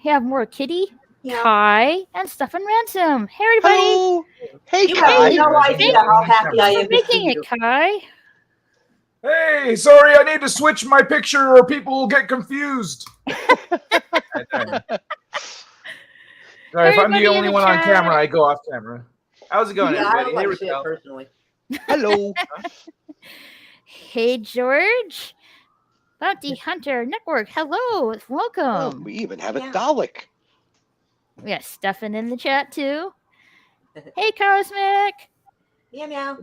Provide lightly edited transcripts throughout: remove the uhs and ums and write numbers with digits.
we have more Kitty, Yeah. Kai, and Stefan Ransom. Hey, everybody! Hello. Hey, You Kai. have no idea how happy I am to see Making it, you. Kai. Hey, sorry, I need to switch my picture or people will get confused. Sorry, if I'm the Everybody in only the one on chat. camera, I go off camera. How's it going, Yeah, I everybody? don't Hey, like shit Raquel. personally. Hello. Hey, George. Bounty Hunter Network. Hello. Oh, Welcome. we even have a Yeah. Dalek. We got Stefan in the chat, too. Hey, Cosmic. Meow meow.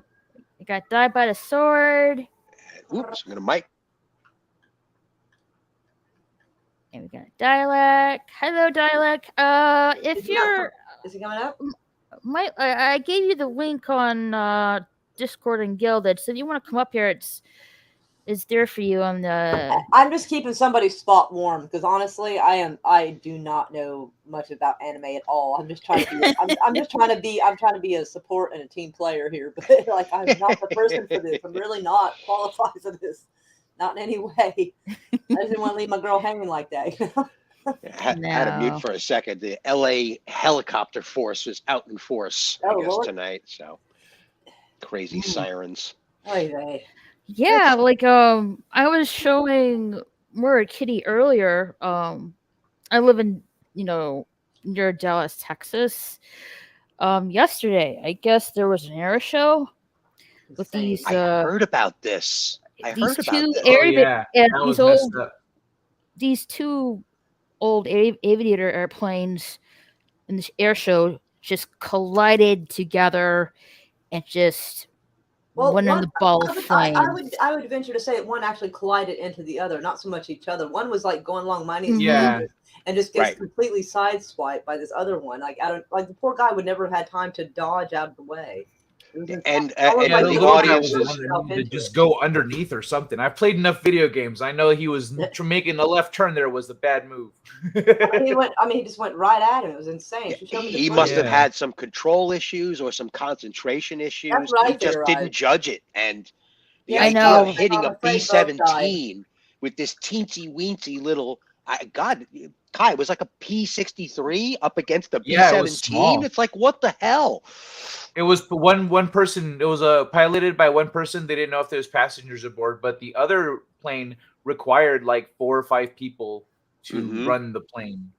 We got Died by the Sword. Oops, I'm gonna mic. And we got Dialect. Hello, Dialect. If Is he not- you're... Is he coming up? I gave you the link on Discord and Guilded, so if you want to come up here, it's there for you on the... I'm just keeping somebody's spot warm because honestly, I do not know much about anime at all. I'm just trying to be. I'm trying to be a support and a team player here, but like I'm not the person for this. I'm really not qualified for this. Not in any way. I just didn't want to leave my girl hanging like that. You know? Had to No. mute for a second. The LA helicopter force was out in force, I Oh, guess, Lord. tonight. So crazy sirens. Oy vey. Yeah, like I was showing Murray Kitty earlier. I live in near Dallas, Texas. Yesterday, I guess there was an air show with Insane. these I heard about this. I these heard about two this. Oh, yeah. That was messed up. these two old aviator airplanes in this air show just collided together and just went in the ball of flames. I would venture to say that one actually collided into the other, not so much each other. One was like going along minding its Yeah. business and just gets Right. completely sideswiped by this other one. Like the poor guy would never have had time to dodge out of the way. It was And almost Yeah, and the the little guy audience was the is one that Self needed to into just it. go underneath or something. I've played enough video games. I know he was making a left turn there was the bad move. he just went right at him. It was insane. She showed me the he footage. must have Yeah. had some control issues or some concentration issues. That's right, He just you're didn't right. judge it. And the Yeah, I idea know. of hitting I'm a afraid both died. B-17 with this teensy weensy little, God, Kai, it was like a P-63 up against a Yeah, it was B-17. small. It's like, what the hell? It was one person. It was piloted by one person. They didn't know if there was passengers aboard, but the other plane required like 4 or 5 people to Mhm. run the plane.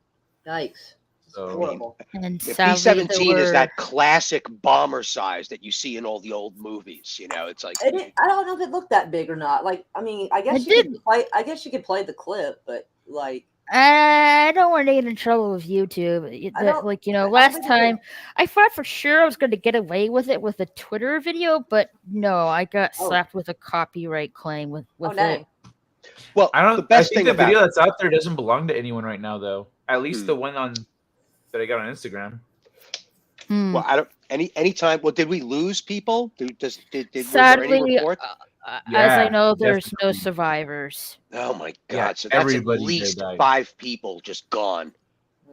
Yikes. So Horrible. And The sadly, B-17 there is were- that classic bomber size that you see in all the old movies. You know, it's like I don't know if it looked that big or not. Like, I mean, I guess It you could did. play. I guess you could play the clip, but like, I don't want to get in trouble with YouTube. I don't- Last think time I thought for sure I was going to get away with it with a Twitter video, but no, I got Oh. slapped with a copyright claim with it. dang. well, I don't. the best I think thing the about video that's out there doesn't belong to anyone right now, though. At least Hmm. the one that I got on Instagram. well, I don't anytime. Well, did we lose people? Was there any Sadly, report? as I Yeah, know, there's no definitely. survivors. Oh my God! Yeah, So that's at everybody least there died. 5 people just gone.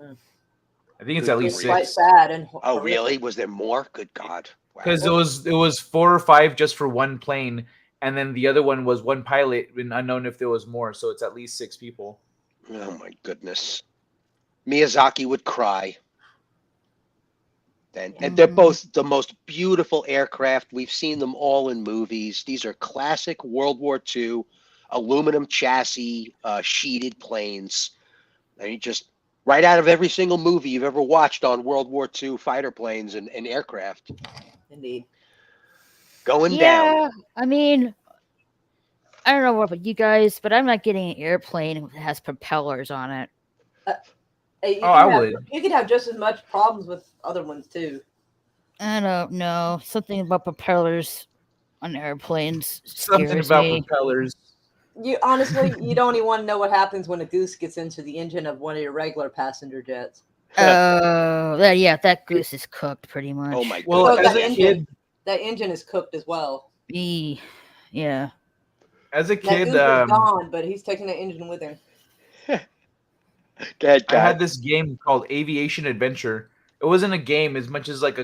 I think it's Good at least It's grief. quite 6 sad and Oh, horrific. really? Was there more? Good God! Wow. because it was 4 or 5 just for one plane, and then the other one was one pilot, and unknown if there was more. So it's at least 6 people. Oh my goodness. Miyazaki would cry. And they're both the most beautiful aircraft. We've seen them all in movies. These are classic World War II aluminum chassis sheeted planes. And you just right out of every single movie you've ever watched on World War II fighter planes and aircraft. Indeed. Going down. Yeah, I mean, I don't know what about you guys, but I'm not getting an airplane that has propellers on it. Hey, you Oh, I can have- would. You could have just as much problems with other ones too. I don't know. Something about propellers on airplanes Something scares about me. propellers. You honestly, you don't even want to know what happens when a goose gets into the engine of one of your regular passenger jets. Oh, that goose is cooked pretty much. Oh my Well, goodness. as a kid, That engine is cooked as well. Yeah. as a That kid, goose is gone, but he's taking the engine with him. Go ahead, I Guy. had this game called Aviation Adventure. It wasn't a game as much as like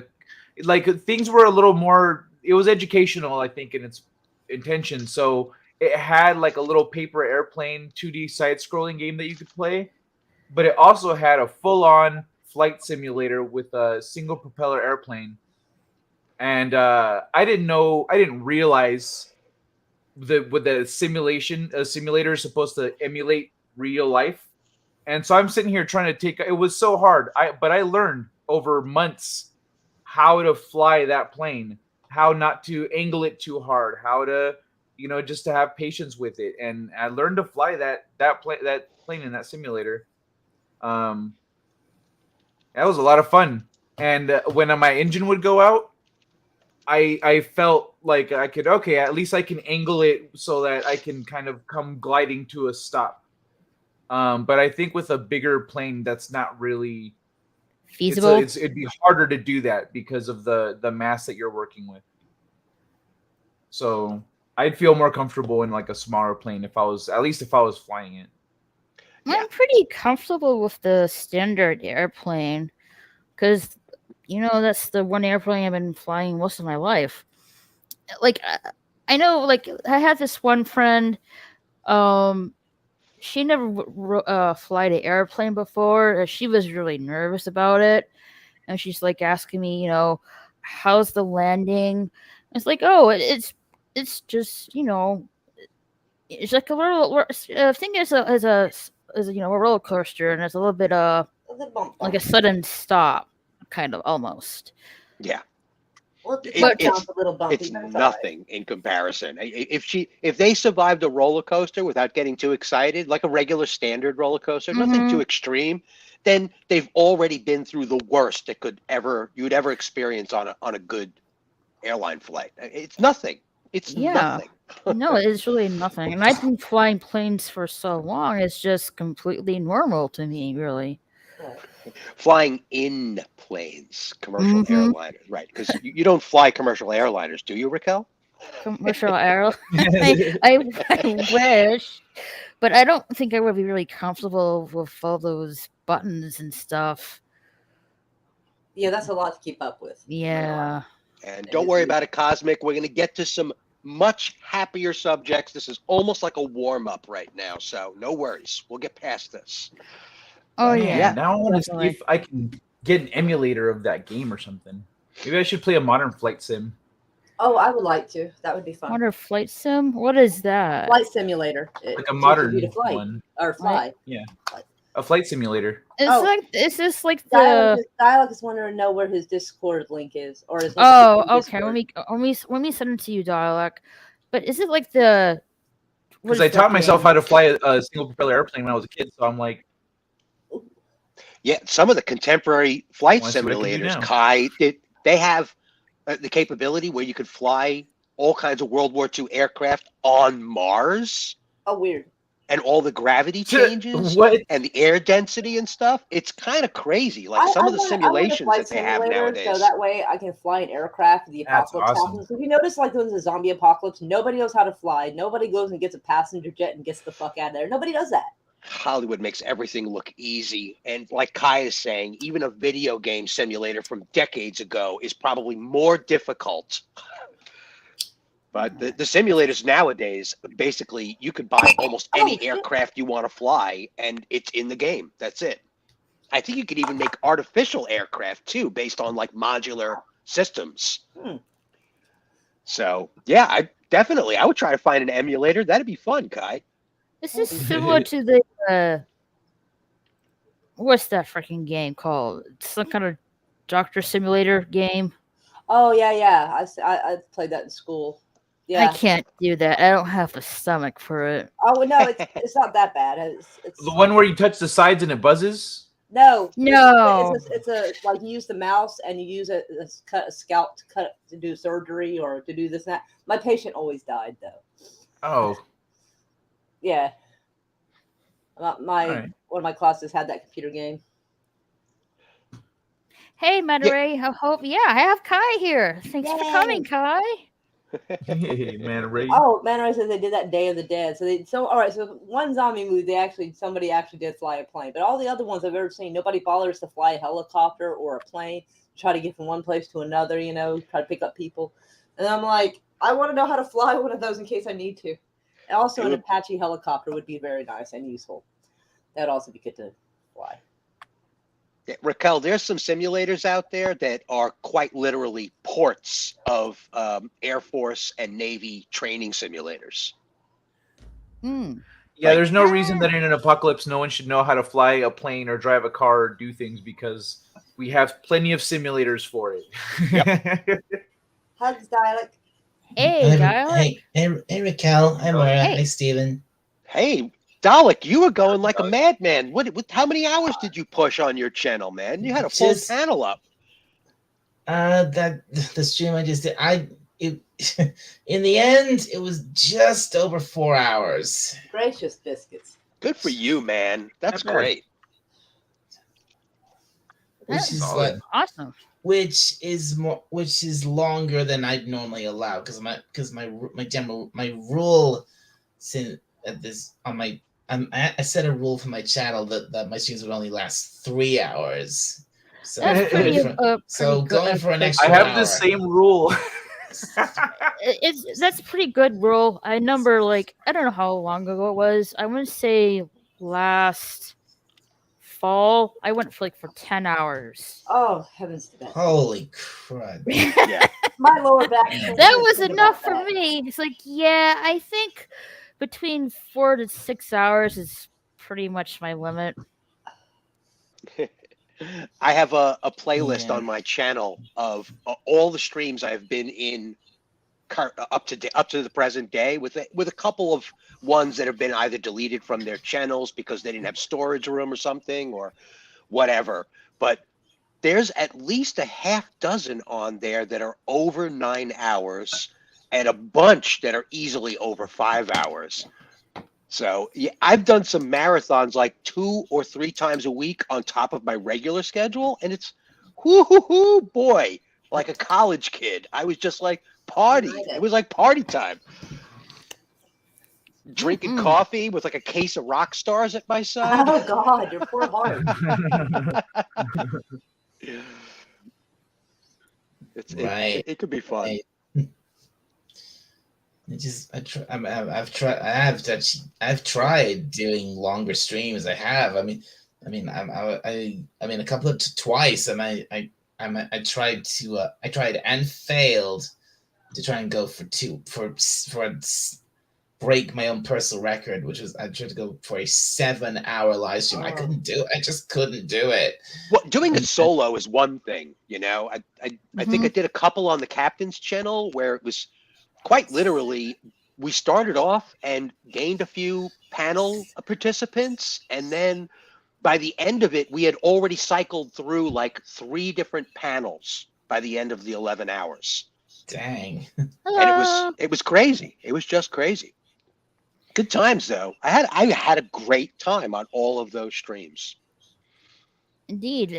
things were a little more. It was educational, I think, in its intention. So it had like a little paper airplane 2D side-scrolling game that you could play, but it also had a full-on flight simulator with a single propeller airplane. And I didn't realize with the simulation, a simulator is supposed to emulate real life. And so I'm sitting here trying to take. It was so hard. But I learned over months how to fly that plane, how not to angle it too hard, how to, just to have patience with it. And I learned to fly that plane in that simulator. Um, that was a lot of fun. And when my engine would go out, I felt like I could, okay, at least I can angle it so that I can kind of come gliding to a stop. But I think with a bigger plane, that's not really Feasible. It'd be harder to do that because of the mass that you're working with. So I'd feel more comfortable in like a smaller plane if I was flying it. Yeah. I'm pretty comfortable with the standard airplane because, that's the one airplane I've been flying most of my life. Like, I know, like, I had this one friend, she never fly the airplane before. She was really nervous about it. And she's like asking me, how's the landing? It's like, oh, it's just, it's like a little thing is a roller coaster, and it's a little bit like a sudden stop, kind of almost. Yeah. Well, It's a little bumpy. it's But it's all right. nothing in comparison. If they survived a roller coaster without getting too excited, like a regular standard roller coaster, nothing too extreme, then they've already been through the worst that you'd ever experience on a good airline flight. It's nothing. It's nothing. No, it's really nothing. And I've been flying planes for so long; it's just completely normal to me, really. Right. Flying in planes, commercial airliners, right? Because you don't fly commercial airliners, do you, Raquel? Commercial air. I wish, but I don't think I would be really comfortable with all those buttons and stuff. Yeah, that's a lot to keep up with. Yeah. And don't worry about it, Cosmic. We're going to get to some much happier subjects. This is almost like a warm-up right now, so no worries. We'll get past this. Oh Man, yeah. now I want to see definitely. if I can get an emulator of that game or something. Maybe I should play a modern flight sim. Oh, I would like to. That would be fun. Wonder flight sim? What is that? Flight simulator. It Like a teaches modern you to fly one. or fly. Yeah. A flight simulator. Is this like the Dialogue is wanting to know where his Discord link is, or his link Oh, to okay. Discord. Let me send it to you, Dialect. But is it like the Because I taught myself how to fly a single propeller airplane when I was a kid, so I'm like, yeah, some of the contemporary flight Well, that's what I can do simulators, now. Kai, they have the capability where you could fly all kinds of World War II aircraft on Mars, Oh, weird. and all the gravity changes What? and the air density and stuff. It's kind of crazy. Like some of the simulations that they have nowadays. So that way I can fly an aircraft. The That's apocalypse awesome. happens. If you notice, like when there's a zombie apocalypse, nobody knows how to fly. Nobody goes and gets a passenger jet and gets the fuck out of there. Nobody does that. Hollywood makes everything look easy. And like Kai is saying, even a video game simulator from decades ago is probably more difficult. But the simulators nowadays, basically, you could buy almost any aircraft you want to fly, and it's in the game. That's it. I think you could even make artificial aircraft, too, based on, like, modular systems. So, yeah, I would try to find an emulator. That'd be fun, Kai. This is similar to the what's that freaking game called? It's some kind of doctor simulator game. Oh yeah. I played that in school. Yeah. I can't do that. I don't have the stomach for it. Oh no, it's not that bad. It's The one where you touch the sides and it buzzes? No. It's a like you use the mouse and you use a scalp to do surgery or to do this and that. My patient always died though. Oh. Yeah. One of my classes had that computer game. Hey, Madaray, I have Kai here. Thanks for coming, Kai. Hey, Madaray. Oh, Madaray says they did that Day of the Dead. So all right. So one zombie movie, somebody actually did fly a plane, but all the other ones I've ever seen, nobody bothers to fly a helicopter or a plane, try to get from one place to another. Try to pick up people. And I'm like, I want to know how to fly one of those in case I need to. And also, an Apache helicopter would be very nice and useful. That'd also be good to fly. Yeah, Raquel, there's some simulators out there that are quite literally ports of Air Force and Navy training simulators. Hmm. Yeah, Like- there's no reason that in an apocalypse no one should know how to fly a plane or drive a car or do things because we have plenty of simulators for it. Hugs, Dialect. Hey, Dialect. Hey, Raquel. Hi, Moira. Hey. Hi, Steven. Hey, Dalek, you were going like a madman. What? How many hours did you push on your channel, man? You had a full Just- panel up. That the stream I just did, in the end, it was just over 4 hours. Gracious biscuits. Good for you, man. That's Not bad. great. Which That's is solid. like, awesome. which is longer than I'd normally allow because my rule since at this on my I set a rule for my channel that my streams would only last 3 hours. So That's pretty, so pretty going good. for an I extra have hour. the same rule. That's a pretty good rule. I number like I don't know how long ago it was. I want to say last fall. I went for 10 hours. Oh, heavens to that. Holy crud! Yeah. My lower back. That was enough for me. It's yeah, I think between 4 to 6 hours is pretty much my limit. I have a playlist Yeah. on my channel of all the streams I've been in up to the present day, with a couple of ones that have been either deleted from their channels because they didn't have storage room or something or whatever. But there's at least a half dozen on there that are over 9 hours, and a bunch that are easily over 5 hours. So yeah, I've done some marathons like 2 or 3 times a week on top of my regular schedule, and it's whoo boy, like a college kid. I was just like party. It was like party time. Drinking coffee with like a case of rock stars at my side. Oh God, your poor heart. Right. It could be fun. Right. I've tried doing longer streams. I mean, twice, and I tried and failed to try and go break my own personal record, which was I tried to go for a 7-hour live stream. I couldn't do it. I just couldn't do it. Well, doing it solo is one thing, you know. I think I did a couple on the captain's channel where it was quite literally, we started off and gained a few panel participants, and then by the end of it, we had already cycled through like 3 different panels by the end of the 11 hours. Dang. And it was crazy. It was just crazy. Good times though. I had a great time on all of those streams. Indeed.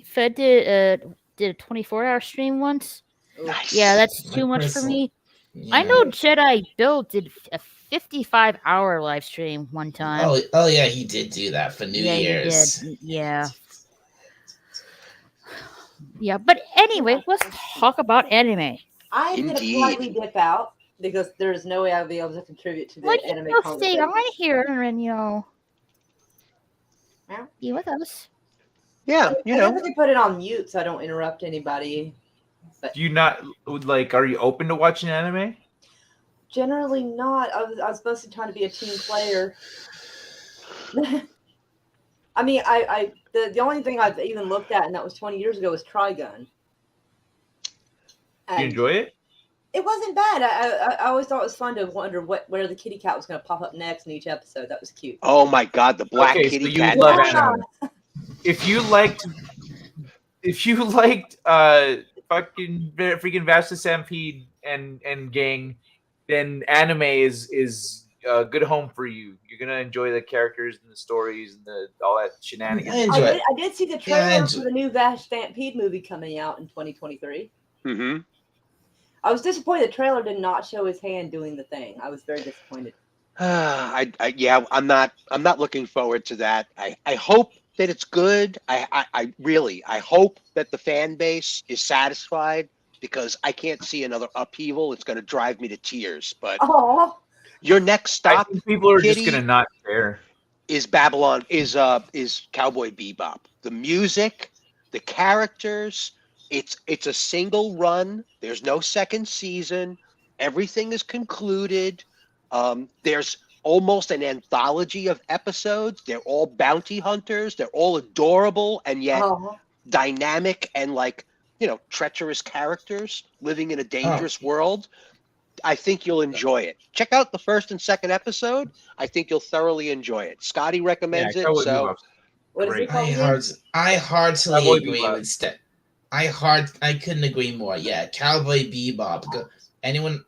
Fed did a 24-hour stream once. Nice. Yeah, that's too My much for personal- me. Yeah. I know Jedi Bill did a 55-hour live stream one time. Oh yeah, he did do that for New yeah, Year's. he did. Yeah. Yeah, but anyway, let's talk about anime. I'm going to Indeed. politely dip out because there's no way I'll be able to contribute to the Like, anime you stay conversation. on here and Yeah. be with us. Yeah, you I know. guess I can put it on mute so I don't interrupt anybody. Do you not are you open to watching anime? Generally not. I was mostly trying to be a team player. I mean, the only thing I've even looked at, and that was 20 years ago, was Trigun. Do you And enjoy it? it wasn't bad. I always thought it was fun to wonder where the kitty cat was going to pop up next in each episode. That was cute. Oh my God, the black Okay, so kitty you cat. love Yeah. anime. If you liked fucking freaking Vasta Stampede and gang, then anime is a good home for you. You're gonna enjoy the characters and the stories and all that shenanigans. I enjoy it. I did see the Yeah, I trailer enjoy- for the new Vash Stampede movie coming out in 2023. Mm-hmm. I was disappointed the trailer did not show his hand doing the thing. I was very disappointed. Yeah, I'm not looking forward to that. I hope that it's good. I really hope that the fan base is satisfied, because I can't see another upheaval. It's going to drive me to tears. But Oh, your next I stop, think people are Kitty, just gonna not care. is Cowboy Bebop. The music, the characters, it's a single run. There's no second season. Everything is concluded. There's almost an anthology of episodes. They're all bounty hunters. They're all adorable and yet Uh-huh. dynamic and treacherous characters living in a dangerous world. I think you'll enjoy it. Check out the first and second episode. I think you'll thoroughly enjoy it. Scotty recommends it, Cowboy so Bebop's What is it great. called again? I heartily Cowboy agree Bebop. with Steph. I couldn't agree more. Yeah, Cowboy Bebop. Anyone,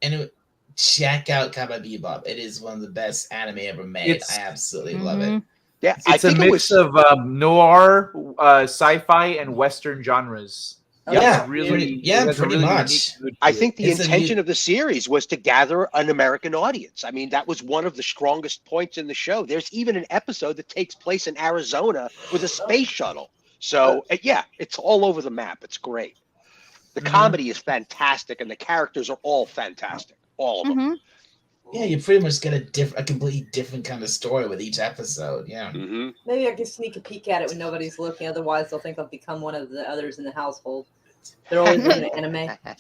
check out Cowboy Bebop. It is one of the best anime ever made. I absolutely love it. yeah, It's a mix of noir, sci-fi, and Western genres. Yeah, It's really, pretty- yeah, it has a pretty really much. unique mood to I it. think the It's a intention new- of the series was to gather an American audience. I mean, that was one of the strongest points in the show. There's even an episode that takes place in Arizona with a space shuttle. So, yeah, it's all over the map. It's great. The comedy is fantastic, and the characters are all fantastic. All of them. Yeah, you pretty much get a completely different kind of story with each episode. Yeah. Mm-hmm. Maybe I can sneak a peek at it when nobody's looking. Otherwise, they'll think I've become one of the others in the household. They're always looking at anime, and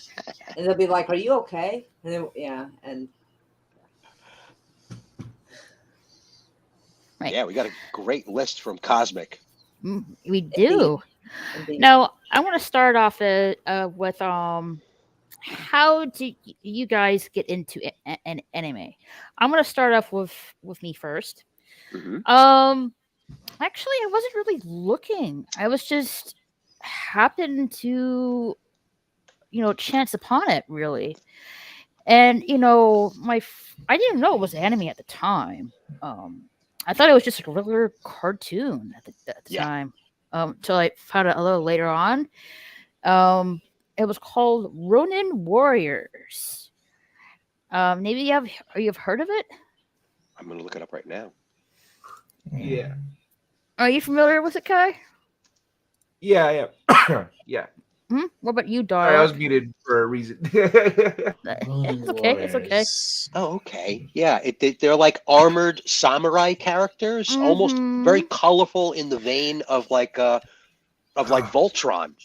they'll be like, "Are you okay?" And then, and Right. Yeah, we got a great list from Cosmic. We do. indeed. Now, I want to start off with how do you guys get into an anime? I'm going to start off with me first. Mhm. Actually, I wasn't really looking. I was just happened to chance upon it, really. And I didn't know it was anime at the time. I thought it was just a regular cartoon at the Yeah. time. Till I found out a little later on. It was called Ronin Warriors. Maybe you've heard of it? I'm going to look it up right now. Yeah. Are you familiar with it, Kai? Yeah. Yeah. What about you, Sorry, I Dara? was muted for a reason. It's okay. It's okay. Oh, okay. Yeah, they're like armored samurai characters, almost very colorful in the vein of Voltron.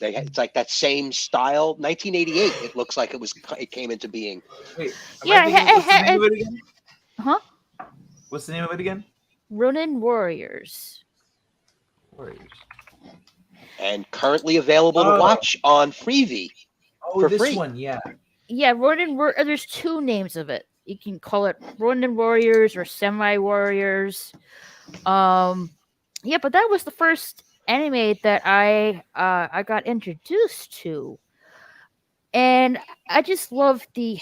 It's like that same style. 1988. It looks like it came into being. Wait, Yeah, what's the name of it again? Huh? What's the name of it again? Ronin Warriors. And currently available to watch on Freevee. Oh, for this free. one, yeah. Yeah, there's two names of it. You can call it Ronin Warriors or Samurai Warriors. Yeah, but that was the first anime that I got introduced to, and I just love the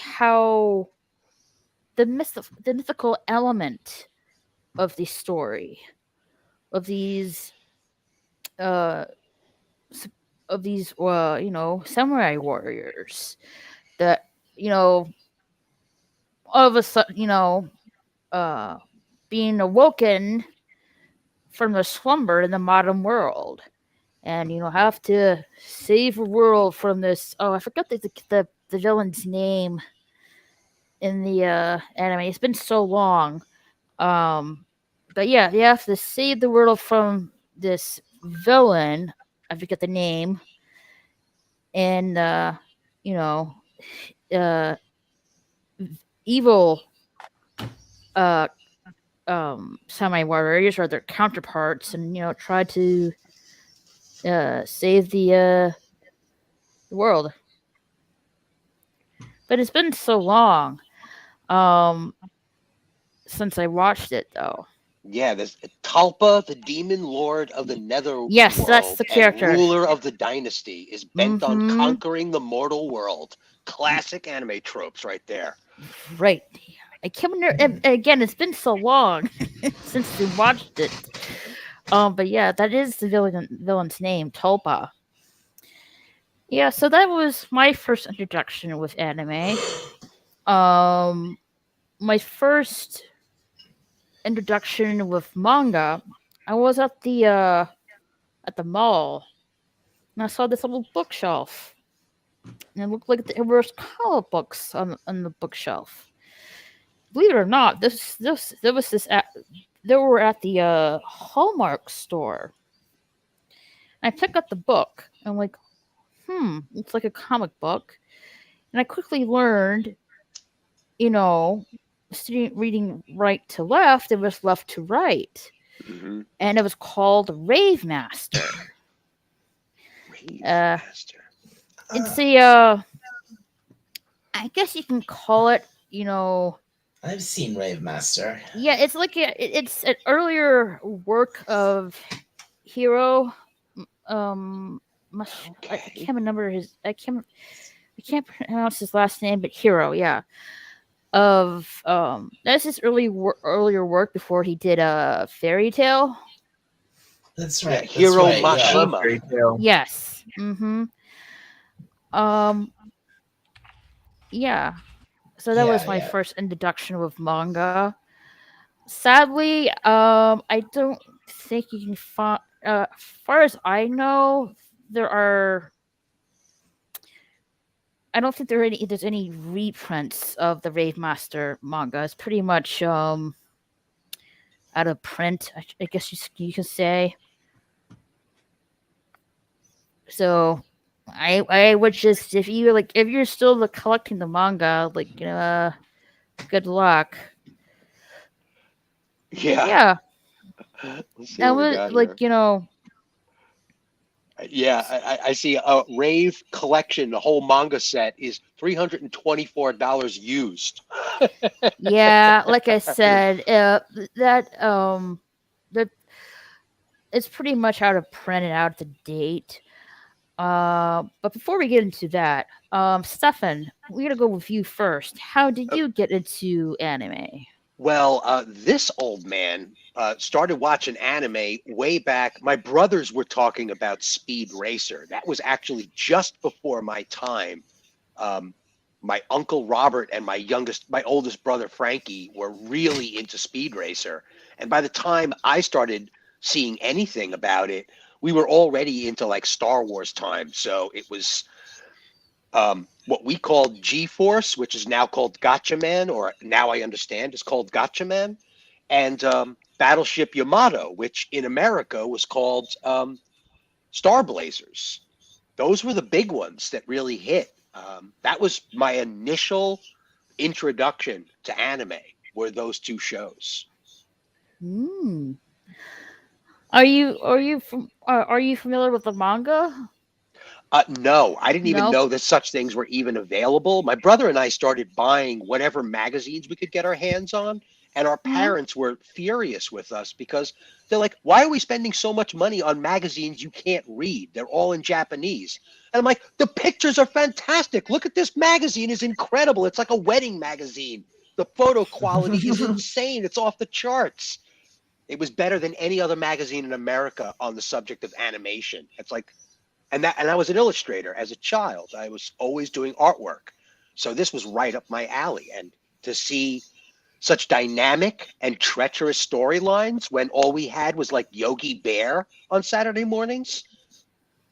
mythical element of the story of these samurai warriors that all of a sudden being awoken from their slumber in the modern world, and have to save the world from this. Oh, I forgot the villain's name in the anime. It's been so long. But yeah, they have to save the world from this villain. I forget the name. And evil samurai warriors are their counterparts, and try to save the world. But it's been so long since I watched it, though. Yeah, there's Talpa, the demon lord of the nether Yes, world that's the character. and ruler of the dynasty, is bent on Mhm. conquering the mortal world. Classic anime tropes right there. Right. I can't remember. And again, it's been so long since we watched it. But yeah, that is the villain's name, Tulpa. Yeah, so that was my first introduction with anime. My first introduction with manga, I was at the mall, and I saw this little bookshelf, and it looked like there was comic books on the bookshelf. Believe it or not, there was this they were at the Hallmark store. I picked up the book. I'm like, it's like a comic book. And I quickly learned, you know, reading right to left, it was left to right. Mm-hmm. And it was called Rave Master. Rave Master. It's a, I guess you can call it, I've seen Rave Master. Yeah, it's like it's an earlier work of Hero. I can't remember his. I can't pronounce his last name, but Hero. Yeah, that's his earlier work before he did a Fairy Tale. That's right. Yeah, Hiro that's right, Mashima. Yeah. Yes. Yeah. So that was my first introduction with manga. Sadly, I don't think you can find. As far as I know, I don't think there's any reprints of the Rave Master manga. It's pretty much out of print. I guess you can say. So, I would just if you're still collecting the manga, good luck. Yeah. That was Yeah, I see a Rave collection. The whole manga set is $324 used. Yeah, like I said, that it's pretty much out of print and out of date. But before we get into that, Stefan, we're gonna go with you first. How did you get into anime? Well, this old man started watching anime way back. My brothers were talking about Speed Racer. That was actually just before my time. My uncle Robert and my oldest brother Frankie were really into Speed Racer. And by the time I started seeing anything about it, we were already into like Star Wars time. So it was what we called G-Force, which is now called Gatchaman, or now I understand is called Gatchaman, and Battleship Yamato, which in America was called Star Blazers. Those were the big ones that really hit. That was my initial introduction to anime, were those two shows. Are you familiar with the manga? No, I didn't even know that such things were even available. My brother and I started buying whatever magazines we could get our hands on, and our parents were furious with us because they're like, "Why are we spending so much money on magazines you can't read? They're all in Japanese." And I'm like, "The pictures are fantastic. Look at this magazine; is incredible. It's like a wedding magazine. The photo quality is insane. It's off the charts." It was better than any other magazine in America on the subject of animation. It's like, and I was an illustrator as a child. I was always doing artwork. So this was right up my alley. And to see such dynamic and treacherous storylines when all we had was like Yogi Bear on Saturday mornings,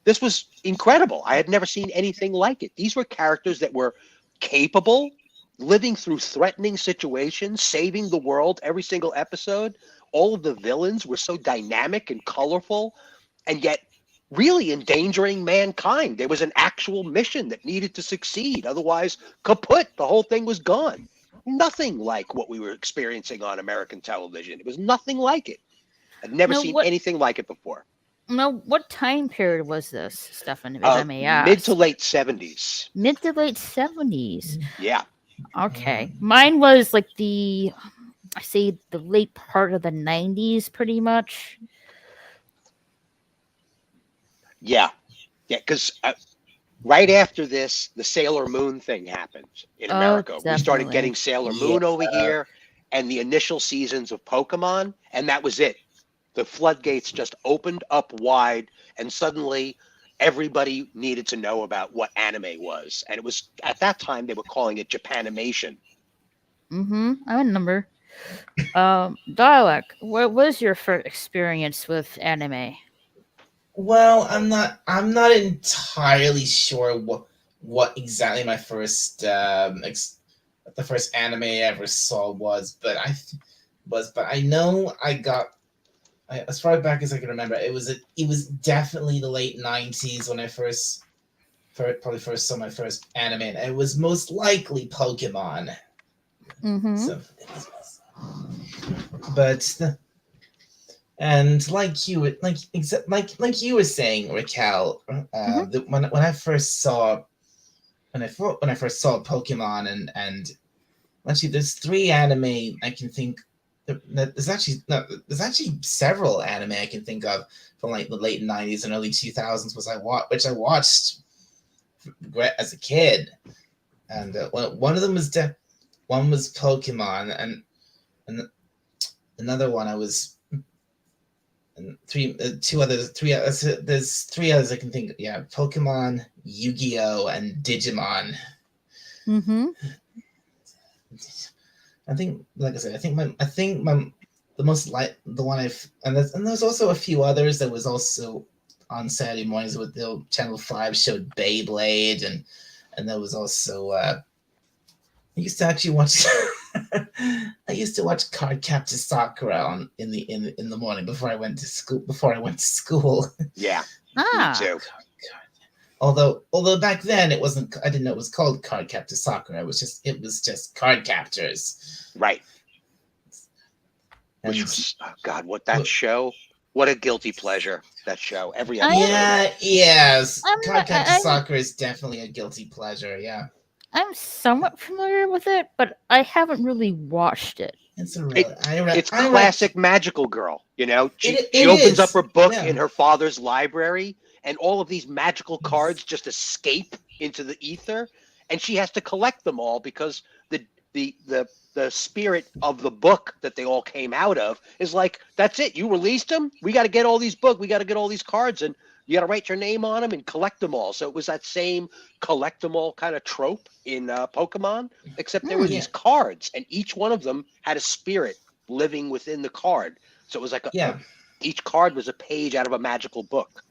this was incredible. I had never seen anything like it. These were characters that were capable, living through threatening situations, saving the world every single episode. All of the villains were so dynamic and colorful, and yet really endangering mankind. There was an actual mission that needed to succeed. Otherwise, kaput, the whole thing was gone. Nothing like what we were experiencing on American television. It was nothing like it. I'd never seen anything like it before. Now, what time period was this, Stefan, if I may ask? Mid to late 70s. Mid to late 70s? Yeah. Okay. Mine was like the late part of the 90s, pretty much. Yeah, because right after this, the Sailor Moon thing happened in America. Definitely. We started getting Sailor Moon over here and the initial seasons of Pokemon, and that was it. The floodgates just opened up wide, and suddenly everybody needed to know about what anime was. And it was, at that time, they were calling it Japanimation. I remember. Dialect, what was your first experience with anime? Well, I'm not entirely sure what exactly my first the first anime I ever saw was, but was, but I know as far back as I can remember, it was definitely the late '90s when I probably first saw my first anime. And it was most likely Pokemon. Mm-hmm. So, but and like you were saying, Raquel, when I first saw Pokemon and actually there's 3 anime I can think. There's actually several anime I can think of from like the late '90s and early 2000s, which I watched as a kid, and one of them was one was Pokemon, and another one I was. And there's 3 others I can think of. Yeah, Pokemon, Yu-Gi-Oh, and Digimon. Mm-hmm. I think, like I said, the most the one there's also a few others that was also on Saturday mornings with the Channel 5 showed Beyblade, and there was also I used to actually watch I used to watch Cardcaptor Sakura in the morning before I went to school. Yeah, Ah. me too. Although back then it wasn't, I didn't know it was called Cardcaptor Sakura. It was just Card Captors. Right. And Which was, oh God, what show? What a guilty pleasure, that show. Every I- episode. yes. I'm not- Cardcaptor Sakura is definitely a guilty pleasure, yeah. I'm somewhat familiar with it, but I haven't really watched it. It's a real It's classic magical girl, you know? She It opens is, up her book yeah. in her father's library, and all of these magical cards just escape into the ether, and she has to collect them all because the spirit of the book that they all came out of is like, that's it, you released them, we got to get all these books, we got to get all these cards, and you got to write your name on them and collect them all. So it was that same collect them all kind of trope in Pokemon, except there were these cards, and each one of them had a spirit living within the card. So it was like each card was a page out of a magical book.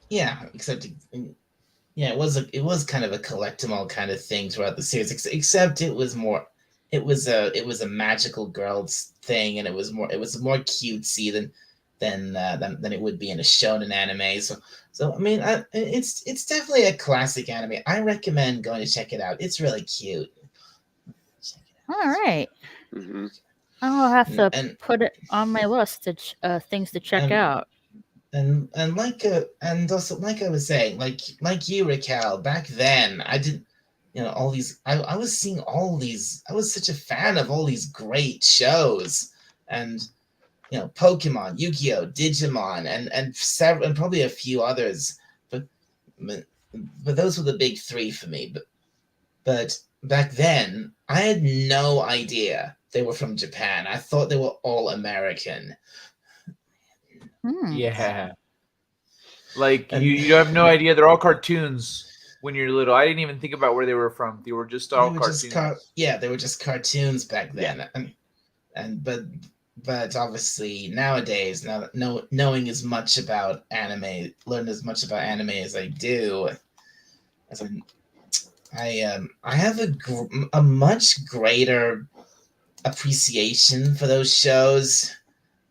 Yeah, except it was kind of a collect 'em all kind of thing throughout the series. Except it was a magical girls thing, and it was more cutesy than it would be in a shonen anime. So I mean, it's definitely a classic anime. I recommend going to check it out. It's really cute. All right. Mm-hmm. I'll have to put it on my list to things to check out. And also like I was saying, like you, Raquel, back then I didn't, all these. I was seeing all these. I was such a fan of all these great shows, and Pokemon, Yu-Gi-Oh, Digimon, and several, and probably a few others, but those were the big 3 for me. But back then, I had no idea they were from Japan. I thought they were all American. Yeah. Like you have no idea. They're all cartoons when you're little. I didn't even think about where they were from. They were just all cartoons. They were just cartoons back then. Yeah. But obviously nowadays, now knowing as much about anime, learn as much about anime as I do, I have a much greater appreciation for those shows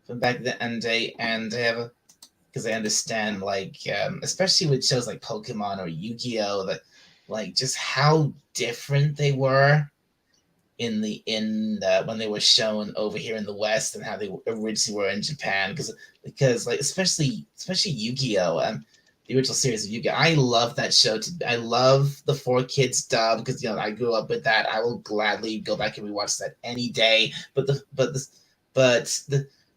from back then, and I have because I understand, especially with shows like Pokemon or Yu-Gi-Oh, that just how different they were in when they were shown over here in the West and how they originally were in Japan, because especially Yu-Gi-Oh, the original series of Yu-Gi-Oh, I love that show. I love the 4Kids dub because I grew up with that. I will gladly go back and rewatch that any day. But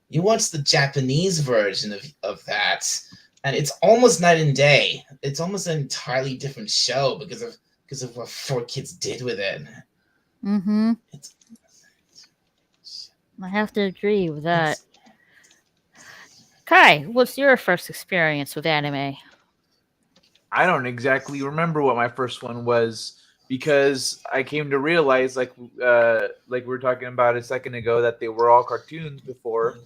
you watch the Japanese version of that, and it's almost night and day. It's almost an entirely different show because of what 4Kids did with it. Mm-hmm. I have to agree with that. Kai, what's your first experience with anime? I don't exactly remember what my first one was, because I came to realize, like we were talking about a second ago, that they were all cartoons before,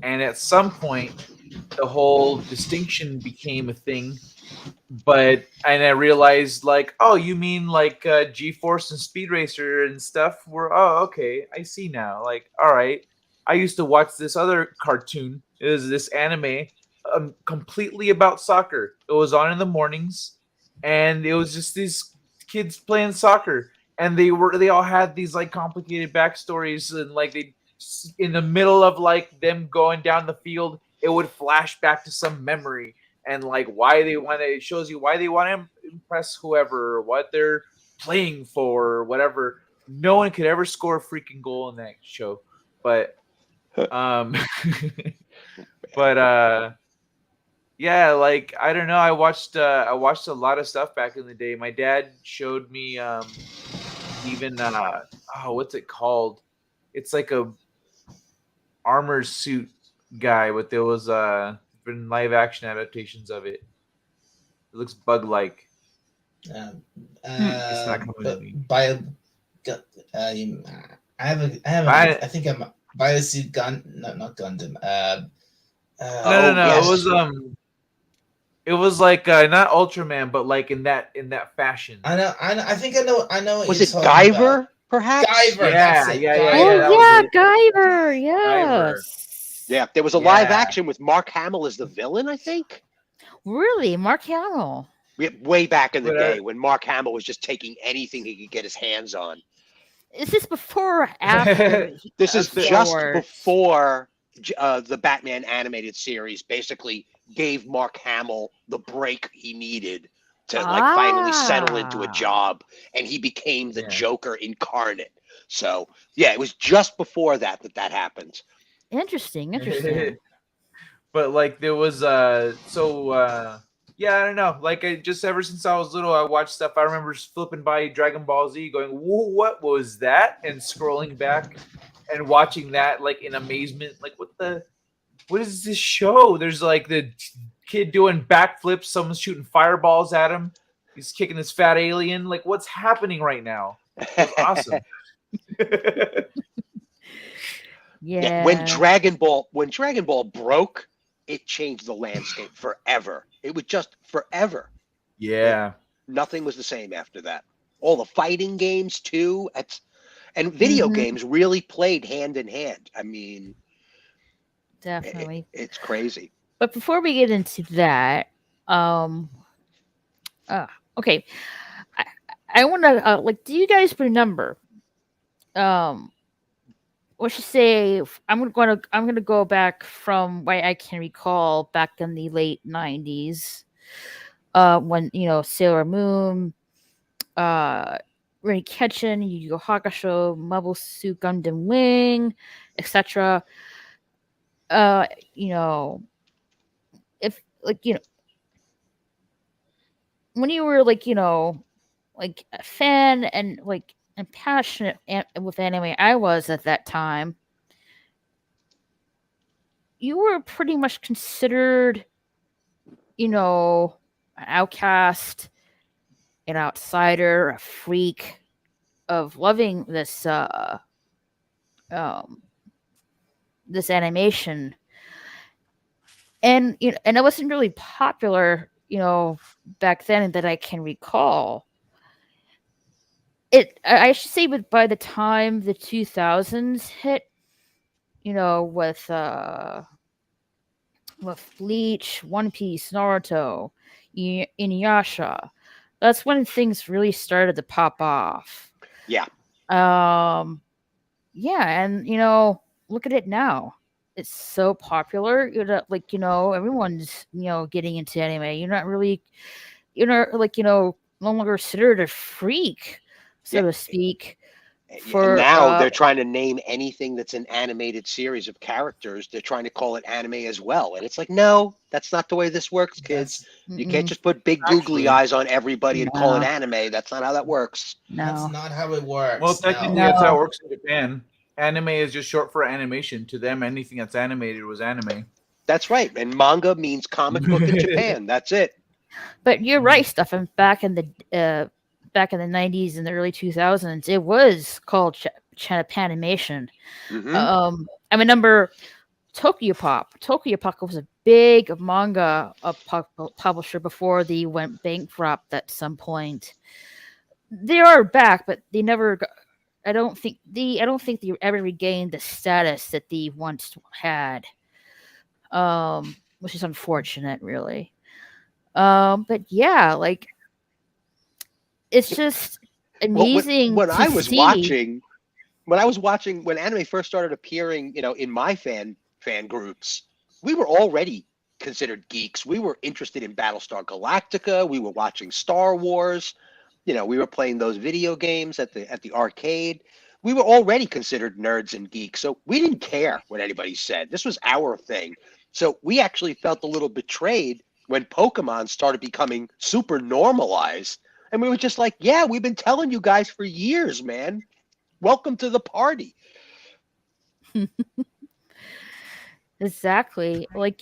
and at some point, the whole distinction became a thing And I realized like, oh, you mean like G-Force and Speed Racer and stuff were, oh, okay, I see now. Like, all right, I used to watch this other cartoon. It was this anime, completely about soccer. It was on in the mornings, and it was just these kids playing soccer, and they all had these like complicated backstories, and like they in the middle of like them going down the field, it would flash back to some memory and like why they want to. It shows you why they want to impress whoever, what they're playing for, or whatever. No one could ever score a freaking goal in that show, but um, but yeah, like I don't know. I watched a lot of stuff back in the day. My dad showed me even oh, what's it called? It's like a armor suit guy, but there was been live action adaptations of it. It looks bug like. It's not coming to me. I think I'm Biosuit Gun. No, not Gundam. No. Yes. It was like not Ultraman, but like in that fashion. I know. I think I know. What Was you're it talking Guyver? about. Perhaps. Guyver. Yeah, That's it. yeah, Guyver. that Oh was yeah, it. Guyver. Guyver. Yes. Yeah, there was a live Yeah. action with Mark Hamill as the villain, I think. Really, Mark Hamill. Way back in the But, day when Mark Hamill was just taking anything he could get his hands on. Is this before or after? This is Star just Wars? before the Batman animated series basically gave Mark Hamill the break he needed to like finally settle into a Ah. job, and he became the Yeah. Joker incarnate. So yeah, it was just before that happened. Interesting. But like there was yeah, I don't know. Like I just ever since I was little, I watched stuff. I remember just flipping by Dragon Ball Z, going, "Whoa, what was that?" and scrolling back and watching that like in amazement. Like what is this show? There's like the kid doing backflips. Someone's shooting fireballs at him. He's kicking this fat alien. Like what's happening right now? It was awesome. Yeah. When Dragon Ball broke, it changed the landscape forever. It was just forever. Yeah. Nothing was the same after that. All the fighting games too. And video Mhm. games really played hand in hand. I mean, Definitely. it's crazy. But before we get into that, okay, I want to like. Do you guys remember? Let's just say I'm gonna go back from what I can recall back in the late '90s, when Sailor Moon, Ray Kitchen, Yu Yu Hakusho, Mobile Suit Gundam Wing, etc. You know, if when you were like a fan and passionate with anime, I was at that time. You were pretty much considered, an outcast, an outsider, a freak of loving this this animation, and and it wasn't really popular, back then that I can recall. I should say, but by the time the 2000s hit, with Bleach, One Piece, Naruto, Inuyasha, that's when things really started to pop off. Yeah. Yeah, and look at it now. It's so popular. Everyone's getting into anime. No longer considered a freak, so to speak. And now they're trying to name anything that's an animated series of characters. They're trying to call it anime as well. And it's like, no, that's not the way this works, kids. You can't just put big googly eyes on everybody and call it anime. That's not how that works. That's not how it works. Well, technically, that's how it works in Japan. Anime is just short for animation. To them, anything that's animated was anime. That's right. And manga means comic book in Japan. That's it. But you're right, Stefan. Back in the 90s and the early 2000s, it was called Japanimation. Mm-hmm. I remember Tokyopop was a big manga publisher before they went bankrupt at some point. They are back, but they never. I don't think they ever regained the status that they once had. Which is unfortunate, really. But yeah, like it's just amazing when to I was see. watching, when anime first started appearing, in my fan groups, we were already considered geeks. We were interested in Battlestar Galactica. We were watching Star Wars. We were playing those video games at the arcade. We were already considered nerds and geeks, so we didn't care what anybody said. This was our thing. So we actually felt a little betrayed when Pokemon started becoming super normalized. And we were just like, yeah, we've been telling you guys for years, man. Welcome to the party. Exactly. Like,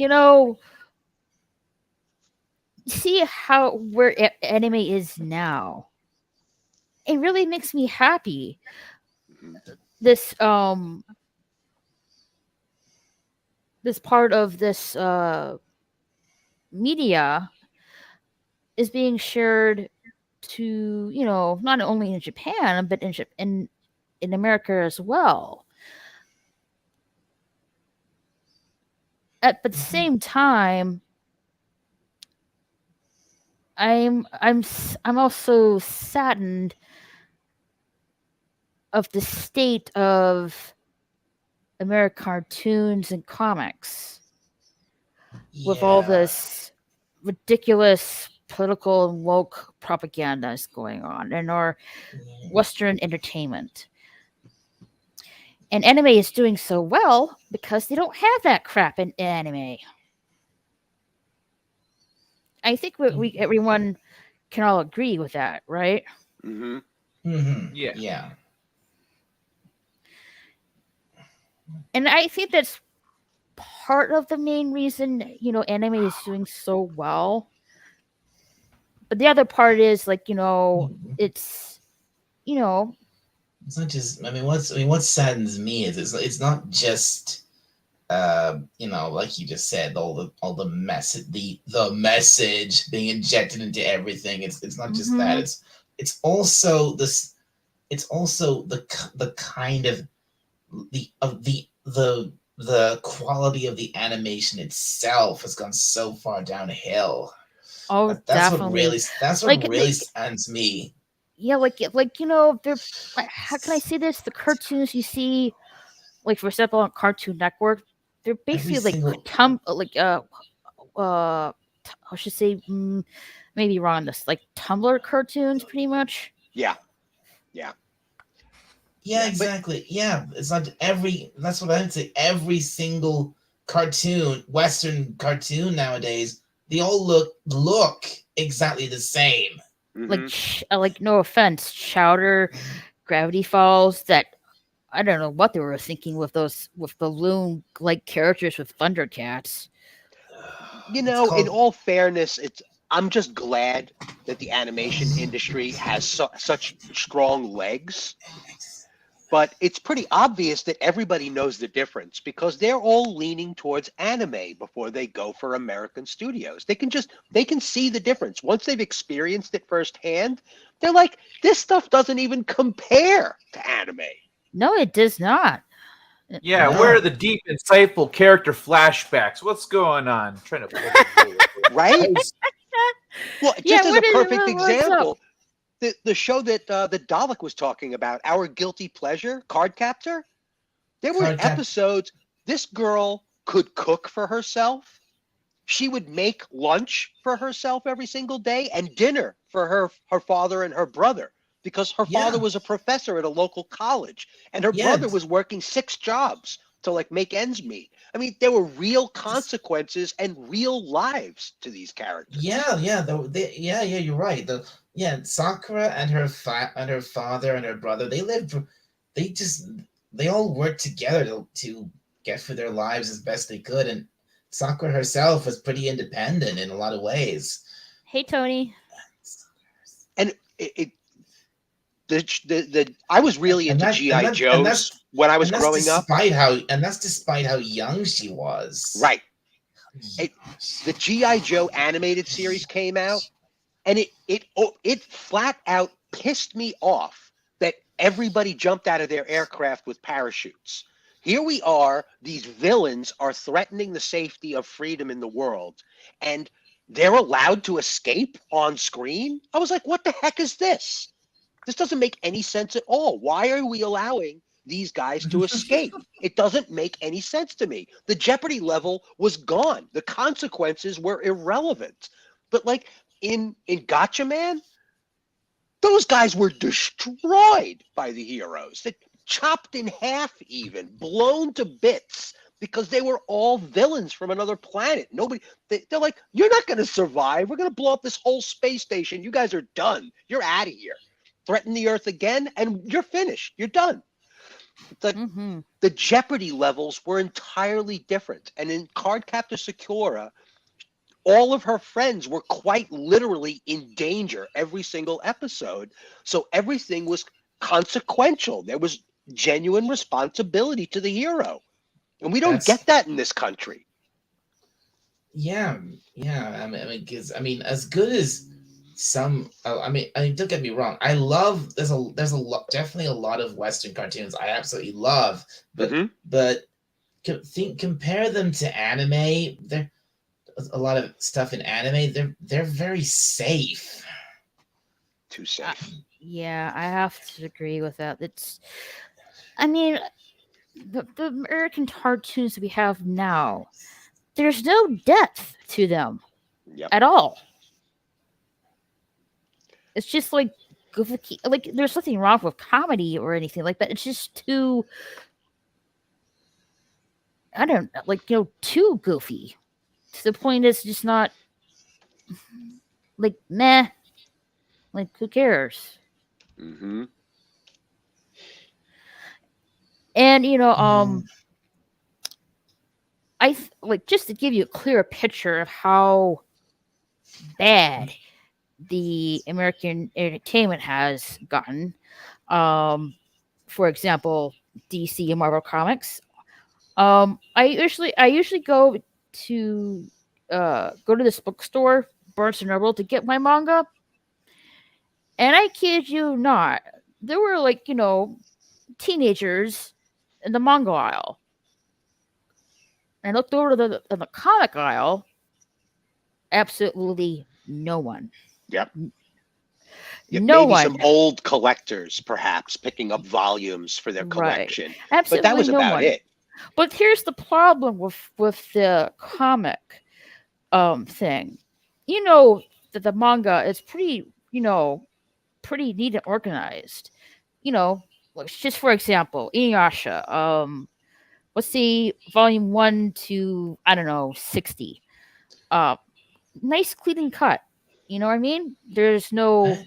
see where anime is now. It really makes me happy. This this part of this media is being shared to, not only in Japan but in America as well. But at the same time, I'm also saddened of the state of American cartoons and comics with all this ridiculous political and woke propaganda is going on in our Western entertainment. And anime is doing so well because they don't have that crap in anime. I think everyone can all agree with that, right? Mm-hmm. Mm-hmm. Yeah. Yeah. And I think that's part of the main reason, anime is doing so well. But the other part is like, it's It's not just. I mean, what saddens me is it's not just like you just said, all the message, the message being injected into everything. It's not just that. It's also this. It's also the kind of the quality of the animation itself has gone so far downhill. Oh, That's definitely. what really stands me. Yeah, they're how can I say this? The cartoons you see, like for example on Cartoon Network, they're basically I should say maybe wrong on this, like Tumblr cartoons, pretty much. Yeah. Yeah, exactly. Yeah, it's not every. That's what I would say. Every single cartoon, Western cartoon nowadays, they all look exactly the same. Like no offense, Chowder, Gravity Falls. That I don't know what they were thinking with balloon like characters with Thundercats. In all fairness, I'm just glad that the animation industry has such strong legs. But it's pretty obvious that everybody knows the difference because they're all leaning towards anime before they go for American studios. They can see the difference. Once they've experienced it firsthand, they're like, this stuff doesn't even compare to anime. No, it does not. Yeah, where are the deep, insightful character flashbacks? What's going on? I'm trying to right? Well, just as a perfect example, the show that Dalek was talking about, Our Guilty Pleasure, Cardcaptor, there were episodes, this girl could cook for herself. She would make lunch for herself every single day and dinner for her father and her brother because her father was a professor at a local college and her brother was working 6 jobs to make ends meet. I mean, there were real consequences and real lives to these characters. Yeah, you're right. Sakura and her father and her brother, they all worked together to get through their lives as best they could, and Sakura herself was pretty independent in a lot of ways. Hey, Tony. And I was really And into that- GI and that- and that's- Joes when I was and that's growing up. despite how young she was. Right. Gosh. The GI Joe animated series came out, and it flat out pissed me off that everybody jumped out of their aircraft with parachutes. Here we are, these villains are threatening the safety of freedom in the world, and they're allowed to escape on screen. I was like, what the heck is this? This doesn't make any sense at all. Why are we allowing these guys to escape? It doesn't make any sense to me. The Jeopardy level was gone. The consequences were irrelevant. But like in Gotcha Man, those guys were destroyed by the heroes. They chopped in half, even blown to bits, because they were all villains from another planet. They're like, you're not going to survive. We're going to blow up this whole space station. You guys are done. You're out of here. Threaten the Earth again, and you're finished. You're done. The Jeopardy levels were entirely different. And in Cardcaptor Sakura, all of her friends were quite literally in danger every single episode. So everything was consequential. There was genuine responsibility to the hero. And we don't get that in this country. Yeah. I mean, as good as some, don't get me wrong. I love there's a lot, definitely a lot of Western cartoons I absolutely love, but compare them to anime. There's a lot of stuff in anime. They're very safe. Too safe. Yeah, I have to agree with that. I mean, the American cartoons we have now, there's no depth to them at all. It's just like goofy. Like there's nothing wrong with comedy or anything like that. It's just too, I don't know, too goofy. To the point it's just not like meh. Like who cares? Mm-hmm. And just to give you a clearer picture of how bad the American entertainment has gotten. For example, DC and Marvel Comics. I usually go to this bookstore, Barnes and Noble, to get my manga. And I kid you not, there were teenagers in the manga aisle. And I looked over to the comic aisle. Absolutely no one. Yep. No maybe one. some old collectors, perhaps, picking up volumes for their collection. Right. Absolutely but that was no about one. it. But here's the problem with the comic thing. That the manga is pretty neat and organized. Just for example, Inuyasha. Let's see, volume 1 to 60. Nice clean cut. You know what I mean? There's no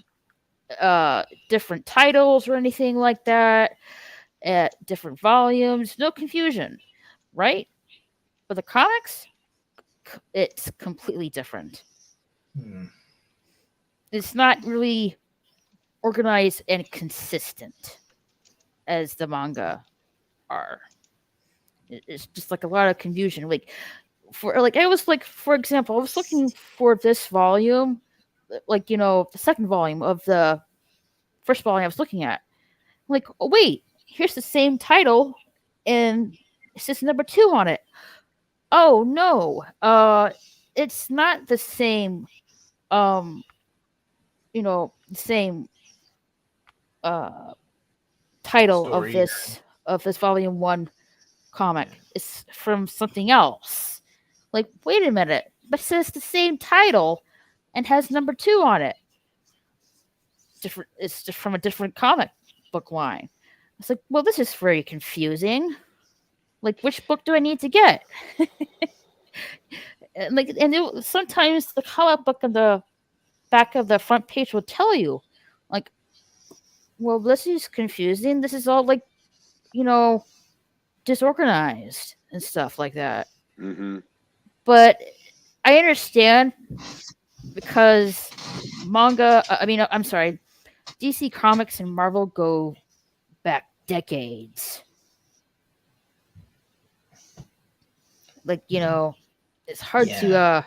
different titles or anything like that. At different volumes, no confusion, right? But the comics, it's completely different. It's not really organized and consistent as the manga are. It's just like a lot of confusion. For example, I was looking for this volume, the second volume of the first volume I was looking at. I'm like, oh wait, here's the same title, and it says number 2 on it. Oh no, it's not the same. Same title Story. of this volume 1 comic. It's from something else. Like, wait a minute, but it says the same title and has number 2 on it. It's just from a different comic book line. It's like, well, this is very confusing. Like, which book do I need to get? Sometimes the comic book on the back of the front page will tell you, like, well, this is confusing. This is all disorganized and stuff like that. Mm-hmm. But I understand because manga. I'm sorry. DC Comics and Marvel go back decades. Like, it's hard to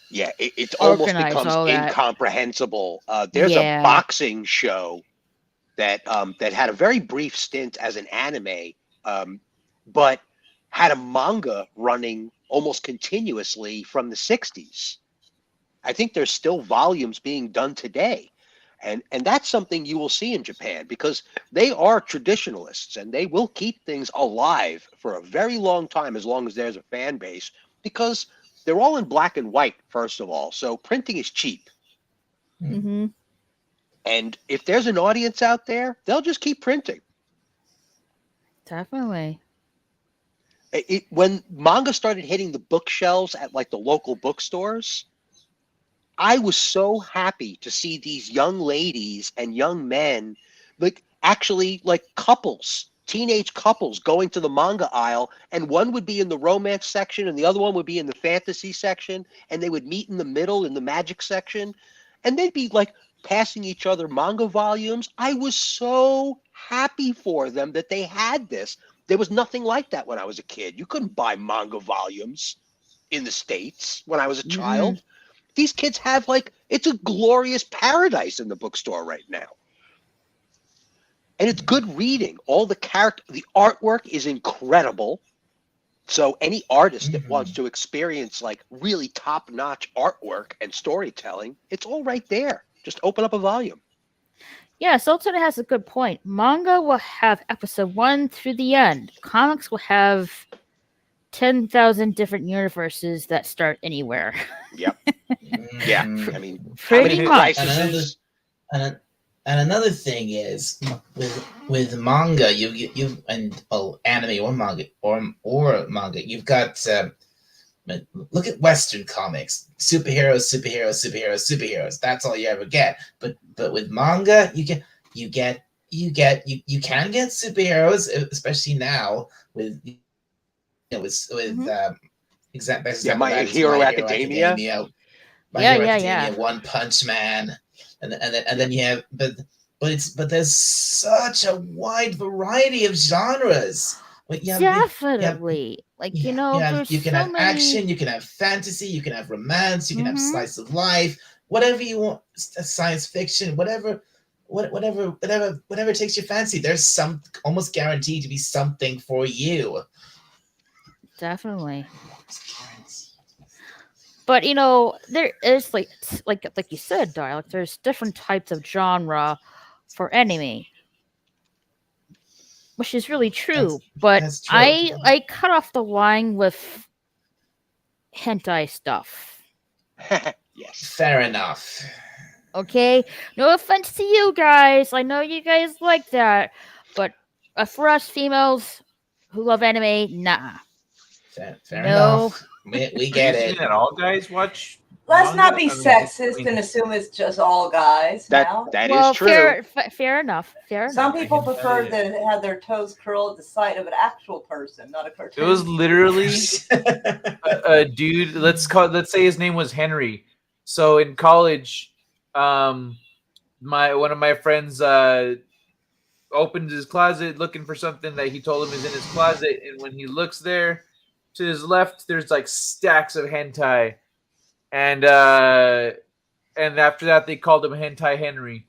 Yeah, it almost organize becomes all that. incomprehensible. There's a Yeah. boxing show that had a very brief stint as an anime, but had a manga running almost continuously from the 60s. I think there's still volumes being done today. And that's something you will see in Japan because they are traditionalists and they will keep things alive for a very long time as long as there's a fan base because they're all in black and white, first of all. So printing is cheap. Mm-hmm. And if there's an audience out there, they'll just keep printing. Definitely. When manga started hitting the bookshelves at like the local bookstores, I was so happy to see these young ladies and young men, like actually like couples, teenage couples going to the manga aisle, and one would be in the romance section and the other one would be in the fantasy section, and they would meet in the middle in the magic section, and they'd be like passing each other manga volumes. I was so happy for them that they had this. There was nothing like that when I was a kid. You couldn't buy manga volumes in the States when I was a child. These kids have it's a glorious paradise in the bookstore right now. And it's good reading. All the artwork is incredible. So any artist that wants to experience really top-notch artwork and storytelling, it's all right there. Just open up a volume. Yeah, Sultan has a good point. Manga will have episode 1 through the end. Comics will have 10,000 different universes that start anywhere. Yep. Yeah. I mean, pretty much. And another thing is with manga, anime or manga, you've got look at Western comics, superheroes. That's all you ever get. But with manga, you can get superheroes, especially now with My Hero Academia. One Punch Man, and then you have but there's such a wide variety of genres. Definitely. You can have action, you can have fantasy, you can have romance, you can have slice of life, whatever you want, science fiction, whatever takes your fancy. There's some almost guaranteed to be something for you. Definitely. But there is like you said, Dialect, there's different types of genre for anime. Which is really true. That's true. I cut off the line with hentai stuff. Yes. Fair enough. Okay? No offense to you guys. I know you guys like that. But for us females who love anime, nah. Fair enough. We get it. That all guys watch. Let's not be sexist and assume it's just all guys. That is true. Fair enough. Some people prefer to have their toes curl at the sight of an actual person, not a cartoon. It was literally a dude. Let's say his name was Henry. So in college, one of my friends opened his closet looking for something that he told him is in his closet, and when he looks there to his left, there's stacks of hentai. And after that, they called him Hentai Henry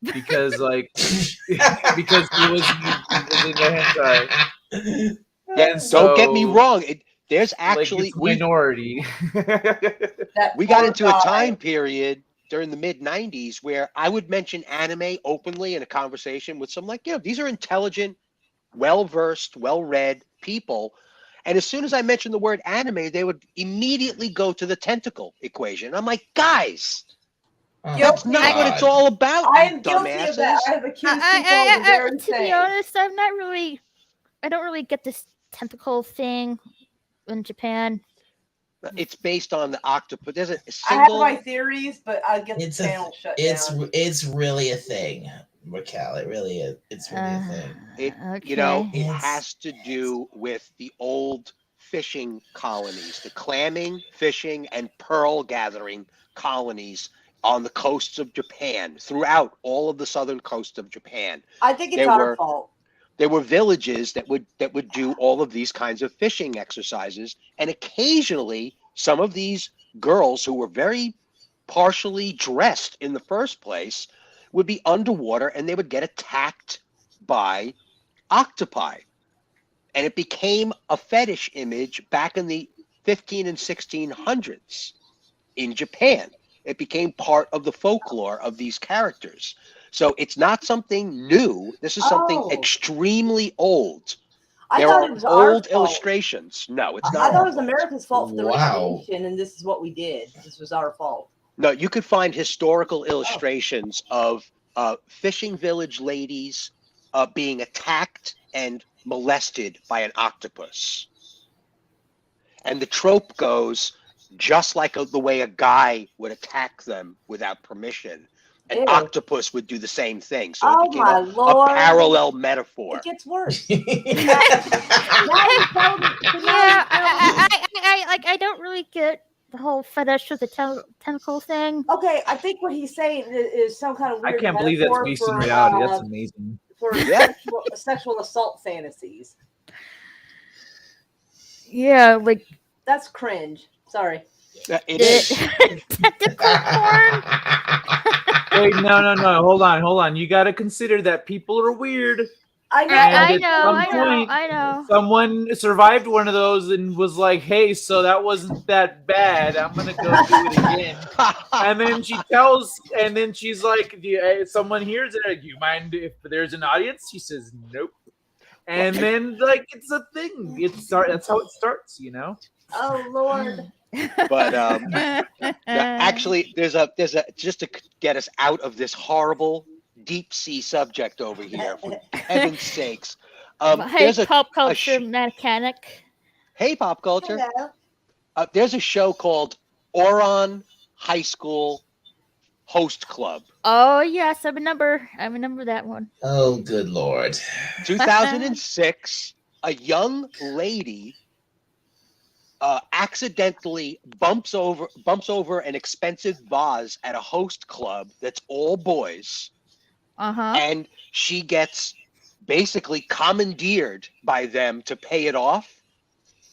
because because he was into hentai. Yeah, so, don't get me wrong. There's actually minority. We got into a time period during the mid-90s where I would mention anime openly in a conversation with some these are intelligent, well-versed, well-read people. And as soon as I mentioned the word anime, they would immediately go to the tentacle equation. I'm like, guys, that's not what it's all about. I am guilty of that. I have accused people of the very to be honest, I don't really get this tentacle thing in Japan. It's based on the octopus. There's a I have my theories, but I get the channel shut down. It's really a thing. Raquel, it really is. It's really a thing. It has to do with the old fishing colonies, the clamming, fishing, and pearl gathering colonies on the coasts of Japan, throughout all of the southern coast of Japan. I think it's There our were fault. there were villages that would do all of these kinds of fishing exercises, and occasionally some of these girls who were very partially dressed in the first place would be underwater and they would get attacked by octopi. And it became a fetish image back in the 15 and 1600s in Japan. It became part of the folklore of these characters. So it's not something new. This is something Oh. extremely old. I There thought are it was our old fault. illustrations. No, it's I not thought our it was fault. America's fault for the Wow. revolution, and this is what we did. This was our fault. No, you could find historical illustrations of fishing village ladies being attacked and molested by an octopus. And the trope goes just like the way a guy would attack them without permission. An Ew. octopus would do the same thing. So Oh it became my a Lord. parallel metaphor. It gets worse. Yeah, I don't really get the whole fetish with the tentacle thing. Okay, I think what he's saying is some kind of I weird can't believe that's metaphor based in for, reality. That's amazing. for Yeah. sexual assault fantasies. Yeah, like That's cringe. Sorry. It is. tentacle porn. Wait, no. Hold on. You got to consider that people are weird. I know. And I at know, some I know, point, I know. Someone survived one of those and was like, "Hey, so that wasn't that bad. I'm gonna go do it again." And then she's like, "Someone hears it. Do you mind if there's an audience?" She says, "Nope." And then like it's a thing. That's how it starts, you know. Oh Lord. But actually, there's a just to get us out of this horrible deep sea subject over here. For heaven's sakes, Hey, there's a pop culture mechanic. hey pop culture. Hello. There's a show called Oron High School Host Club. Oh yes, I remember that one. Oh, good Lord. 2006. A young lady accidentally bumps over an expensive vase at a host club that's all boys, and she gets basically commandeered by them to pay it off,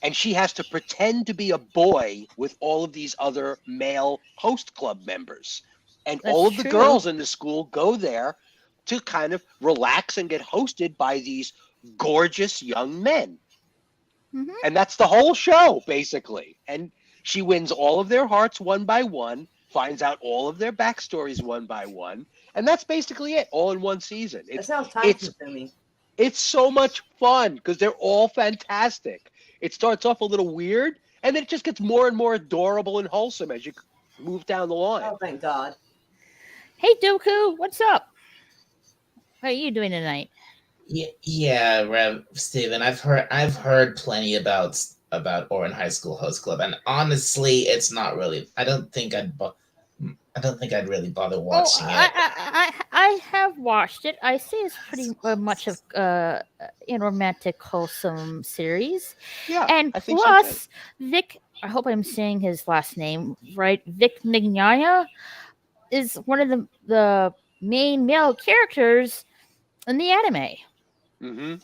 and she has to pretend to be a boy with all of these other male host club members, and That's all of the true. girls in the school go there to kind of relax and get hosted by these gorgeous young men. Mhm. And that's the whole show, basically. And she wins all of their hearts one by one, finds out all of their backstories one by one, and that's basically it, all in one season. That sounds time consuming. It's so much fun because they're all fantastic. It starts off a little weird, and then it just gets more and more adorable and wholesome as you move down the line. Oh, thank God. Hey Doku, what's up? How are you doing tonight? Yeah, Rev Steven, I've heard plenty about Orin High School Host Club, and honestly, it's not really. I don't think I'd really bother watching it. I have watched it. I see it's pretty much of a romantic, wholesome series. Yeah, And I think so plus, Vic, I hope I'm saying his last name right, Vic Mignogna, is one of the main male characters in the anime. Mm-hmm.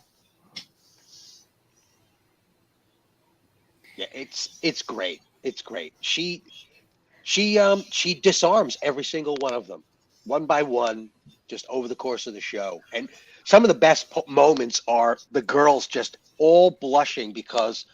Yeah, it's great. It's great. She disarms every single one of them, one by one, just over the course of the show. And some of the best moments are the girls just all blushing because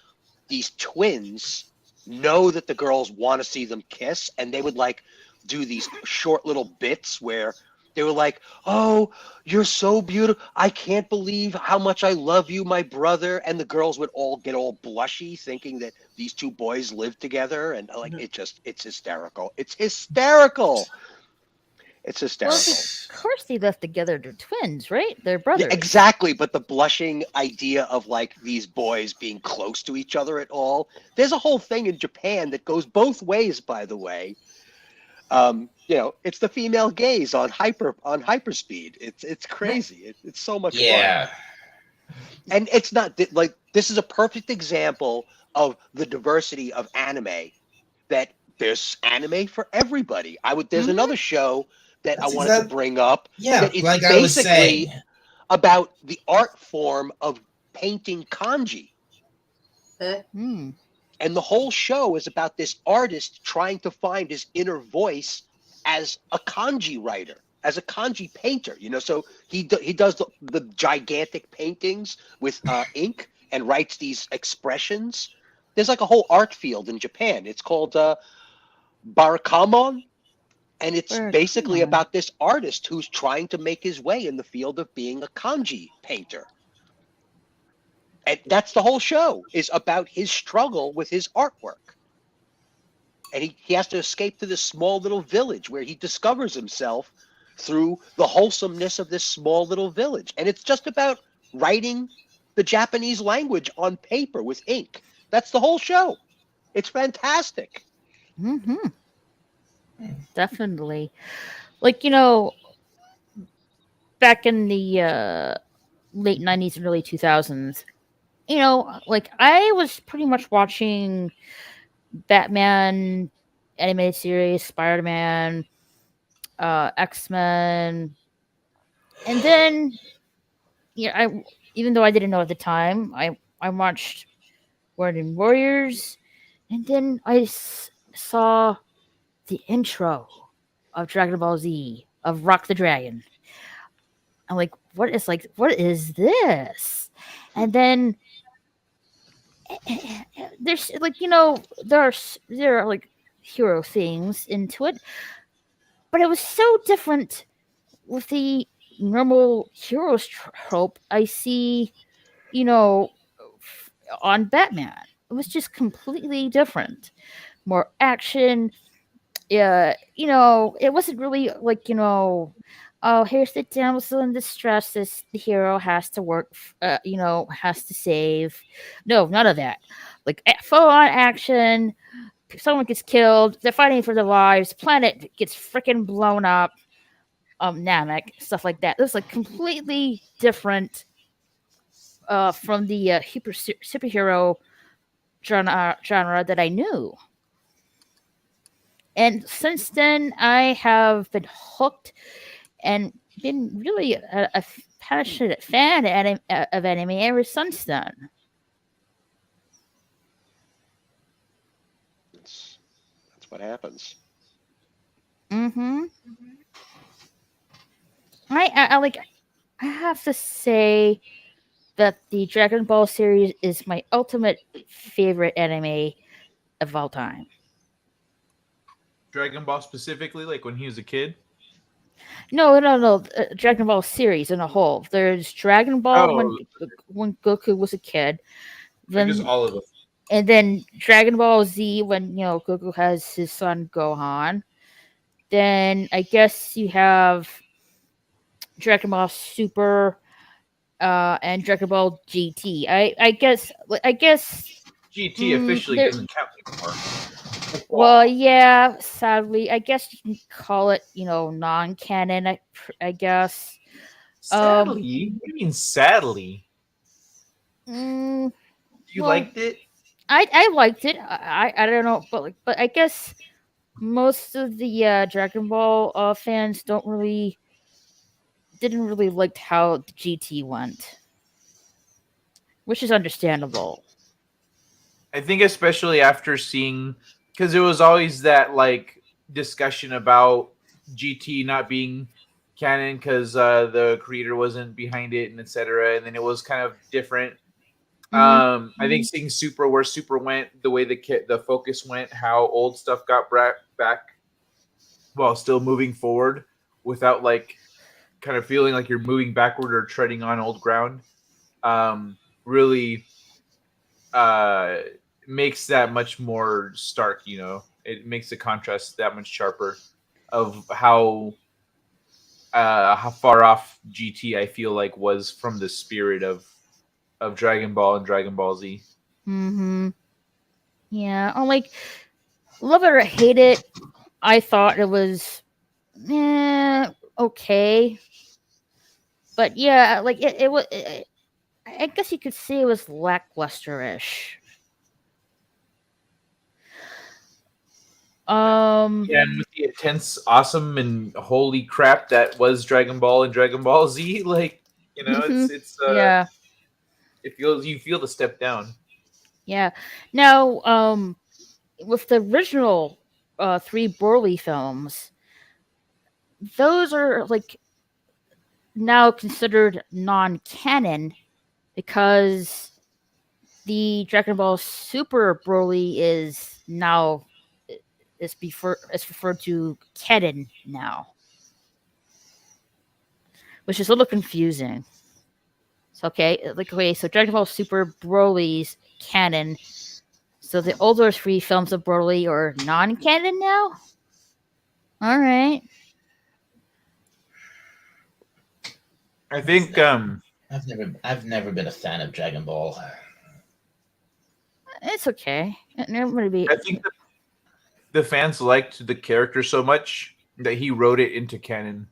these twins know that the girls want to see them kiss, and they would like do these short little bits where they were like, "Oh, you're so beautiful. I can't believe how much I love you, my brother." And the girls would all get all blushy thinking that these two boys live together. And like, it's hysterical. It's hysterical. It's hysterical. Well, of course they left together. They're twins, right? They're brothers. Yeah, exactly. But the blushing idea of like these boys being close to each other at all. There's a whole thing in Japan that goes both ways, by the way. It's the female gaze on hyperspeed. It's crazy. It's so much fun. And it's not like this is a perfect example of the diversity of anime that there's anime for everybody. There's another show that I That's wanted to exact- bring up Yeah, that it's like I was basically saying. about the art form of painting kanji. Hmm. And the whole show is about this artist trying to find his inner voice as a kanji writer, as a kanji painter. So he does the gigantic paintings with ink and writes these expressions. There's like a whole art field in Japan. It's called Barakamon, and it's basically Come on. about this artist who's trying to make his way in the field of being a kanji painter. And that's the whole show, is about his struggle with his artwork. And he has to escape to this small little village where he discovers himself through the wholesomeness of this small little village. And it's just about writing the Japanese language on paper with ink. That's the whole show. It's fantastic. Mm-hmm. Definitely. Back in the late 90s and early 2000s, I was pretty much watching Batman animated series, Spider-Man, X-Men, and then I even though I didn't know at the time, I watched Warden Warriors, and then saw the intro of Dragon Ball Z of Rock the Dragon. I'm like, what is this? And then there's there are like hero things into it, but it was so different with the normal heroes trope I see, on Batman. It was just completely different. More action. Yeah, it wasn't really like, oh, here's the damsel in distress this the hero has to has to save. No, none of that. Like full on action. Someone gets killed. They're fighting for their lives. Planet gets freaking blown up. Namek, stuff like that. It was like completely different from the superhero genre that I knew. And since then, I have been hooked and been really a passionate fan of anime ever since then. That's what happens. Mm-hmm. I like. I have to say that the Dragon Ball series is my ultimate favorite anime of all time. Dragon Ball specifically, like when he was a kid. No, no, no. Dragon Ball series in a whole. There's Dragon Ball Oh, when Goku was a kid. I guess Then all of them. and then Dragon Ball Z when Goku has his son Gohan. Then I guess you have Dragon Ball Super and Dragon Ball GT. I guess GT officially there. doesn't count anymore. Well, yeah. Sadly, I guess you can call it non-canon. I guess. Sadly, what do you mean sadly? Mm, You well, liked it? I liked it. I don't know, but I guess most of the Dragon Ball fans didn't really like how the GT went, which is understandable. I think especially after seeing, because it was always that like discussion about GT not being canon because the creator wasn't behind it and etc. And then it was kind of different. I think seeing Super, where Super went, the way the focus went, how old stuff got back while still moving forward without like kind of feeling like you're moving backward or treading on old ground. Really makes that much more stark. It makes the contrast that much sharper of how far off GT I feel like was from the spirit of Dragon Ball and Dragon Ball Z. Mm-hmm. Yeah, I'm like, love it or hate it. I thought it was, okay, but yeah, like it was. I guess you could say it was lacklusterish. Yeah, and with the intense, awesome, and holy crap that was Dragon Ball and Dragon Ball Z, like it's yeah, it feels you feel the step down. yeah. Now, with the original three Broly films, those are like now considered non-canon because the Dragon Ball Super Broly is now is referred to canon now, which is a little confusing. So so Dragon Ball Super Broly's canon. So the older three films of Broly are non-canon now. All right. I think I've never been a fan of Dragon Ball. It's okay. Maybe. I think the fans liked the character so much that he wrote it into canon.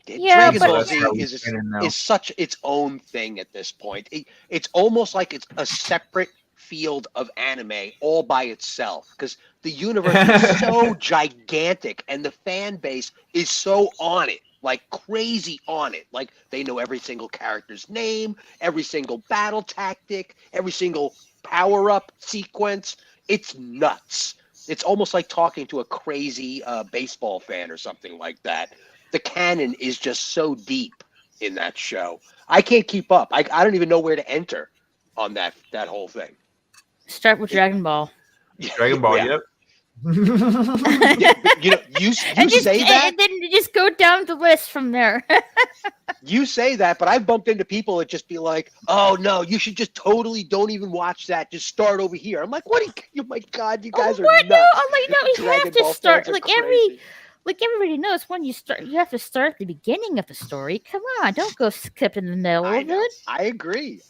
Yeah, Dragon but Ball that's how Z it's canon now. is such its own thing at this point. It's almost like it's a separate field of anime all by itself because the universe is so gigantic and the fan base is so on it, like crazy on it. Like they know every single character's name, every single battle tactic, every single power-up sequence. It's nuts. It's almost like talking to a crazy baseball fan or something like that. The canon is just so deep in that show. I can't keep up. I don't even know where to enter on that whole thing. Start with Dragon Ball. Dragon Ball, yep. Yeah, but, you say that, and then you just go down the list from there. you say that, but I've bumped into people that just be like, "Oh no, you should just totally don't even watch that. Just start over here." I'm like, "What? Oh my god, you guys are nuts!" No, I'm like, no, you Dragon have to Ball start fans are like crazy. everybody knows when you start. You have to start at the beginning of the story. Come on, don't go skip in the middle I of know. it. I agree.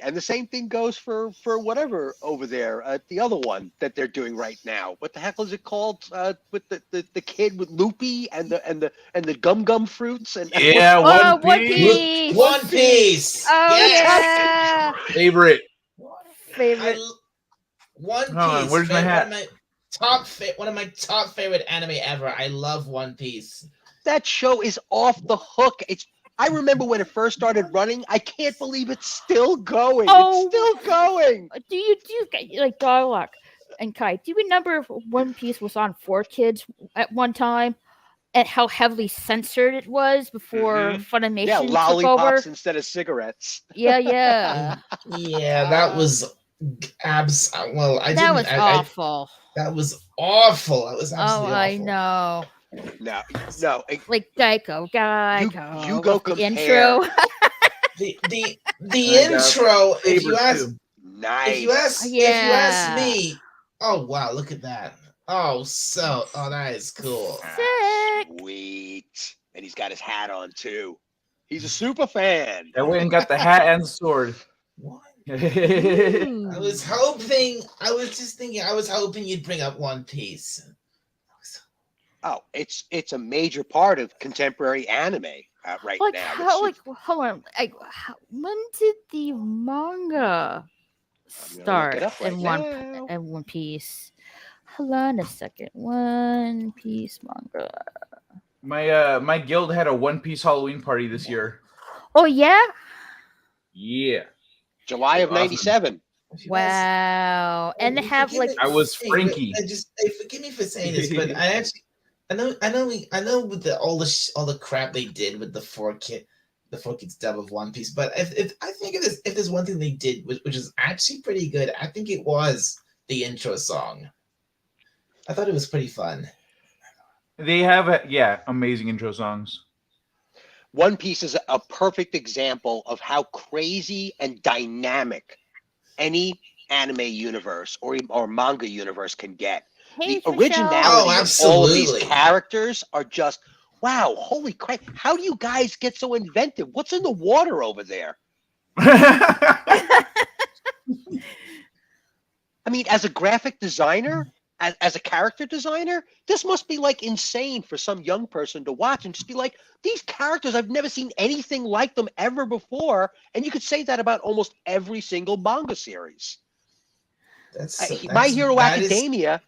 And the same thing goes for whatever over there. The other one that they're doing right now. What the heck is it called? With the kid with Loopy and the gum fruits and Yeah, One One Piece. Piece. One Piece. Oh Yes! yeah, Favorite. favorite. One Piece. Hold on, where's my hat? One of my top favorite anime ever. I love One Piece. that show is off the hook. I remember when it first started running. I can't believe it's still going. Oh. It's still going. Do you like Darlock and Kai? Do you remember if One Piece was on 4Kids at one time, and how heavily censored it was before Funimation Yeah, took over? lollipops instead of cigarettes. Yeah. Yeah, that was well. I That didn't. was I, awful. that was awful. That was Oh, absolutely I awful. know. No. Like Geico. You go with the compare. intro. The And, intro. If you Favorite ask, too. Nice. if you ask Yeah. me, oh wow, look at that. Oh, that is cool. Sick. Sweet. And he's got his hat on too. He's a super fan. I went and got the hat and the sword. What? Ooh. I was hoping you'd bring up One Piece. Oh, it's a major part of contemporary anime right Like now. how? Like hold on. When did the manga start it up right now. in One Piece? Hold on a second. One Piece manga. My guild had a One Piece Halloween party this year. Oh yeah. Yeah. July of Awesome. '97. Wow. And they have like I was Frankie. Forgive me for saying this, but I know with all the crap they did with the 4Kids dub of One Piece, but if I think if there's one thing they did which is actually pretty good, I think it was the intro song. I thought it was pretty fun. They have amazing intro songs. One Piece is a perfect example of how crazy and dynamic any anime universe or manga universe can get. Hey, The Michelle. originality of all of these absolutely. characters are just, wow, holy crap. How do you guys get so inventive? What's in the water over there? I mean, as a graphic designer, as a character designer, this must be like insane for some young person to watch and just be like, these characters, I've never seen anything like them ever before. And you could say that about almost every single manga series. My Hero Academia,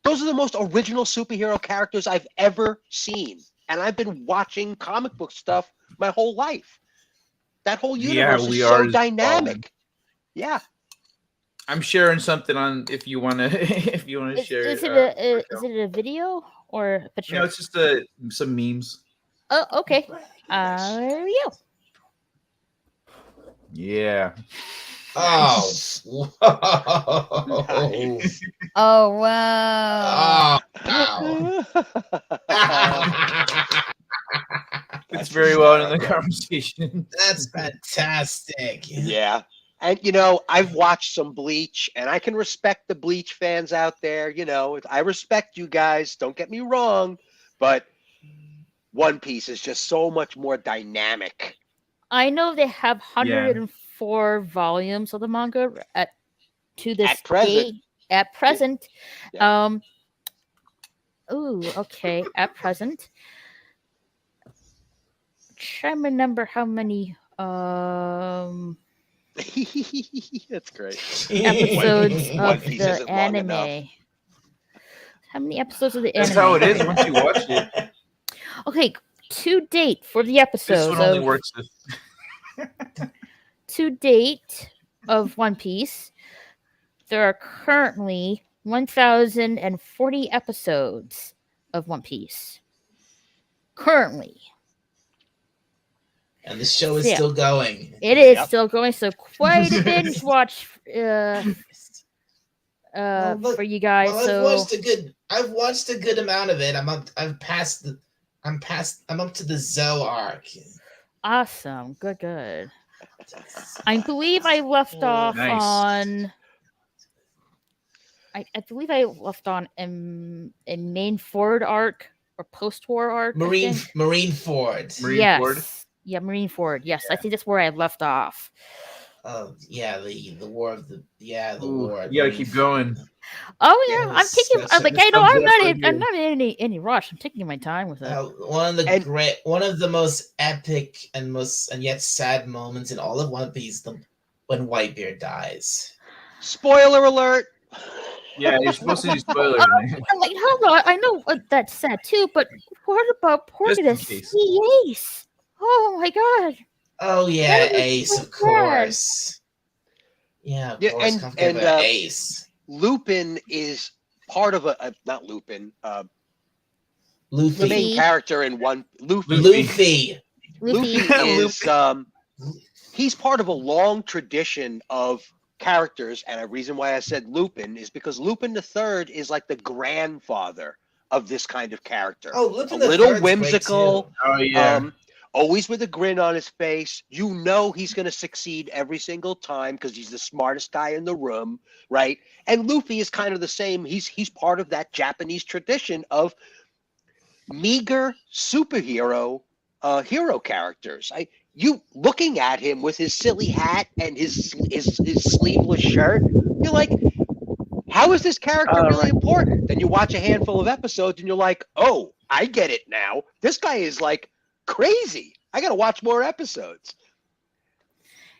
Those are the most original superhero characters I've ever seen. And I've been watching comic book stuff my whole life. That whole universe is so dynamic. Yeah. I'm sharing something on if you want to if you want to share. Is it a video or a picture? No, it's just some memes. Oh, okay. There you go. Yeah. Oh. Nice. Oh wow. Oh. It's very well in the conversation. That's fantastic. Yeah. And, I've watched some Bleach, and I can respect the Bleach fans out there. I respect you guys. Don't get me wrong. But One Piece is just so much more dynamic. I know they have 104 volumes of the manga at present. day. At present. Yeah. Ooh, okay. At present. Trying to remember how many That's great. episodes One of Piece the isn't long enough. anime. How many episodes of the anime? That's how it is once you watch it. Okay, to date for the episodes. This one only works. To date of One Piece, there are currently 1,040 episodes of One Piece. Currently. And the show is still going. It is still going, so quite a binge watch for you guys. Well, I've watched a good amount of it. I'm up to the Zoe arc. Awesome. Good. I believe I left off on I believe I left on in main forward arc or post-war arc. Marine Ford. Marine Ford? Yeah, Marine Ford. Yes, I think that's where I left off. Oh yeah, the war of the war. You gotta keep going. Oh yeah, I'm taking. I'm not in any rush. I'm taking my time with it. One of the most epic and yet sad moments in all of One Piece, when Whitebeard dies. Spoiler alert! Yeah, you're supposed to do spoilers. I'm like, hold on. I know that's sad too, but what about Portus? Ace. Oh my god. Oh yeah, Ace, of course. Yeah, of course. And Ace. Lupin is part of not Lupin. Luffy. The main character in Luffy. Luffy is he's part of a long tradition of characters, and a reason why I said Lupin is because Lupin the Third is like the grandfather of this kind of character. Oh, Lupin a the little Third's whimsical. Oh yeah. Always with a grin on his face. He's going to succeed every single time because he's the smartest guy in the room, right? And Luffy is kind of the same. He's part of that Japanese tradition of meager superhero hero characters. You looking at him with his silly hat and his sleeveless shirt, you're like, how is this character really important? Then you watch a handful of episodes and you're like, oh, I get it now. This guy is like crazy. I gotta watch more episodes.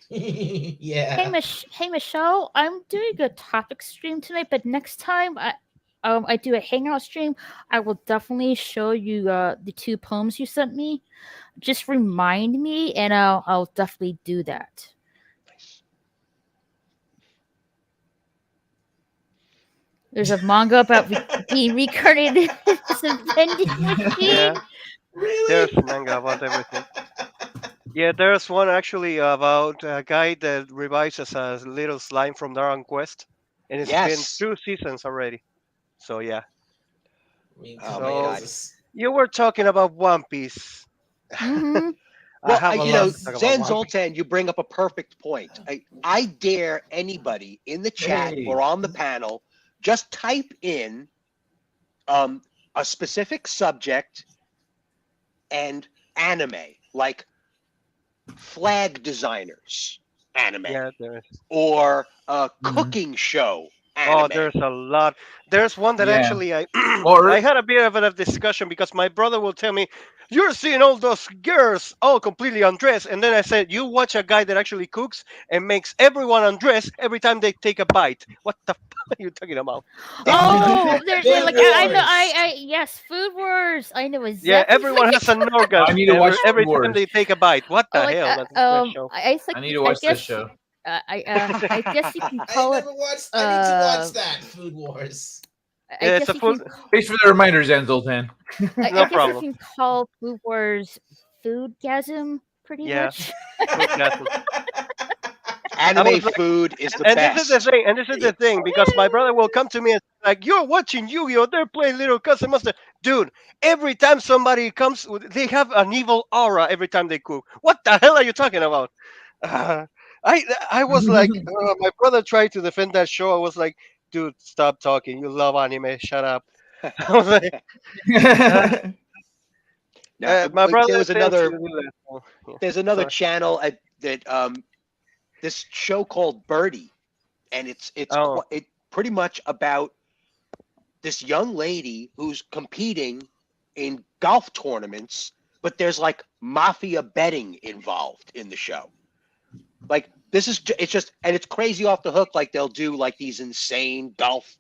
Yeah. Hey Michelle, I'm doing a topic stream tonight, but next time I do a hangout stream, I will definitely show you the 2 poems you sent me. Just remind me, and I'll definitely do that. Nice. There's a manga about being reincarnated as a vending machine. Yeah. Really? There's manga about everything. Yeah, there's one actually about a guy that revives as a little slime from Dragon Quest, and it's been 2 seasons already. So yeah. Oh my god! You were talking about One Piece. Mm-hmm. Well, Zan Zoltan, you bring up a perfect point. I dare anybody in the chat or on the panel just type in a specific subject and anime, like flag designers anime, Yeah, there is. or a cooking show anime. there's a lot. There's one that Yeah. actually I Or I had a bit of a discussion because my brother will tell me, "You're seeing all those girls all completely undressed," and then I said, "You watch a guy that actually cooks and makes everyone undress every time they take a bite. What the fuck are you talking about?" Oh, there's Food like I know Wars. yes, Food Wars. I know Yeah, exactly what everyone you're has an I orgasm need to watch every Food time Wars. they take a bite. What the like hell? That's that show. it's like I need to I watch this guess show. I guess you can I call it never watched. I need to watch uh that Food Wars. I Yeah, it's guess a you food. can Thanks for the reminder, Zoltan. No I guess you problem. can call Food Wars foodgasm pretty Yeah, much. foodgasm. I Anime was like, food is the and this is the best. thing, and this is the thing, because my brother will come to me and say, like, "You're watching Yu-Gi-Oh! They're playing Little Cousin Master." Dude, every time somebody comes, they have an evil aura every time they cook. What the hell are you talking about? Uh, I was like, my brother tried to defend that show. I was like, dude, stop talking. You love anime. Shut up. I was like, uh, No, my brother there was tends to another. do that. So, yeah. There's another Sorry. channel that this show called Birdie, and Oh, it pretty much about this young lady who's competing in golf tournaments, but there's like mafia betting involved in the show. Like it's just, and it's crazy off the hook. Like they'll do like these insane golf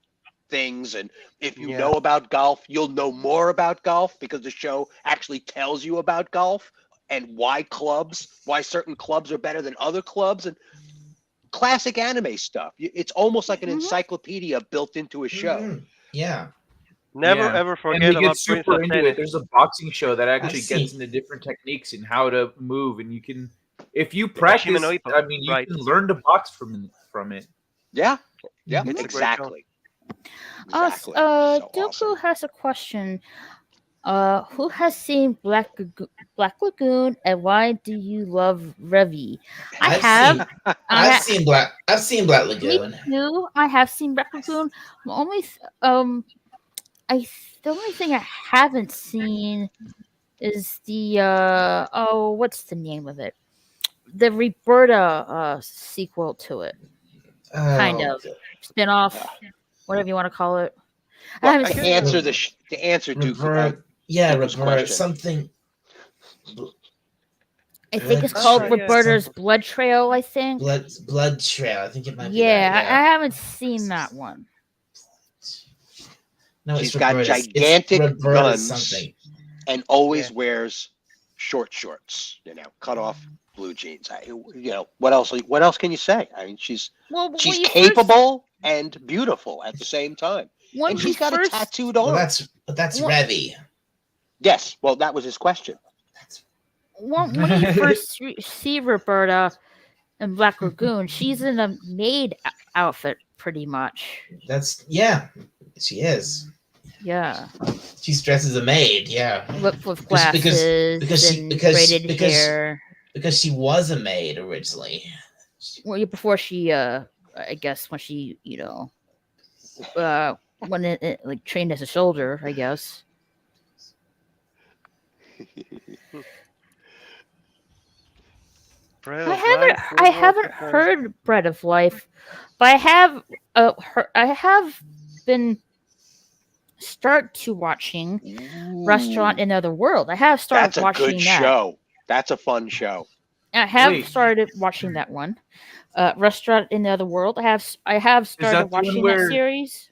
things, and if you yeah. know about golf, you'll know more about golf because the show actually tells you about golf and why certain clubs are better than other clubs, and classic anime stuff. It's almost like an Mhm. encyclopedia built into a show. Yeah, Never Yeah. ever And forget they get about super Princess into it. Tennis. There's a boxing show that I've actually seen. gets into different techniques and how to move, and you can, if you Hashime practice, no Ippo. I mean, you Right. can learn to box from it. Yeah, yeah, Mhm. It's a great show. exactly. Exactly. So Dooku awesome. has a question. Who has seen Black Lagoon, and why do you love Revi? I I've have. seen. I I've ha- seen Black. I've seen Black Me Lagoon. too. I have seen Black Lagoon. The only the only thing I haven't seen is the what's the name of it? The Roberta sequel to it, kind Oh, of spin-off, whatever you want to call it. I Well, haven't I to guess seen answer it. Revert. Yeah, Dooku's Revert. question. Something. I think it's Blood called Trail. Roberta's Blood Trail. I think. Blood Trail. I think it might be Yeah, that. I Yeah. haven't seen that one. No, She's it's got Roberta's. gigantic It's Roberta's guns something. and always Yeah. wears short shorts. Cut off blue jeans. What else? What else can you say? I mean, she's Well, when you capable and beautiful at the same time, when and you she's got a first, tattooed Well, arm. that's Well- Revy. Yes. Well, that was his question. when you first see Roberta in Black Lagoon, she's in a maid outfit, pretty much. She is. Yeah, She's dressed as a maid. Yeah, with Because- glasses and braided hair. because she was a maid originally. Well, before she, I guess when she, when it like trained as a soldier, I guess. Bread I of haven't, Life, I Food haven't Wars, heard Bread of Life, but I have, I have been start to watching Restaurant in Another World. I have started That's a watching good that. show. That's a fun show. I have Wait. started watching that one. Restaurant in Another World. I have that started the one watching where- that series.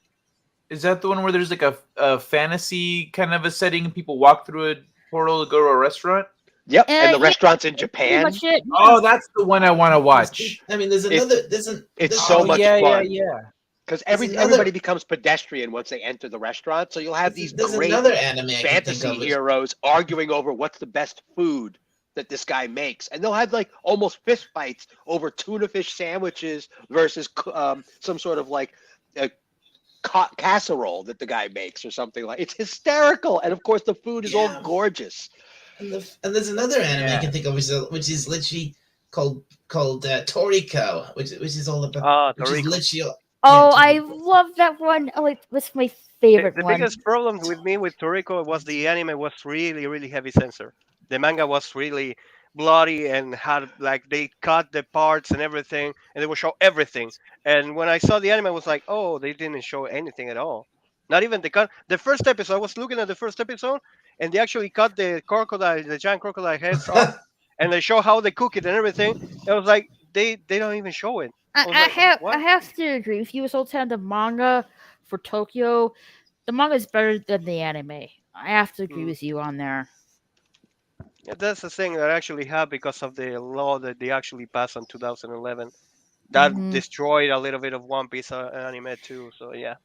Is that the one where there's like a fantasy kind of a setting and people walk through a portal to go to a restaurant? Yep. And the Yeah, restaurant's in Pretty Japan. much it. Oh, that's the one I want to watch. I mean, there's another. There's an. It's there's- so Oh, much yeah, fun. yeah. Because There's another- everybody becomes pedestrian once they enter the restaurant. So you'll have these There's great another anime I can think fantasy of. heroes arguing over what's the best food that this guy makes, and they'll have like almost fist fights over tuna fish sandwiches versus some sort of like a casserole that the guy makes or something like. It's hysterical, and of course the food is all Yeah. gorgeous. And there's another anime I Yeah. can think of, which is literally called Toriko, which is all about. Which is Toriko. literally. Oh, Yeah, I love that one. Oh, like that's my favorite The one. biggest problem with me with Toriko was the anime was really, really heavy censor. The manga was really bloody and had like they cut the parts and everything, and they would show everything. And when I saw the anime, I was like, oh, they didn't show anything at all. Not even the cut. The first episode, I was looking at the first episode, and they actually cut the giant crocodile heads off, and they show how they cook it and everything. It was like they don't even show it. I was like, I what? have to agree with you. Sultan, the manga for Tokyo, the manga is better than the anime. I have to agree Mm. with you on there. Yeah, that's the thing that actually happened because of the law that they actually passed in 2011. That Hmm. destroyed a little bit of One Piece anime too. So yeah,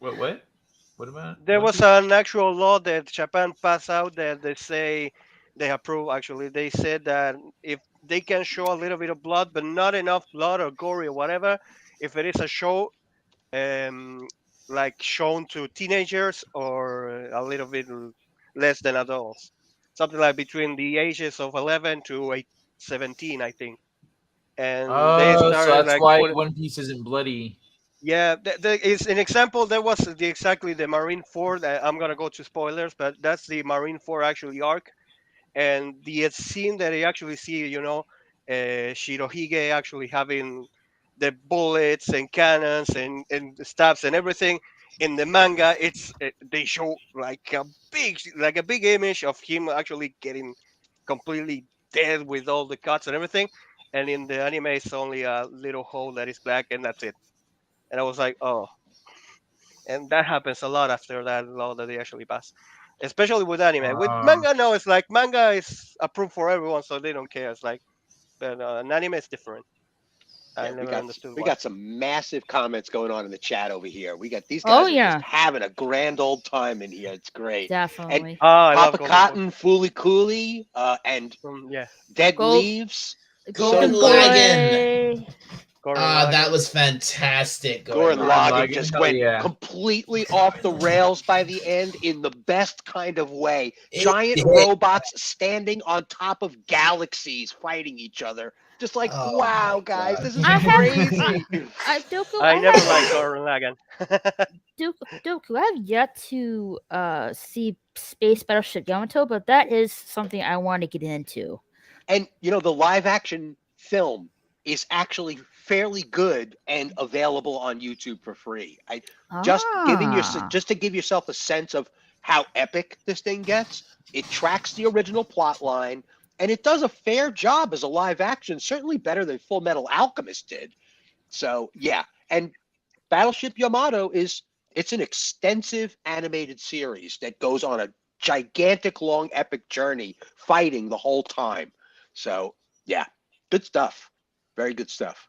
What? What about there One was Piece? an actual law that Japan passed out that they say they approve. Actually, they said that if they can show a little bit of blood, but not enough blood or gory or whatever, if it is a show um, like shown to teenagers or a little bit less than adults, something like between the ages of 11 to 17, I think. And they Oh, so started that's like why put One Piece isn't bloody. yeah, is an example. There was exactly the Marine Four. I'm gonna go to spoilers, but that's the Marine Four actually arc, and the scene that I actually see, Shirohige actually having the bullets and cannons and the stabs and everything in the manga. They show like a big image of him actually getting completely dead with all the cuts and everything, and in the anime it's only a little hole that is black and that's it. And I was like, oh, and that happens a lot after that law that they actually pass, especially with anime. With Uh, manga, no, it's like manga is approved for everyone, so they don't care. It's like, but an anime is different. I Yeah, never understood we why. got some massive comments going on in the chat over here. We got these Oh guys are just yeah, having a grand old time in here. It's great. And definitely. Ah, I love Papa Golden Boy. Cotton, Fooly Cooley, and Yeah, Dead Gold Leaves. Golden Golden So yeah, Lagann. Boy. Gurren That Lagann. was fantastic. Gurren Gordon Gurren Lagann. Lagann Lagann, just hell went yeah. completely off the rails by the end in the best kind of way. It Giant did. robots standing on top of galaxies fighting each other. Just like, Oh wow, my guys, god. this is I have crazy. Doku. I never liked Gurren Lagann. Doku. I have yet to see Space Battleship Yamato, but that is something I want to get into. And the live action film is actually fairly good and available on YouTube for free. I Ah, just to give yourself a sense of how epic this thing gets. It tracks the original plot line and it does a fair job as a live action, certainly better than Full Metal Alchemist did. So, yeah, and Battleship Yamato it's an extensive animated series that goes on a gigantic long epic journey fighting the whole time. So, yeah, good stuff. Very good stuff.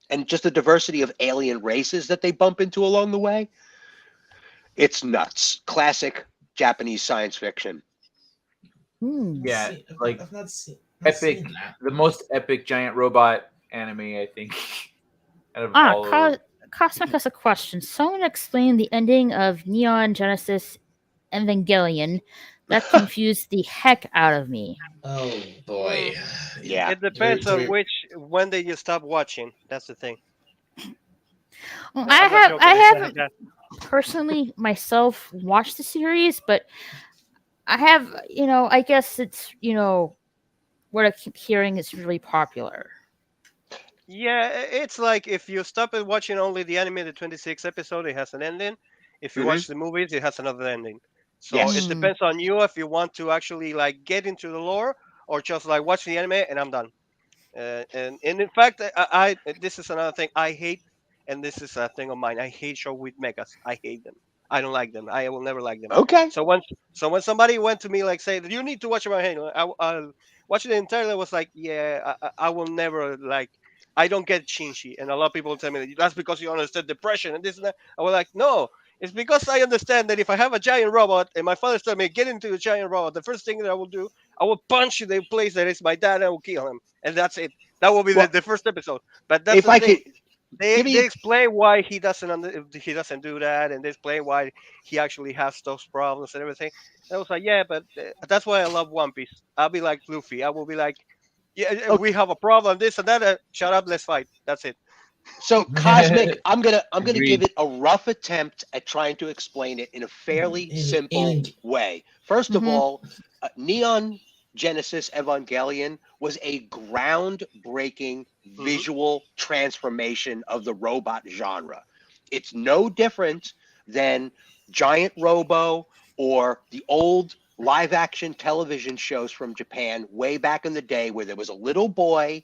And just the diversity of alien races that they bump into along the way. It's nuts. Classic Japanese science fiction. Yeah, like I've not seen epic, that. the most epic giant robot anime, I think. Out of all of them. Cosmic has a question. Someone explain the ending of Neon Genesis Evangelion. That confused the heck out of me. Oh boy. Yeah. It depends on when did you stop watching. That's the thing. Well, I'm not joking. I It's like haven't that. personally myself watched the series, but I have, I guess it's, what I keep hearing is really popular. Yeah, it's like if you stop at watching only the animated 26 episode, it has an ending. If you Mhm. watch the movies, it has another ending. So Yes. it depends on you if you want to actually like get into the lore or just like watch the anime and I'm done. And in fact, this is another thing I hate, and this is a thing of mine. I hate show with mechas. I hate them. I don't like them. I will never like them. Okay. So when somebody went to me like say that you need to watch my hand, I watched it entirely. I was like, yeah, I will never like. I don't get Shinji, and a lot of people tell me that that's because you understand depression and this and that. I was like, no, it's because I understand that if I have a giant robot and my father's telling me get into the giant robot, the first thing that I will do, I will punch the place that is my dad and I will kill him, and that's it. That will be Well, the first episode. But that's if the I thing. could They give they me explain why he doesn't do that, and they explain why he actually has those problems and everything. And I was like, yeah, but that's why I love One Piece. I'll be like Luffy. I will be like, yeah, we okay, have a problem, this and that. Shut up, let's fight. That's it. so Cosmic, I'm gonna give Agreed. it a rough attempt at trying to explain it in a fairly simple way. First of Mhm. all, Neon Genesis Evangelion was a groundbreaking visual transformation of the robot genre. It's no different than Giant Robo or the old live action television shows from Japan way back in the day, where there was a little boy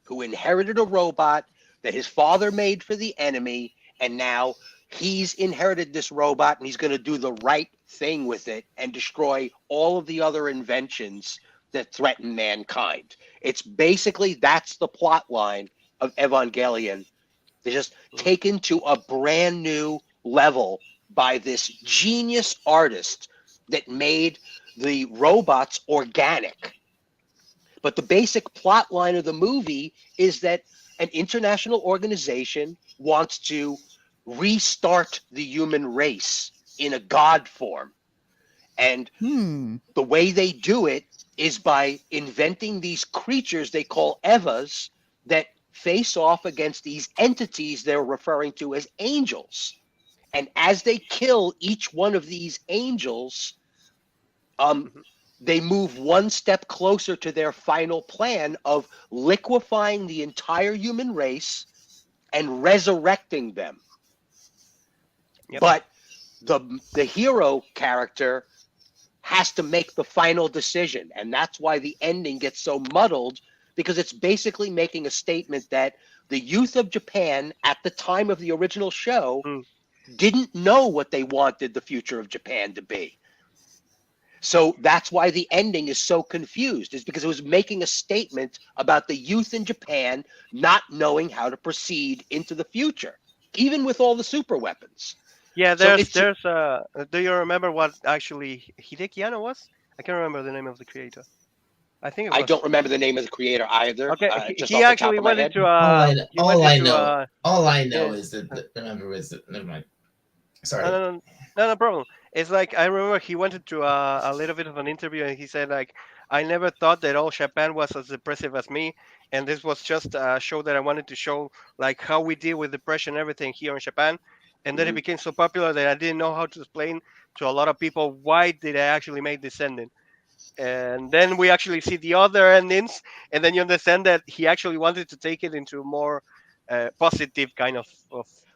who inherited a robot that his father made for the enemy, and now he's inherited this robot and he's going to do the right thing with it and destroy all of the other inventions that threaten mankind. It's basically, that's the plot line of Evangelion. They're just taken to a brand new level by this genius artist that made the robots organic. But the basic plot line of the movie is that an international organization wants to restart the human race in a god form. And the way they do it is by inventing these creatures they call Evas that face off against these entities they're referring to as angels. And as they kill each one of these angels, they move one step closer to their final plan of liquefying the entire human race and resurrecting them. Yep. But the hero character has to make the final decision, and that's why the ending gets so muddled, because it's basically making a statement that the youth of Japan at the time of the original show didn't know what they wanted the future of Japan to be. So that's why the ending is so confused, is because it was making a statement about the youth in Japan not knowing how to proceed into the future, even with all the super weapons. Yeah, So there's do you remember what actually Hideki Anno was? I can't remember the name of the creator. I think it was. I don't remember the name of the creator either. Okay, just he off the top actually of my went head. into all I know yeah. is that remember is that never mind. Sorry. No problem. It's like I remember he went into a little bit of an interview and he said like, I never thought that all Japan was as depressive as me, and this was just a show that I wanted to show like how we deal with depression and everything here in Japan. And then it became so popular that I didn't know how to explain to a lot of people why did I actually make this ending. And then we actually see the other endings, and then you understand that he actually wanted to take it into a more positive kind of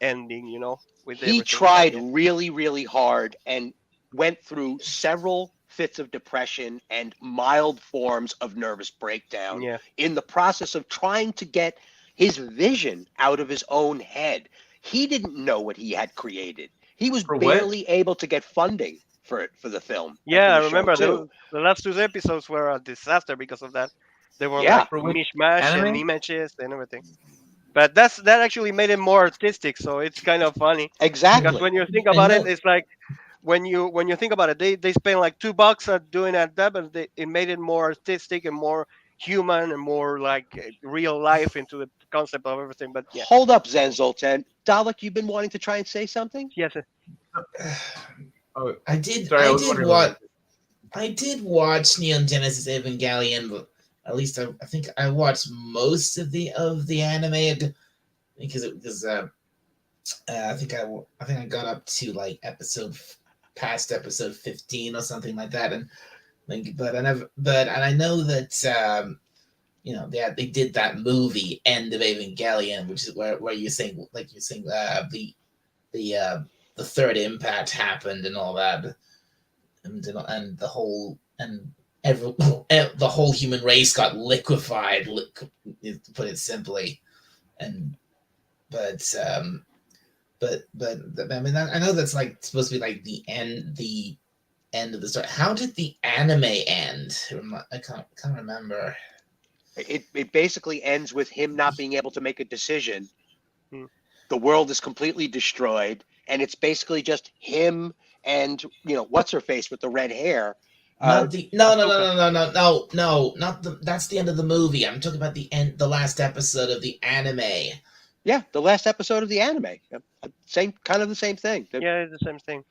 ending, you know, with He everything. tried really, really hard and went through several fits of depression and mild forms of nervous breakdown Yeah. in the process of trying to get his vision out of his own head. He didn't know what he had created. He was For what? barely able to get funding for the film. Yeah, I and for the show, remember too. the last two episodes were a disaster because of that. They were Yeah. like For which mishmash and anime? images and everything. But that actually made it more artistic, so it's kind of funny. Because Exactly. when you think I about know. it, it's like when you think about it, they spent like $2 on doing that, but it made it more artistic and more human and more like real life into the concept of everything. But yeah, Hold up, Zen Zoltan. Dalek, you've been wanting to try and say something? yes, Oh, I did. sorry, I was did wondering what I did watch Neon Genesis Evangelion, but at least I think I watched most of the anime because I think I got up to like past episode 15 or something like that, and like and I know that they did that movie End of Evangelion, which is where you're saying the third impact happened and all that, and the whole the whole human race got liquefied, to put it simply, and but I mean I know that's like supposed to be like the end of the story. How did the anime end? I can't remember. It basically ends with him not being able to make a decision. Hmm. The world is completely destroyed, and it's basically just him and what's her face with the red hair. Not the no, not the. That's the end of the movie. I'm talking about the last episode of the anime. Yeah, the last episode of the anime. The same thing. yeah, it's the same thing.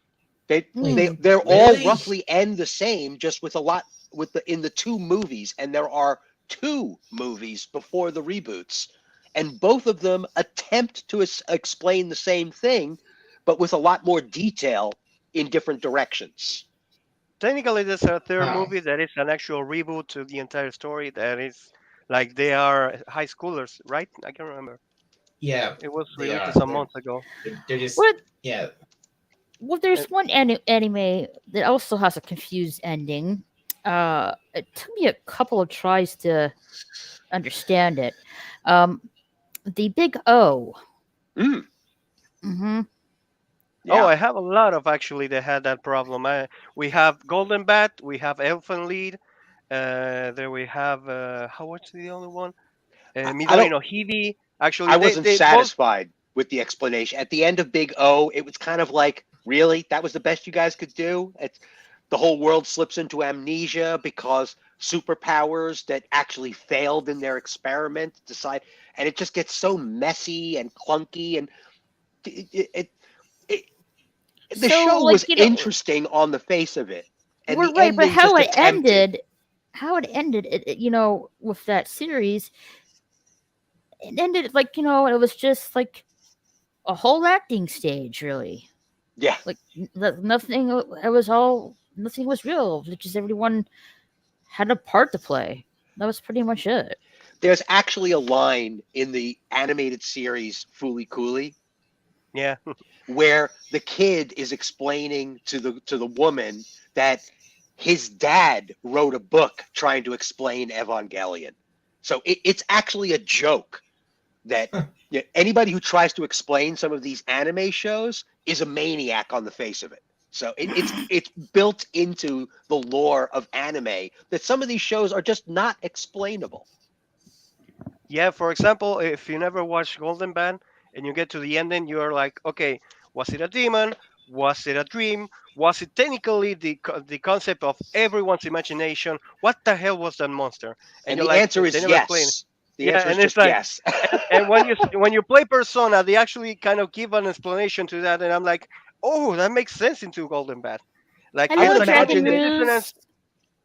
They're all Really? roughly end the same, just with a lot in the two movies, and there are 2 movies before the reboots, and both of them attempt to explain the same thing, but with a lot more detail in different directions. technically there's a third Oh, movie that is an actual reboot to the entire story. That is like they are high schoolers, right? I can't remember. yeah, It was they released are. some months ago. They're just What? yeah. Well, Uh, there's one anime that also has a confused ending. It took me a couple of tries to understand it. Um, the Big O. Mm, Mm-hmm. Oh, yeah. I have a lot of actually that had that problem. We have Golden Bat, we have Elfen Lead, there we have how what's the other one? I Midori don't. no Hibi. Actually, I they wasn't they both. satisfied with the explanation at the end of Big O. It was kind of like, really, that was the best you guys could do. It's the whole world slips into amnesia because superpowers that actually failed in their experiment decide, and it just gets so messy and clunky, and it, it, it the So, show like, was interesting on the face of it, and we're the right, but ending just attempted. how it ended, with that series, it ended like it was just like a whole acting stage, really. Yeah, Like nothing. It was all nothing was real. It's just everyone had a part to play. That was pretty much it. there's actually a line in the animated series Fooly Cooley Yeah, where the kid is explaining to the woman that his dad wrote a book trying to explain Evangelion. So it's actually a joke that anybody who tries to explain some of these anime shows is a maniac on the face of it. So it's built into the lore of anime that some of these shows are just not explainable. yeah. For example, if you never watched Golden Band and you get to the ending, you are like, okay, was it a demon? Was it a dream? Was it technically the concept of everyone's imagination? What the hell was that monster? And And you're the like, answer they is never explain. yes. The Yeah, answer is and it's just like, yes. and when you play Persona, they actually kind of give an explanation to that, and I'm like, oh, that makes sense into Golden Bat. Like I would Hello, it's a Dragon imagine cognitive that dissonance. Ruse.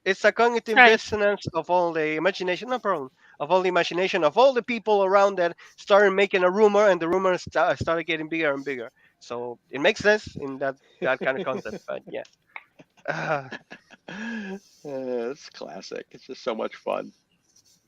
It's a cognitive Sorry. dissonance of all the imagination. No problem. Of all the imagination of all the people around that started making a rumor, and the rumor started getting bigger and bigger. So it makes sense in that kind of concept. But yeah. it's classic. It's just so much fun.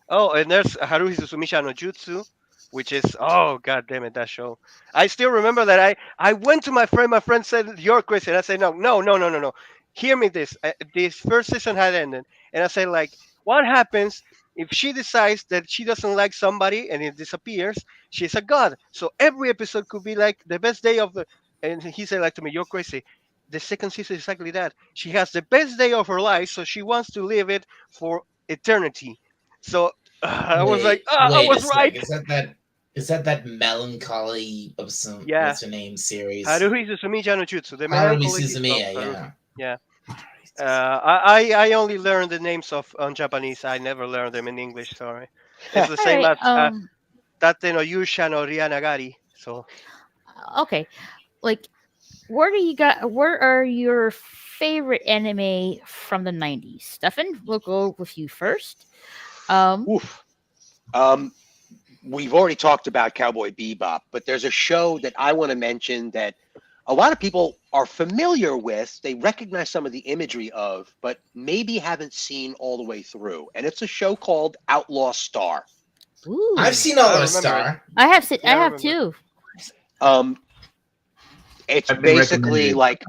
Oh, and there's Haruhi Suzumisha no Jutsu, which is oh god damn it, that show. I still remember that I went to my friend. My friend said you're crazy, and I said no. Hear me this. This first season had ended, and I said like, what happens if she decides that she doesn't like somebody and it disappears? She's a god, so every episode could be like the best day of the. And he said like to me, you're crazy. The second season is exactly that. She has the best day of her life, so she wants to live it for eternity. So I was like, I Wait a was right. sec. Is that melancholy of some Yeah. what's her name series? Haruhi Suzumiya no Jutsu, the Haruhi melancholy of Suzumiya, Haruhi. yeah. Yeah. Haruhi I only learned the names of on Japanese. I never learned them in English. Sorry. It's the All same right. as Tate no Yusha no Ryanagari. So Okay. Like, where do you got? Where are your favorite anime from the '90s? Stefan, we'll go with you first. Um. Oof. Um, we've already talked about Cowboy Bebop, but there's a show that I want to mention that a lot of people are familiar with. They recognize some of the imagery of, but maybe haven't seen all the way through. And it's a show called Outlaw Star. Ooh. I've seen I all don't those remember it. Star. I have. Yeah, I I have remember. too. Um, it's I've been basically recommended. like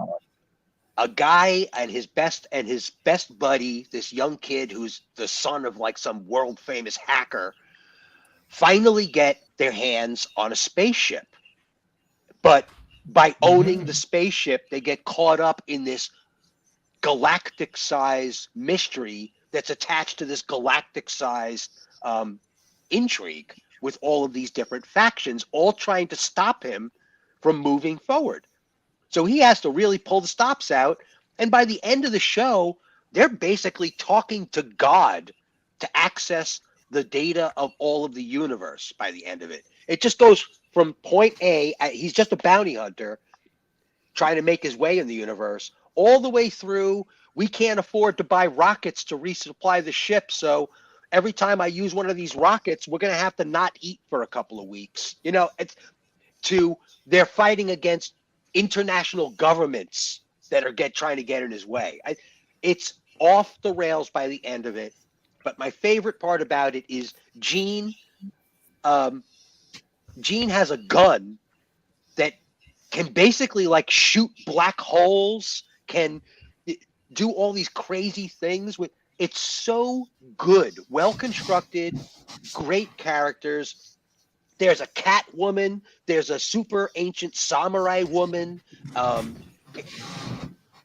a guy and his best buddy, this young kid who's the son of like some world famous hacker, finally get their hands on a spaceship. But by owning the spaceship, they get caught up in this galactic size mystery that's attached to this galactic sized intrigue with all of these different factions, all trying to stop him from moving forward. So he has to really pull the stops out. And by the end of the show, they're basically talking to God to access the data of all of the universe by the end of it. It just goes from point A, he's just a bounty hunter trying to make his way in the universe, all the way through. We can't afford to buy rockets to resupply the ship. So every time I use one of these rockets, we're going to have to not eat for a couple of weeks. It's they're fighting against international governments that are trying to get in his way. It's off the rails by the end of it. But my favorite part about it is Gene. Gene has a gun that can basically like shoot black holes, can do all these crazy things with. It's so good, well constructed, great characters. There's a cat woman. There's a super ancient samurai woman. Um,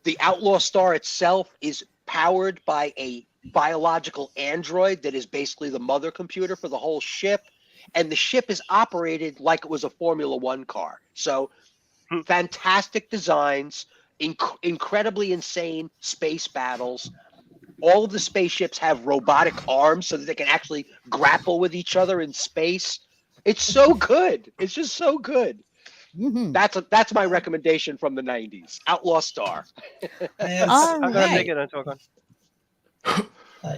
the Outlaw Star itself is powered by a biological android that is basically the mother computer for the whole ship. And the ship is operated like it was a Formula One car. So fantastic designs, incredibly insane space battles. All of the spaceships have robotic arms so that they can actually grapple with each other in space. It's so good. It's just so good. Mhm. That's my recommendation from the 90s. Outlaw Star. All I'm gonna take right. it into account.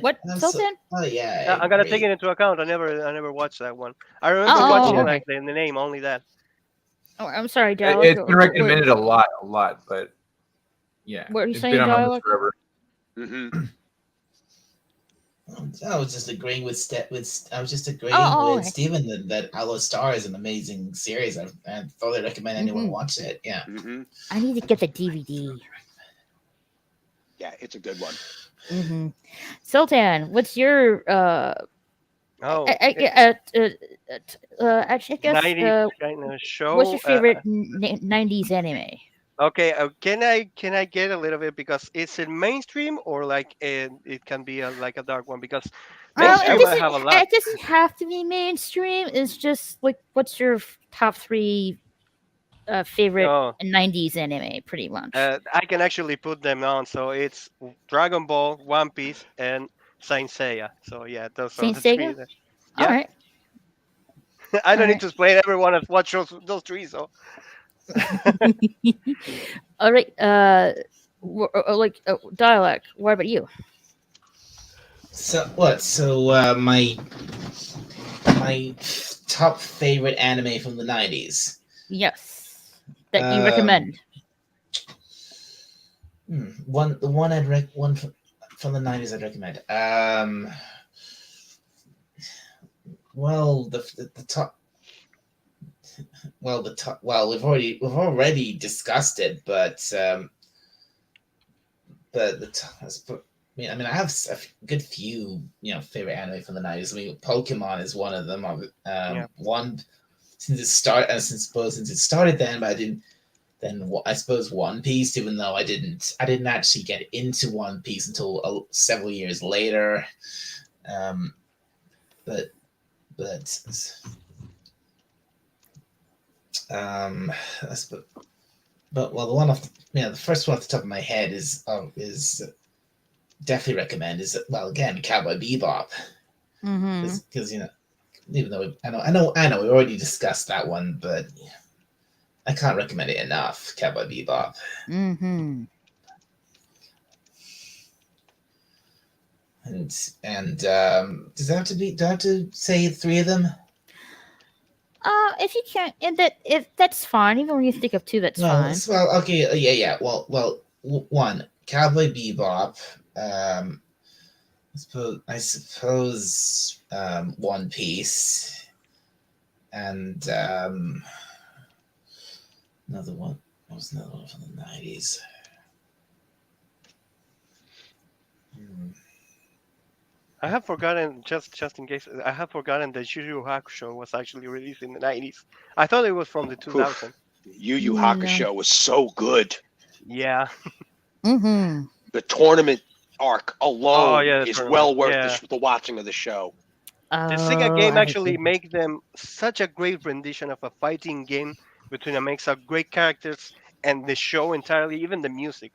What, I'm so- Sultan? oh yeah, I I'm gonna agree. take it into account. I never watched that one. I remember Oh, watching okay. like the name, only that. Oh, I'm sorry, It's Dalek. been recommended a lot, but yeah, What are you it's saying, been on my Dalek? list forever. Mm-hmm. I was just agreeing with I was just agreeing Oh, with okay. Steven that Outlaw Star is an amazing series. I fully recommend anyone Mhm. watch it. Yeah. Mm-hmm. I need to get the DVD. Yeah, it's a good one. Mm-hmm. Sultan, what's your Oh, actually, I guess 90s kind of show. what's your favorite 90s anime? Okay, can I get a little bit because it's in mainstream or like it can be like a dark one because mainstream I have a lot. It doesn't have to be mainstream. It's just like, what's your top 3 favorite Oh, 90s anime, pretty much. I can actually put them on. So it's Dragon Ball, One Piece, and Saint Seiya. So yeah, those are Saint the three. Seiya? Yeah, All right. I don't All need right. to explain. Everyone has watched those three. So All right. Dialect. What about you? So what? So my top favorite anime from the 90s. Yes, that you recommend. The one one from the 90s I'd recommend. Well, the top. Well, we've already discussed it, but I mean, I have a good few, favorite anime from the 90s. I mean, Pokemon is one of them. Yeah. One since it started then, but I didn't. Then I suppose One Piece, even though I didn't actually get into One Piece until several years later. But well, the one the first one off the top of my head is definitely recommend is, well, again, Cowboy Bebop, because even though I know we already discussed that one, but I can't recommend it enough. Cowboy Bebop. Mm-hmm. And does it have to be? Do I have to say 3 of them? If you can't, if that's fine. Even when you think of 2, that's fine. Well, okay, yeah. Well, one, Cowboy Bebop. I suppose One Piece, and another one. What was another one from the 90s? I have forgotten, just in case, I have forgotten that Yu Yu Hakusho was actually released in the 90s. I thought it was from the 2000s. Yu Yu Hakusho was so good. Yeah. Mm-hmm. The tournament arc alone is tournament. well worth the watching of the show. The Sega game actually make them such a great rendition of a fighting game between a mix of great characters and the show entirely, even the music.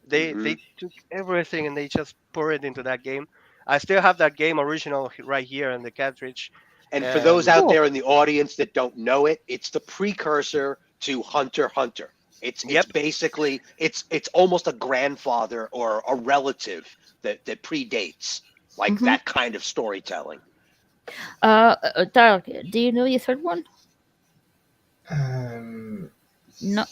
They took everything and they just pour it into that game. I still have that game original right here in the cartridge. And for those out there in the audience that don't know it, it's the precursor to Hunter x Hunter. It's basically it's almost a grandfather or a relative that predates like that kind of storytelling. Dialect, do you know your third one? No,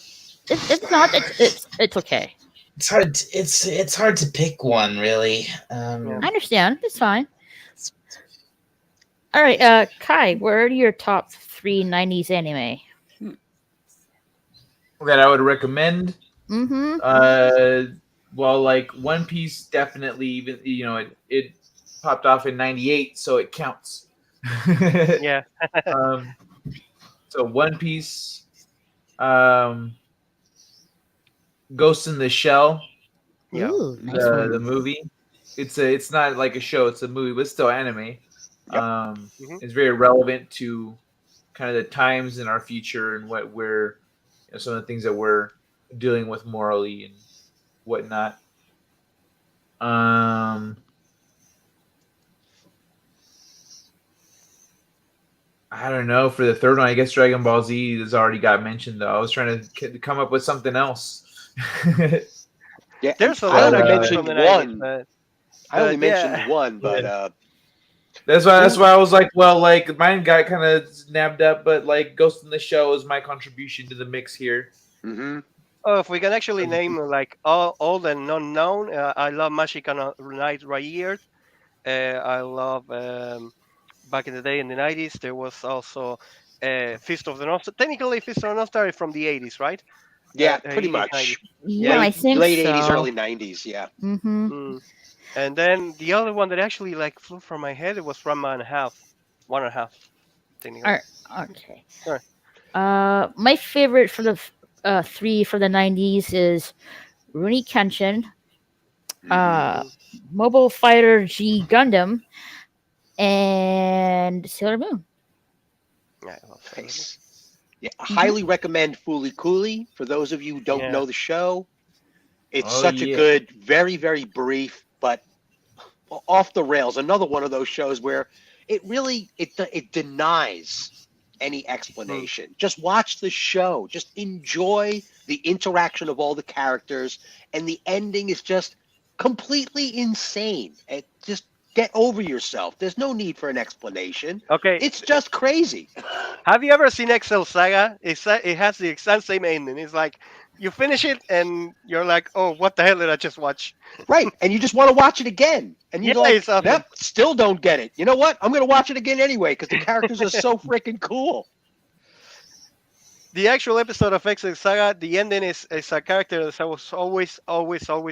if not, it's okay. It's hard. It's hard to pick one, really. I understand. It's fine. All right, Kai, where are your top three '90s anime? That I would recommend. Mm-hmm. Well, like One Piece, definitely. Even it popped off in '98, so it counts. Yeah. um, so One Piece, um, Ghost in the Shell, Yeah. Ooh, nice the one. movie. It's not like a show; it's a movie, but it's still anime. Yep. Mhm. It's very relevant to kind of the times in our future and what we're some of the things that we're dealing with morally and whatnot. I don't know. For the third one, I guess Dragon Ball Z has already got mentioned. Though I was trying to come up with something else. Yeah, There's a I lot only actually mentioned from the 90s, one. but I only yeah. mentioned one, but That's why I was like, well, like mine got kind of nabbed up, but like Ghost in the Shell is my contribution to the mix here. mm-hmm. Oh, if we can actually name like all old and unknown, I love Magical Night Rayear. I love back in the day in the 90s. There was also Fist of the North. Technically, Fist of the North Star is from the 80s, right? Yeah, pretty 80s, 90s. much. Yeah, Yeah. I think Late 80s, so. early 90s. Yeah. Mm-hmm. Mm. And then the other one that actually like flew from my head, it was Ranma and a half, one and a half, technically. All right. Okay. Sorry. My favorite for the three for the '90s is Rooney Kenshin, Mm-hmm. uh, Mobile Fighter G Gundam, and Sailor Moon. Yeah, I love Sailor Moon. Nice. Yeah, highly recommend Fooly Cooley for those of you who don't Yeah. know the show. It's Oh, such a yeah. good, very, very brief, but off the rails. Another one of those shows where it really it denies any explanation. Just watch the show. Just enjoy the interaction of all the characters, and the ending is just completely insane. Just get over yourself. There's no need for an explanation. Okay. It's just crazy. Have you ever seen Excel Saga? It has the exact same ending. It's like you finish it and you're like, oh, what the hell did I just watch? Right, and you just want to watch it again, and Yeah, you're like, it's awesome. "Yep, still don't get it." You know what? I'm going to watch it again anyway because the characters are so freaking cool. The actual episode of Excel Saga, the ending is a character that was always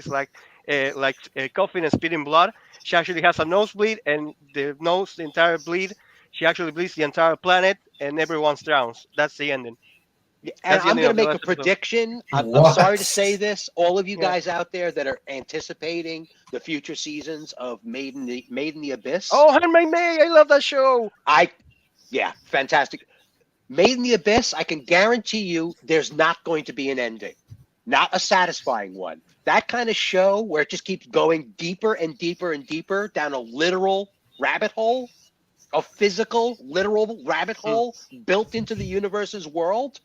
like coughing and spitting blood. She actually has a nosebleed, and the entire bleed. She actually bleeds the entire planet, and everyone's drowns. That's the ending. Yeah, and That's the I'm ending going of to the make a last episode. prediction. I'm What? sorry to say this, all of you Yeah. guys out there that are anticipating the future seasons of Made in the Abyss. Oh, Handmaid May! I love that show. Yeah, fantastic. Made in the Abyss, I can guarantee you there's not going to be an ending. Not a satisfying one. That kind of show where it just keeps going deeper and deeper and deeper down a literal rabbit hole, a physical, literal rabbit hole built into the universe's world.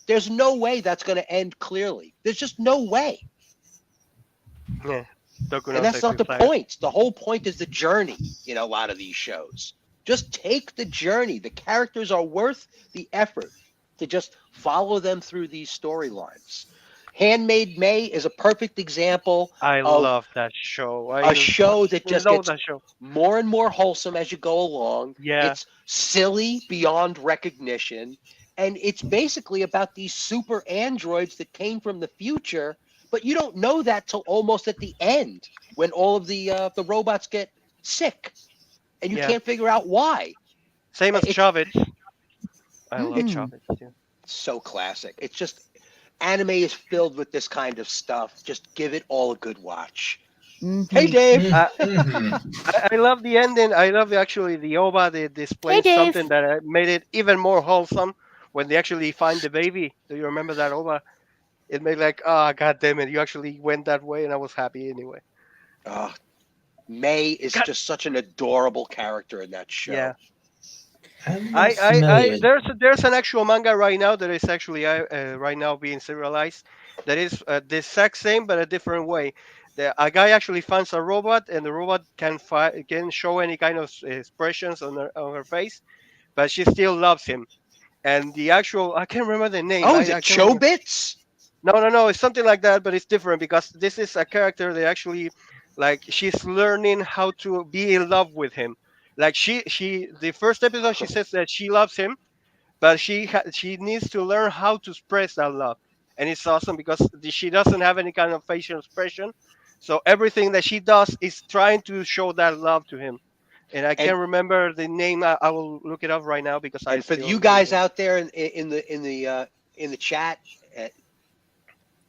There's no way that's going to end clearly. There's just no way. Yeah. And that's not the point. The whole point is the journey in a lot of these shows. Just take the journey. The characters are worth the effort to just follow them through these storylines. Handmaid May is a perfect example I of love that show. a show that just love gets that show. more and more wholesome as you go along. Yeah. It's silly beyond recognition. And it's basically about these super androids that came from the future, but you don't know that till almost at the end when all of the robots get sick, and you Yeah. can't figure out why. Same as It's Chavez. I love Mhm. Chavez too. so classic. It's just anime is filled with this kind of stuff. Just give it all a good watch. Mhm. Hey, Dave. Mhm. I love the ending. I love actually the OVA. They displays Dave. something that made it even more wholesome when they actually find the baby. Do you remember that OVA? It made like, oh, god damn it, you actually went that way, and I was happy anyway. May is God- just such an adorable character in that show. Yeah. I'm not familiar. There's an actual manga right now that is actually right now being serialized. That is the exact same but a different way. A guy actually finds a robot, and the robot can show any kind of expressions on her face, but she still loves him. And the actual I can't remember the name. Oh, is it I can't remember. Chobits? No. It's something like that, but it's different because this is a character that actually, like, she's learning how to be in love with him. Like the first episode, she says that she loves him, but she needs to learn how to express that love, and it's awesome because she doesn't have any kind of facial expression, so everything that she does is trying to show that love to him. And I And can't remember the name. I will look it up right now because I and for still you really guys want. out there in the chat, uh,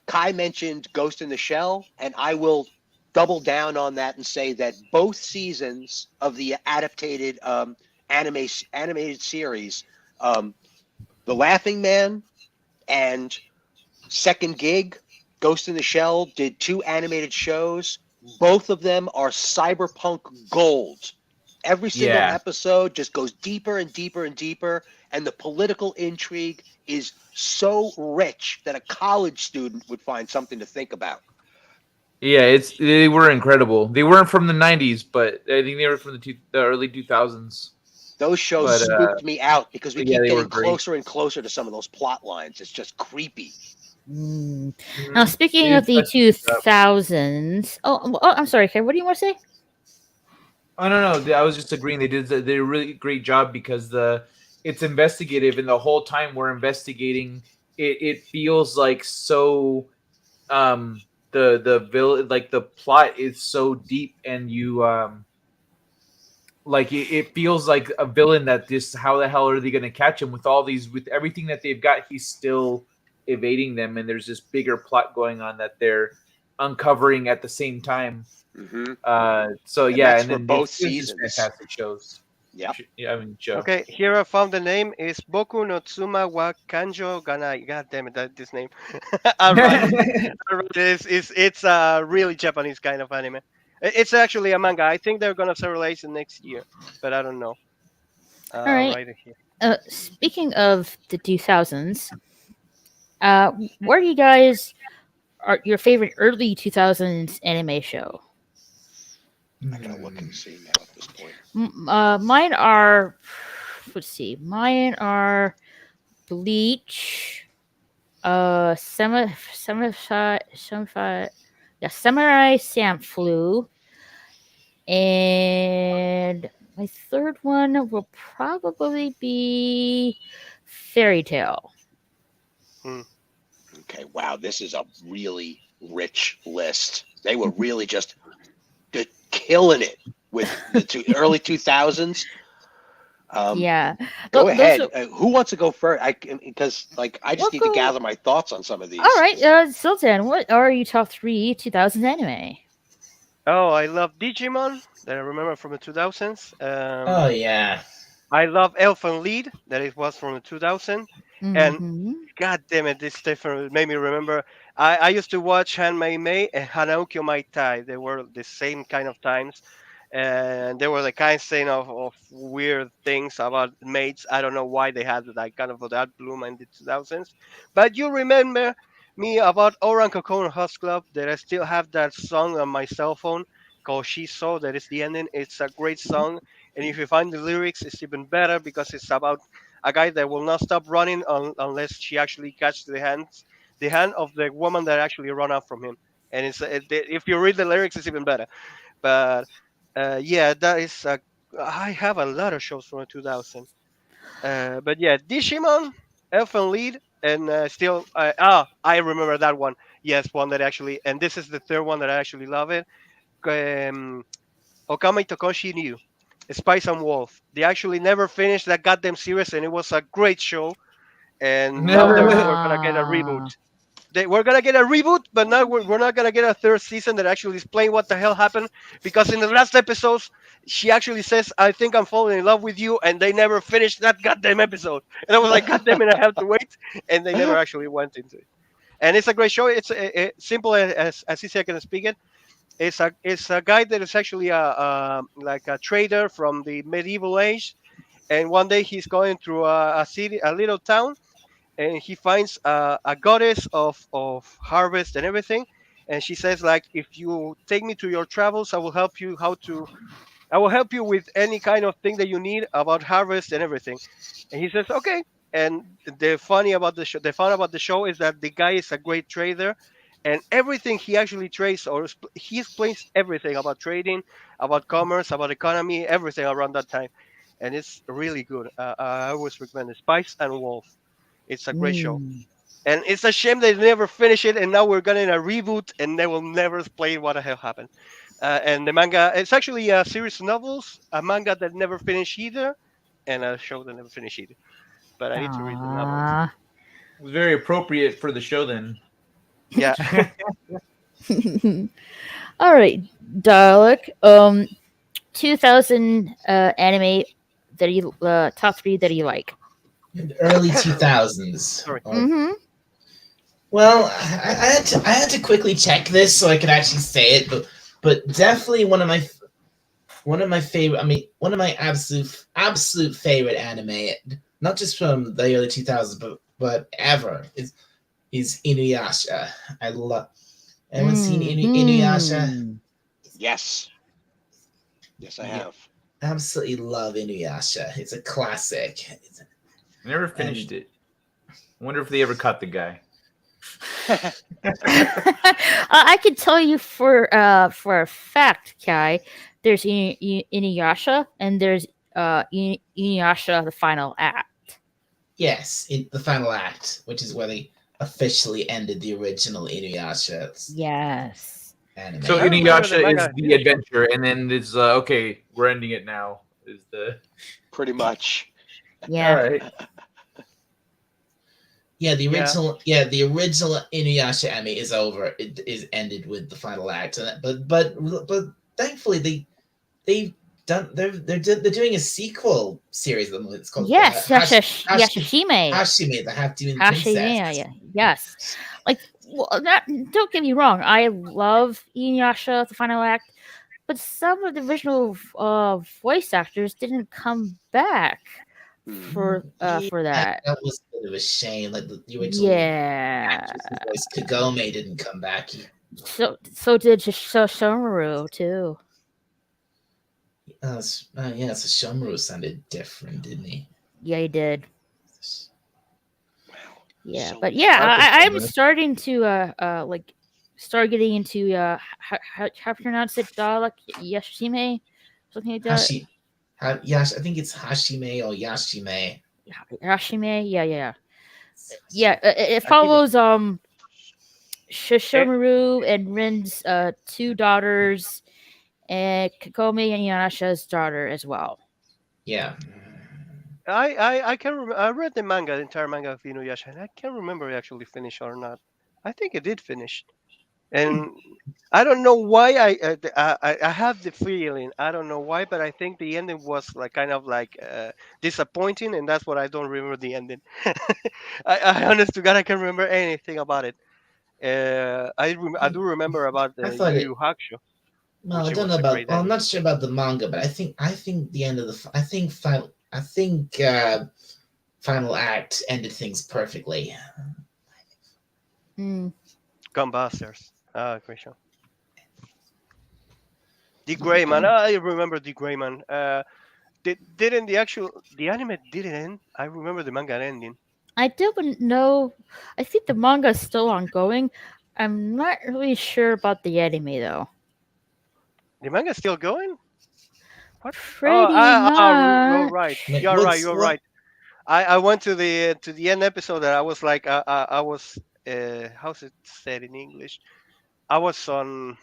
Kai mentioned Ghost in the Shell, and I will double down on that and say that both seasons of the adapted animated series, um, The Laughing Man and Second Gig, Ghost in the Shell, did two animated shows. Both of them are cyberpunk gold. Every single Yeah. episode just goes deeper and deeper and deeper, and the political intrigue is so rich that a college student would find something to think about. Yeah, they were incredible. They weren't from the '90s, but I think they were from the early 2000s. Those shows But spooked me out because we yeah, keep they were getting great. closer and closer to some of those plot lines. It's just creepy. Mm. Now, Mhm. speaking They of did the such a good job. 2000s, I'm sorry, Kay, what do you want to say? Oh no, I was just agreeing. They did a really great job because it's investigative, and the whole time we're investigating, it feels like so the villain, like the plot is so deep, and you like it feels like a villain that just how the hell are they going to catch him with all these with everything that they've got. He's still evading them, and there's this bigger plot going on that they're uncovering at the same time. Hmm. So And yeah, that's and for then both it's just seasons. fantastic shows. Yep. I mean, show. Okay, here I found the name is Boku no Tsuma wa Kanjo Ganai. God damn it, this name. I'll write it. I'll write it. It's a really Japanese kind of anime. It's actually a manga. I think they're gonna release it next year, but I don't know. All I'll right. write it here. Speaking of the 2000s, what are you guys are your favorite early 2000s anime show? I gotta look and see now at this point. Mine are, let's see, mine are Bleach, Samurai Champloo, and my third one will probably be Fairy Tale. Hmm. Okay, wow, this is a really rich list. They were really just killing it with the early 2000s. Yeah, Go those ahead. are. Who wants to go first? Because like I We'll just need to go. gather my thoughts on some of All these. right, Sultan, what are your top three 2000s anime? Oh, I love Digimon that I remember from the 2000s. Oh yeah. I love Elfen Lied that it was from the 2000, and Mm-hmm. God damn it, this different made me remember. I used to watch Hanmei Mei and Hanaukyo Mai Tai. They were the same kind of times, and they were the kind saying of weird things about mates. I don't know why they had that kind of that bloom in the 2000s, but you remember me about Oran Cocoon House Club that I still have that song on my cell phone called She Saw. That is the ending. It's a great song, and if you find the lyrics, it's even better because it's about a guy that will not stop running unless she actually catches the hand of the woman that actually run out from him. And if you read the lyrics, it's even better. But yeah, that is. I have a lot of shows from 2000. But yeah, Digimon, Elfen Lied, and still. I remember that one. Yes, one that actually. And this is the third one that I actually love it. Um, Okami Tokoshi Ryu, Spice and Wolf. They actually never finished that goddamn series, and it was a great show. And now we're gonna get a Ah, reboot. We're gonna get a reboot, but now we're not gonna get a third season that actually explain what the hell happened. Because in the last episodes, she actually says, "I think I'm falling in love with you," and they never finished that goddamn episode. And I was like, "God damn it, I have to wait," and they never actually went into it. And it's a great show. It's simple as easy I can speak it. It's a guy that is actually like a trader from the medieval age, and one day he's going through a city, a little town, and he finds a goddess of harvest and everything, and she says like, if you take me to your travels, I will help you with any kind of thing that you need about harvest and everything. And he says, okay. And the fun about the show is that the guy is a great trader, and everything he actually trades he explains everything about trading, about commerce, about economy, everything around that time, and it's really good. I always recommend it. Spice and Wolf. It's a great show, Mm. and it's a shame they never finish it, and now we're getting a reboot, and they will never explain what the hell happened. And the manga, it's actually a series of novels, a manga that never finished either, and a show that never finished either. But I need to read the novels. Aw. It was very appropriate for the show then. Yeah. All right, Dalek. 2000 anime that you top three that you like. In the early 2000s. Sorry. Mm-hmm. Well, I had to quickly check this so I could actually say it, but definitely one of my favorite. I mean, one of my absolute favorite anime, not just from the early 2000s, but ever is Inuyasha. I love. Everyone seen Inuyasha? Yes. Yes, I have. Absolutely love Inuyasha. It's a classic. I never finished it. I wonder if they ever cut the guy. I can tell you for a fact, Kai. There's Inuyasha and there's Inuyasha the final act. Yes, the final act, which is where they officially ended the original Inuyasha Yes. anime. So I remember the Inuyasha is manga the finished. adventure, and then it's okay. We're ending it now. Is the Pretty much. Yeah. all right? Yeah, the Yeah. original Inuyasha anime is over. It is ended with the final act, but thankfully they're doing a sequel series of them. It's called Yes, Hashime, Yashashime. the Half Demon Hashime, Princess. yeah. Yes. Like, well, don't get me wrong. I love Inuyasha the final act, but some of the original voice actors didn't come back for that. That was a bit of a shame. Like the original Yeah. actress who voiced Kagome didn't come back. So did Shomaru too. So Shomaru sounded different, didn't he? Yeah, he did. Yeah, So but yeah, that's I'm similar. starting to start getting into how to pronounce it, like Yashime, something like that. I think it's Hashime or Yashime. Yashime, yeah. It follows Shishomaru and Rin's two daughters, and Kokome and Yanasha's daughter as well. Yeah. I can I read the entire manga of Inuyasha, and I can't remember it actually finished or not. I think it did finish, and I don't know why. I have the feeling, I don't know why, but I think the ending was like kind of like disappointing, and that's what I don't remember the ending. I honest to God, I can't remember anything about it. I do remember about I the thought Yu it. Yu Hakusho, Well, which I it don't was know a about. great Well, I'm ending. not sure about the manga, but I think the end of the. I think final act ended things perfectly. Mm. Gunbusters. Ah, great show. The Gray Man. I remember the Gray Man. Didn't the anime didn't end? I remember the manga ending. I don't know. I think the manga is still ongoing. I'm not really sure about the anime though. The manga's still going? What? Pretty You're much. right. Wait, You're right. what's You're what? right. I went to the end episode and I was like I was how's it said in English? I was on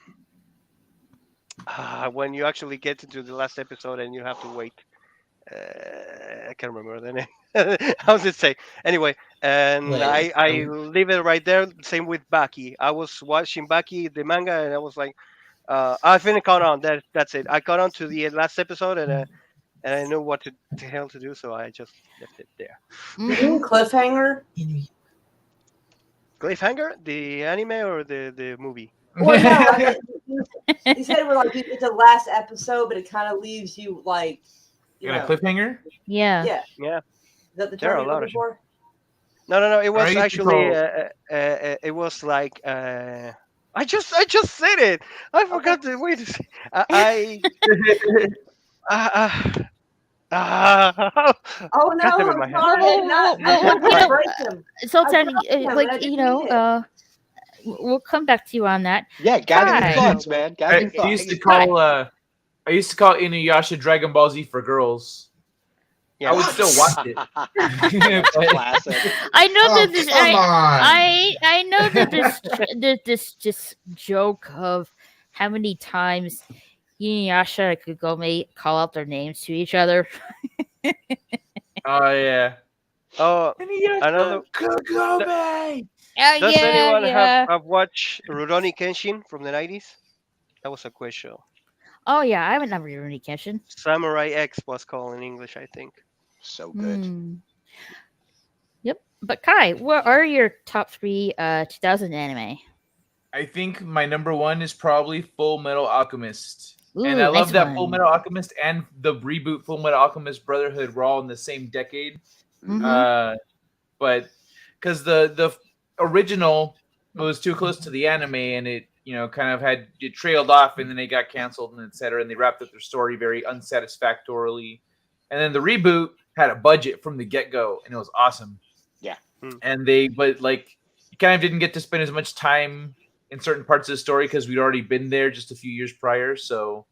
when you actually get into the last episode and you have to wait. I can't remember the name. How's it say? Anyway, and Wait, I leave it right there. Same with Baki. I was watching Baki the manga and I was like, I finished caught on. That's it. I caught on to the last episode and I know what to hell to do, so I just left it there. You mean cliffhanger? Cliffhanger, the anime or the movie? Well, no, I mean, you said it was like it's the last episode, but it kind of leaves you like, you Got a know, cliffhanger? Yeah. yeah. Yeah. Is that the There are term a you're lot of looking for? No. It was Alright, actually so- it was like I just said it. I forgot the wait. I Ah, Oh got them no, in my I'm head. sorry. Not, I Well, didn't you know, break him. Sultan, broke him, and I like didn't mean it. we'll come back to you on that. Yeah, gather your Kai. thoughts, man. Gather your I used thoughts. to call Inuyasha Dragon Ball Z for girls. Yeah. I would still watch it. That's But- classic. I know Oh, that this. come on. I know that this just joke of how many times Inuyasha and Kagome call out their names to each other. Oh yeah. Oh, Inuyasha another. Kagome. Oh Does yeah, anyone yeah. have watched Rurouni Kenshin from the 90s? That was a great show. Oh yeah, I haven't never Rurouni Kenshin. Samurai X was called in English, I think. So good. Hmm. Yep. But Kai, what are your top 3 2000 anime? I think my number 1 is probably Full Metal Alchemist. Ooh, And I love nice that Full one. Metal Alchemist and the reboot Full Metal Alchemist Brotherhood were all in the same decade. Mhm. But because the original was too close to the anime, and it kind of it trailed off, and then they got canceled and etc. And they wrapped up their story very unsatisfactorily. And then the reboot had a budget from the get go, and it was awesome. Yeah. And like you kind of didn't get to spend as much time in certain parts of the story because we'd already been there just a few years prior. So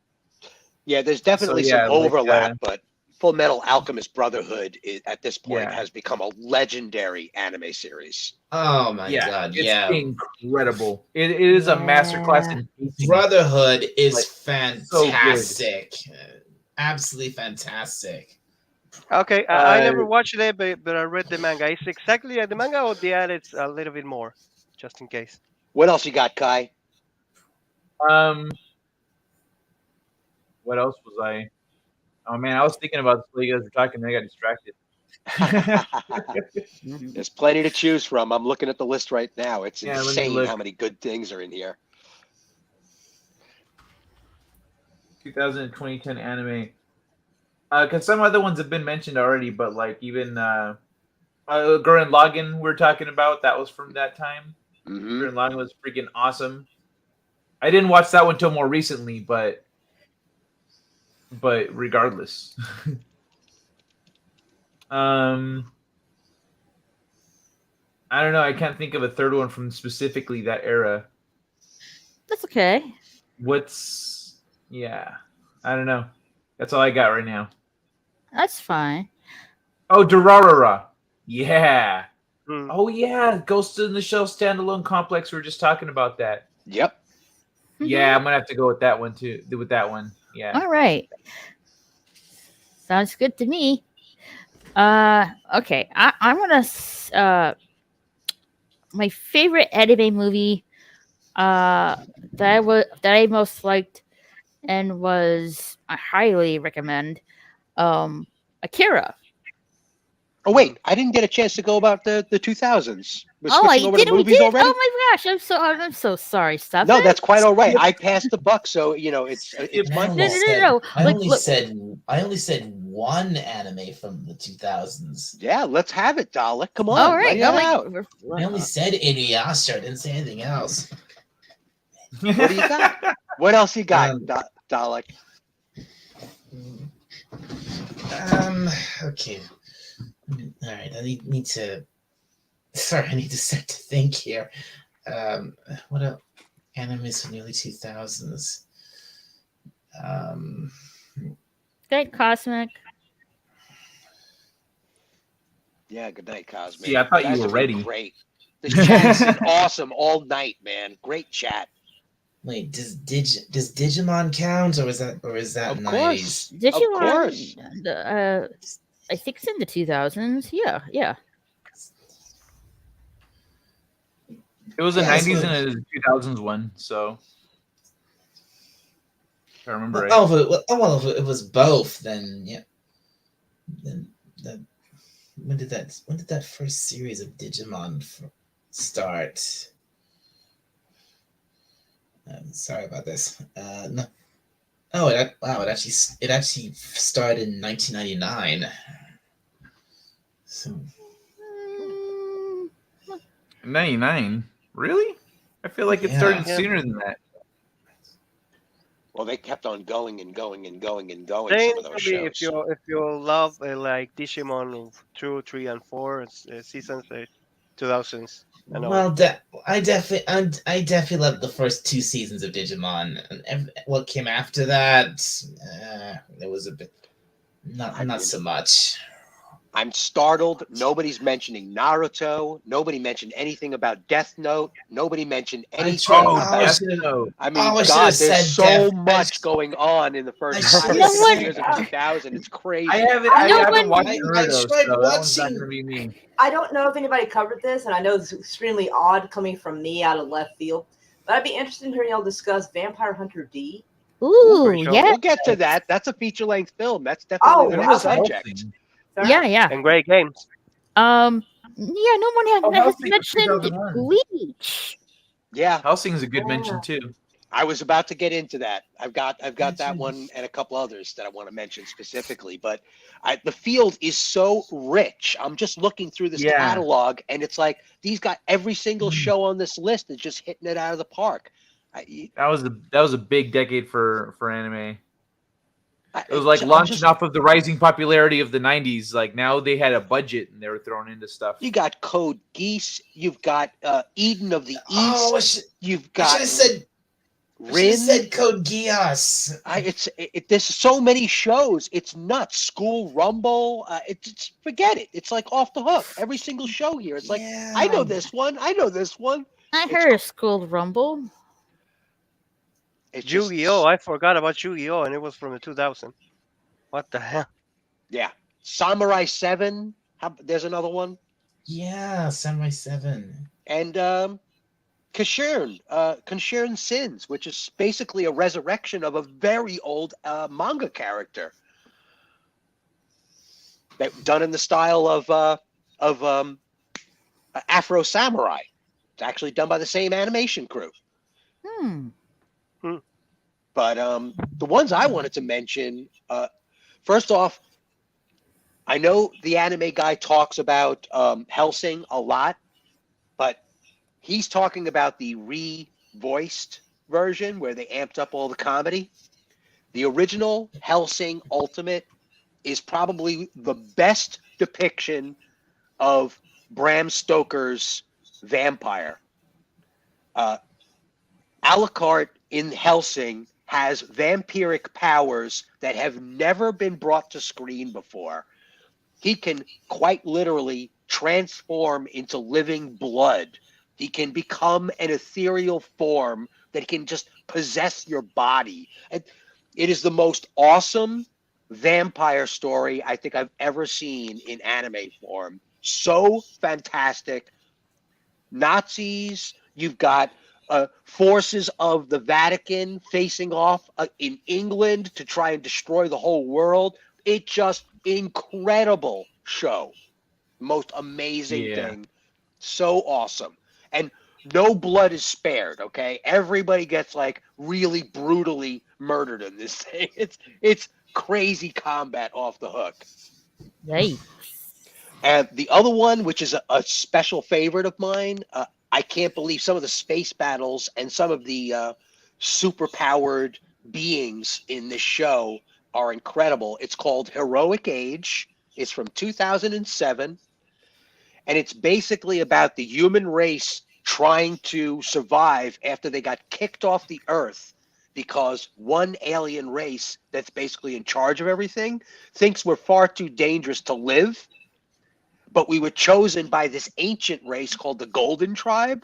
Yeah, there's definitely yeah, some like, overlap, but Full Metal Alchemist Brotherhood at this point Yeah. has become a legendary anime series. Oh my yeah, god, it's yeah. incredible. It is a masterclass in pacing. Brotherhood is Like, fantastic. Absolutely fantastic. Okay, I never watched it, but I read the manga. It's exactly like the manga, or they added a little bit more, just in case. What else you got, Kai? What else was I? Oh man, I was thinking about this while you guys were talking, and I got distracted. There's plenty to choose from. I'm looking at the list right now. It's Yeah, let me insane look. how many good things are in here. 2000 and 2010 anime. Because some other ones have been mentioned already, but like even Gurren Lagann we're talking about, that was from that time. Hmm. Gurren Lagann was freaking awesome. I didn't watch that one till more recently, but regardless. I don't know. I can't think of a third one from specifically that era. That's okay. Yeah. I don't know. That's all I got right now. That's fine. Oh, Durarara. Yeah. Hmm. Oh, yeah. Ghost in the Shell standalone complex. We were just talking about that. Yep. Yeah, I'm going to have to go with that one, too. With that one. Yeah. All right. Sounds good to me. Okay. I'm gonna my favorite anime movie that I most liked and I highly recommend Akira. Oh wait, I didn't get a chance to go about the 2000s. We're Oh, switching over to we movies did. already. Oh my gosh, I'm so sorry. Stop No, it. that's quite all right. I passed the buck, so it's my I fault. No. I Like, only look- said one anime from the 2000s. Yeah, let's have it, Dalek. Come on, All right. lay it out. I only said Inuyasha. I didn't say anything else. What do you got? What else you got, Dalek? Okay. All right. I need to. Sorry, I need to start to think here. What else? Animes from the early 2000s. Good Cosmic. Yeah, good night, Cosmic. See, I thought guys you were have been ready. Great. This chat's been awesome all night, man. Great chat. Wait, does Digimon count, or is that Of 90s? course. Digimon, Of course. I think it's in the 2000s. Yeah. It was the Yeah, I 90s suppose. and a 2000s one, so. If I remember right. Well, if it was both, then yeah. Then when did that first series of Digimon start? Sorry about this. No. Oh, it actually started in 1999. So 99? Really? I feel like it Yeah. started Yeah. sooner than that. Well, they kept on going and going and going and going. Same Some of those to me shows. if you love like Digimon of 2, 3, and 4 seasons, 2000s and on. Well, I definitely loved the first 2 seasons of Digimon, and what came after that, it was a bit I not mean, so much. I'm startled. Nobody's mentioning Naruto. Nobody mentioned anything about Death Note. Nobody mentioned anything Oh, I about. Death should have. Note. I mean, I should God, have there's said so Death. much going on in the I first should 5 have or 6 said. years of 2000. It's I crazy. haven't I I know haven't watched I Naruto, tried so that one's not watching. gonna be me. I don't know if anybody covered this, and I know it's extremely odd coming from me out of left field, but I'd be interested in hearing y'all discuss Vampire Hunter D. Ooh, Sure. yeah. We'll get to that. That's a feature-length film. That's definitely Oh, the When next was okay. subject. Hellsing? Fair Yeah, enough. yeah. And great games. Yeah, no one Oh, has Hellsing was mentioned 2001. Bleach. Yeah, Hellsing's a good Yeah. mention too. I was about to get into that. I've got that Mention- one and a couple others that I want to mention specifically. But the field is so rich. I'm just looking through this Yeah. catalog, and it's like these got every single show on this list is just hitting it out of the park. That was a big decade for anime. It was I'm like launching just- off of the rising popularity of the '90s. Like now they had a budget and they were thrown into stuff. You got Code Geass. You've got Eden of the East. Oh, You've I got should have said. I should Rin. have said Code Geass. There's so many shows. It's nuts. School Rumble. It's forget it. It's like off the hook. Every single show here. It's like I know this one. I know this one. I It's heard of School Rumble. It's just Yu-Gi-Oh! I forgot about Yu-Gi-Oh! And it was from the 2000. What the hell? yeah. Samurai 7. There's another one. Yeah, Samurai 7. And Kashirn Sins, which is basically a resurrection of a very old manga character. Done in the style of Afro Samurai. It's actually done by the same animation crew. But the ones I wanted to mention, first off, I know the anime guy talks about Hellsing a lot, but he's talking about the re-voiced version where they amped up all the comedy. The original Hellsing Ultimate is probably the best depiction of Bram Stoker's vampire. Alucard in Hellsing has vampiric powers that have never been brought to screen before. He can quite literally transform into living blood. He can become an ethereal form that can just possess your body. It is the most awesome vampire story I think I've ever seen in anime form. So fantastic. Nazis, you've got forces of the Vatican facing off in England to try and destroy the whole world. It just incredible show. Most amazing thing. So awesome. And no blood is spared, okay? Everybody gets like really brutally murdered in this thing. It's crazy combat off the hook. Right. And the other one, which is a special favorite of mine, I can't believe some of the space battles and some of the super-powered beings in this show are incredible. It's called Heroic Age. It's from 2007. And it's basically about the human race trying to survive after they got kicked off the Earth because one alien race that's basically in charge of everything thinks we're far too dangerous to live. But we were chosen by this ancient race called the Golden Tribe,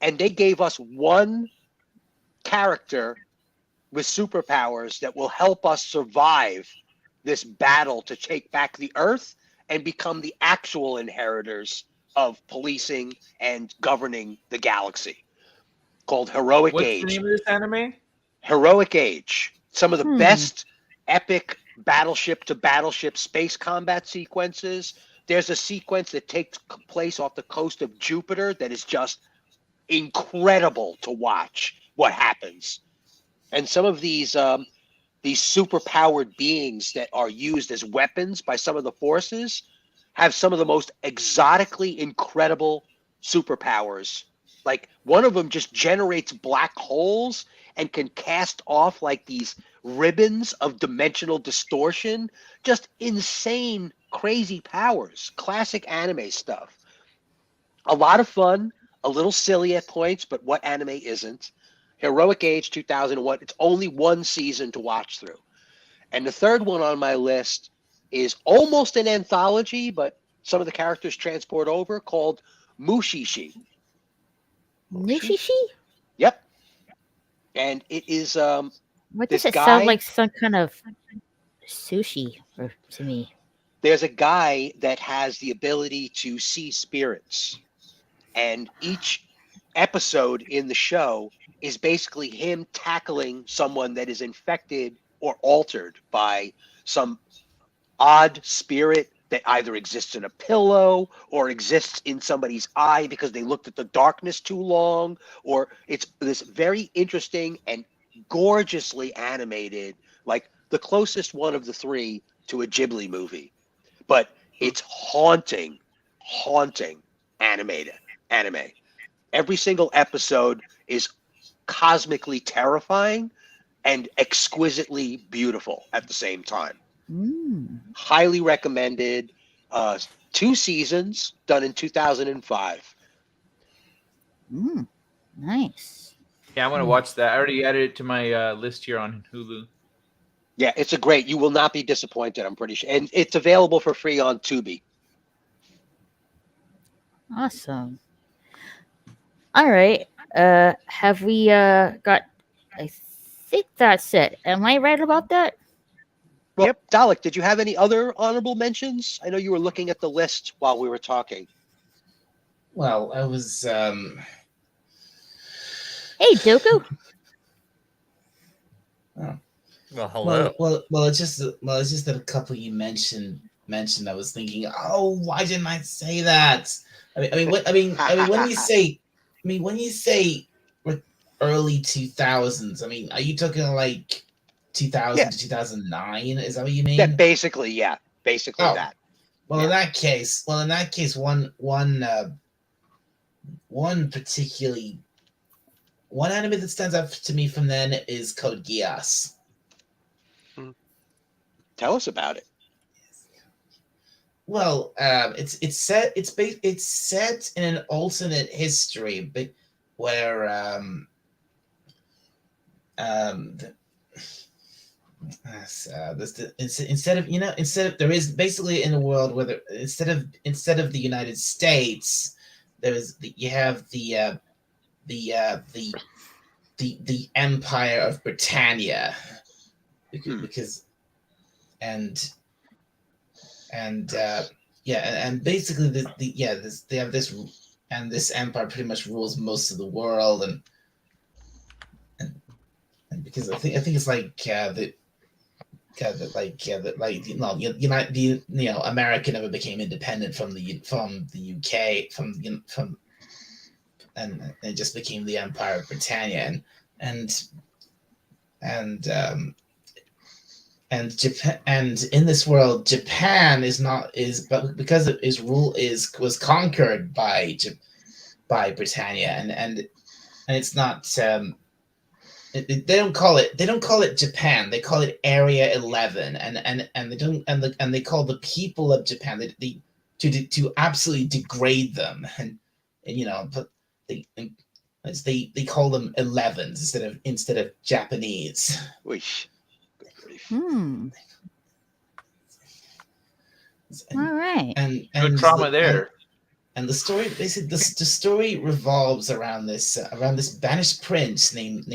and they gave us one character with superpowers that will help us survive this battle to take back the Earth and become the actual inheritors of policing and governing the galaxy, called Heroic What's Age. the name of this anime? Heroic Age. Some of the best epic battleship to battleship space combat sequences. There's a sequence that takes place off the coast of Jupiter that is just incredible to watch what happens. And some of these super-powered beings that are used as weapons by some of the forces have some of the most exotically incredible superpowers Like one of them just generates black holes and can cast off like these ribbons of dimensional distortion. Just insane, crazy powers. Classic anime stuff. A lot of fun, a little silly at points, but what anime isn't? Heroic Age 2001. It's only one season to watch through. And the third one on my list is almost an anthology, but some of the characters transport over, called Mushishi. Nishishi? Yep. And it is What this does it guy. sound like? Some kind of sushi to me. There's a guy that has the ability to see spirits, and each episode in the show is basically him tackling someone that is infected or altered by some odd spirit that either exists in a pillow or exists in somebody's eye because they looked at the darkness too long, or it's this very interesting and gorgeously animated, like the closest one of the three to a Ghibli movie. But it's haunting anime. Every single episode is cosmically terrifying and exquisitely beautiful at the same time. Highly recommended. 2 seasons, done in 2005. Nice. Yeah, I want to watch that. I already added it to my list here on Hulu. Yeah, it's a great. You will not be disappointed, I'm pretty sure. And it's available for free on Tubi. Awesome. All right. Have we got? I think that's it. Am I right about that? Well, Dalek, did you have any other honorable mentions? I know you were looking at the list while we were talking. Well, I was. Hey, Doku. Oh. Well, hello. Well, it's just that a couple you mentioned. I was thinking, oh, why didn't I say that? When you say early 2000s, are you talking like 2000 to 2009? Is that what you mean? Yeah, basically, yeah. Basically that. Well, Yeah. in that case, one anime that stands out to me from then is Code Geass. Tell us about it. Well, it's set in an alternate history, but where instead of there is basically in a world where instead of the United States, you have the Empire of Britannia, because basically they have this, and this empire pretty much rules most of the world, and because I think it's America never became independent from the UK, and it just became the Empire of Britannia, and Japan, and in this world, Japan but because its rule was conquered by Britannia, and it's not. They don't call it Japan. They call it Area 11, and they call the people of Japan to absolutely degrade them, and but they call them 11s instead of Japanese. Wish. All right. And No trauma there. And the story, basically, the story revolves around this banished prince named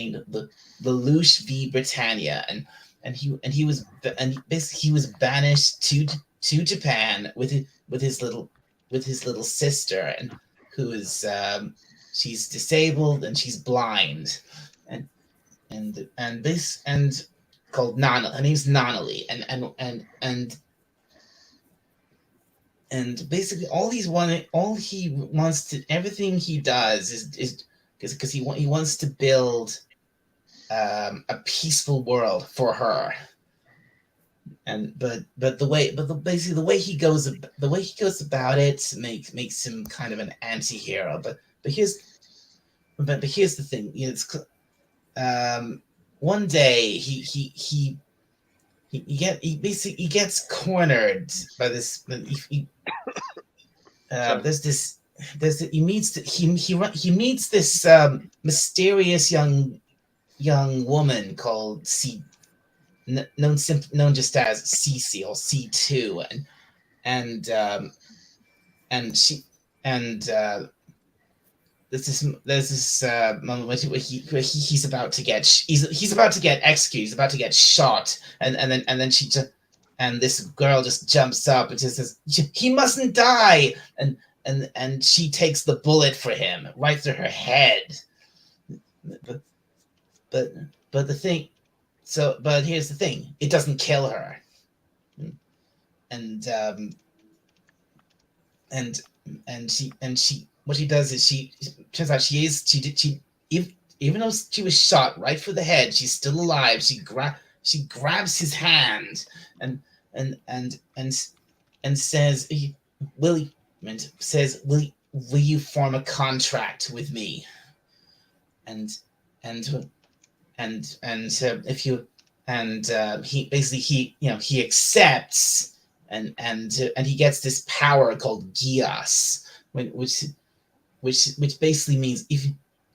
Lelouch v Britannia, and he was banished to Japan with his little sister, and who is she's disabled and she's blind, and called Nana. Her name's Nanali, and basically everything he does is because he wants to build a peaceful world for her. But the way he goes about it makes him kind of an anti-hero. But but here's the thing. One day he gets cornered by this. He meets this mysterious young woman called known just as Cece or C2, and she and there's this moment where he's about to get he's about to get executed, he's about to get shot, and then this girl just jumps up and just says, "He mustn't die," and she takes the bullet for him right through her head. But here's the thing: it doesn't kill her, and she what she does is turns out even though she was shot right through the head, she's still alive. She grabs his hand and says, will you form a contract with me? And if you he accepts, and he gets this power called Gias, which basically means if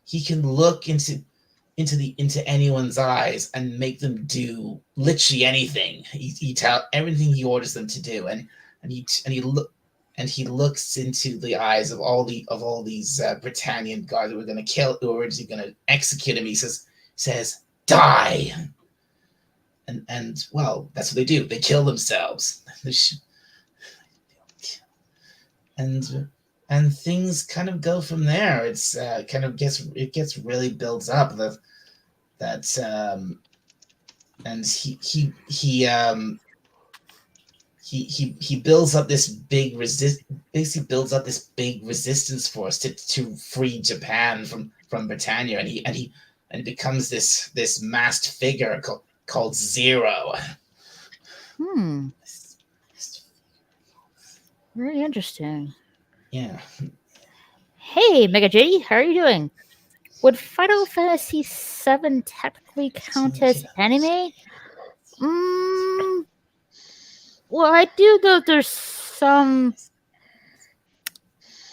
he can look into anyone's eyes and make them do literally anything. He tell everything he orders them to do, and he looks into the eyes of all these Britannian guards who are going to kill, who are going to execute him. He says die, and well, that's what they do. They kill themselves, and things kind of go from there. It's gets really builds up and he builds up this big resistance force to free Japan from Britannia, and he becomes this masked figure called Zero. Very interesting. Yeah. Hey, Mega J, how are you doing? Would Final Fantasy VII technically count as anime? Well, I do know there's some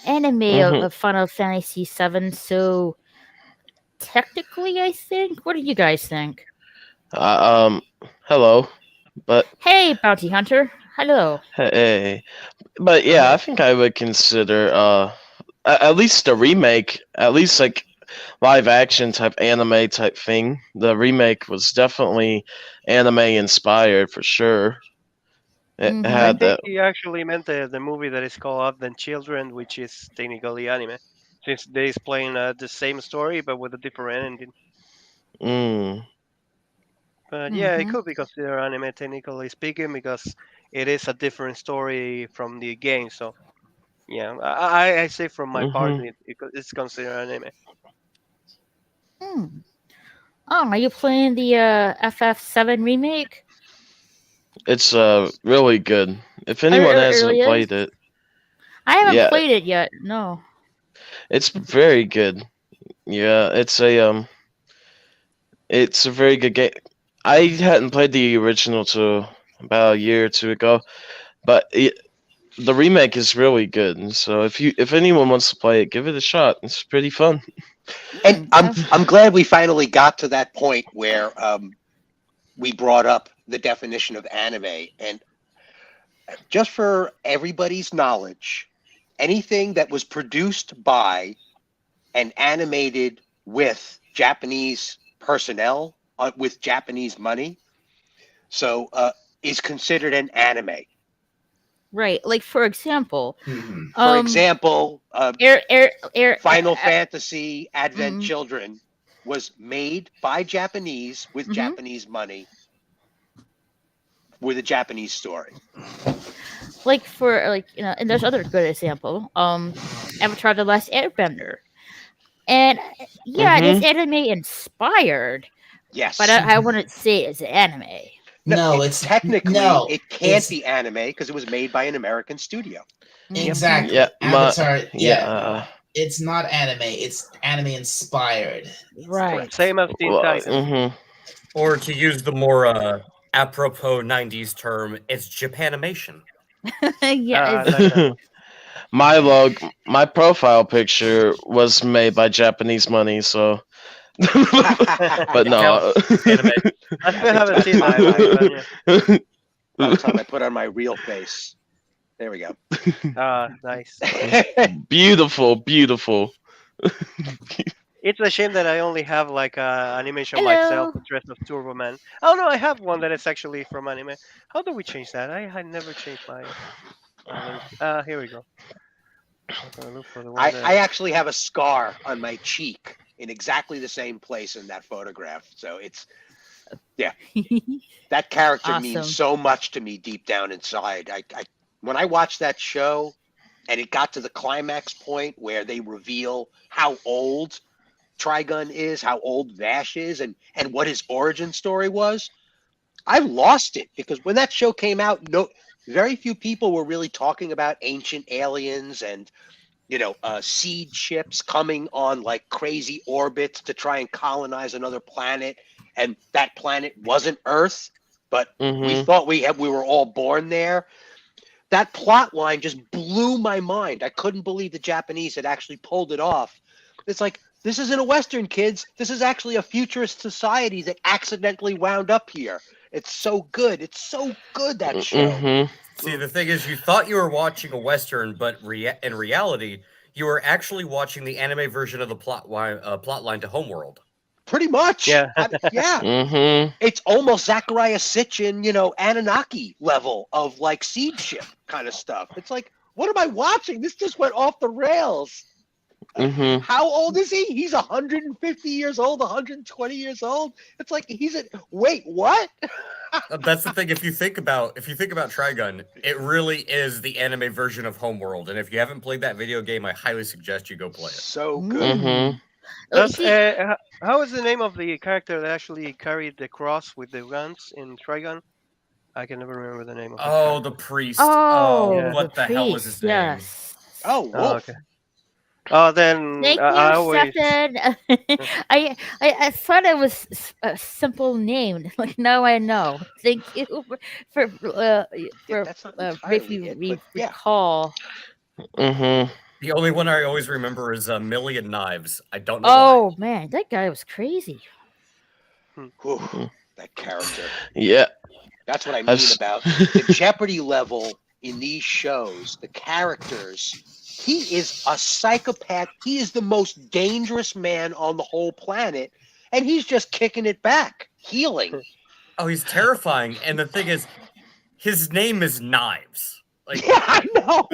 anime of Final Fantasy VII, so technically, I think. What do you guys think? Hello, but hey, Bounty Hunter, hello. Hey, but yeah, I think I would consider at least a remake, at least like live action type anime type thing. The remake was definitely anime inspired for sure. It had that. He actually meant the movie that is called Up Than Children, which is technically anime, since they is playing the same story but with a different ending. But yeah, it could be considered anime technically speaking because it is a different story from the game. So yeah, I say from my part, it's considered anime. Oh, are you playing the FF7 remake? It's really good. If anyone hasn't played it, I haven't played it yet. No. It's very good. Yeah, it's a very good game. I hadn't played the original till about a year or two ago, but the remake is really good. And so if anyone wants to play it, give it a shot. It's pretty fun. And I'm glad we finally got to that point where we brought up the definition of anime. And just for everybody's knowledge, anything that was produced by and animated with Japanese personnel with Japanese money, so is considered an anime. Right, like for example, Final Fantasy Advent Children was made by Japanese with Japanese money with a Japanese story. Like and there's other good example. Avatar: The Last Airbender, and it is anime inspired. Yes, but I wouldn't say it's anime. No, it's technically it can't be anime because it was made by an American studio. Exactly. Yeah, Avatar. It's not anime. It's anime inspired. Right. Same as Teen Titans. Mhm. Or to use the more apropos 90s term, it's Japanimation. Yeah. I It's, like that. My profile picture was made by Japanese money, so. But It no. counts. Anime. I still haven't seen that movie, but yeah. By the time I put on my real face. There we go. Nice. Beautiful, beautiful. It's a shame that I only have like animation Hello. myself dressed as Turbo Man. Oh no, I have one that is actually from anime. How do we change that? I never changed my link. Here we go. I'm gonna look for the one I actually have a scar on my cheek in exactly the same place in that photograph. So it's that character Awesome. means so much to me deep down inside. I when I watched that show and it got to the climax point where they reveal how old Trigun is, how old Vash is, and what his origin story was, I lost it because when that show came out, very few people were really talking about ancient aliens and seed ships coming on like crazy orbits to try and colonize another planet, and that planet wasn't Earth, but we thought we were all born there. That plot line just blew my mind. I couldn't believe the Japanese had actually pulled it off. It's like, this isn't a Western, kids. This is actually a futurist society that accidentally wound up here. It's so good. It's so good, that show. See, the thing is, you thought you were watching a Western, but in reality, you were actually watching the anime version of the plot line to Homeworld. Pretty much. Yeah. Yeah. It's almost Zachariah Sitchin, Anunnaki level of like seed ship kind of stuff. It's like, what am I watching? This just went off the rails. How old is he? He's 150 years old, 120 years old. It's like wait, what? That's the thing. If you think about Trigun, it really is the anime version of Homeworld. And if you haven't played that video game, I highly suggest you go play it. So good. How is the name of the character that actually carried the cross with the guns in Trigun? I can never remember the name of it. Oh, the priest. Oh, what the hell was his name? Yes. Oh, Wolf. Okay. Oh, then Thank I you, always. Stefan. I thought it was a simple name. Like now I know. Thank you for That's not if entirely you it, but yeah. recall. The only one I always remember is Million Knives. I don't know. Oh man, that guy was crazy. Whew, that character. Yeah. That's what I mean about the Jeopardy level in these shows. The characters. He is a psychopath. He is the most dangerous man on the whole planet, and he's just kicking it back, healing. Oh, he's terrifying. And the thing is, his name is Knives. Like, yeah, I know.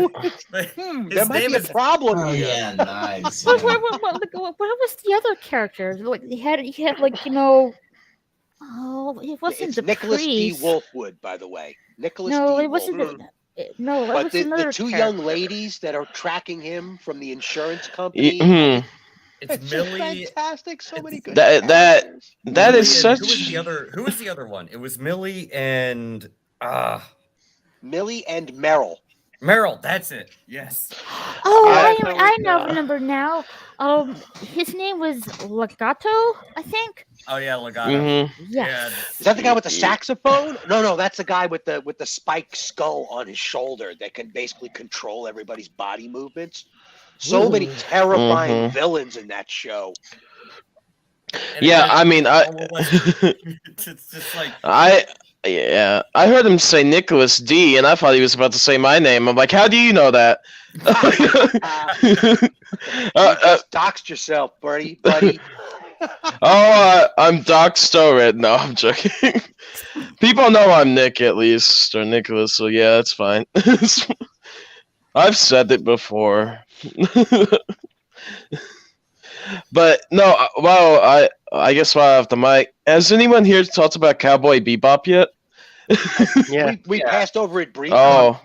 There his might name be a is problem Oh here. yeah, nice. What was the other character? Like he had like oh, it wasn't It's the Nicholas priest. D. Wolfwood, by the way. Nicholas No, D. it wasn't. Wolfwood. No, that But was the another two character. young ladies that are tracking him from the insurance company. Mhm. it's It's just Millie. fantastic. So many good That characters. that Millie is and- such. Who was the other one? It was Millie and Millie and Merrill. Meryl. That's it. Yes. Oh, Yeah, I so remember now. His name was Legato, I think. Oh yeah, Legato. Mhm. Yes. Is that the guy with the saxophone? No, that's the guy with the spiked skull on his shoulder that can basically control everybody's body movements. So many terrifying villains in that show. And Yeah, it's I mean, it's just like I heard him say Nicholas D, and I thought he was about to say my name. I'm like, how do you know that? You just doxed yourself, buddy. I'm Doc Storet. No, I'm joking. People know I'm Nick at least, or Nicholas, so yeah, that's fine. I've said it before. But no, well, I guess while I have the mic, has anyone here talked about Cowboy Bebop yet? Yeah. We passed over it briefly. Oh,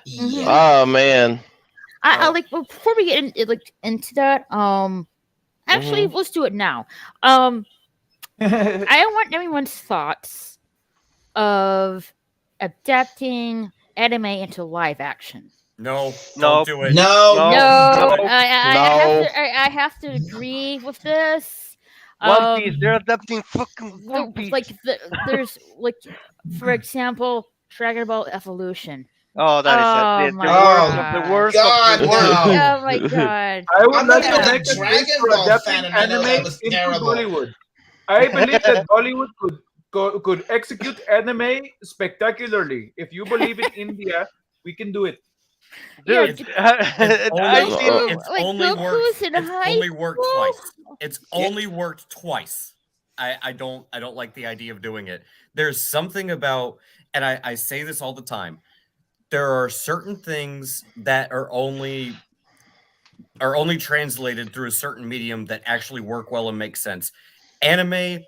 Yeah. oh man. I like before we get into that. Actually, let's do it now. I want everyone's thoughts of adapting anime into live action. No, No. don't do it. No. No, No. I have to agree with this. One Piece, they're adapting fucking One Well, Piece. like there's like, for example, Dragon Ball Evolution. Oh, that is Oh the my worst of the God. worst God, of the worst. no. Oh my God. I would I'm like not to even a make a case Dragon for Ball adapting fan, and I know that anime was into terrible. Bollywood. I believe that Bollywood could execute anime spectacularly. If you believe in India, we can do it. Yeah, Dude, It's I've only, seen it's like only Goku's worked. in It's high only worked school. twice. It's only worked twice. I don't like the idea of doing it. There's something about, and I say this all the time. There are certain things that are only translated through a certain medium that actually work well and make sense. Anime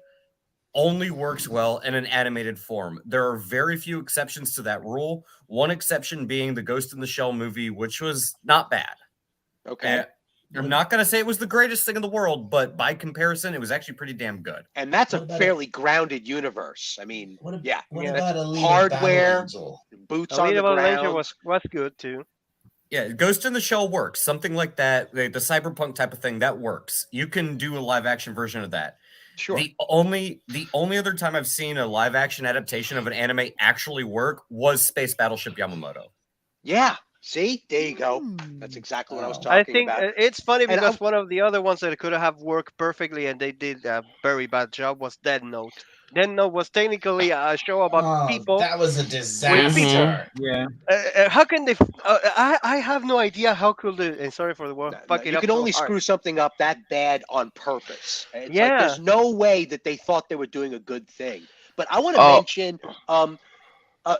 only works well in an animated form. There are very few exceptions to that rule. One exception being the Ghost in the Shell movie, which was not bad. Okay. I'm not going to say it was the greatest thing in the world, but by comparison, it was actually pretty damn good. And that's a What about fairly grounded universe. I mean, What yeah. about Alita hardware, Battle Angel? boots on the Alita Adventure ground. was good too. Yeah, Ghost in the Shell works. Something like that, the cyberpunk type of thing, that works. You can do a live action version of that. Sure. The only other time I've seen a live action adaptation of an anime actually work was Space Battleship Yamamoto. Yeah. See, there you go. Hmm. That's exactly what I was talking I think about. it's funny And because one of the other ones that could have worked perfectly and they did a very bad job was Dead Note. Dead Note was technically a show about people. That was a disaster. Yeah. How can they? I have no idea how could they. And sorry for the word. Fuck it you up can so only hard. screw something up that bad on purpose. It's Yeah. like there's no way that they thought they were doing a good thing. But I want to Oh. mention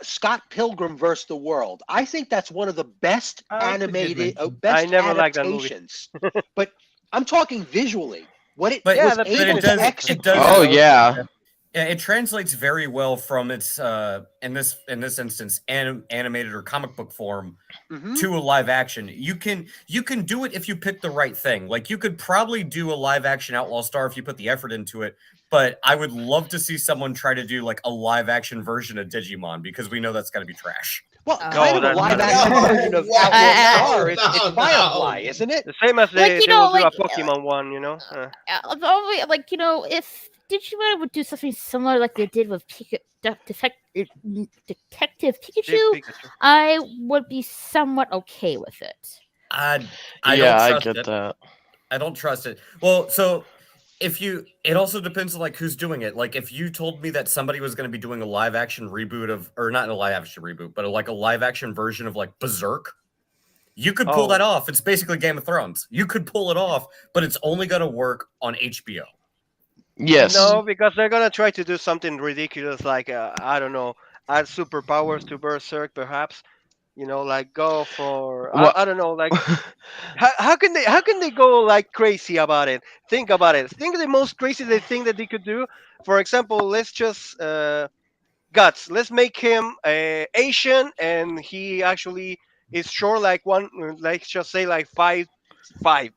Scott Pilgrim vs. the World. I think that's one of the best That's a good animated, mention. best I never liked that movie. adaptations. But I'm talking visually. What it But- was Yeah, able it to does- it execute. does- Oh yeah. Yeah, it translates very well from its in this instance animated or comic book form Mhm. to a live action. You can do it if you pick the right thing. Like you could probably do a live action Outlaw Star if you put the effort into it. But I would love to see someone try to do like a live action version of Digimon because we know that's going to be trash. Well, Oh. kind of a that's live not- action No, version of wow, Outlaw no, Star. It's no. Firefly, isn't it? The same as Like, they you know, will do like, a Pokemon one, you know. Only, like, if Digimon would do something similar like they did with Detective Pikachu, Pikachu. I would be somewhat okay with it. I Yeah, don't I trust get it. that. I don't trust it. Well, so it also depends on like who's doing it. Like if you told me that somebody was going to be doing a live action reboot of, or not a live action reboot, but like a live action version of like Berserk, you could pull Oh. that off. It's basically Game of Thrones. You could pull it off, but it's only going to work on HBO. Yes. No, because they're gonna try to do something ridiculous, like I don't know, add superpowers to Berserk, perhaps. You know, like go for What- I don't know, like how can they go like crazy about it? Think about it. Think of the most crazy thing that they could do. For example, let's just Guts. Let's make him Asian, and he actually is short like one. Let's just say like 5'5".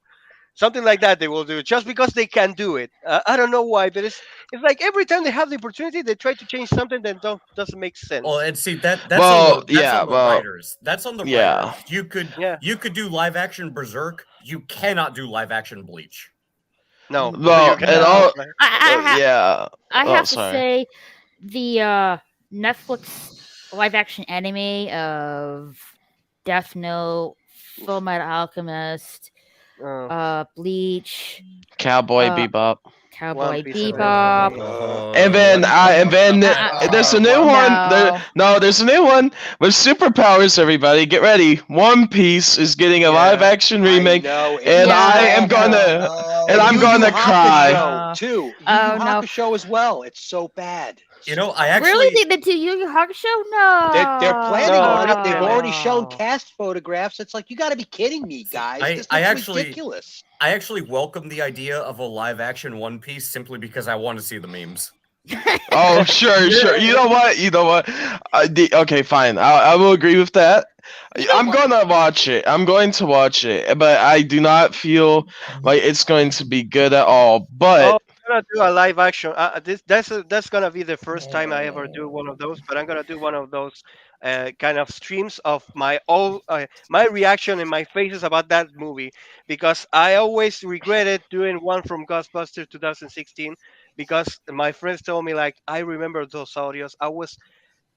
Something like that they will do just because they can do it. I don't know why, but it's like every time they have the opportunity, they try to change something that doesn't make sense. Well, and see that's Well, on the well, writers. That's on the yeah. writers. You Yeah. could do live action Berserk. You cannot do live action Bleach. No, Well, you cannot, and all- right? yeah. I Oh, have to sorry. say, the Netflix live action anime of Death Note, Full Metal Alchemist, Bleach, Cowboy uh, Bebop. Cowboy One Piece of Bebop. And then there's a new one. There's a new one with superpowers. Everybody, get ready. One Piece is getting a live action remake, I know, and Yeah. I am gonna, and I'm Yu gonna Yu cry. Hakusho, too. Yu Yu Oh, no. Hakusho as well. It's so bad. You know, I actually Really? They do Yu Yu Hakusho? No. They're planning No, on they're it. They've not. already shown cast photographs. It's like, you got to be kidding me, guys. This I looks actually- ridiculous. I actually welcome the idea of a live action One Piece simply because I want to see the memes. Oh, sure. You know what? Okay, fine. I will agree with that. I'm gonna watch it. I'm going to watch it, but I do not feel like it's going to be good at all. But I'm gonna do a live action. That's gonna be the first time I ever do one of those. But I'm gonna do one of those kind of streams of my reaction and my faces about that movie, because I always regretted doing one from Ghostbusters 2016, because my friends told me like I remember those audios. I was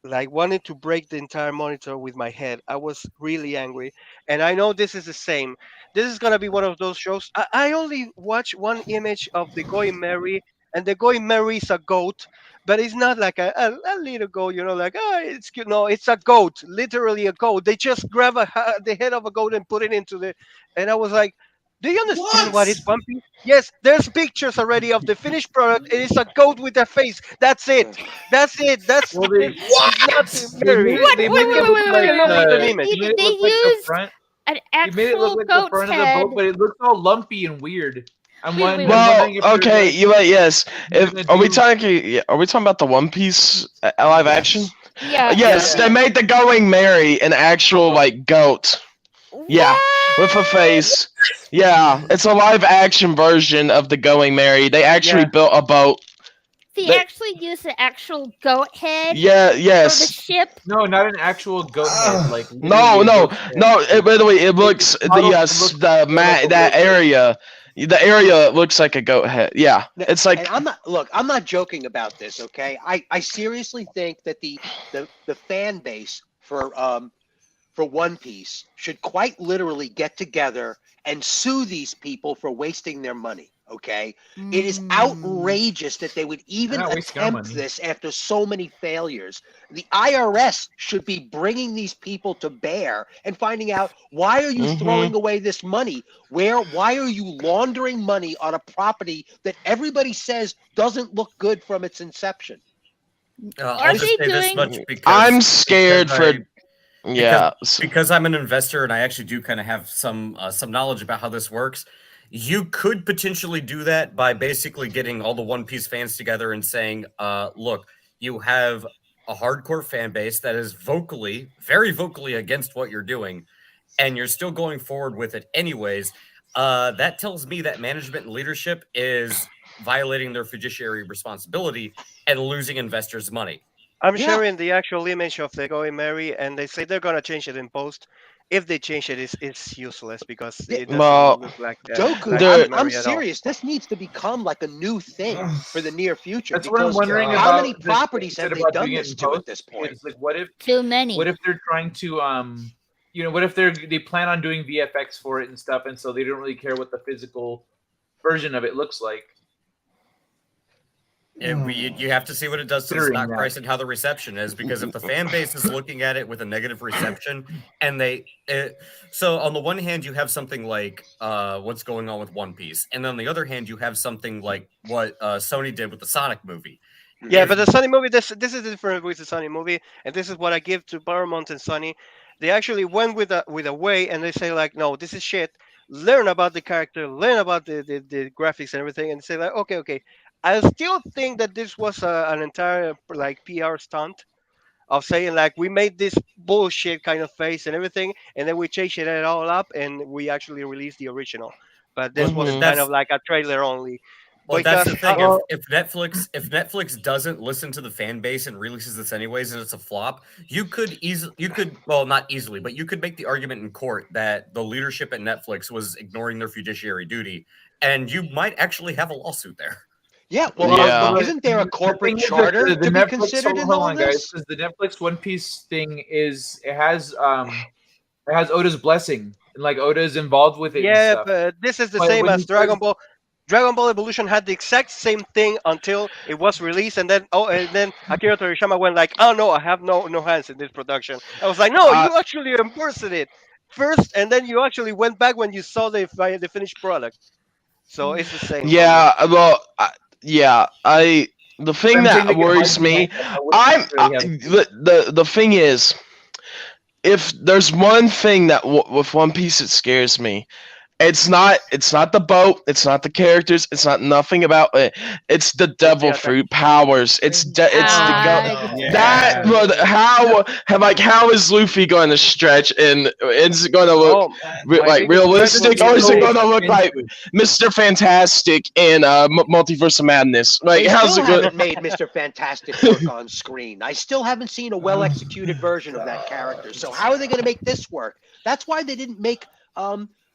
like wanted to break the entire monitor with my head. I was really angry, and I know this is the same. This is gonna be one of those shows. I only watch one image of the Going Merry, and the Going Merry is a goat, but it's not like a little goat, like it's cute. No, it's a goat, literally a goat. They just grab the head of a goat and put it into the, and I was like. Do you understand what is What? One Piece? Yes, there's pictures already of the finished product. It is a goat with a face. That's it. That's it. That's Well, it. It's not What? they made Mary. it. What? They Wait, made wait, it wait, look wait, I like wait, can wait, look wait. at an the. image. You made it They look like the used front. an You made it look actual like the goat's front of the head. boat, but it looks all lumpy and weird. I'm, Wait, one, wait, I'm wait. Well, wondering if they're okay, yes. they're If gonna are we do. talking? Yeah, are we talking about the One Piece live action? Yes. Yeah. Yes, Yeah. they made the Going Merry an actual like goat. Yeah, with a What? face. Yeah, it's a live action version of the Going Merry. They actually Yeah. built a boat. They They, actually used the actual goat head yeah, for the yes. ship. No, not an actual goat head, like No, literally a no, goat's head. no. By the way, it It, looks it's modeled. It looks the more like a that real goat. area. The area looks like a goat head. Yeah, No, it's like and I'm not joking about this, okay? I seriously think that the fan base for One Piece should quite literally get together and sue these people for wasting their money. Okay, it is outrageous that they would even not wasting our attempt money. this after so many failures. The IRS should be bringing these people to bear and finding out, why are you throwing away this money? Why are you laundering money on a property that everybody says doesn't look good from its inception? Are I'll just they say this doing? much because I'm scared because for. I- Yeah, because I'm an investor and I actually do kind of have some knowledge about how this works. You could potentially do that by basically getting all the One Piece fans together and saying, look, you have a hardcore fan base that is vocally, very vocally against what you're doing, and you're still going forward with it anyways. That tells me that management and leadership is violating their fiduciary responsibility and losing investors' money. I'm Yeah. sharing the actual image of the Going Merry, and they say they're gonna change it in post. If they change it, it's useless because Yeah, it doesn't well, look like Doku, like There- Going I'm Merry at all. serious. This needs to become like a new thing for the near future. That's what I'm Because wondering God. how about. many this properties thing have they about done doing it this in to at post. this point? It's like, what if Too many. they're trying to what if they plan on doing VFX for it and stuff, and so they don't really care what the physical version of it looks like. You have to see what it does to the Considering stock that. price and how the reception is, because if the fan base is looking at it with a negative reception, and so on the one hand you have something like what's going on with One Piece, and on the other hand you have something like what Sony did with the Sonic movie. Yeah, If- but the Sony movie, this is the difference with the Sony movie, and this is what I give to Paramount and Sony. They actually went with a way, and they say like, no, this is shit. Learn about the character, learn about the graphics and everything, and say like, okay. I still think that this was an entire like PR stunt of saying like we made this bullshit kind of face and everything, and then we changed it all up, and we actually released the original. But this was Mhm. kind of like a trailer only. Well, that's the Because thing. Well- If Netflix doesn't listen to the fan base and releases this anyways, and it's a flop, you could well, not easily, but you could make the argument in court that the leadership at Netflix was ignoring their fiduciary duty, and you might actually have a lawsuit there. Yeah, well, Yeah. isn't there a The corporate thing is that charter the to be Netflix, considered in hold all on, guys, this? because the Netflix One Piece thing it has Oda's blessing, and like Oda is involved with it. yeah, and stuff. but this is the But same when as he Dragon says- Ball. Dragon Ball Evolution had the exact same thing until it was released, and then Akira Toriyama went like, "Oh no, I have no hands in this production." I was like, "No, you actually endorsed it first, and then you actually went back when you saw the finished product." So it's the same. yeah. Well, the thing I'm saying that they can worries argue me, that I wouldn't necessarily have- the thing is, if there's one thing that with One Piece it scares me, It's not the boat. It's not the characters. It's not nothing about it. It's the devil attack. fruit powers. It's the Ah, no. that. But how is Luffy going to stretch, and is it going to look Oh, my like biggest realistic, question or is it is going to look like Mr. Fantastic in Multiverse of Madness? Like, They how's still it going? haven't made Mr. Fantastic work on screen. I still haven't seen a well-executed version of that character. So how are they going to make this work? That's why they didn't make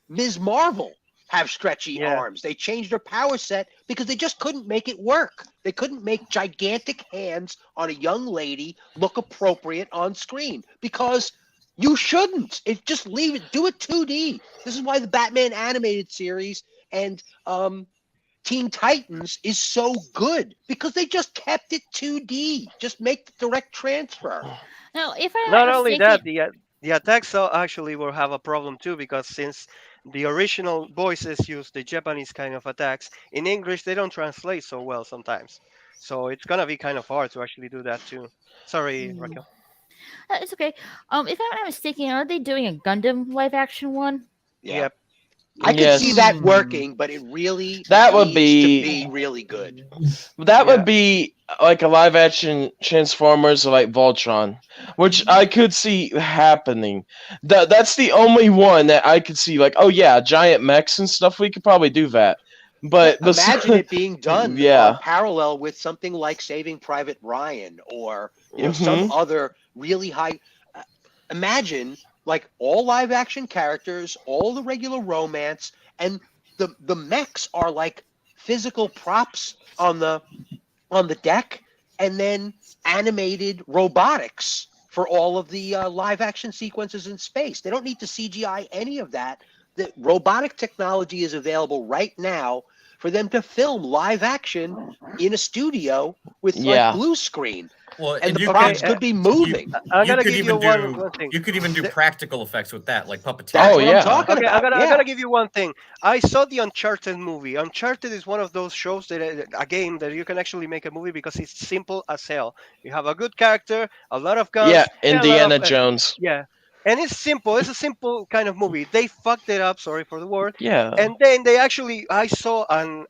Ms. Marvel have stretchy arms. They changed her power set because they just couldn't make it work. They couldn't make gigantic hands on a young lady look appropriate on screen because you shouldn't. Just leave it. Do it 2D. This is why the Batman animated series and Teen Titans is so good because they just kept it 2D. Just make the direct transfer. now if I'm not not only mistaken, that, the attacks actually will have a problem too because since the original voices use the Japanese kind of attacks, in English they don't translate so well sometimes. So it's gonna be kind of hard to actually do that too. Sorry, Raquel. it's okay. If I'm not mistaken, are they doing a Gundam live action one? Yeah. Yep. I could see Yes. that working, but it really That would needs be- to be really good. That Yeah. would be like a live action Transformers or like Voltron, which I could see happening. That's the only one that I could see. Like, oh yeah, giant mechs and stuff. We could probably do that. But Imagine it being done Yeah. parallel with something like Saving Private Ryan or some other really high. Imagine like all live action characters, all the regular romance, and the mechs are like physical props on the deck, and then animated robotics for all of the live action sequences in space. They don't need to CGI any of that. The robotic technology is available right now for them to film live action in a studio with Yeah. like blue screen, Well, and the you props could, could be moving. I'm you gonna could give you even one, do one thing. you could even do The- practical effects with that, like puppeteering. That's Oh, what yeah. I'm talking Okay, about. I gotta give you one thing. I saw the Uncharted movie. Uncharted is one of those shows that a game that you can actually make a movie because it's simple as hell. You have a good character, a lot of guns, Yeah, and a lot Indiana of, Jones. yeah, and it's simple. It's a simple kind of movie. They fucked it up. Sorry for the word. Yeah. And then they actually, I saw on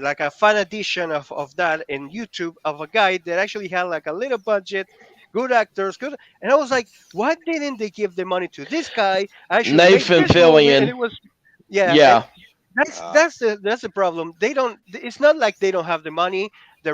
like a fan edition of that in YouTube of a guy that actually had like a little budget, good actors, good. And I was like, why didn't they give the money to this guy? Actually, make Nathan this movie, and Fillion. it was, yeah. Yeah. That's the problem. They don't. It's not like they don't have the money, the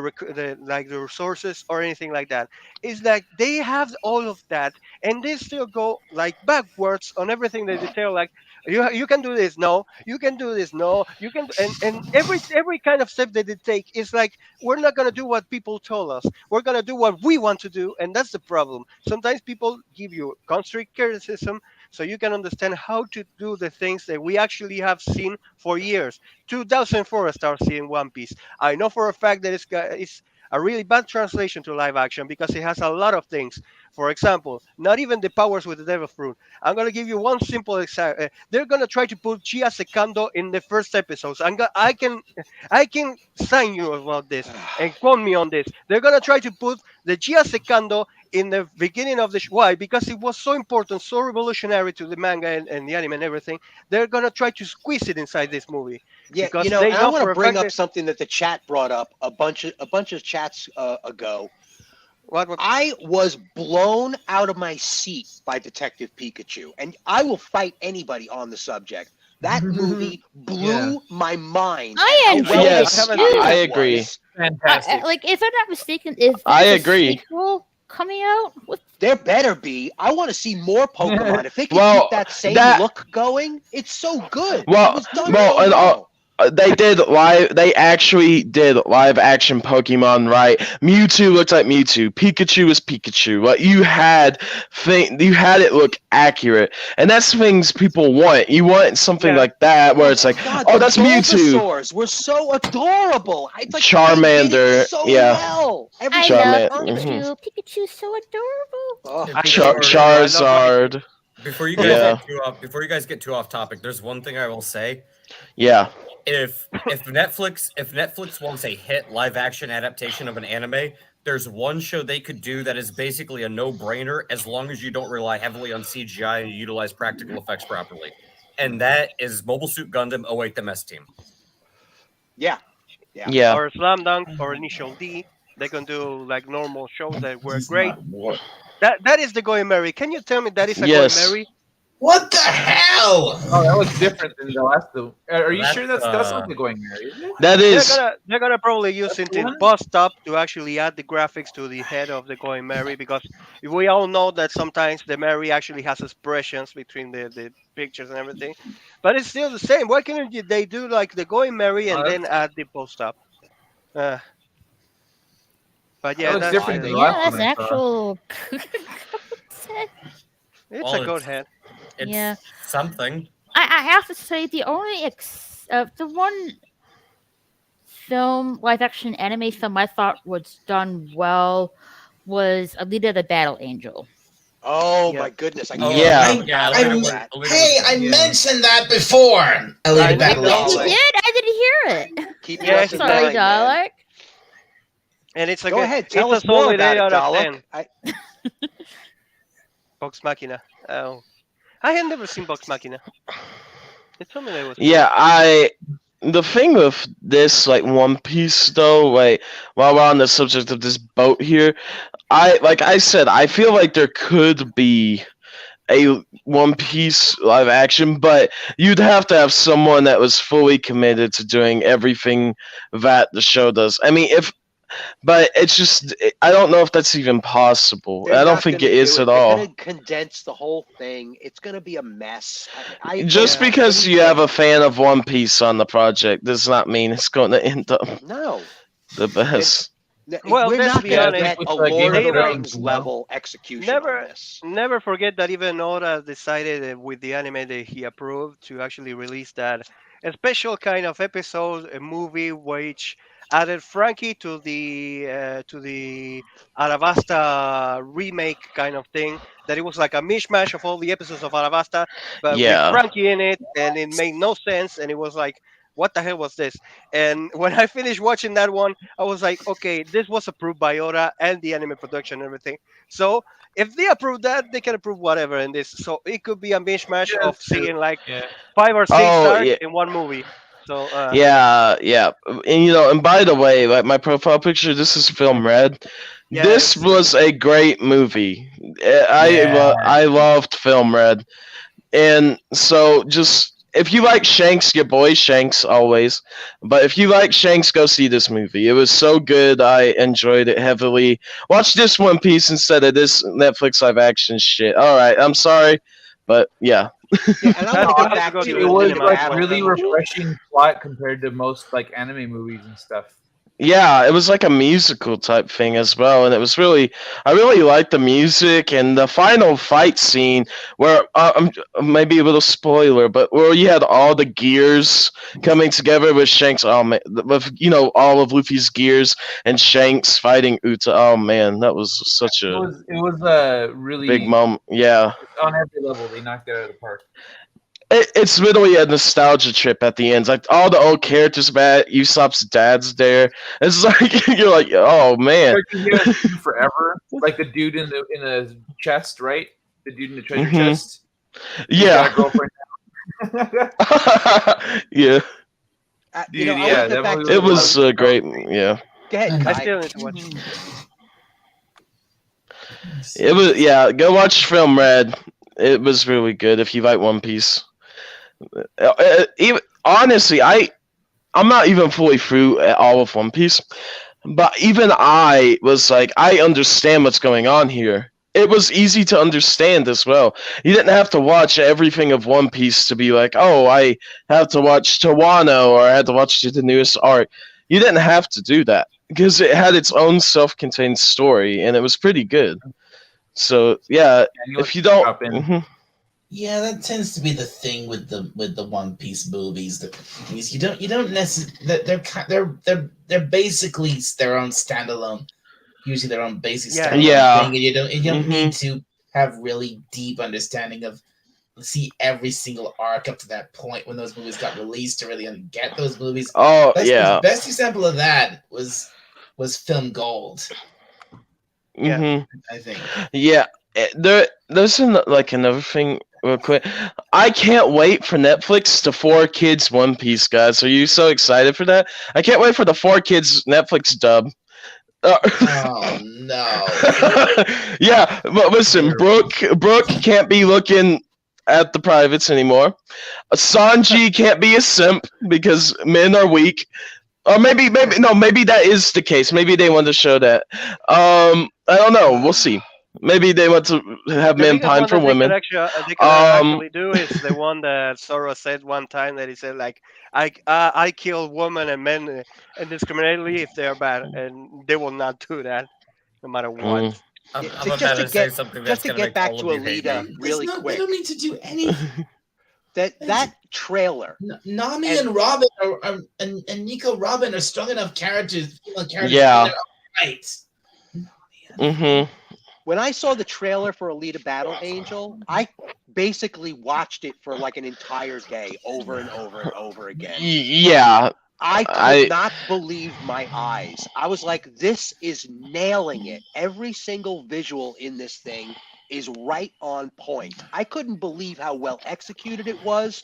resources or anything like that. It's like they have all of that, and they still go like backwards on everything that they tell. Like you can do this, no, you can do this, no, you can, and every kind of step that they take is like we're not gonna do what people told us. We're gonna do what we want to do, and that's the problem. Sometimes people give you constructive criticism so you can understand how to do the things that we actually have seen for years. 2004, I started seeing One Piece. I know for a fact that it's a really bad translation to live action because it has a lot of things. For example, not even the powers with the devil fruit. I'm gonna give you one simple example. They're gonna try to put Gia Secando in the first episodes. I can sign you about this and quote me on this. They're gonna try to put the Gia Secando in the beginning of the why? Because it was so important, so revolutionary to the manga and the anime and everything. They're gonna try to squeeze it inside this movie. Yeah, Because and they I know want for to a bring fact up that- something that the chat brought up a bunch of chats ago. What? I was blown out of my seat by Detective Pikachu, and I will fight anybody on the subject. That movie blew my mind. I at how well Yes, executed I it agree. was. Fantastic. Like, if I'm not mistaken, is I there's a agree. sequel coming out with? There better be. I want to see more Pokemon. If they can Well, keep that same that- look going, it's so good. Well- it was done well, so and, well. They actually did live action Pokemon, right? Mewtwo looked like Mewtwo. Pikachu was Pikachu. Like you had it look accurate, and that's things people want. You want something Yeah. like that where it's like, God, oh, the that's Mewtwo. Bulbasaurs were so adorable. It's like Charmander, they did it so yeah. well. Every I Charmander, love perfect. Pikachu. Pikachu's so adorable. Oh, Charizard. Before you guys Yeah. before you guys get too off topic, there's one thing I will say. Yeah. If Netflix wants a hit live action adaptation of an anime, there's one show they could do that is basically a no-brainer as long as you don't rely heavily on CGI and you utilize practical effects properly. and that is Mobile Suit Gundam 08 the Mess Team. Yeah. Yeah. Or Slam Dunk or Initial D. They can do like normal shows that were He's great. not war. That is the Going Merry. Can you tell me that is a Yes. Going Merry? What the hell? Oh, that was different than the last two. Are you sure that's That's, not the Going Merry? Isn't it? That is. They're gonna probably use it in one? Bust Up to actually add the graphics to the head of the Going Merry, because we all know that sometimes the Merry actually has expressions between the pictures and everything, but it's still the same. Why can't they do like the Going Merry and then add the Post Up? But yeah, looks that's different than the Yeah, last that's one an I saw. actual. it's Well, a goat head. It's Yeah. something. I have to say the only the one film live action anime film I thought was done well was Alita the Battle Angel. Oh Yeah. my goodness! I Oh, Yeah. yeah. I- Alita was- I- Alita Hey, was I good. mentioned that before. Alita I Battle know, You Angel. did? I didn't hear it. Keep Yeah, us in Sorry, mind, man. Dalek. And it's a Go good, ahead, tell it's us a more solid about 8 it, out of Dalek. 10. Vox Machina. Oh, I had never seen Vox Machina. It's something that was cool. Yeah, the thing with this like One Piece though, like while we're on the subject of this boat here, like I said, I feel like there could be a One Piece live action, but you'd have to have someone that was fully committed to doing everything that the show does. I mean, but it's just I don't know if that's even possible. They're I don't not think gonna it is do at They're all. gonna condense the whole thing. It's gonna be a mess. I Just don't because think you have that- a fan of One Piece on the project does not mean it's going to end up no. the best. Well, We're let's not be gonna honest. get With a the Game Lord of of the Thrones, Rings you know? level execution Never- on this. Never forget that even Oda decided with the anime that he approved to actually release that a special kind of episode, a movie which added Frankie to the Arabasta remake kind of thing. That it was like a mishmash of all the episodes of Arabasta, but with Yeah. Frankie in it, and it made no sense. And it was like, what the hell was this? And when I finished watching that one, I was like, okay, this was approved by Oda and the anime production and everything. So if they approve that, they can approve whatever in this. So it could be a mishmash Yeah, of that's true. seeing like Yeah. 5 or 6 Oh, arcs yeah. in one movie. So Yeah. And and by the way, like my profile picture, this is Film Red. Yeah, This it's- was a great movie. Yeah. I loved Film Red. And so just if you like Shanks, your boy Shanks always. But if you like Shanks, go see this movie. It was so good. I enjoyed it heavily. Watch this One Piece instead of this Netflix live action shit. All right, I'm sorry, but yeah. Yeah, and I That's want to good. get back Go to to It the was cinema like as well. really refreshing plot compared to most like anime movies and stuff. Yeah, it was like a musical type thing as well, and it was I really liked the music and the final fight scene where maybe a little spoiler, but where you had all the gears coming together with Shanks, with all of Luffy's gears and Shanks fighting Uta. Oh man, that was such It a was a really big moment. Yeah, on every level. They knocked it out of the park. it's literally a nostalgia trip at the end. Like all the old characters, man. Usopp's dad's there. It's like you're like, oh man. Forever, like the dude in the chest, right? The dude in the treasure Mhm. chest. He's got a Yeah, girlfriend yeah. You know, Dude, I yeah, want to that get back movie to It was great. Yeah, Go ahead, I Kai. still need to watch. it was. Yeah, go watch Film Red. It was really good if you like One Piece. Even honestly, I'm not even fully through all of One Piece, but even I was like, I understand what's going on here. It was easy to understand as well. You didn't have to watch everything of One Piece to be like, oh, I have to watch Tawano or I had to watch the newest arc. You didn't have to do that because it had its own self-contained story and it was pretty good. So yeah, if you don't, Mhm. Yeah, that tends to be the thing with the One Piece movies. You don't necessarily they're basically their own standalone, usually their own basic Yeah. standalone Yeah. thing, and you don't Mhm. need to have really deep understanding of see every single arc up to that point when those movies got released to really get those movies. Oh The best example of that was Film Gold, Yeah. Mhm. I think. Yeah, there's like another thing real quick. I can't wait for Netflix to 4 Kids One Piece, guys. Are you so excited for that? I can't wait for the 4 Kids Netflix dub. Oh no. Yeah, but listen, Brooke can't be looking at the privates anymore. Sanji can't be a simp because men are weak. Or maybe that is the case. Maybe they want to show that. I don't know. We'll see. Maybe they want to have The men biggest pine one for that women. they could Um, actually do is the one that Sora said one time that he said like, I kill women and men indiscriminately if they're bad, and they will not do that no matter what. mm, I'm, Yeah, I'm about to say something just that's to gonna get make back all to of you hate Alita me. really They quick. don't need to do anything. That trailer. Nami And- and Robin and Nico Robin are strong enough characters. Female characters Yeah. in their own right. mm-hmm. When I saw the trailer for Alita Battle Angel, I basically watched it for like an entire day over and over and over again. Yeah. I could I- not believe my eyes. I was like, this is nailing it. Every single visual in this thing is right on point. I couldn't believe how well executed it was,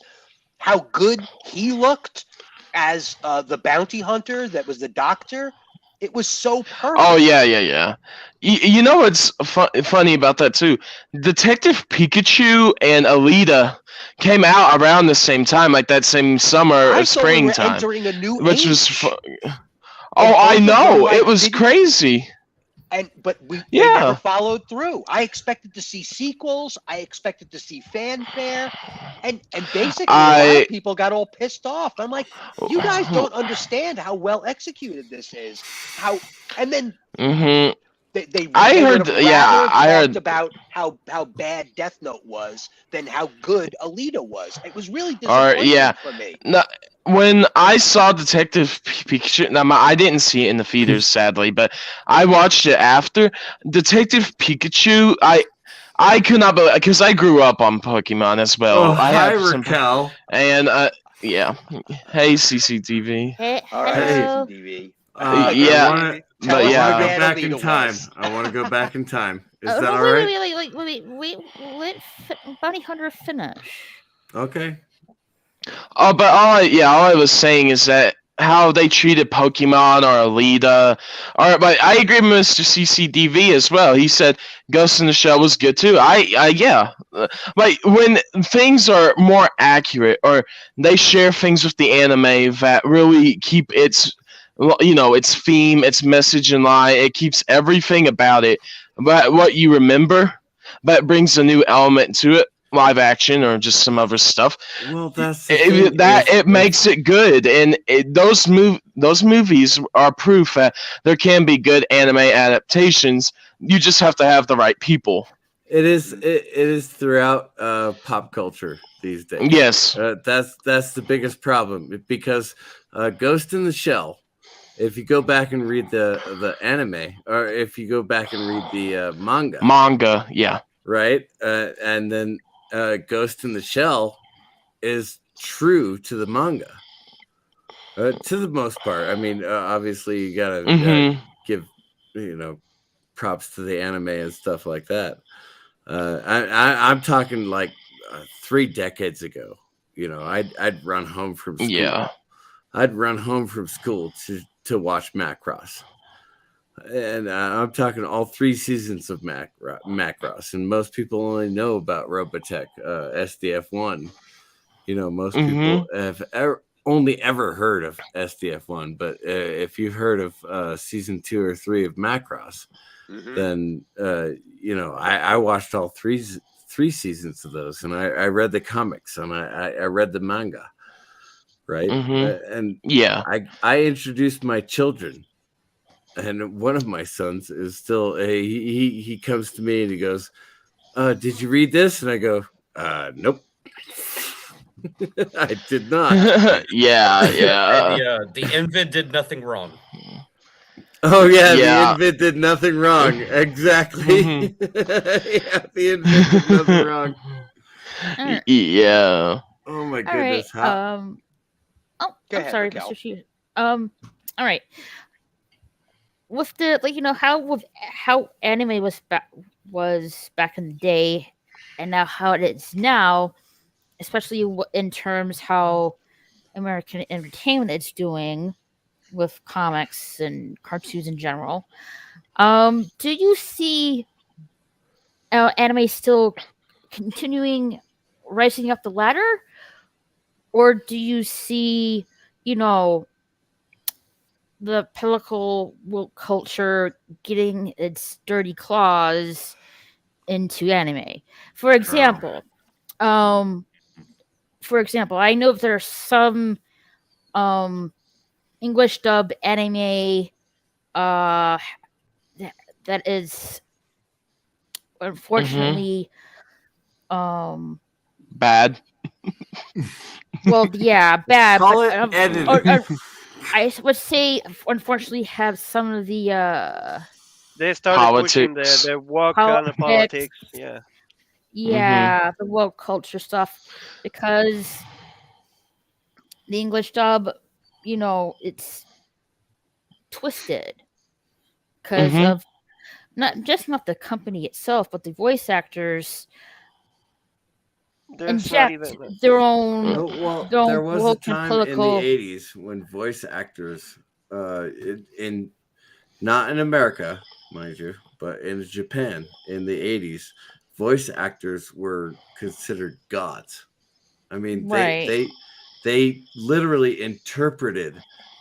how good he looked as the bounty hunter that was the doctor. It was so perfect. Oh yeah. You know what's funny about that too? Detective Pikachu and Alita came out around the same time, like that same summer I or thought we were springtime, entering a new which age. was. And Oh, I both of them, know. like, It was didn't- crazy. But they Yeah. never followed through. I expected to see sequels. I expected to see fanfare, and basically a lot of people got all pissed off. I'm like, you guys don't understand how well executed this is. And then Mm-hmm. they I would heard. have Yeah, rather I talked heard. about how bad Death Note was than how good Alita was. It was really Or disappointing yeah. for me. No, when I saw Detective Pikachu, now I didn't see it in the theaters, sadly, but I watched it after Detective Pikachu. I could not believe because I grew up on Pokemon as well. Oh, I hi, have some, Raquel. and yeah. Hey, CCTV. Hey, All right, Hey. hello. CCTV. Yeah, I want to Tell but us yeah. how go bad back Alita in time. was. I want to go back in time. Is that wait, all right? wait. Let Bounty Hunter finish. Okay. Oh, but all I was saying is that how they treated Pokemon or Alita, but I agree with Mr. CCDV as well. He said Ghost in the Shell was good too. Yeah, like when things are more accurate or they share things with the anime that really keep its theme, its message in line. It keeps everything about it, but what you remember, but brings a new element to it. Live action or just some other stuff. Well, that's the thing. It makes it good, and those movies are proof that there can be good anime adaptations. You just have to have the right people. It is throughout pop culture these days. Yes. That's the biggest problem because Ghost in the Shell. If you go back and read the anime, or if you go back and read the manga, yeah, right, and then Ghost in the Shell is true to the manga to the most part. I mean, obviously you gotta give props to the anime and stuff like that. I'm talking like 3 decades ago. I'd run home from school. Yeah. I'd run home from school to watch Macross. And I'm talking all 3 seasons of Macross, and most people only know about Robotech, SDF1. Most people have only ever heard of SDF1, but if you've heard of season 2 or 3 of Macross, then I watched all 3 seasons of those, and I read the comics, and I read the manga, right? And yeah, I introduced my children. And one of my sons is still he comes to me and he goes, did you read this? And I go, nope. I did not. yeah. The Invid did nothing wrong. Oh yeah, the Invid did nothing wrong. Exactly. The Invid did nothing wrong. Yeah. Oh my All goodness. right. I'm sorry, Raquel. Mr. She. All right. With the how anime was back in the day, and now how it is now, especially in terms how American entertainment is doing with comics and cartoons in general. Do you see anime still continuing rising up the ladder, or do you see, you know, the political woke culture getting its dirty claws into anime? For example, I know there are some English dub anime uh that is unfortunately Bad. well, yeah, bad, Call but it editing. I would say unfortunately have some of the They started pushing Politics. the woke kind of politics. Yeah. Yeah, the woke culture stuff, because the English dub, you know, it's twisted because of not the company itself, but the voice actors There's not inject even. their own Well, their there own was a woke and time in the political. 80s when voice actors, in not in America, mind you, but in Japan in the 80s, voice actors were considered gods. I mean, Right. they literally interpreted.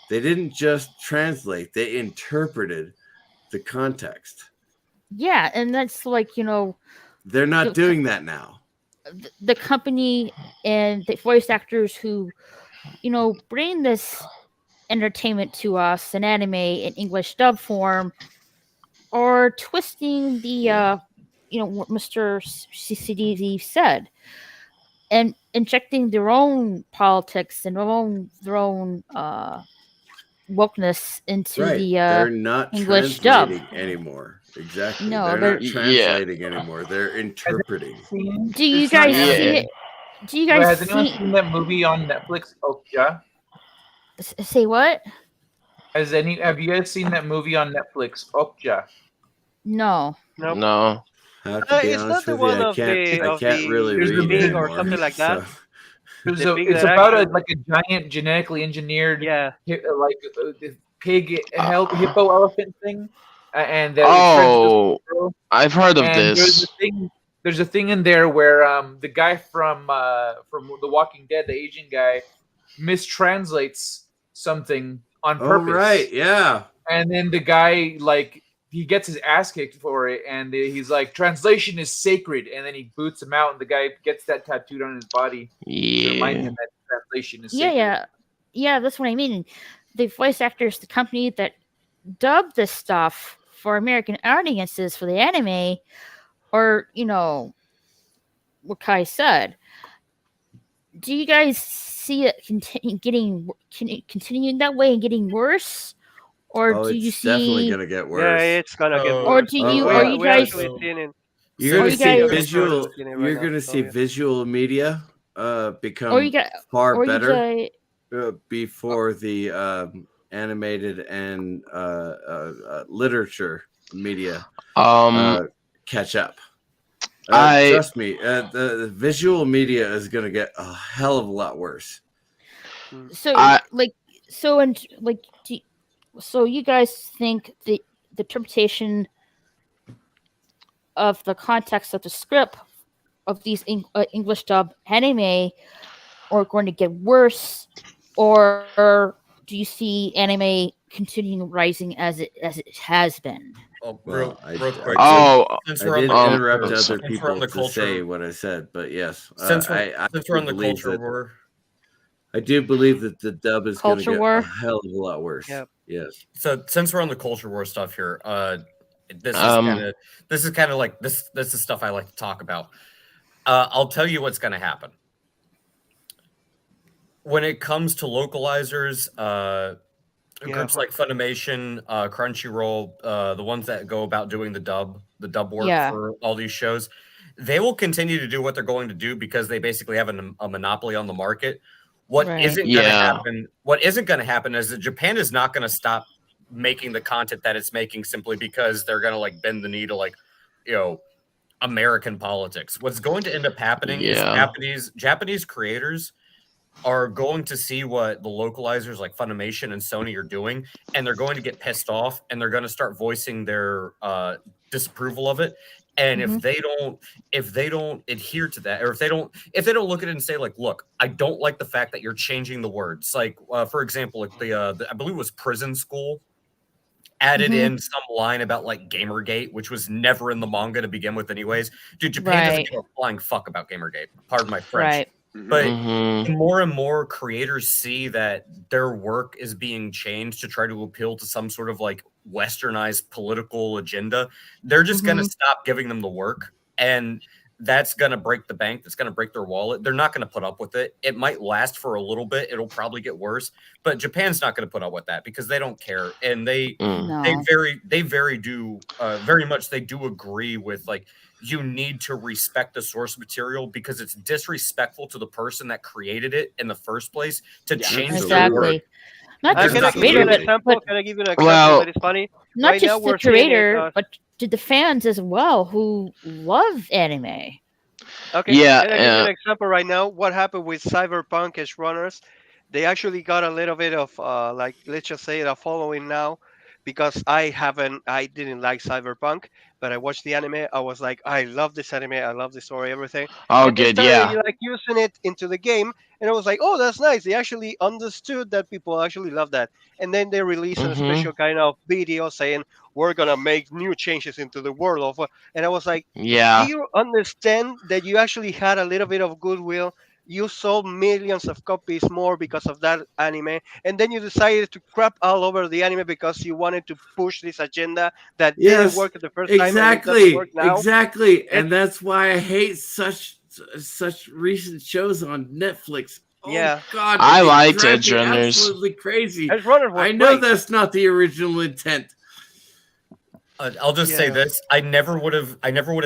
They didn't just translate; they interpreted the context. Yeah, and that's like, you know, They're not the, doing that now. the company and the voice actors who, you know, bring this entertainment to us in anime in English dub form are twisting the you know, what Mr. CCDZ said, and injecting their own politics and their own wokeness into Right. the They're not English dub. translating anymore. Exactly. No, They're they're. not Yeah. translating anymore. They're interpreting. Do you It's not guys anime. see Yeah. it? Do you But guys has anyone see? seen that movie on Netflix, Okja? Say what? Have you guys seen that movie on Netflix, Okja? No. Nope. No. I have to be It's not honest the with you. one I of can't. the I can't really There's read the pig or anymore. something like that. So The pig It's that about actually. like a giant genetically engineered Yeah. pig hippo elephant thing, and it turns into Oh, girl. I've heard of And this. there's a thing in there where the guy from The Walking Dead, the Asian guy, mistranslates something on oh purpose. right, yeah. And then the guy, like, he gets his ass kicked for it, and he's like, translation is sacred, and then he boots him out, and the guy gets that tattooed on his body to remind Yeah. him that translation is Yeah, sacred. yeah. That's what I mean. The voice actors, the company that dubbed this stuff for American audiences for the anime, or, you know, what Kai said. Do you guys see it continuing that way and getting worse, or Oh, do you it's definitely see, gonna get Yeah, worse. it's gonna get or worse. do Oh, you, oh, are you We guys, actually seen it. You're Are gonna you see guys- visual. Seeing it right You're now, gonna so, see yeah. visual media or you become guys, far or you better guys, before the animated and literature media catch up. Trust me, the visual media is gonna get a hell of a lot worse. so I- like so and like so you guys think the interpretation of the context of the script of these English dub anime are going to get worse, or do you see anime continuing rising as it has been? Oh, Well, real quick. Oh, Since I we're on did the interrupt culture, other since we're people on the to say culture, what I said, but yes, since we're I on the believe culture that war, I do believe that the dub is going to Culture get war? a hell of a lot worse. Yep. Yes. so since we're on the culture war stuff here, this is kind of like this is stuff I like to talk about. I'll tell you what's going to happen when it comes to localizers. Groups like Funimation, Crunchyroll, the ones that go about doing the dub work Yeah. for all these shows, they will continue to do what they're going to do because they basically have a monopoly on the market. What Right. isn't going to happen? What isn't going to happen is that Japan is not going to stop making the content that it's making simply because they're going to like bend the knee to, like, you know, American politics. What's going to end up happening is Yeah. Japanese creators are going to see what the localizers like Funimation and Sony are doing, and they're going to get pissed off, and they're going to start voicing their disapproval of it. And Mhm. if they don't adhere to that, or if they don't look at it and say like, look, I don't like the fact that you're changing the words. Like for example, like the I believe it was Prison School added Mhm. in some line about like Gamergate, which was never in the manga to begin with, anyways. Dude, Japan doesn't Right. give a flying fuck about Gamergate. Pardon my French. Right. But Hmm. the more and more creators see that their work is being changed to try to appeal to some sort of like westernized political agenda, they're just going to Mhm. stop giving them the work. And that's going to break the bank. That's going to break their wallet. They're not going to put up with it. It might last for a little bit. It'll probably get worse. But Japan's not going to put up with that because they don't care. And they No. very much they do agree with like, you need to respect the source material because it's disrespectful to the person that created it in the first place to Yeah, change the Exactly. word. Not There's just the Can I give you creator, an but example? Can I give you an example Well- that is funny? not Right now just the we're seeing it, creator, but to the fans as well who love anime. Okay. Yeah, Can I give you an example right now? What happened with Cyberpunk Edge Runners? They actually got a little bit of like let's just say a following now, because I didn't like Cyberpunk, but I watched the anime. I was like, I love this anime. I love the story, everything. Oh, And they good. started Yeah. like using it into the game, and I was like, oh, that's nice. They actually understood that people actually love that, and then they released a Mhm. special kind of video saying we're gonna make new changes into the world of, and I was like, do Yeah. you understand that you actually had a little bit of goodwill? You sold millions of copies more because of that anime, and then you decided to crap all over the anime because you wanted to push this agenda that didn't Yes, work at the first time and it doesn't work now. exactly, and that's why I hate such recent shows on Netflix. Oh Yeah. God, I they liked drive Edge me Runners. absolutely crazy. Edge Runners was I know great. that's not the original intent. I'll just say Yeah. this: I never would have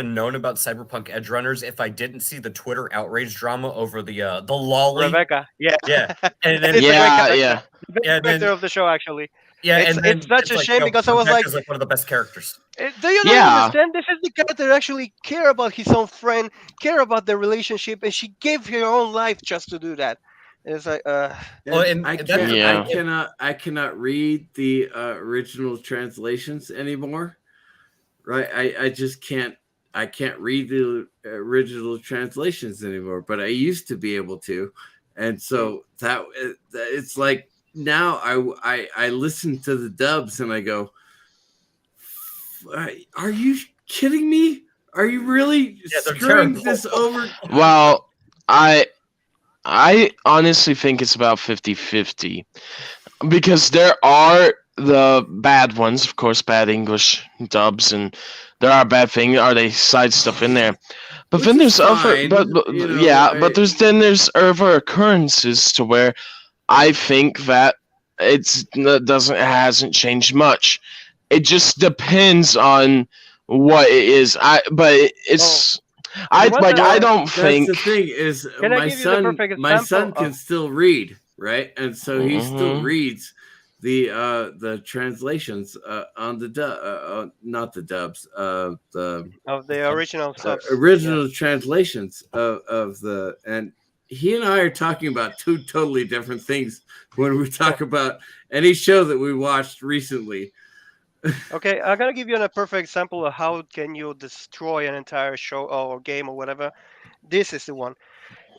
known about Cyberpunk Edge Runners if I didn't see the Twitter outrage drama over the lolly. Rebecca, yeah, Yeah, and then it's a great Yeah, character. yeah. The best Yeah, then- character of the show, actually. yeah, It's- and then it's such a like, shame because I was Rebecca's like- one of the best characters. Do you not Yeah. understand? This is the character that actually care about his own friend, care about the relationship, and she gave her own life just to do that. And it's like, Well, and I that's- can't, Yeah. I cannot read the original translations anymore. Right, I just can't. I can't read the original translations anymore, but I used to be able to, and so that it's like now I listen to the dubs and I go, "Are you kidding me? Are you really they're screwing terrible. this over?" Well, I honestly think it's about 50-50 because there are the bad ones, of course, bad English dubs, and there are bad things. Are they side stuff in there? But Which then is there's other, fine, but you know, yeah, but there's other occurrences to where I think that it hasn't changed much. It just depends on what it is. I don't think. That's the thing is Can I my give you the son. perfect My son example can of- still read, right, and so he still Mhm. reads the translations on the not the dubs, the of the original subs. original translations of the, and he and I are talking about two totally different things when we talk about any show that we watched recently. Okay, I'm gonna give you a perfect example of how can you destroy an entire show or game or whatever. This is the one.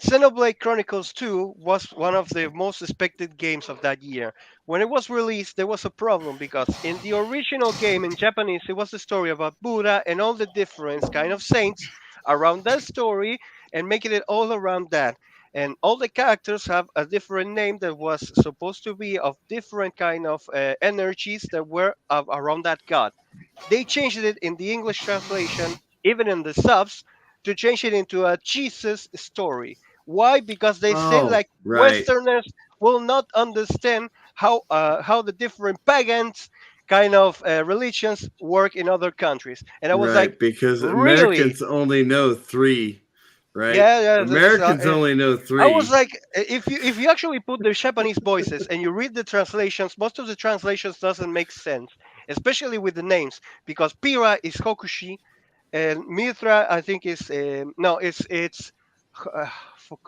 Xenoblade Chronicles 2 was one of the most expected games of that year. When it was released, there was a problem because in the original game in Japanese, it was the story about Buddha and all the different kind of saints around that story and making it all around that. And all the characters have a different name that was supposed to be of different kind of energies that were around that god. They changed it in the English translation, even in the subs, to change it into a Jesus story. Why? Because they said like right. Westerners will not understand how the different pagans kind of religions work in other countries. And I was like, because really? Americans only know three, right? Yeah, Americans only know three. I was like, if you actually put the Japanese voices and you read the translations, most of the translations doesn't make sense, especially with the names, because Pira is Hokushi, and Mithra, I think is no, it's uh, I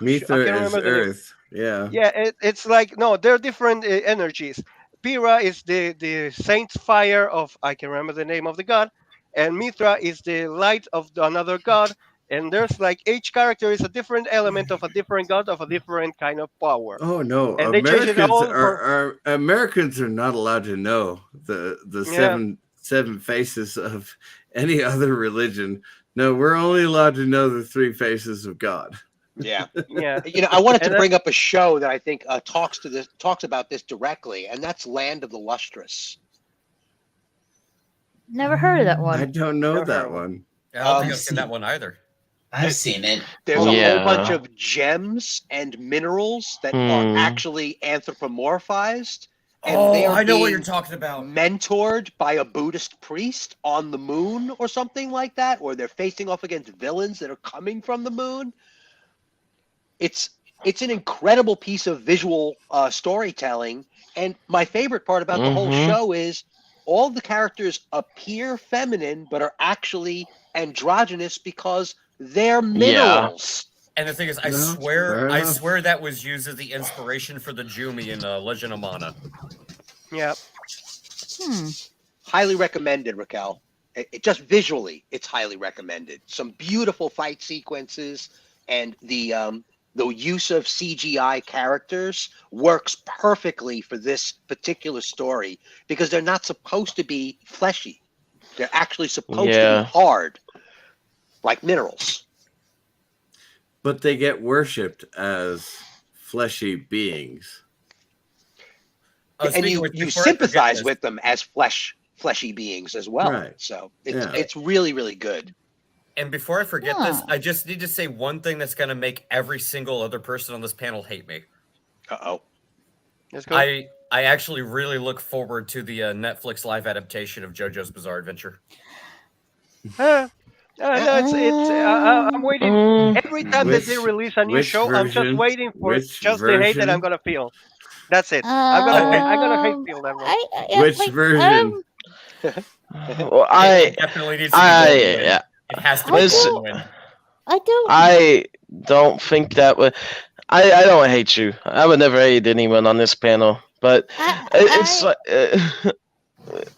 Mithra can't is remember the name. Earth. Yeah. Yeah, it's like no, they're different energies. Pyrrha is the saint fire of I can remember the name of the god, and Mithra is the light of another god. And there's like each character is a different element of a different god of a different kind of power, Oh no, and they change it Americans all for are Americans are not allowed to know the yeah. seven faces of any other religion. No, we're only allowed to know the three faces of God. Yeah. Yeah, I wanted to and bring up a show that I think talks about this directly, and that's Land of the Lustrous. Never heard of that I one. don't know Never heard that of it. one. I don't think I've I've seen that one either. I've seen it. There's a Yeah. whole bunch of gems and minerals that are actually anthropomorphized, and they Oh, are I know what you're being talking about. mentored by a Buddhist priest on the moon or something like that, or they're facing off against villains that are coming from the moon. It's an incredible piece of visual storytelling, and my favorite part about the whole show is all the characters appear feminine but are actually androgynous because they're minerals. And the thing is, I No, swear, fair I enough. swear that was used as the inspiration for the Jumi in Legend of Mana. Yeah, Highly recommended, Raquel. It just visually, it's highly recommended. Some beautiful fight sequences, and the use of CGI characters works perfectly for this particular story because they're not supposed to be fleshy. They're actually supposed to be hard, like minerals. But they get worshipped as fleshy beings. And you sympathize with them as fleshy beings as well. Right. So it's really, really good. And before I forget this, I just need to say one thing that's going to make every single other person on this panel hate me. Uh-oh. let's go. I actually really look forward to the Netflix live adaptation of JoJo's Bizarre Adventure. No, I'm waiting. Every time that they release a new which show, I'm just version? waiting for Which just the hate that I'm version? gonna feel. That's it. I'm gonna hate feel that one. Which version? Well, It definitely needs to be Golden Wind. It has to be Golden Wind. I don't think that would. I don't hate you. I would never hate anyone on this panel, but it's like.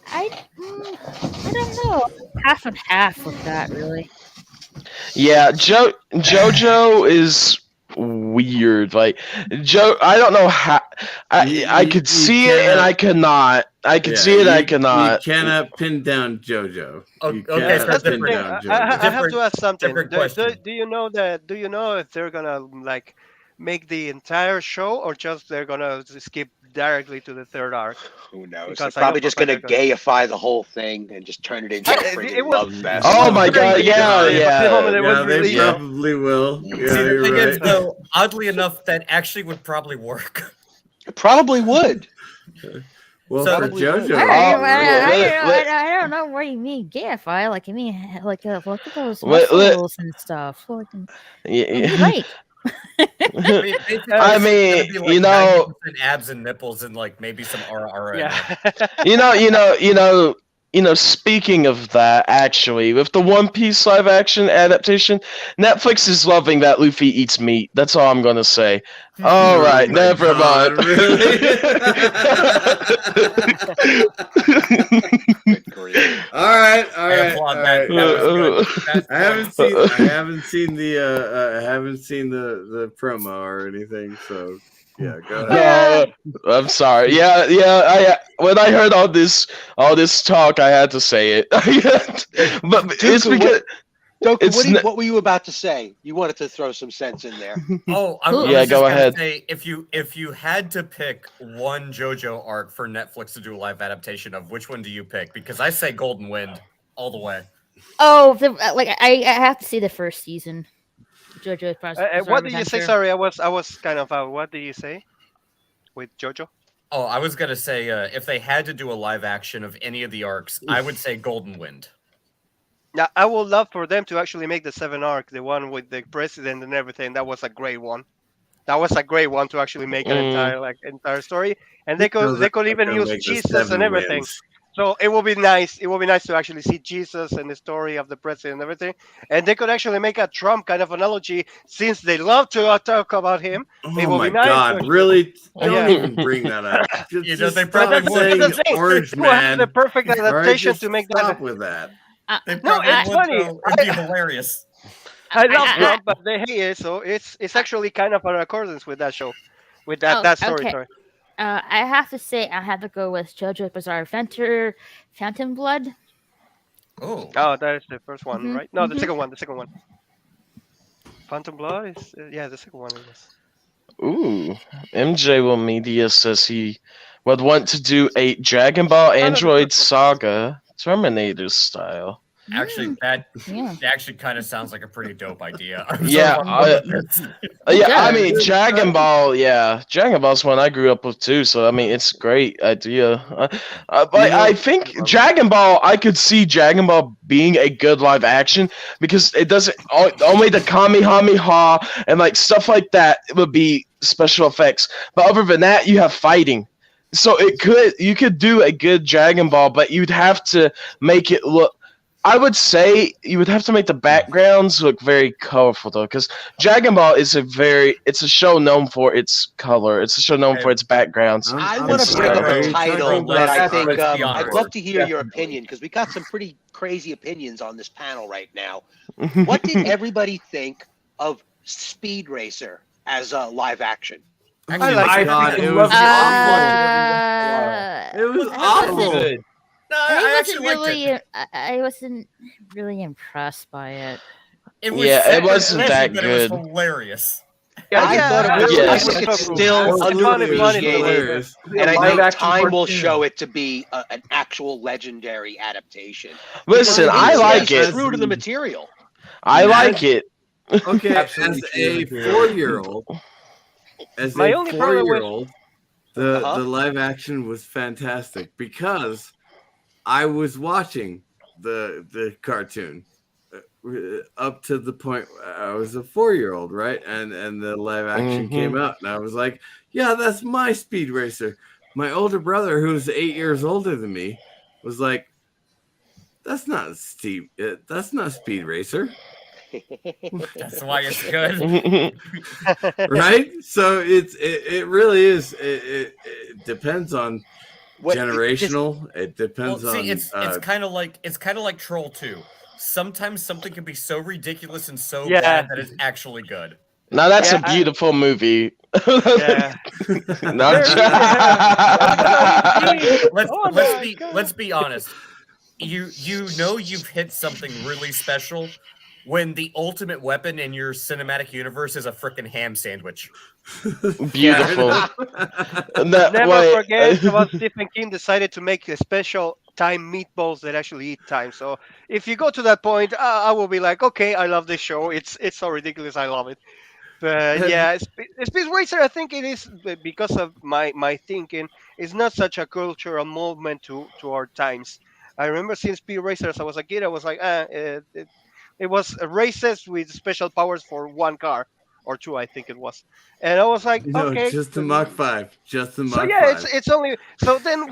I don't know. Half and half with that, really. Yeah, JoJo is weird. Like I don't know how. I could see it and I could not. I could see it. I could not. You cannot pin down JoJo. Okay, You cannot That's the pin thing. down JoJo. I have to ask something. different question. Do you know that? Do you know if they're gonna like make the entire show, or just they're gonna skip directly to the third arc? Who knows? Because They're I know probably just for a going fact to they're gaify the whole thing and just turn it into a It freaking was- love fest. Oh my god! Very Yeah, good. yeah. The moment it was Yeah, they released. probably will. Yeah, See, the you're thing is, right. though, oddly enough, that actually would probably work. It probably would. Well, So- for JoJo, I don't know what you mean gayify. Like, I mean, like, look at those muscles and stuff. Like, Yeah. like, I mean, basically, I it's mean, gonna be like you know- 90% abs and nipples and like maybe some RR. in there. Yeah. Speaking of that, actually, with the One Piece live action adaptation, Netflix is loving that Luffy eats meat. That's all I'm gonna say. All right, Oh my never God, mind. really? Good grief. all right. I applaud that. all That right. was good. That's I haven't fine. seen the promo or anything. So yeah, go ahead. No, I'm sorry. Yeah. When I heard all this talk, I had to say it. But it's Dooku, because Doku, what were you about to say? You wanted to throw some sense in there. Oh, I Yeah, was just go gonna ahead. Say, if you had to pick one JoJo arc for Netflix to do a live adaptation of, which one do you pick? Because I say Golden Wind all the way. I have to see the first season. JoJo's Bizarre What did you say? Adventure. Sorry, I was kind of out. What did you say with JoJo? Oh, I was gonna say if they had to do a live action of any of the arcs, I would say Golden Wind. Now, I would love for them to actually make the 7 arc, the one with the president and everything. That was a great one. That was a great one to actually make an entire story. And they could even use Jesus and everything. So it will be nice. It will be nice to actually see Jesus and the story of the president and everything. And they could actually make a Trump kind of analogy since they love to talk about him. It Oh will my be nice. God! Really? Don't Yeah. even bring that up. You know, they Just probably stop That's would. saying the thing. Orange They will have Man. the perfect All right, adaptation just to make stop that. with that. I, No, Probably it's would, funny. though. It'd be hilarious. I love I- Trump, but they hate it, so it's actually kind of in accordance with that show, with that story. okay. Sorry. I have to say I had to go with JoJo Bizarre Adventure, Phantom Blood. Oh, Oh, that is the first one, Mhm, right? No, the mhm. second one. The second one. Phantom Blood is yeah, the second one it was. Ooh, MJ Will Media says he would want to do a Dragon Ball no, the Android first one. Saga Terminator style. actually, Mm, that yeah. actually kind of sounds like a pretty dope idea. I'm Yeah, sort of on board with this. It yeah. I does. mean, Good Dragon stuff. Ball. Yeah, Dragon Ball's one I grew up with too. So I mean, it's a great idea. But You know, I think Dragon Ball. I could see Dragon Ball being a good live action because it doesn't only the Kamehameha and like stuff like that would be special effects. But other than that, you have fighting. So you could do a good Dragon Ball, but you'd have to make it look. I would say you would have to make the backgrounds look very colorful though, because Dragon Ball is it's a show known for its color. It's a show known for its backgrounds. I I'm want to sorry, bring up are a you title talking that I about- think Let's be I'd honest. love to hear your Definitely. opinion because we got some pretty crazy opinions on this panel right now. What did everybody think of Speed Racer as a live action? Oh I my like it. God, I it love was the awful. It was I awful. wasn't- Good. No, I I wasn't actually liked really. it. I wasn't really impressed by it. It was Yeah, it sad, wasn't but that it was good. hilarious. I thought it was. yeah. I think it's still Absolutely, funny, it was funny, hilarious. and I Live think action time will cartoon. show it to be an actual legendary adaptation. Listen, Because I it like stays it. True to the material. I like it. Okay, Absolutely as true. a 4-year-old, My only problem with- the Uh-huh. live action was fantastic because I was watching the cartoon up to the point I was a 4-year-old, right? And the live action came out, and I was like, "Yeah, that's my Speed Racer." My older brother, who's 8 years older than me, was like, "That's not Steve. That's not Speed Racer." That's why it's good. Right? So it really is. It depends on What- generational. It depends Well, see, on. it's kind of like Troll 2. Sometimes something can be so ridiculous and so Yeah. bad that it's actually good. Now that's Yeah, a beautiful movie. Yeah. Not Oh my God. Let's be honest. You know you've hit something really special when the ultimate weapon in your cinematic universe is a frickin' ham sandwich. beautiful. That Never way- forget about Stephen King decided to make a special time meatballs that actually eat time. So if you go to that point, I will be like, okay, I love this show. It's so ridiculous. I love it. But yeah, Speed Racer, I think it is because of my thinking. It's not such a cultural movement to our times. I remember seeing Speed Racer as I was a kid. I was like, it was races with special powers for one car or two, I think it was. And I was like, No, okay. just the Mach 5. Just the Mach So yeah, 5. it's only so then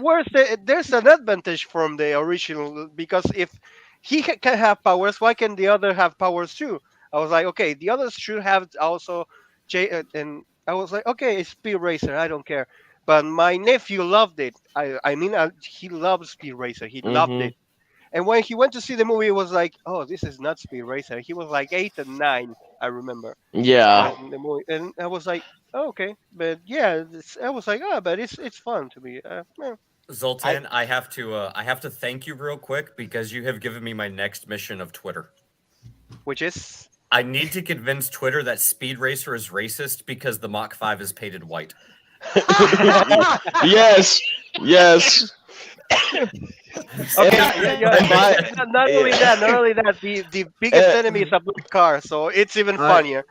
there's an advantage from the original because if he can have powers, why can the other have powers too? I was like, okay, the others should have also, and I was like, okay, it's Speed Racer, I don't care. But my nephew loved it. I mean, he loves Speed Racer. He loved Mhm. it. And when he went to see the movie, it was like, oh, this is not Speed Racer. He was like 8 and 9, I remember. Yeah. The movie, and I was like, oh, okay, but yeah, I was like, oh, but it's fun to me. Zoltan, I have to thank you real quick because you have given me my next mission of Twitter. Which is I need to convince Twitter that Speed Racer is racist because the Mach 5 is painted white. Yes. Yes. okay. And my- Not only that, the biggest enemy is a black car, so it's even funnier.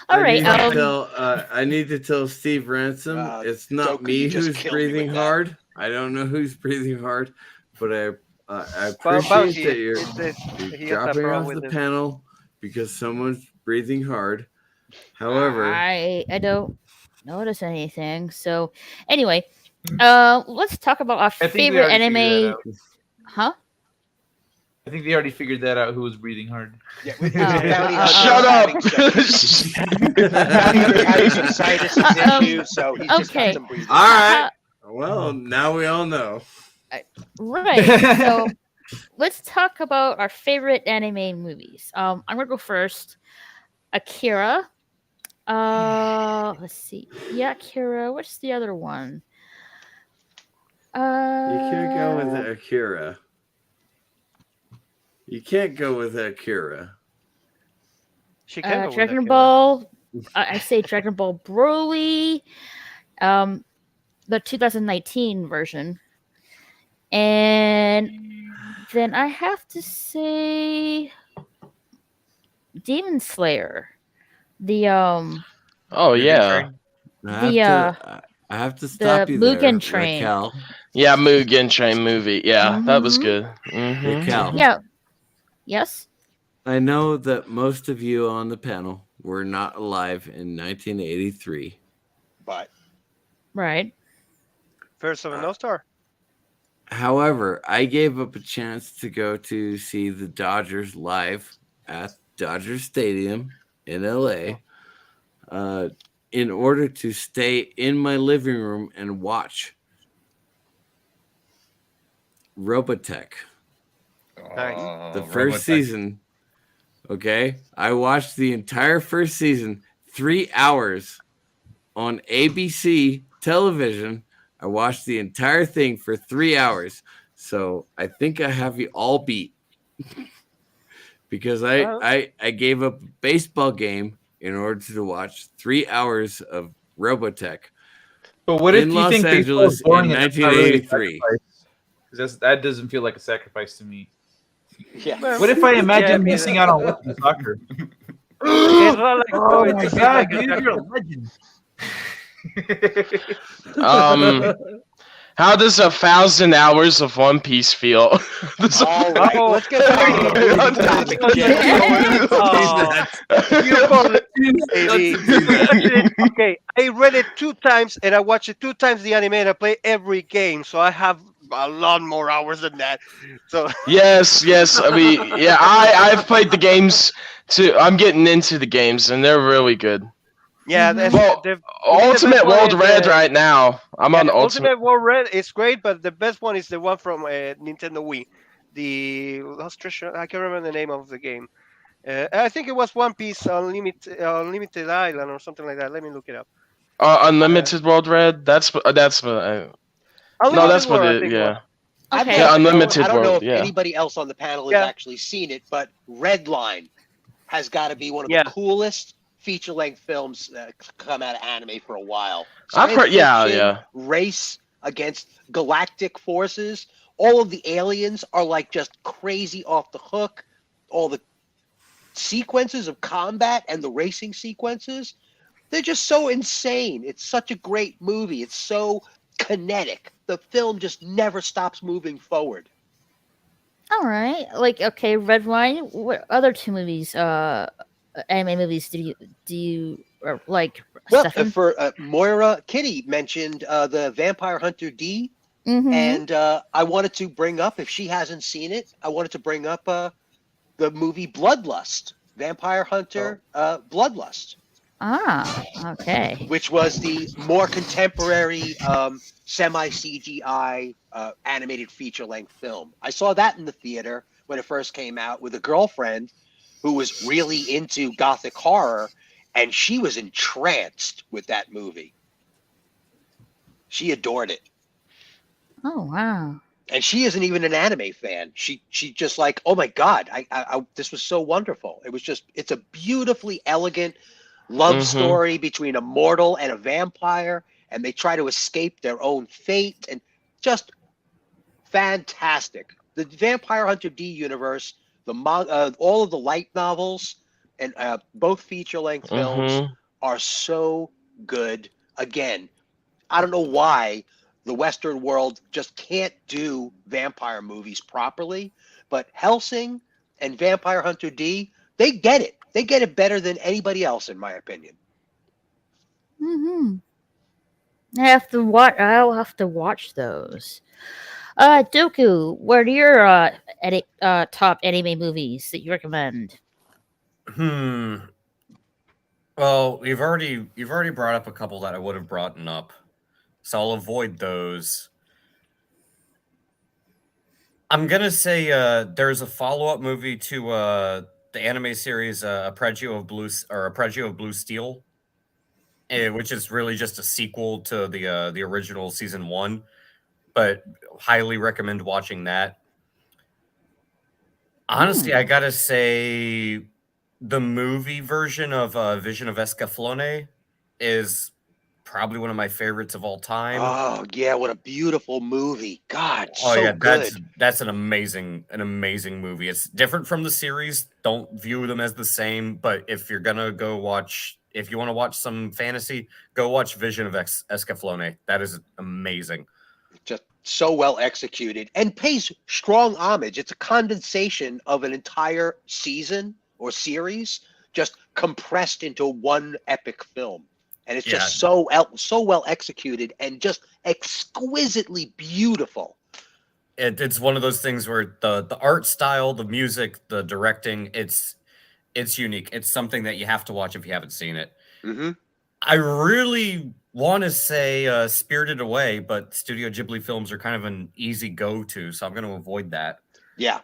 All right. I need to tell Steve Ransom it's not Joker, me you just who's killed me breathing with that. hard. I don't know who's breathing hard, but I Well, appreciate Bounty, that you're he has a dropping problem off with the it. panel because someone's breathing hard. However, I don't notice anything. So anyway, let's talk about our I think we favorite already figured anime. that out. Huh? I think they already figured that out. Who was breathing hard? Yeah, with Shut up! Bounty Hunter's having some sinus issues, so he's just got Okay. some breathing. All right. Well, now we all know. Right. So let's talk about our favorite anime movies. I'm gonna go first. Akira. Let's see. Yeah, Akira. What's the other one? You can't go with Akira. You can't go with Akira. She can go with Dragon Akira. Ball. I say Dragon Ball Broly. The 2019 version. And then I have to say Demon Slayer. The Oh yeah, I have to stop you Mugen there, Train. Raquel. yeah. Mugen Train movie. Yeah, that was Mhm. good. Mhm. Raquel. Yeah. Yes. I know that most of you on the panel were not alive in 1983. But Right. First of a no star. However, I gave up a chance to go to see the Dodgers live at Dodger Stadium in LA in order to stay in my living room and watch Robotech, Nice. the first season. Okay, I watched the entire first season, 3 hours on ABC television. I watched the entire thing for 3 hours. So I think I have you all beat because I gave up a baseball game in order to watch 3 hours of Robotech. But what if In you Los think baseball Angeles is boring in and that's not really a 1983. sacrifice? 'Cause that doesn't feel like a sacrifice to me. yeah, What if I imagine Yeah, I mean, missing out on watching soccer? It's not like Oh it's my just god, like a dude, you're a legend. How does 1,000 hours of One Piece feel? all right. Oh. Let's get back to the topic. Okay, I read it 2 times and I watched it 2 times the anime and I play every game, so I have a lot more hours than that. So yes. I mean, yeah, I've played the games too. I'm getting into the games, and they're really good. yeah, Mhm. that's Well, the Ultimate best one World is Red the- right now. I'm yeah, on the Ultimate. Ultimate World Red is great, but the best one is the one from Nintendo Wii. The Lost Treasure. I can't remember the name of the game. I think it was One Piece Unlimited Island or something like that. Let me look it up. Unlimited World Red. That's no, that's Unlimited what World, I it. think it Yeah. was. I'd Okay. like to know, Unlimited I don't know World, if yeah. anybody else on the panel has Yeah. actually seen it, but Redline has got to be one of Yeah. the coolest feature-length films come out of anime for a while. I've heard- Science yeah, fiction, yeah. race against galactic forces. All of the aliens are like just crazy off the hook. All the sequences of combat and the racing sequences, they're just so insane. It's such a great movie. It's so kinetic. The film just never stops moving forward. All right. Like, okay, Red Wine. What other 2 movies? Anime movies do you like? Well, Stefan? for Moira Kitty mentioned the Vampire Hunter D, Mhm. and I wanted to bring up, if she hasn't seen it, I wanted to bring up the movie Bloodlust, Vampire Hunter Bloodlust, Okay. which was the more contemporary semi-CGI animated feature-length film. I saw that in the theater when it first came out with a girlfriend who was really into gothic horror, and she was entranced with that movie. She adored it. Oh wow. And she isn't even an anime fan. She just like, oh my god, I this was so wonderful. It's a beautifully elegant love story between a mortal and a vampire, and they try to escape their own fate, and just fantastic. The Vampire Hunter D universe, all of the light novels, and both feature-length films are so good. Again, I don't know why the Western world just can't do vampire movies properly, but Hellsing and Vampire Hunter D, they get it. They get it better than anybody else, in my opinion. Mhm. I have to watch. I'll have to watch those. Doku, what are your top anime movies that you recommend? Well, you've already brought up a couple that I would have brought up, so I'll avoid those. I'm gonna say there's a follow-up movie to the anime series Apregio of Blue Steel, which is really just a sequel to the original season 1, but highly recommend watching that. Honestly, I gotta say the movie version of Vision of Escaflowne is probably one of my favorites of all time. Oh yeah, what a beautiful movie! God, Oh so yeah, good. that's an amazing movie. It's different from the series. Don't view them as the same, but if you're gonna if you want to watch some fantasy, go watch Vision of Escaflowne. That is amazing. Just so well executed and pays strong homage. It's a condensation of an entire season or series, just compressed into one epic film. And it's just so well executed and just exquisitely beautiful. It's one of those things where the art style, the music, the directing, it's unique. It's something that you have to watch if you haven't seen it. Mm-hmm. I really want to say Spirited Away, but Studio Ghibli films are kind of an easy go-to, so I'm going to avoid that. Yeah.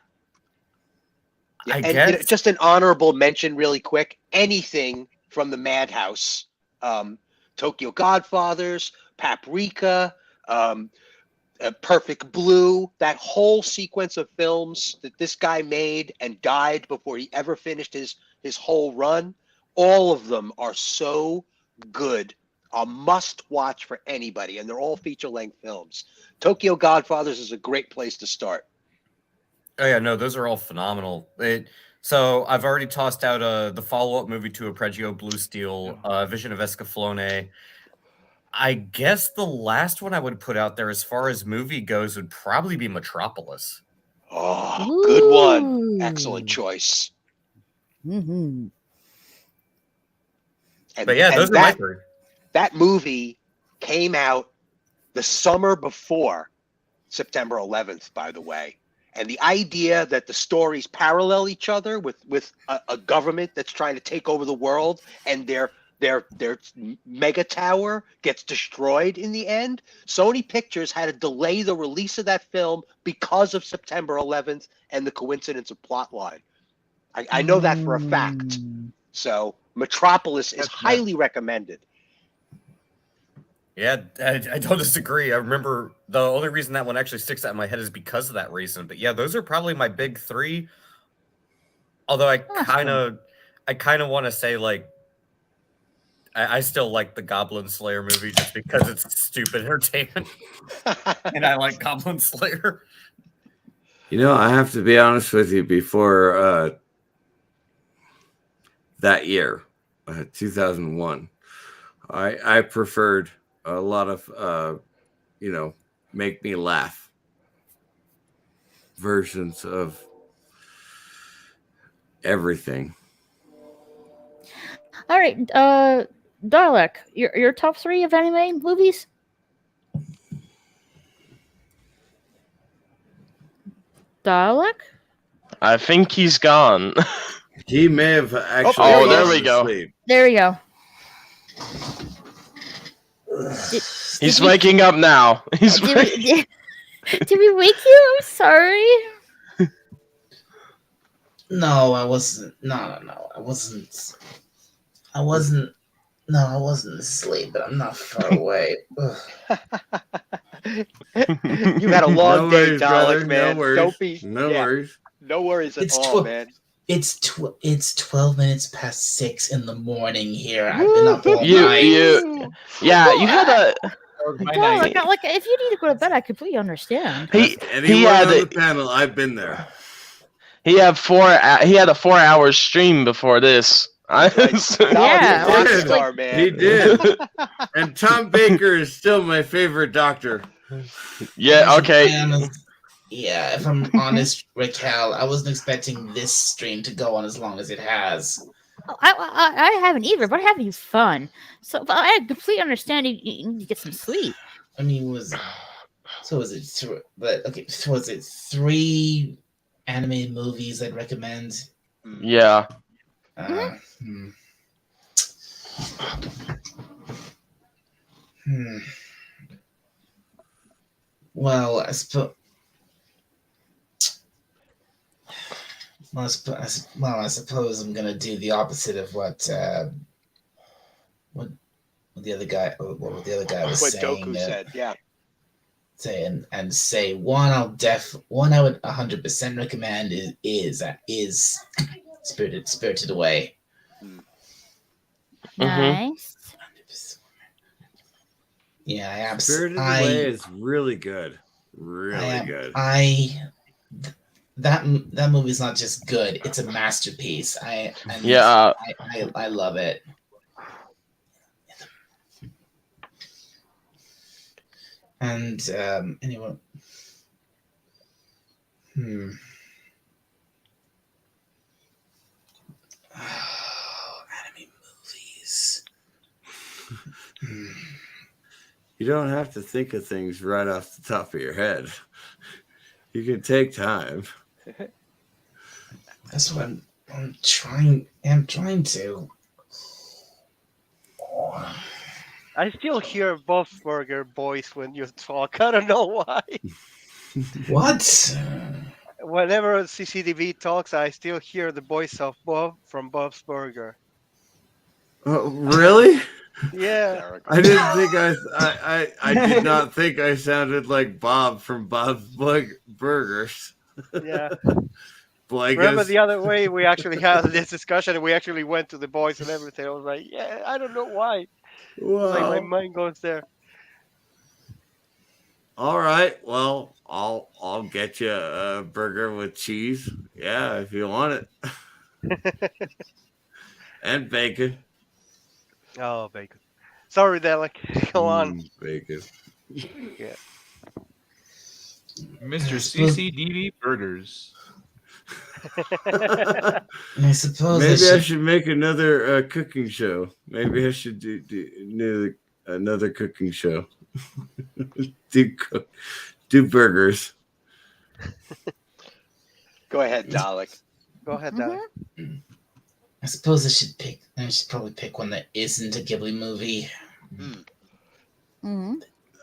I and guess just an honorable mention really quick. Anything from the Madhouse. Tokyo Godfathers, Paprika, Perfect Blue, that whole sequence of films that this guy made and died before he ever finished his whole run, all of them are so good. A must watch for anybody, and they're all feature-length films. Tokyo Godfathers is a great place to start. Oh yeah, no, those are all phenomenal. So I've already tossed out the follow-up movie to Apregio Blue Steel, Vision of Escaflowne. I guess the last one I would put out there as far as movie goes would probably be Metropolis. Oh, good one. Excellent choice. Mm-hmm. But yeah, those are my three. That movie came out the summer before September 11th, by the way. And the idea that the stories parallel each other with a government that's trying to take over the world and their mega tower gets destroyed in the end. Sony Pictures had to delay the release of that film because of September 11th and the coincidence of plotline. I know that for a fact. So Metropolis is highly recommended. Yeah, I don't disagree. I remember the only reason that one actually sticks out in my head is because of that reason. But yeah, those are probably my big three. Although I kind of want to say like I still like the Goblin Slayer movie just because it's stupid entertainment, and I like Goblin Slayer. You know, I have to be honest with you. Before that year, 2001, I preferred a lot of make me laugh versions of everything. All right, Dalek, your top three of anime movies? Dalek? I think he's gone. He may have actually. Oh, there we go. There we go. He's waking up now. Did we wake you? I'm sorry. No, I wasn't. No, I wasn't. No, I wasn't asleep, but I'm not far away. You had a long day, Dalek, man. No worries. No worries at all, man. It's 12 minutes past 6 in the morning here. I've been up all night. You had a. Like, if you need to go to bed, I completely understand. He had on the panel. I've been there. He had a 4-hour stream before this. He did. And Tom Baker is still my favorite doctor. Yeah. Okay. Yeah, if I'm honest, Raquel, I wasn't expecting this stream to go on as long as it has. I haven't either, but I'm having fun. So, but I completely understand you need to get some sleep. I mean, So was it but okay, so was it 3 animated movies I'd recommend? Yeah. Hmm. Hmm. Well, I suppose. I suppose I'm gonna do the opposite of what the other guy was What saying. Doku said, yeah. And say one I would 100% recommend is Spirited Away. Nice. Yeah, Spirited Away is really good. Really good. That movie's not just good; it's a masterpiece. I love it. And anyway, anime movies. You don't have to think of things right off the top of your head. You can take time. That's what I'm trying to. I still hear Bobsburger voice when you talk. I don't know why. What? Whenever CCTV talks, I still hear the voice of Bob from Bobsburger. Oh, really? Yeah. I didn't think I did not think I sounded like Bob from Bob's Burgers. Yeah. Blagus. Remember the other way we actually had this discussion and we actually went to the boys and everything. I was like, yeah, I don't know why. Wow. Like my mind goes there. All right. Well, I'll get you a burger with cheese. Yeah, if you want it. And bacon. Oh, bacon. Sorry, Dalek. Go on. Bacon. Yeah. Mr. CCDV Burgers. I suppose maybe I should make another cooking show. Maybe I should do another cooking show. do burgers. Go ahead, Dalek. Go ahead, Dalek. I suppose I should probably pick one that isn't a Ghibli movie.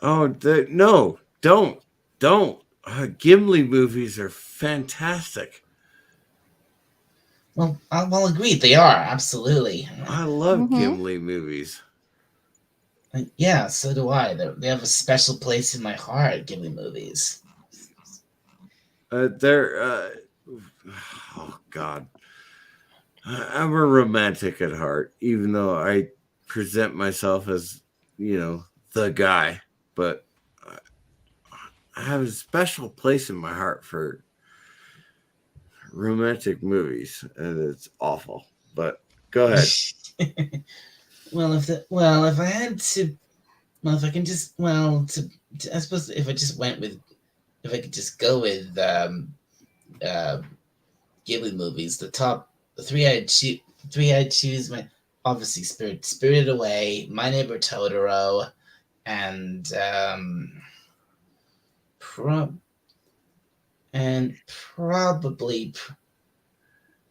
Oh, no, don't. Ghibli movies are fantastic. Well, I'll agree. They are, absolutely. I love Ghibli movies. Yeah, so do I. They have a special place in my heart, Ghibli movies. Oh, God. I'm a romantic at heart, even though I present myself as, the guy. But I have a special place in my heart for romantic movies, and it's awful. But go ahead. I suppose if I could just go with Ghibli movies, the three I'd choose. Obviously Spirited Away, My Neighbor Totoro, and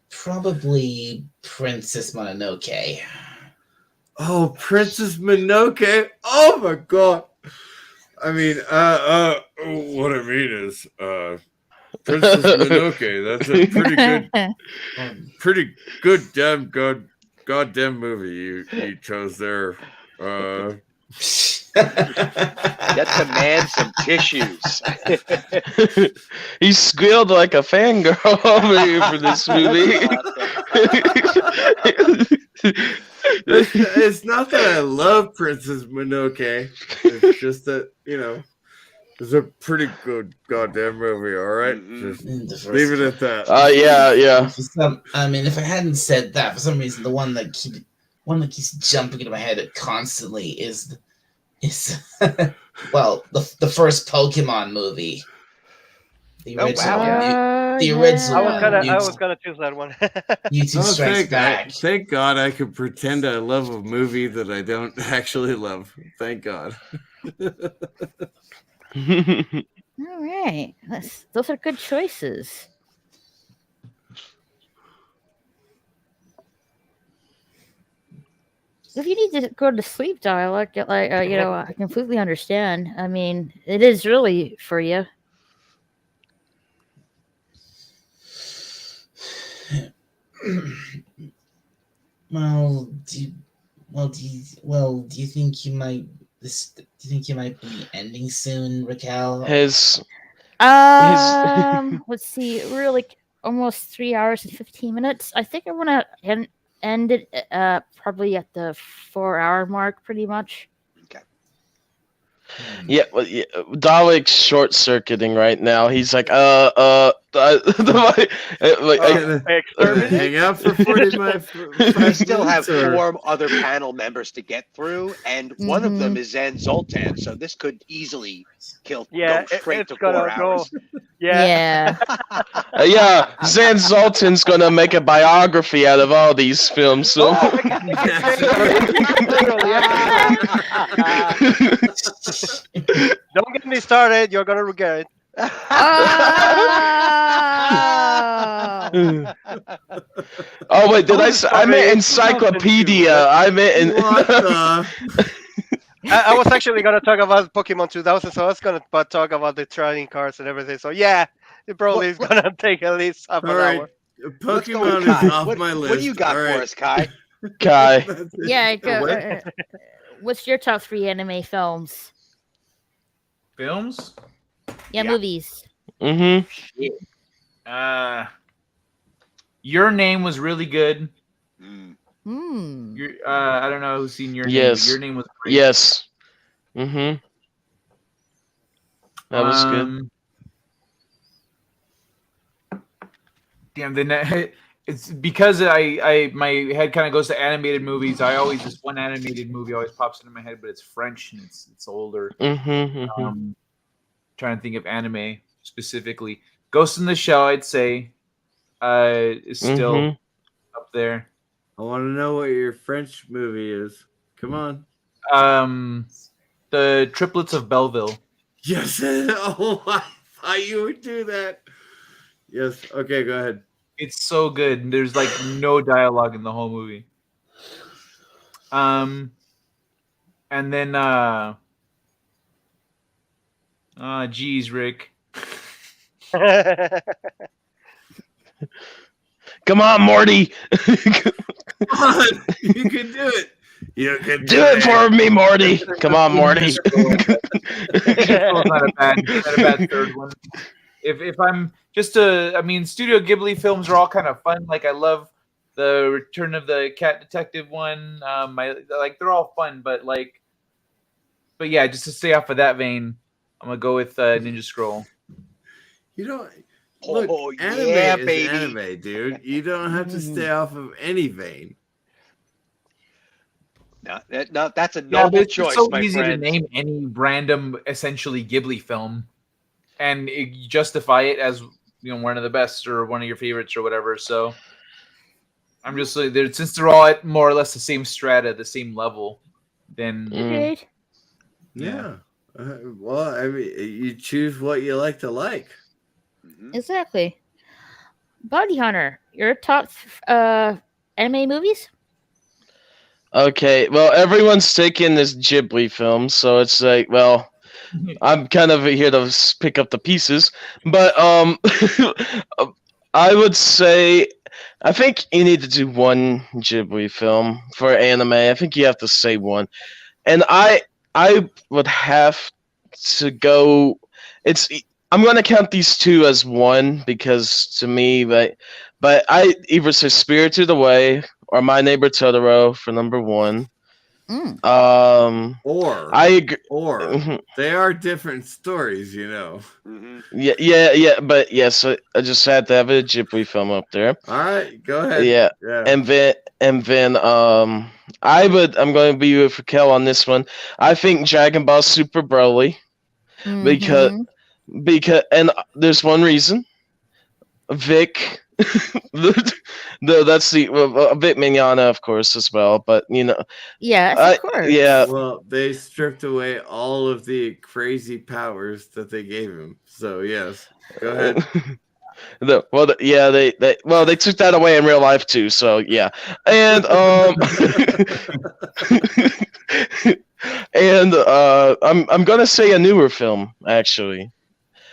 probably Princess Mononoke. Oh, Princess Mononoke! Oh my God! I mean, what I mean is, Princess Mononoke. That's a pretty good goddamn movie you chose there. Get the man some tissues. He squealed like a fangirl over here for this movie. It's not that I love Princess Mononoke. It's just that, it's a pretty good goddamn movie, all right? Just leave it at that. Yeah. If I hadn't said that, for some reason, the one that keeps jumping into my head constantly is well, the first Pokemon movie. The original. The original. I was gonna choose that one. YouTube Strikes Back. Thank God I could pretend I love a movie that I don't actually love. Thank God. All right. Those are good choices. If you need to go to sleep, dialogue, I completely understand. I mean, it is really for you. Well, do you think you might be ending soon, Raquel? His Let's see. We're like almost 3 hours and 15 minutes. I think I want to end it probably at the 4-hour mark, pretty much. yeah, Dalek's short circuiting right now. He's like, hang out for 40 minutes. We still have 4 other panel members to get through, and one of them is Zan Zoltan, so this could easily go straight to 4 hours. Yeah. Yeah, Zan Zoltan's gonna make a biography out of all these films. So. Don't get me started. You're gonna regret it. Oh wait, I meant encyclopedia. I meant. I was actually gonna talk about Pokemon 2000, so I was gonna talk about the trading cards and everything. So yeah, it probably is gonna take at least half an hour. Pokemon is off my list. What do you got for us, Kai? Kai. Yeah. What's your top 3 anime films? Films? Yeah, movies. Mm-hmm. Your Name was really good. Hmm. I don't know who's seen Your Name. Yes. But Your Name was great. Yes. Mm-hmm. That was good. Damn, it's because I my head kind of goes to animated movies. I always this one animated movie always pops into my head, but it's French and it's older. Trying to think of anime specifically. Ghost in the Shell, I'd say, is still up there. I want to know what your French movie is. Come on. The Triplets of Belleville. Yes. Oh, I thought you would do that. Yes. Okay, go ahead. It's so good. There's like no dialogue in the whole movie. And then geez, Rick. Come on, Morty. Come on. You can do it. You can do it for me, Morty. Come on, Morty. Not a bad third one. If I'm Studio Ghibli films are all kind of fun. Like I love the Return of the Cat Detective one. They're all fun, but yeah, just to stay off of that vein, I'm gonna go with Ninja Scroll. Look, anime is anime, dude. You don't have to stay off of any vein. No, that's a noble choice. It's so my easy friend. to name any random, essentially Ghibli film, and justify it as one of the best or one of your favorites or whatever. So I'm just since they're all at more or less the same strata, the same level, then yeah. Well, I mean, you choose what you like to like. Exactly. Bounty Hunter, your top anime movies? Okay, well, everyone's taking this Ghibli film, so it's like, well, I'm kind of here to pick up the pieces, but I would say, I think you need to do one Ghibli film for anime. I think you have to say one, and I would have to go. I'm going to count these two as one because to me, but I either say Spirited Away or My Neighbor Totoro for number one. Or I agree. Or they are different stories, Yeah, but yes, I just had to have a Ghibli film up there. All right, go ahead. Yeah. And then I'm going to be with Raquel on this one. I think Dragon Ball Super Broly because and there's one reason. Vic That's a bit Mignana, of course, as well. But Yes, of course. yeah. Well, they stripped away all of the crazy powers that they gave him. So yes, go ahead. They took that away in real life too. So yeah, and and I'm gonna say a newer film actually.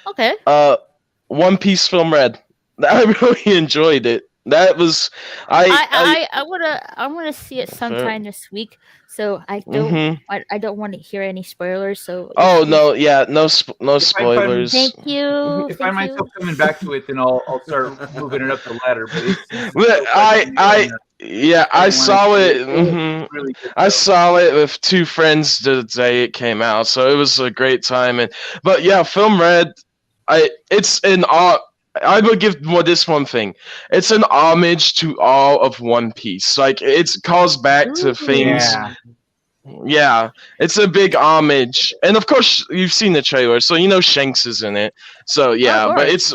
Okay. One Piece Film Red. I really enjoyed it. That was I wanna see it sometime this week. So I don't I don't want to hear any spoilers. So no, yeah, no spoilers. Thank you. If I find myself coming back to it, then I'll start moving it up the ladder. But I saw it. Really good, I saw it with two friends the day it came out, so it was a great time. But yeah, Film Red, it's an I would give this one thing. It's an homage to all of One Piece. Like it calls back to things. Yeah, it's a big homage, and of course you've seen the trailer, so you know Shanks is in it. So yeah, but it's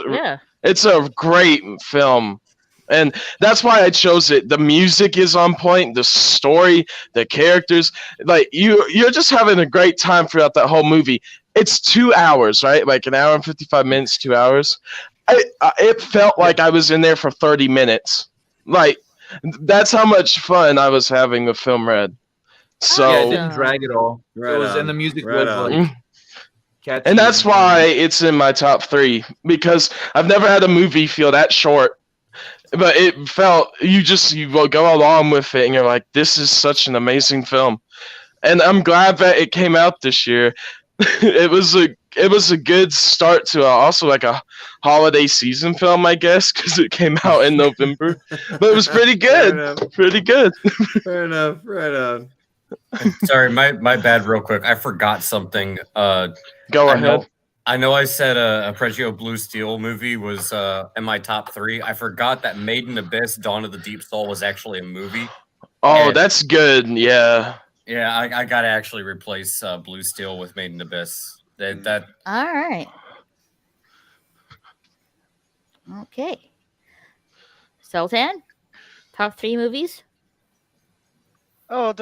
a great film, and that's why I chose it. The music is on point, the story, the characters, like you're just having a great time throughout that whole movie. It's 2 hours, right? Like an hour and 55 minutes, 2 hours. It felt like I was in there for 30 minutes. Like that's how much fun I was having with Film Red. So yeah, it didn't drag at all. And the music was like catchy. And that's why it's in my top 3, because I've never had a movie feel that short. But it felt you will go along with it and you're like, this is such an amazing film. And I'm glad that it came out this year. It was a good start to also like a holiday season film, I guess, because it came out in November. But it was pretty good. Pretty good. Fair enough. Right on. Sorry, my bad. Real quick, I forgot something. Go ahead. I know I said a Pregio Blue Steel movie was in my top 3. I forgot that Made in Abyss: Dawn of the Deep Soul was actually a movie. Oh, that's good. Yeah. Yeah, I gotta actually replace Blue Steel with Made in Abyss. That. All right. Okay. Sultan, top 3 movies. Oh,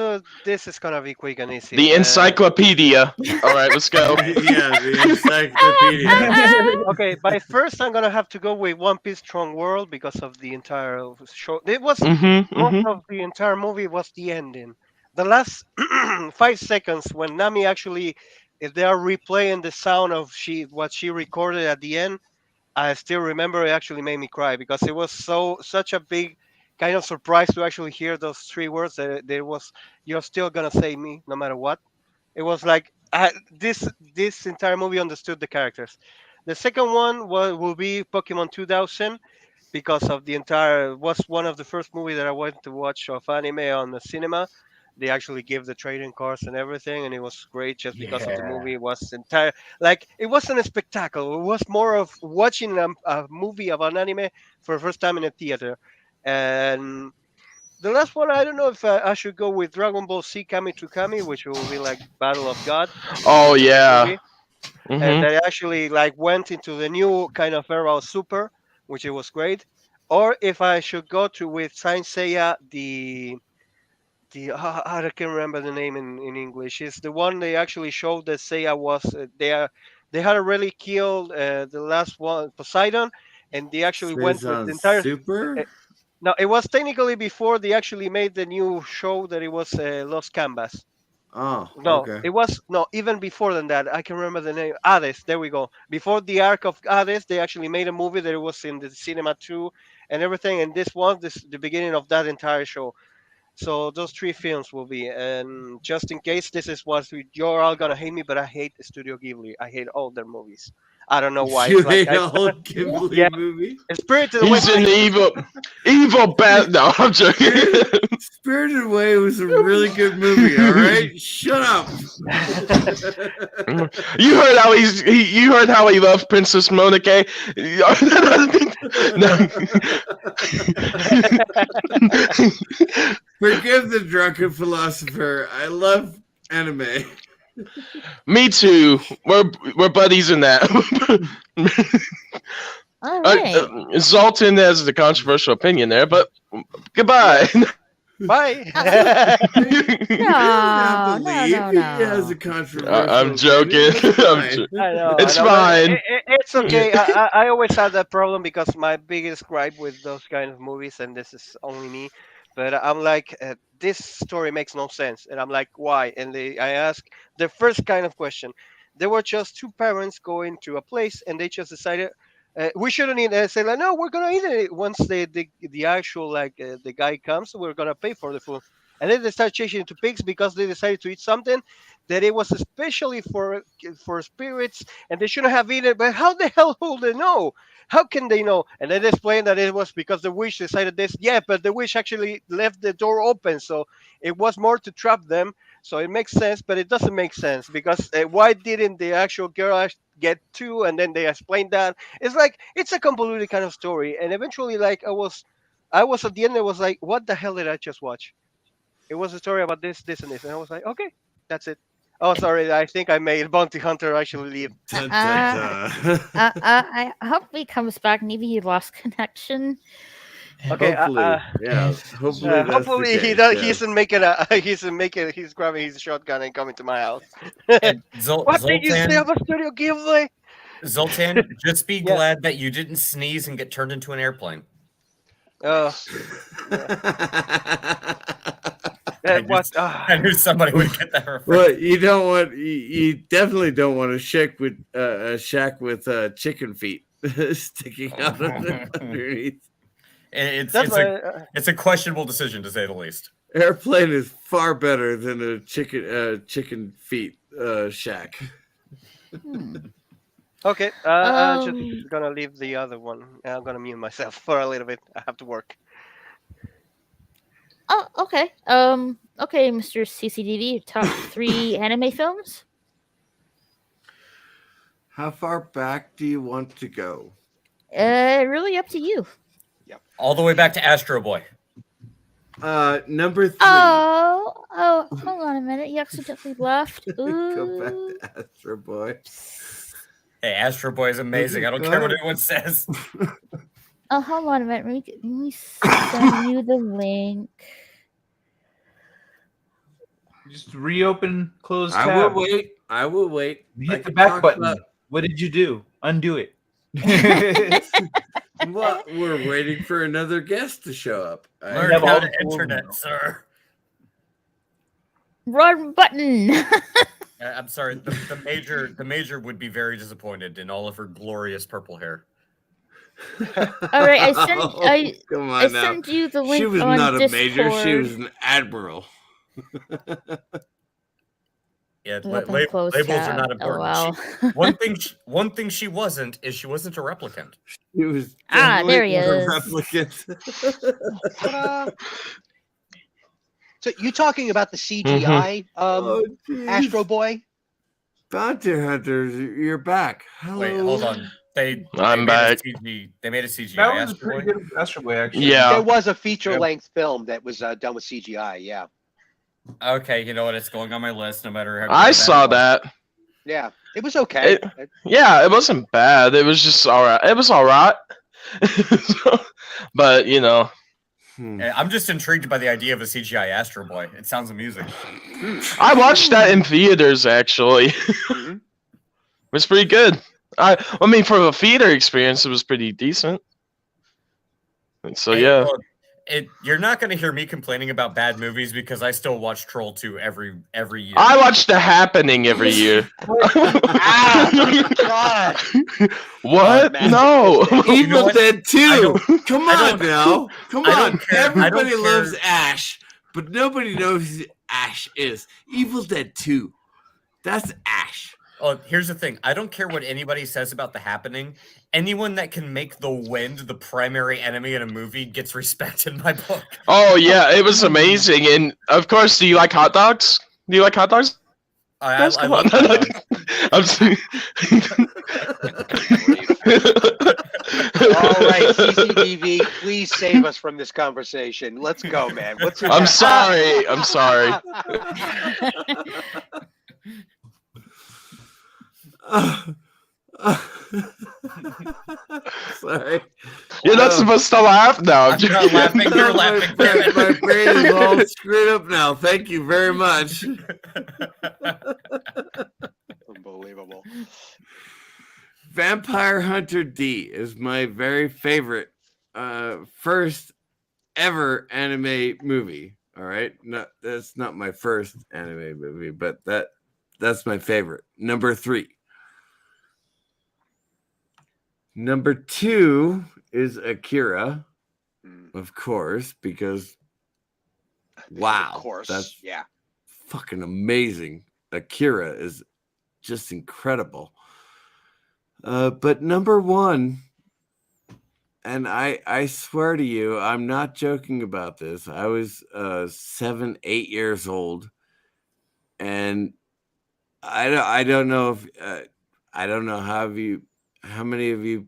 this is gonna be quick and easy. The encyclopedia. All right, let's go. Yeah, the encyclopedia. Okay, but first I'm gonna have to go with One Piece Strong World because of the entire show. It was most of the entire movie was the ending. The last 5 seconds when Nami actually, if they are replaying the sound of what she recorded at the end, I still remember it actually made me cry because it was such a big kind of surprise to actually hear those 3 words that there was, you're still gonna say me no matter what. It was like this entire movie understood the characters. The second one will be Pokemon 2000 because of the entire, was one of the first movies that I went to watch of anime on the cinema. They actually give the trading cards and everything, and it was great just because of the movie. It was entire, like, it wasn't a spectacle. It was more of watching a movie of an anime for the first time in a theater. And the last one, I don't know if I should go with Dragon Ball Z Kami to Kami, which will be like Battle of God. Oh yeah. And they actually like went into the new kind of era of Super, which it was great. Or if I should go to with Saint Seiya, the I can't remember the name in English. It's the one they actually showed that Seiya was they had already killed the last one, Poseidon, and they actually went with the entire Super. No, it was technically before they actually made the new show that it was Los Canvas. Oh, no, okay. it was even before than that. I can remember the name. Hades. There we go. Before the arc of Hades, they actually made a movie that it was in the cinema too, and everything. And this was the beginning of that entire show. So those 3 films will be, and just in case this is what you're all gonna hate me, but I hate Studio Ghibli. I hate all their movies. I don't know why. You hate all Ghibli movie? Spirited Away. He's an evil bad. No, I'm joking. Spirited Away was a really good movie. All right, shut up. You heard how you heard how he loved Princess Mononoke. Forgive the drunken philosopher. I love anime. Me too. We're buddies in that. All right. Zoltan has the controversial opinion there, but goodbye. Bye. No, believe no, he has no. a controversial I'm joking. opinion. It's I'm fine. jo- I know. It's I know, but fine. it's okay. I always had that problem because my biggest gripe with those kind of movies, and this is only me, but I'm like, this story makes no sense, and I'm like, why? And I ask the first kind of question. There were just two parents going to a place, and they just decided. We shouldn't eat. Say like, no, we're gonna eat it once the actual the guy comes. We're gonna pay for the food, and then they start changing into pigs because they decided to eat something that it was especially for spirits, and they shouldn't have eaten it. But how the hell will they know? How can they know? And then they explained that it was because the witch decided this. Yeah, but the witch actually left the door open, so it was more to trap them. So it makes sense, but it doesn't make sense because why didn't the actual girl get two? And then they explained that it's like it's a convoluted kind of story. And eventually, like I was at the end. I was like, what the hell did I just watch? It was a story about this, this, and this, and I was like, okay, that's it. Oh, sorry. I think I made Bounty Hunter actually leave. Dun, dun, dun. I hope he comes back. Maybe he lost connection. Okay. Hopefully, yeah. Hopefully, that's Hopefully the he case, does. yeah. He isn't making. He's grabbing his shotgun and coming to my house. And What did you say Zoltan, about Studio Ghibli? Zoltan, just be Yeah. glad that you didn't sneeze and get turned into an airplane. Oh, I what? just- I knew somebody would get that reference. Well, you don't want. You definitely don't want a shack with chicken feet sticking out of it underneath. It's a questionable decision to say the least. Airplane is far better than a chicken feet shack. Okay. I'm just gonna leave the other one. I'm gonna mute myself for a little bit. I have to work. Oh, okay. Okay, Mr. CCDV, top 3 anime films. How far back do you want to go? Really up to you. All the way back to Astro Boy. Number 3. Oh, hold on a minute. You accidentally left. Ooh. Go back to Astro Boy. Hey, Astro Boy is amazing. I don't care what anyone says. Oh, hold on a minute. Let me send you the link. Just reopen, close I tab. will wait. Hit the back button. What did you do? Undo it. Well, we're waiting for another guest to show up. Learn have how all to the tools internet, now. sir. Run button. I'm sorry. The major would be very disappointed in all of her glorious purple hair. All right, I Come on now. sent you the link. She was on not a Discord. major. She was an admiral. Yeah, Open, close labels tab. are not important. Oh, wow. One thing she wasn't a replicant. She was There he definitely is. a replicant. So you talking about the CGI geez. Astro Boy? Bounty Hunters, you're back. Hello. Wait, hold on. I'm back. They made a CGI. That was a Astro pretty Boy? good Astro Boy, actually. Yeah. There was a feature-length film that was done with CGI. Yeah, Okay, you know what? It's going on my list. No matter how. I good saw was. that. yeah, it was okay. Yeah, it wasn't bad. It was just all right. It was all right. But I'm just intrigued by the idea of a CGI Astro Boy. It sounds amusing. I watched that in theaters actually. Mhm. It was pretty good. I mean, for a theater experience, it was pretty decent. And so Hey, yeah. look, you're not going to hear me complaining about bad movies because I still watch Troll 2 every year. I watch The Happening every year. God. What? man. No. You know Evil what? Dead 2. I Come I on now. Come I on. don't care. I don't Everybody loves care. Ash, but nobody knows who Ash is. Evil Dead 2. That's Ash. Oh, here's the thing. I don't care what anybody says about The Happening. Anyone that can make the wind the primary enemy in a movie gets respect in my book. Oh yeah, it was amazing. And of course, do you like hot dogs? Do you like hot dogs? I Come love on. hot dogs. I'm saying- All right, CCTV, please save us from this conversation. Let's go, man. What's your I'm sorry. I'm sorry. Uh, Sorry. You're not supposed to laugh now. I'm not laughing. You're laughing. Damn it. My brain is all screwed up now. Thank you very much. Unbelievable. Vampire Hunter D is my very favorite first ever anime movie. All right. No, that's not my first anime movie, but that's my favorite. Number 3. Number 2 is Akira, of course, because wow, Of course. that's Yeah. fucking amazing. Akira is just incredible. But number 1, and I swear to you, I'm not joking about this. I was 7, 8 years old, and I don't know if I don't know how many of you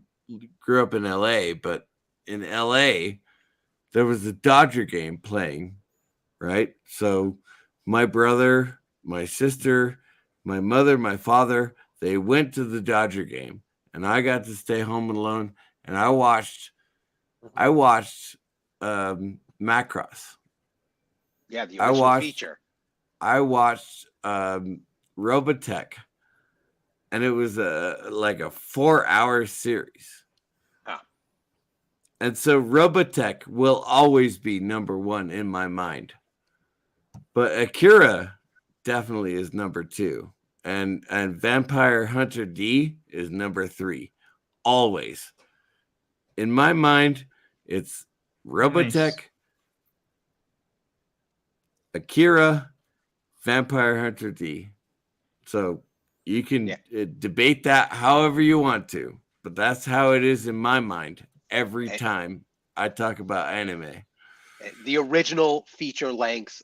grew up in LA, but in LA there was a Dodger game playing, right? So my brother, my sister, my mother, my father, they went to the Dodger game, and I got to stay home alone, and I watched Macross. Yeah, the original feature. I watched Robotech, and it was like a 4-hour series. Oh. And so Robotech will always be number 1 in my mind. But Akira definitely is number 2. And Vampire Hunter D is number 3. Always. In my mind, it's Robotech, Nice. Akira, Vampire Hunter D. So you can debate that however you want to, but that's how it is in my mind every time I talk about anime. The original feature-length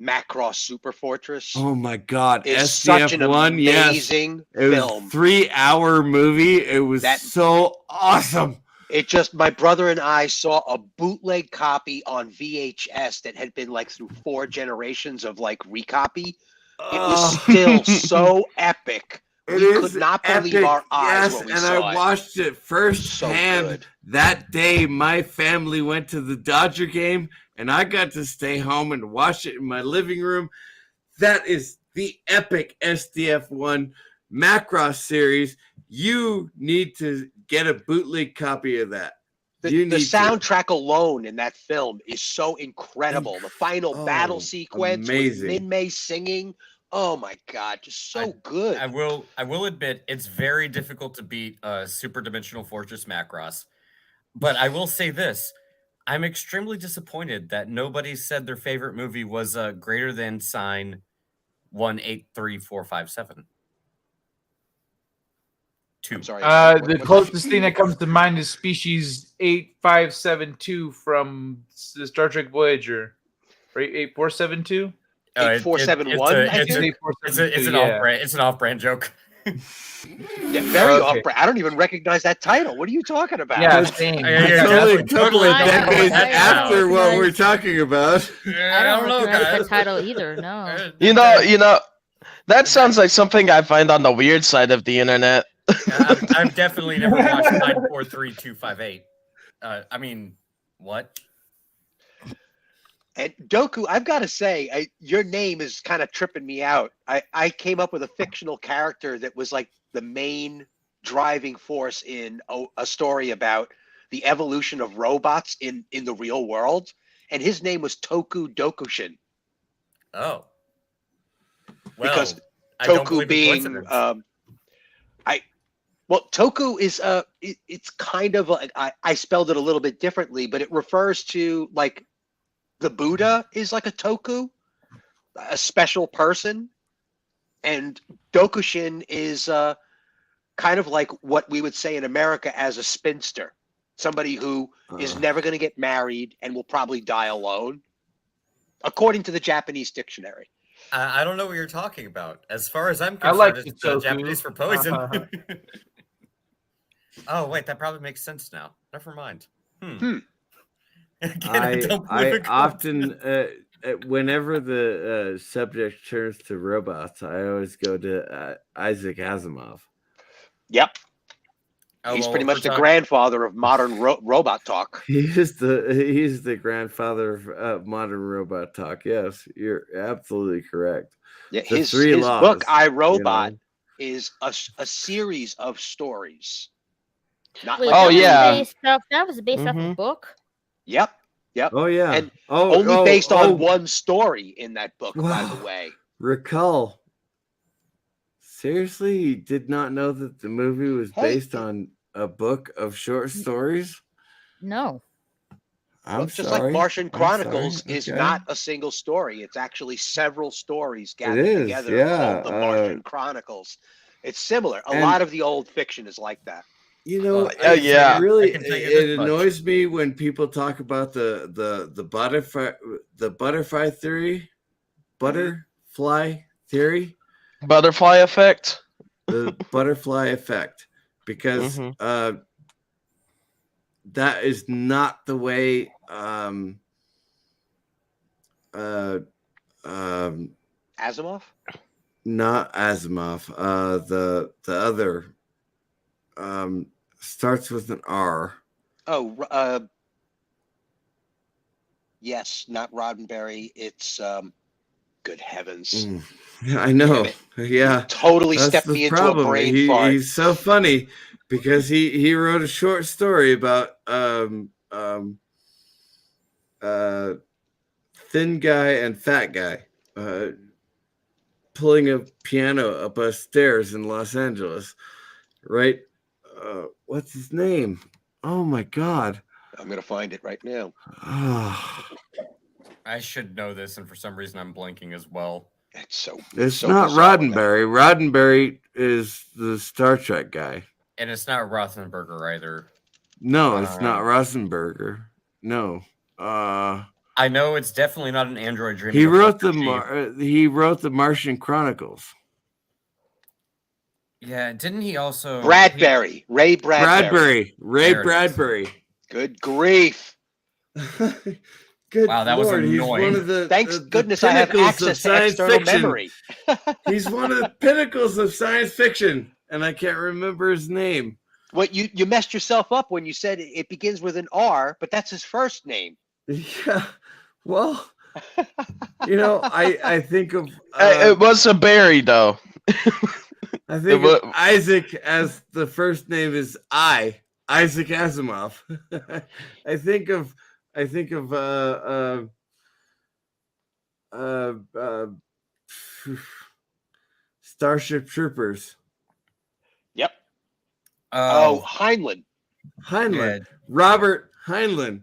Macross Super Fortress. Oh my God, is such an SDF1, amazing It film. was a 3-hour movie. It was so awesome. It just, my brother and I saw a bootleg copy on VHS that had been like through 4 generations of like recopy. It was still so epic. We could not believe our eyes when we saw it. I watched it firsthand that day. My family went to the Dodger game, and I got to stay home and watch it in my living room. That is the epic SDF1 Macross series. You need to get a bootleg copy of that. The soundtrack alone in that film is so incredible. The final battle sequence with Min-Mei singing. Oh my God, just so good. I will admit it's very difficult to beat Super Dimensional Fortress Macross. But I will say this. I'm extremely disappointed that nobody said their favorite movie was greater than sign 183457. I'm sorry. The closest thing that comes to mind is Species 8572 from the Star Trek Voyager. Right? 8472? 8471. It's an off-brand joke. Yeah, very off-brand. I don't even recognize that title. What are you talking about? Yeah, same. It's only a couple of decades after what we're talking about. I don't recognize the title either. No. You know, that sounds like something I find on the weird side of the internet. I've definitely never watched 943258. I mean, what? And Doku, I've got to say, your name is kind of tripping me out. I came up with a fictional character that was like the main driving force in a story about the evolution of robots in the real world, and his name was Toku Dokushin. Oh, well, because Toku being Toku is it's kind of like I spelled it a little bit differently, but it refers to like the Buddha is like a Toku, a special person, and Dokushin is kind of like what we would say in America as a spinster, somebody who is never going to get married and will probably die alone, according to the Japanese dictionary. I don't know what you're talking about. As far as I'm concerned, it's Japanese for poison. Oh, wait, that probably makes sense now. Never mind. Again, I often, whenever the subject turns to robots, I always go to Isaac Asimov. Yep. Oh, He's well, pretty if much we're the talking- grandfather of modern robot talk. He's the grandfather of modern robot talk. Yes, you're absolutely correct. Yeah, The his three laws, book, I, you Robot, know? is a series of stories. Not Wait, like Oh, that was yeah. based off. That was based off a Mhm. book. Yep. Oh yeah. And oh, only oh, based oh, on one story in that book, by the Wow. way. Recall. Seriously, you did not know that the movie was Hey, based on a book of short stories? No. I'm just sorry. like Martian I'm sorry. Chronicles is Okay. not a single story. It's actually several stories gathered is, together yeah, called the Martian Chronicles. It's similar. A and- lot of the old fiction is like that. You know, I can it's yeah. really I can tell you it this much. annoys me when people talk about the butterfly theory, butterfly theory, Butterfly effect. the butterfly effect, because Mhm. That is not the way Asimov? not Asimov. The other starts with an R. Oh, yes, not Roddenberry. It's good heavens. I know. Damn it. Yeah. Totally That's stepped the me into problem. a brain fart. He's so funny because he wrote a short story about thin guy and fat guy pulling a piano up a stairs in Los Angeles, right? What's his name? Oh my God! I'm gonna find it right now. I should know this, and for some reason I'm blanking as well. It's It's so not bizarre when that- Roddenberry. Roddenberry is the Star Trek guy. And it's not Rothenberger either. No, it's not Rosenberger. No. I know it's definitely not an android dream. He wrote the Martian Chronicles. Yeah, didn't he also Bradbury, Ray Bradbury. Ray There it is. Bradbury. Good grief! Good Wow, that was Lord, he's annoying. one of the Thanks the goodness I have pinnacles of access to science external fiction. memory. He's one of the pinnacles of science fiction, and I can't remember his name. What you messed yourself up when you said it begins with an R, but that's his first name. Yeah, well, I think of It was a berry, though. I think of Isaac as the first name is Isaac Asimov. I think of Starship Troopers. Yep. Oh, Heinlein. Heinlein. Yeah. Robert Heinlein.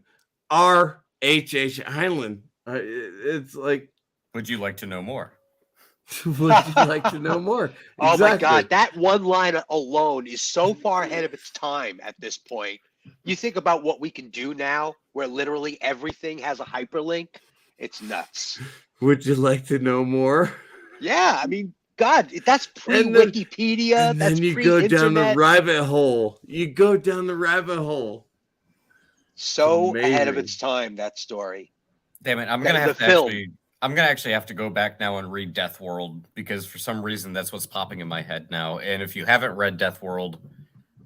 R.H.H. Heinlein. It's like, would you like to know more? would you like to know more? Oh my Exactly. God, that one line alone is so far ahead of its time at this point. You think about what we can do now, where literally everything has a hyperlink. It's nuts. Would you like to know more? Yeah, I mean, God, that's pre-Wikipedia. And That's then you go down the pre-internet. rabbit hole. You go down the rabbit hole. So ahead of Amazing. its time, that story. Damn it! I'm The- gonna the have to film. actually. I'm gonna actually have to go back now and read Death World because for some reason that's what's popping in my head now. And if you haven't read Death World,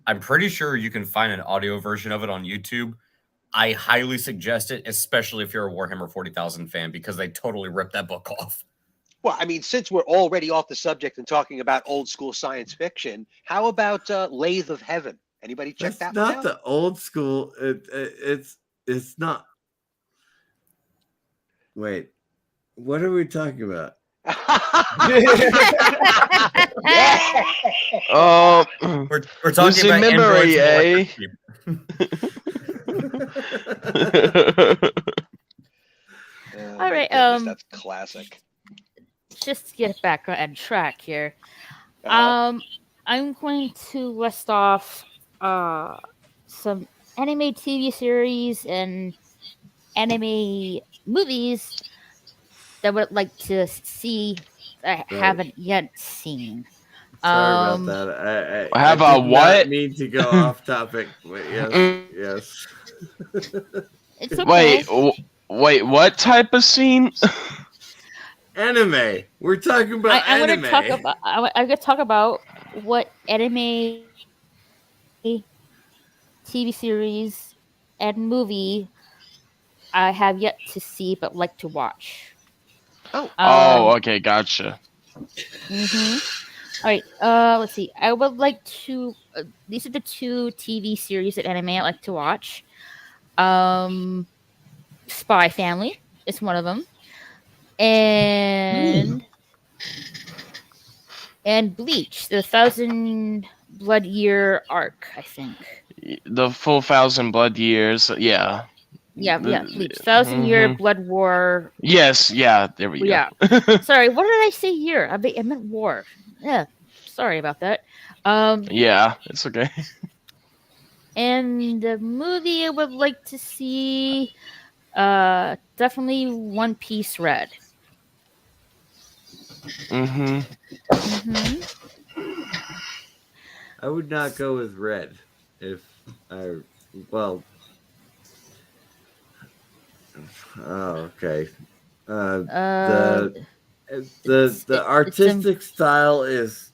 I'm pretty sure you can find an audio version of it on YouTube. I highly suggest it, especially if you're a Warhammer 40,000 fan, because they totally ripped that book off. Well, I mean, since we're already off the subject and talking about old school science fiction, how about Lathe of Heaven? Anybody check That's that one not out? the old school. It's not. Wait, what are we talking about? Oh, We're talking losing about memory, androids eh? and electric sheep. Oh, All right, my goodness, that's classic. Just to get back on track here. Uh, I'm going to list off some anime TV series and anime movies that I would like to see that I Right. haven't yet seen. Sorry Um, about that. I have I a did what? Not mean to go off topic. But yes. It's okay. Wait, what type of scene? Anime. We're talking about I'm anime. going to talk about. I'm going to talk about what anime TV series and movie I have yet to see but like to watch. Oh. Oh, okay, gotcha. Mm-hmm. All right. Let's see. I would like to. These are the two TV series and anime I like to watch. Um, Spy Family is one of them, and Bleach, the Thousand Blood Year arc, I think. The full 1,000 blood years. Yeah. Yeah, The- Bleach, 1,000 Year mhm. Blood War. Yes, yeah, there we go. Yeah. Sorry, what did I say? Year? I meant war. Yeah. Sorry about that. Yeah, it's okay. And the movie I would like to see, definitely One Piece Red. Mm-hmm. Mm-hmm. I would not go with red if I. Well. Oh, okay. The artistic style is.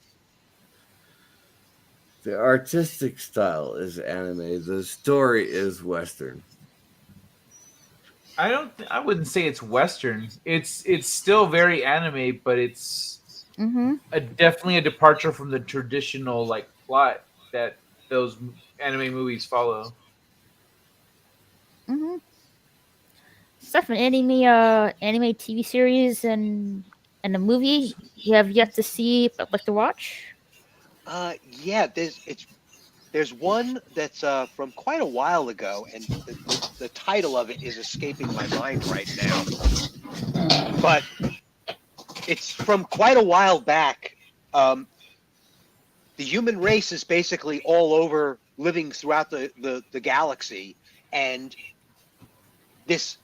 The artistic style is anime. The story is Western. I wouldn't say it's Western. It's still very anime, but it's definitely a departure from the traditional like plot that those anime movies follow. Mm-hmm. Stuff an anime TV series and a movie you have yet to see but like to watch. Yeah, there's one that's from quite a while ago, and the title of it is escaping my mind right now. But it's from quite a while back. The human race is basically all over, living throughout the galaxy, and this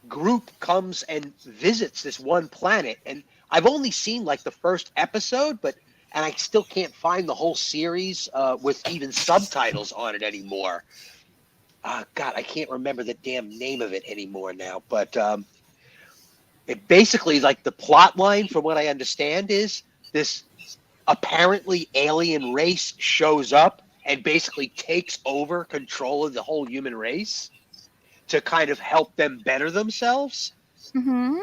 group comes and visits this one planet. And I've only seen like the first episode, and I still can't find the whole series with even subtitles on it anymore. God, I can't remember the damn name of it anymore now. But it basically, like, the plot line, from what I understand, is this apparently alien race shows up and basically takes over control of the whole human race to kind of help them better themselves. Mm-hmm.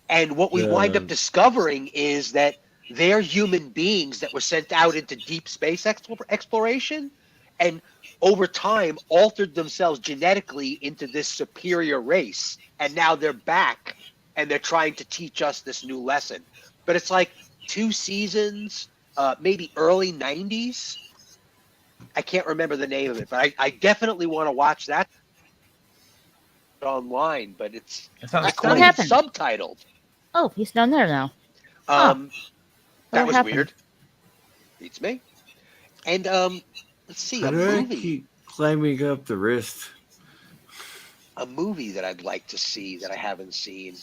And what we wind up discovering is that they're human beings that were sent out into deep space exploration, and over time altered themselves genetically into this superior race. And now they're back and they're trying to teach us this new lesson. But it's like 2 seasons, maybe early 90s. I can't remember the name of it, but I definitely want to watch that online, but it's not even subtitled. Oh, he's down there now. That was happened? weird. Beats me. And let's see, Why a do I movie. keep climbing up the wrist? A movie that I'd like to see that I haven't seen.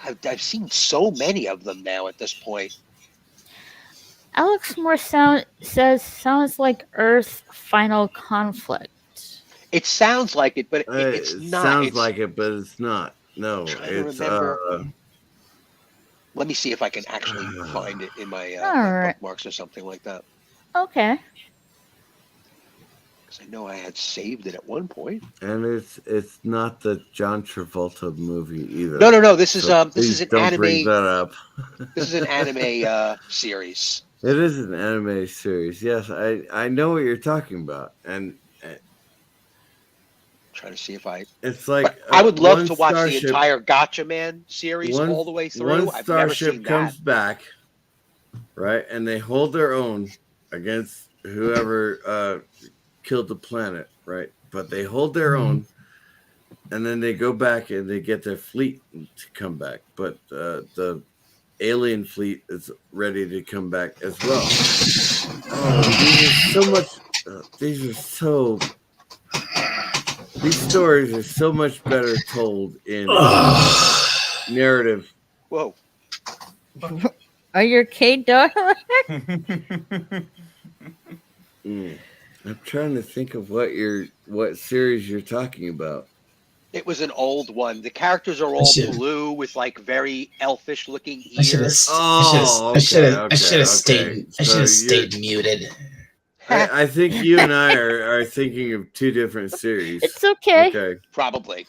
I've seen so many of them now at this point. Alex Moore sounds like Earth Final Conflict. It sounds like it, but it's not. Sounds like it, but it's not. No, it's Let me see if I can actually find it in my, Alright. bookmarks or something like that. Okay. Because I know I had saved it at one point. And it's not the John Travolta movie either. No. This is an don't anime. bring that up. This is an anime series. It is an anime series. Yes, I know what you're talking about, and Trying to see if I. it's like I would love to watch Starship, the entire Gotcha Man series all the way through. One I've never starship seen comes that. back, right, and they hold their own against whoever killed the planet, right? But they hold their own, and then they go back and they get their fleet to come back. But the alien fleet is ready to come back as well. These stories are so much better told in narrative. Whoa. Are you okay, dog? I'm trying to think of what series you're talking about. It was an old one. The characters are all blue with like very elfish looking ears. I should have stayed muted. I think you and I are thinking of two different series. It's okay. Okay. Probably.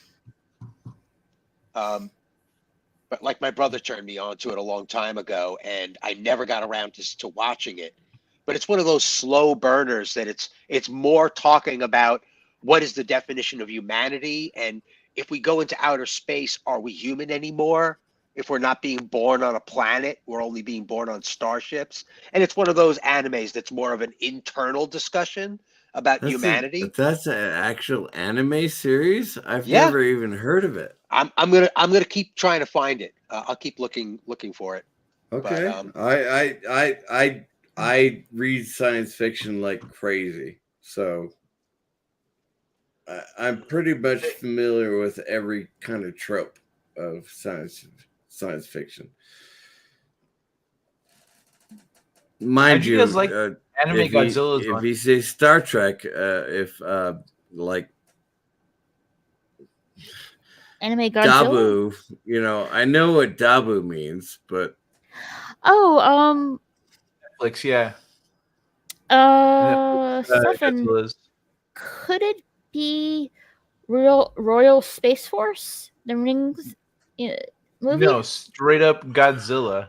But like my brother turned me on to it a long time ago, and I never got around to watching it. But it's one of those slow burners that it's more talking about what is the definition of humanity, and if we go into outer space, are we human anymore? If we're not being born on a planet, we're only being born on starships. And it's one of those animes that's more of an internal discussion about humanity. That's an actual anime series? I've Yeah. never even heard of it. I'm gonna keep trying to find it. I'll keep looking for it. Okay. But, I read science fiction like crazy, so I'm pretty much familiar with every kind of trope of science fiction. Mind you, guys like anime Godzilla's if you say Star Trek, like Anime Godzilla. Dabu, I know what Dabu means, but Netflix, yeah. Stefan, could it be Royal Space Force? The Rings movie? No, straight up Godzilla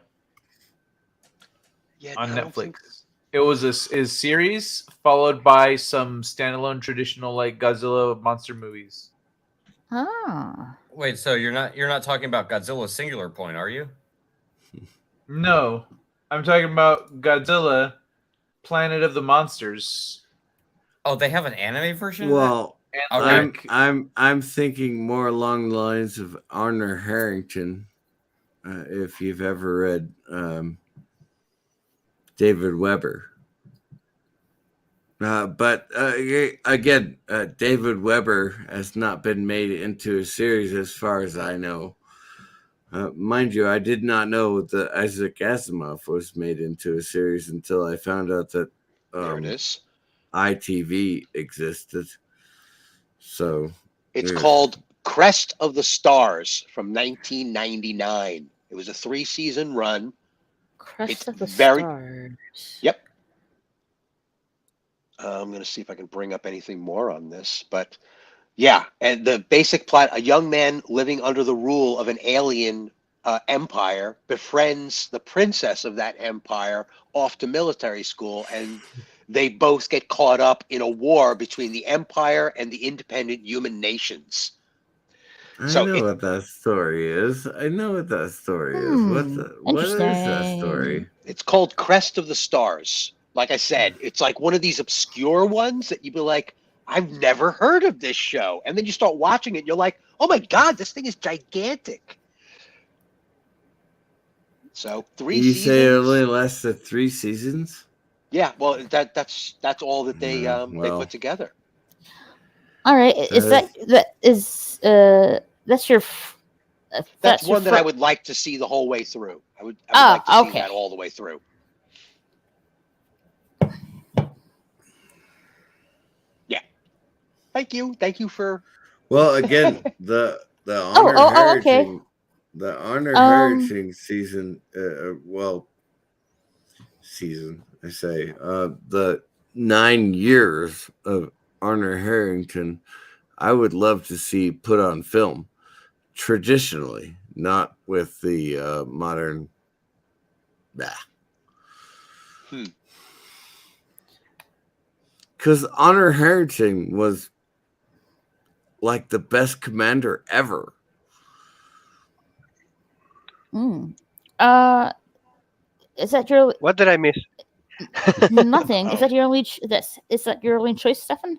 yeah, on I don't Netflix. think- It was a series followed by some standalone traditional like Godzilla monster movies. Ah. Wait, so you're not talking about Godzilla Singular Point, are you? No, I'm talking about Godzilla, Planet of the Monsters. Oh, they have an anime version. well, of that? Okay. I'm thinking more along the lines of Honor Harrington. If you've ever read David Weber. But again, David Weber has not been made into a series as far as I know. Mind you, I did not know that Isaac Asimov was made into a series until I found out that there it is. ITV existed. So It's called Crest of the Stars from 1999. It was a 3-season run. Crest of the very- Stars. Yep. I'm going to see if I can bring up anything more on this, but yeah, and the basic plot: a young man living under the rule of an alien empire befriends the princess of that empire off to military school, and they both get caught up in a war between the empire and the independent human nations. I know what that story is. What is that story? It's called Crest of the Stars. Like I said, it's like one of these obscure ones that you'd be like, I've never heard of this show. And then you start watching it, you're like, oh my God, this thing is gigantic. So 3 seasons. You say it only lasted 3 seasons? Yeah, well, that's all that they put together. All right, that's your. That's one that I would like to see the whole way through. I would like to see that all the way through. Yeah. Thank you for. Well, again, the Honor okay. The Honor Harrington season. I say the 9 years of Honor Harrington. I would love to see put on film, traditionally, not with the modern. Because Honor Harrington was like the best commander ever. Is that your? What did I miss? Nothing. Is that your only? Is that your only choice, Stefan?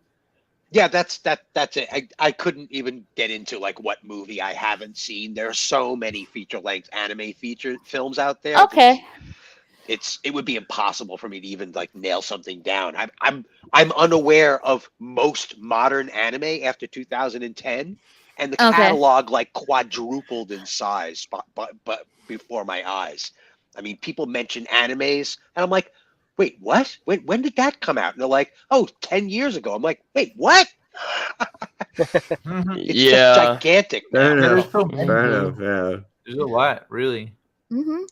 Yeah, that's it. I couldn't even get into like what movie I haven't seen. There are so many feature-length anime feature films out there. Okay. It would be impossible for me to even like nail something down. I'm unaware of most modern anime after 2010, and the catalog like quadrupled in size, but before my eyes. I mean, people mention animes, and I'm like, wait, what? When did that come out? And they're like, 10 years ago. I'm like, wait, what? It's just gigantic. Fair enough. Yeah. There's a lot, really. Mm-hmm.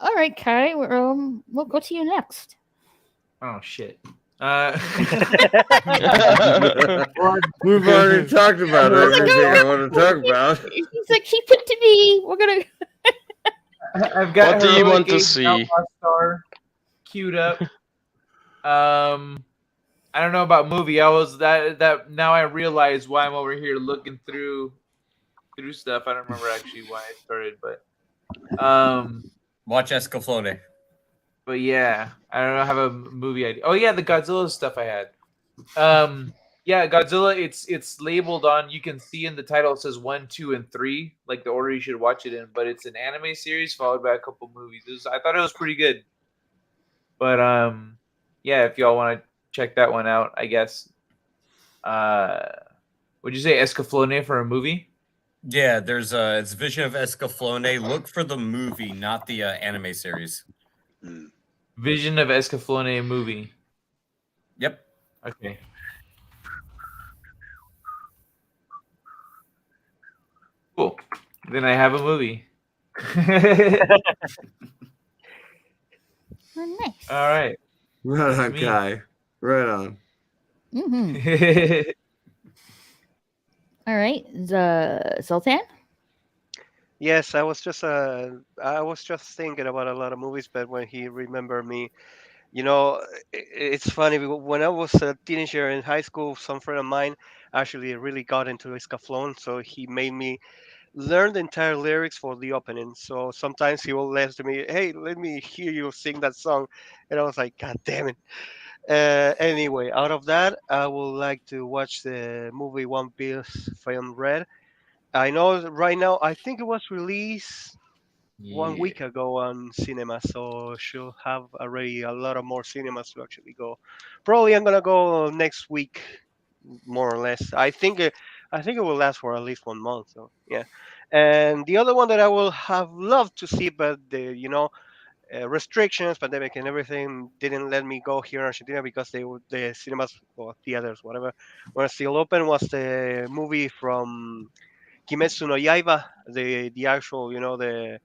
All right, Kai. We'll go to you next. Oh shit. We've already talked about everything I want to talk about. He's like, keep it to me. We're gonna. I've got What do you Heroic want to Age see? Outlaw Star queued up. I don't know about movie. I was that now I realize why I'm over here looking through stuff. I don't remember actually why I started, but Watch Escaflowne. but yeah, I don't know, have a movie idea. Oh yeah, the Godzilla stuff I had. Yeah, Godzilla. It's labeled on. You can see in the title it says 1, 2, and 3, like the order you should watch it in. But it's an anime series followed by a couple movies. I thought it was pretty good. But yeah, if y'all want to check that one out, I guess. Would you say Escaflowne for a movie? Yeah, there's it's Vision of Escaflowne. Look for the movie, not the anime series. Vision of Escaflowne movie. Yep. Okay. Cool. Then I have a movie. Oh, nice. All right. Right on, Me. Kai. Right on. Mm-hmm. All right, Sultan. Yes, I was just thinking about a lot of movies, but when he remembered me, it's funny when I was a teenager in high school, some friend of mine actually really got into Escaflón, so he made me learn the entire lyrics for the opening. So sometimes he will let me, hey, let me hear you sing that song, and I was like, God damn it. Anyway, out of that, I would like to watch the movie One Piece film Red. I know right now, I think it was released 1 week ago on cinema, so she'll have already a lot of more cinemas to actually go. Probably I'm gonna go next week, more or less. I think it will last for at least 1 month. So yeah, and the other one that I will have loved to see, but restrictions, pandemic, and everything didn't let me go here in Argentina because the cinemas or theaters, whatever, were still open. Was the movie from Kimetsu no Yaiba, the actual, the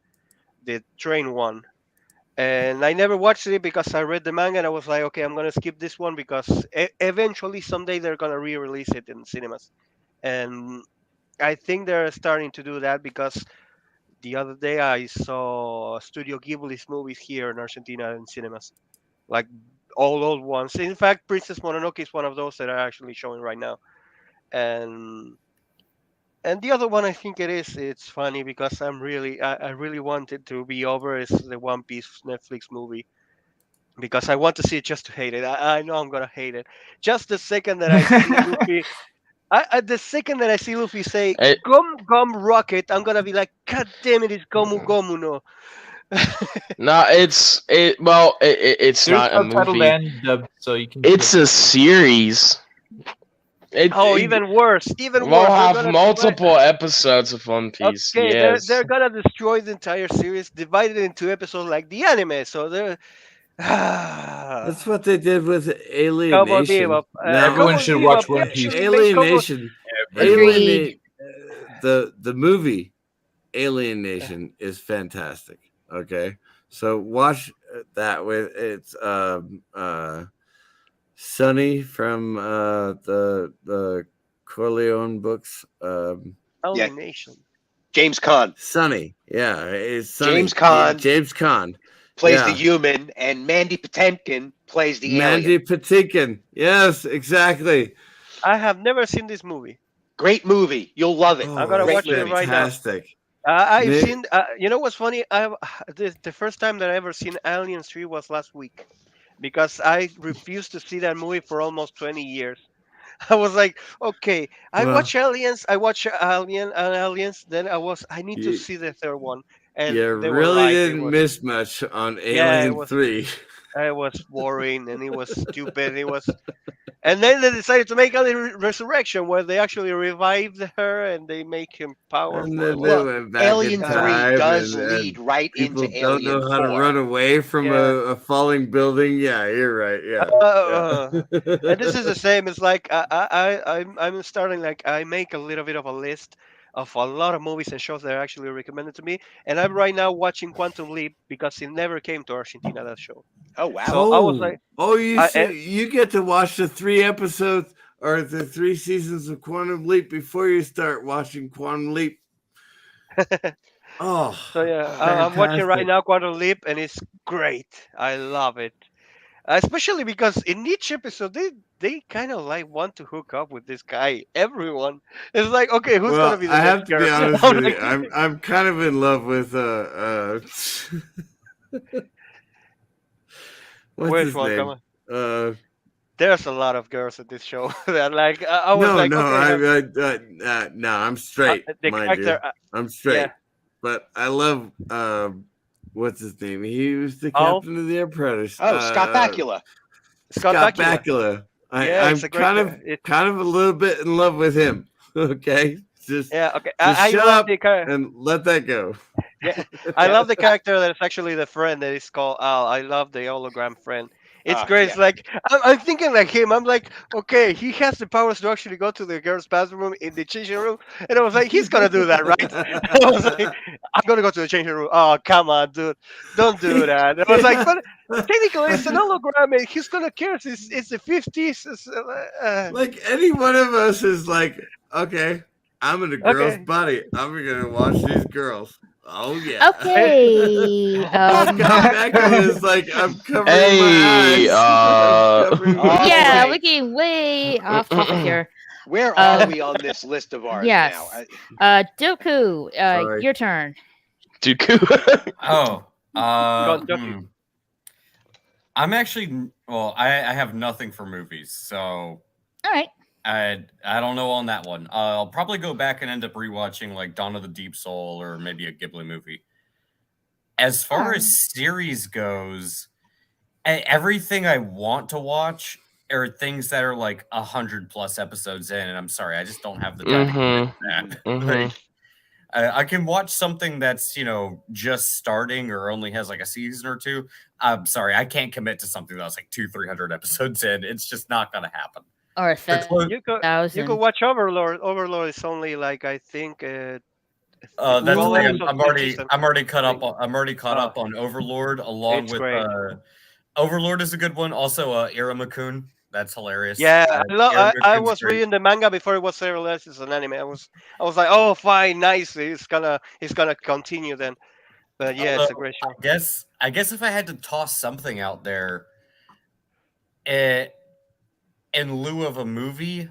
train one. And I never watched it because I read the manga and I was like, okay, I'm gonna skip this one because eventually someday they're gonna re-release it in cinemas. And I think they're starting to do that because the other day I saw Studio Ghibli's movies here in Argentina in cinemas, like all old ones. In fact, Princess Mononoke is one of those that are actually showing right now. And the other one I think it's funny because I really wanted to be over is the One Piece Netflix movie because I want to see it just to hate it. I know I'm gonna hate it. Just the second that I see Luffy, the second that I see Luffy say It- "Gum Gum Rocket," I'm gonna be like, God damn it, it's Gomu Gomu no. No, it's There's not a subtitled movie. and dubbed, so you can. It's a series. Oh, even worse, even We'll worse. They're have gonna multiple episodes of One Piece. Okay, Yes. they're gonna destroy the entire series, divide it into episodes like the anime. So they're That's what they did with Cowboy Alienation. Bebop. Everyone should watch One Piece. Actually made Cowboy. Alienation. Agreed. The movie Alienation is fantastic. Okay, so watch that with it's Sonny from the Corleone books. Alienation. James Caan Sonny, yeah, it's Sonny. James Caan. Yeah, James Caan plays yeah. the human, and Mandy Patinkin plays the Mandy alien. Patinkin. Yes, exactly. I have never seen this movie. Great movie. You'll love it. I'm gonna Great watch it movie. right now. Fantastic. I've Nick- seen. You know what's funny? The first time that I ever seen Aliens 3 was last week, because I refused to see that movie for almost 20 years. I was like, okay, I Well- watch Aliens, I watch Aliens. Then I need to You- see the third one, and You they were really right. didn't miss much on Yeah, it Alien was- 3. It was boring and it was stupid. And then they decided to make Alien Resurrection, where they actually revived her and they make him powerful. And then they Look, went back Alien in 3 time does and lead right people into don't Alien know how to 4. run away from Yeah. a falling building. Yeah, you're right. Yeah. And this is the same. It's like I'm starting like I make a little bit of a list of a lot of movies and shows that are actually recommended to me. And I'm right now watching Quantum Leap because it never came to Argentina, that show. Oh wow! So I was like, You get to watch the 3 episodes or the 3 seasons of Quantum Leap before you start watching Quantum Leap. Oh, so yeah, I'm watching right fantastic. now Quantum Leap, and it's great. I love it, especially because in each episode they kind of like want to hook up with this guy. Everyone is like, okay, who's gonna Well, be the I have next to be girl? honest I'm with like, you. I'm kind of in love with what's which his one? Come name? on. There's a lot of girls at this show. That like I was No, like, no, okay, no, I'm straight, the mind character, you. I'm straight. yeah. But I love what's his name? He was the Oh, captain of the Apprentice. Oh, Scott Bakula. Scott Bakula. Bakula. Yeah, I'm it's a great. kind of a little bit in love with him. Okay, Yeah, okay. just I shut love up the character. and let that go. Yeah, I love the character that is actually the friend that is called Al. I love the hologram friend. It's great. Yeah. It's like I'm thinking like him. I'm like, okay, he has the powers to actually go to the girls' bathroom in the changing room, and I was like, he's gonna do that, right? I was like, I'm gonna go to the changing room. Oh, come on, dude, don't do that. I was like, but technically, it's an hologram, and he's gonna care. It's the 50s. Like any one of us is like, okay, I'm in a girl's Okay. body. I'm gonna watch these girls. Oh yeah. Okay. Scott Bakula is like, I'm covering Hey, my eyes. I'm covering my All Yeah, right. we're getting way off topic here. Where are we on this list of ours Yes. now? Doku, Sorry. your turn. Dooku. Oh, Got Ducky. I'm actually I have nothing for movies, so All right. I don't know on that one. I'll probably go back and end up rewatching like Dawn of the Deep Soul or maybe a Ghibli movie. As far as series goes, everything I want to watch are things that are like 100+ episodes in, and I'm sorry, I just don't have the time to commit to that. Like, I can watch something that's just starting or only has like a season or two. I'm sorry, I can't commit to something that's like 200-300 episodes in. It's just not gonna happen. Or a You could watch Overlord. Overlord is only like I think. That's the thing. I'm already caught up. I'm already caught up on Overlord along with. Overlord is a good one. Also, Iramakun. That's hilarious. Yeah, I was reading the manga before it was released as an anime. I was like, oh, fine, nice. It's gonna continue then. But yeah, it's a great show. I guess if I had to toss something out there, in lieu of a movie,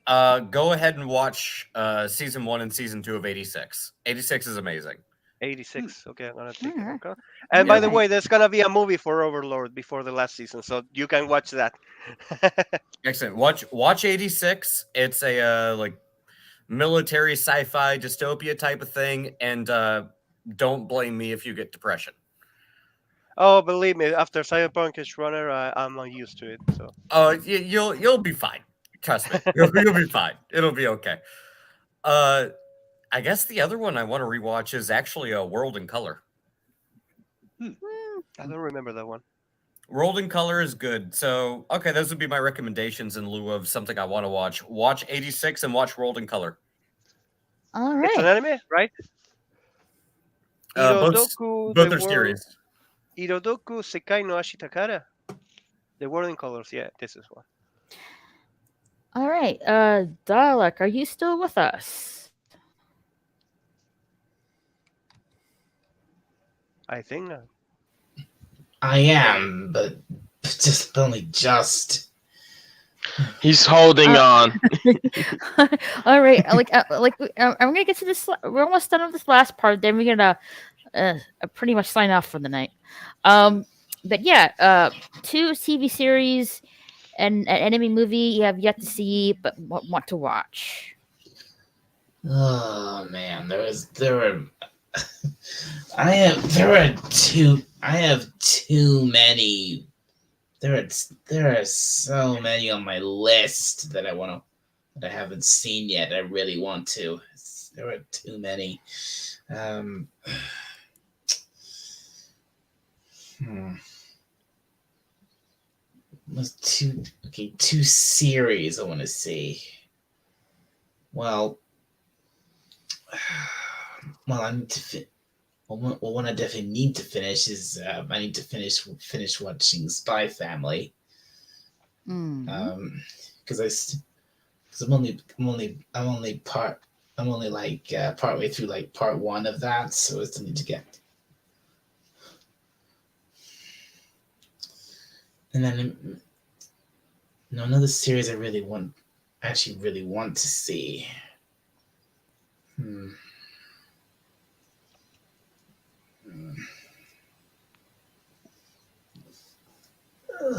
go ahead and watch season 1 and season 2 of 86. 86 is amazing. 86. Okay, I'm gonna take it. Okay. And by the way, there's gonna be a movie for Overlord before the last season, so you can watch that. Excellent. Watch 86. It's a like military sci-fi dystopia type of thing, and don't blame me if you get depression. Oh, believe me, after Cyberpunk is Runner, I'm not used to it. So. You'll be fine. Trust me, you'll be fine. It'll be okay. I guess the other one I want to rewatch is actually a World in Color. I don't remember that one. World in Color is good. So, okay, those would be my recommendations in lieu of something I want to watch. Watch 86 and watch World in Color. All right. It's an anime, right? Both are series. Irodoku Sekai no Ashitakara. The World in Colors, yeah, this is one. All right. Dalek, are you still with us? I think not. I am, but only just. He's holding on. All right. I'm gonna get to this. We're almost done with this last part. Then we're gonna pretty much sign off for the night. But yeah, 2 TV series and an anime movie you have yet to see but want to watch. Oh man, I have too many. There are so many on my list that I haven't seen yet. I really want to. There are too many. Two series I want to see. Well, Well, I need to well, one I definitely need to finish is I need to finish watching Spy Family. Because I'm only like partway through like part one of that, so I still need to get. And then another series I really want to see.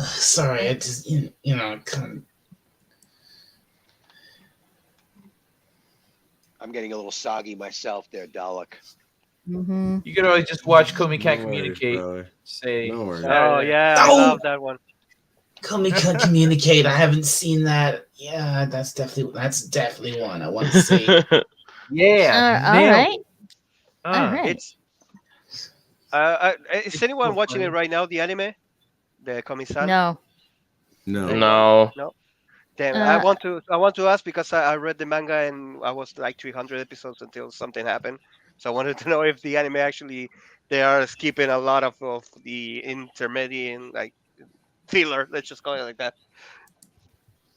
Sorry, I just kind of. I'm getting a little soggy myself there, Dalek. You could always just watch Comey Can't No worries, Communicate. brother. Say, No worries. Oh yeah, I love that one. Comey Can't Communicate. I haven't seen that. Yeah, that's definitely one I want to see. Yeah, all nailed right. it. All right. Is It's anyone so watching funny. it right now? The anime, the Komi-san. No. No. Damn, I want to ask because I read the manga and I was like 300 episodes until something happened. So I wanted to know if the anime actually they are skipping a lot of the intermediate and like filler. Let's just call it like that.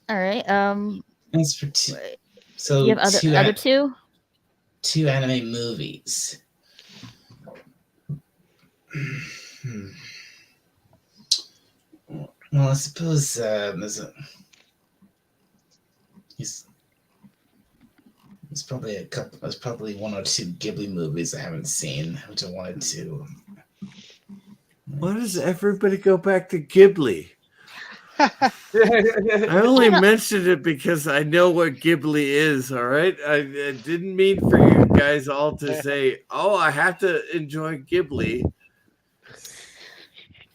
All right. Thanks for Do so you have other two? two anime movies. Well, I suppose there's probably a couple. There's probably one or two Ghibli movies I haven't seen, which I wanted to. Why does everybody go back to Ghibli? I only mentioned it because I know what Ghibli is, all right? I didn't mean for you guys all to say, oh, I have to enjoy Ghibli.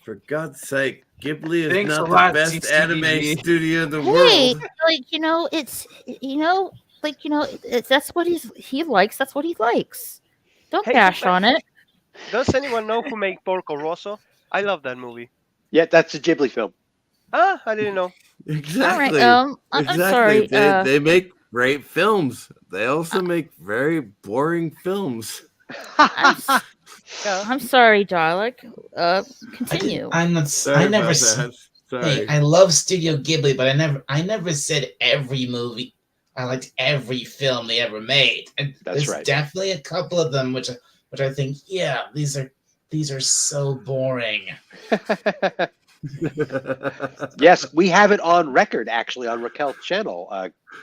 For God's sake, Ghibli is Thanks not a the lot, best anime CCTV. studio in the Hey, world. that's what he likes. That's what he likes. Don't Hey, bash on it. Does anyone know who made Porco Rosso? I love that movie. Yeah, that's a Ghibli film. Ah, I didn't know. Exactly. All right. I'm Exactly. sorry. They make great films. They also make very boring films. I'm sorry, Dalek. Continue. I'm not. Sorry I never. about that. Sorry. Hey, I love Studio Ghibli, but I never said every movie. I liked every film they ever made, and That's there's right. definitely a couple of them which I think, yeah, these are so boring. Yes, we have it on record actually on Raquel's channel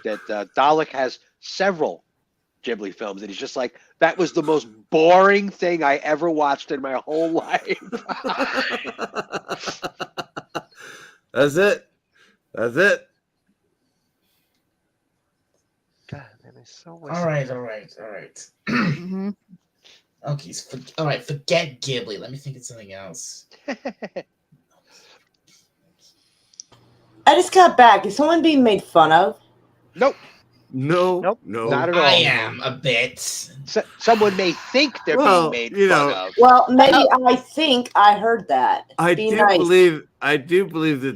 that Dalek has several Ghibli films, and he's just like, that was the most boring thing I ever watched in my whole life. That's it. That's it. God, that is so All right. Mm-hmm. Okay, all right. Forget Ghibli. Let me think of something else. I just got back. Is someone being made fun of? Nope. No, Not at all. I am a bit. Someone may think they're being made fun of. Well, maybe I think I heard that. I Be do nice. believe that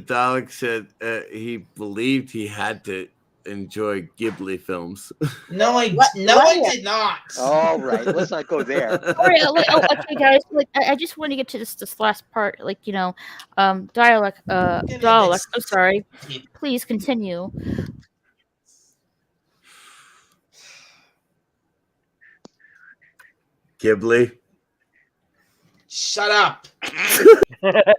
Dalek said he believed he had to enjoy Ghibli films. No, I did not. All right, let's not go there. All right, okay, guys. I just want to get to this last part. Dalek. I'm sorry. Please continue. Ghibli. Shut up. I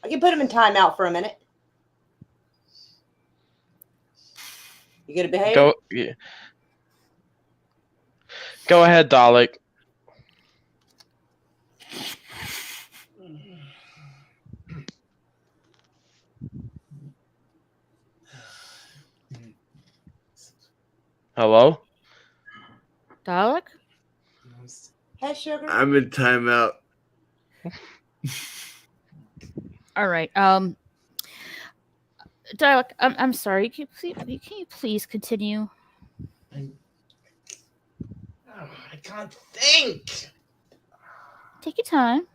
can put him in timeout for a minute. You gonna behave? Go ahead, Dalek. Hello? Dalek? Hey, sugar. I'm in timeout. All right. Dalek, I'm sorry. Can you please continue? I can't think. Take your time.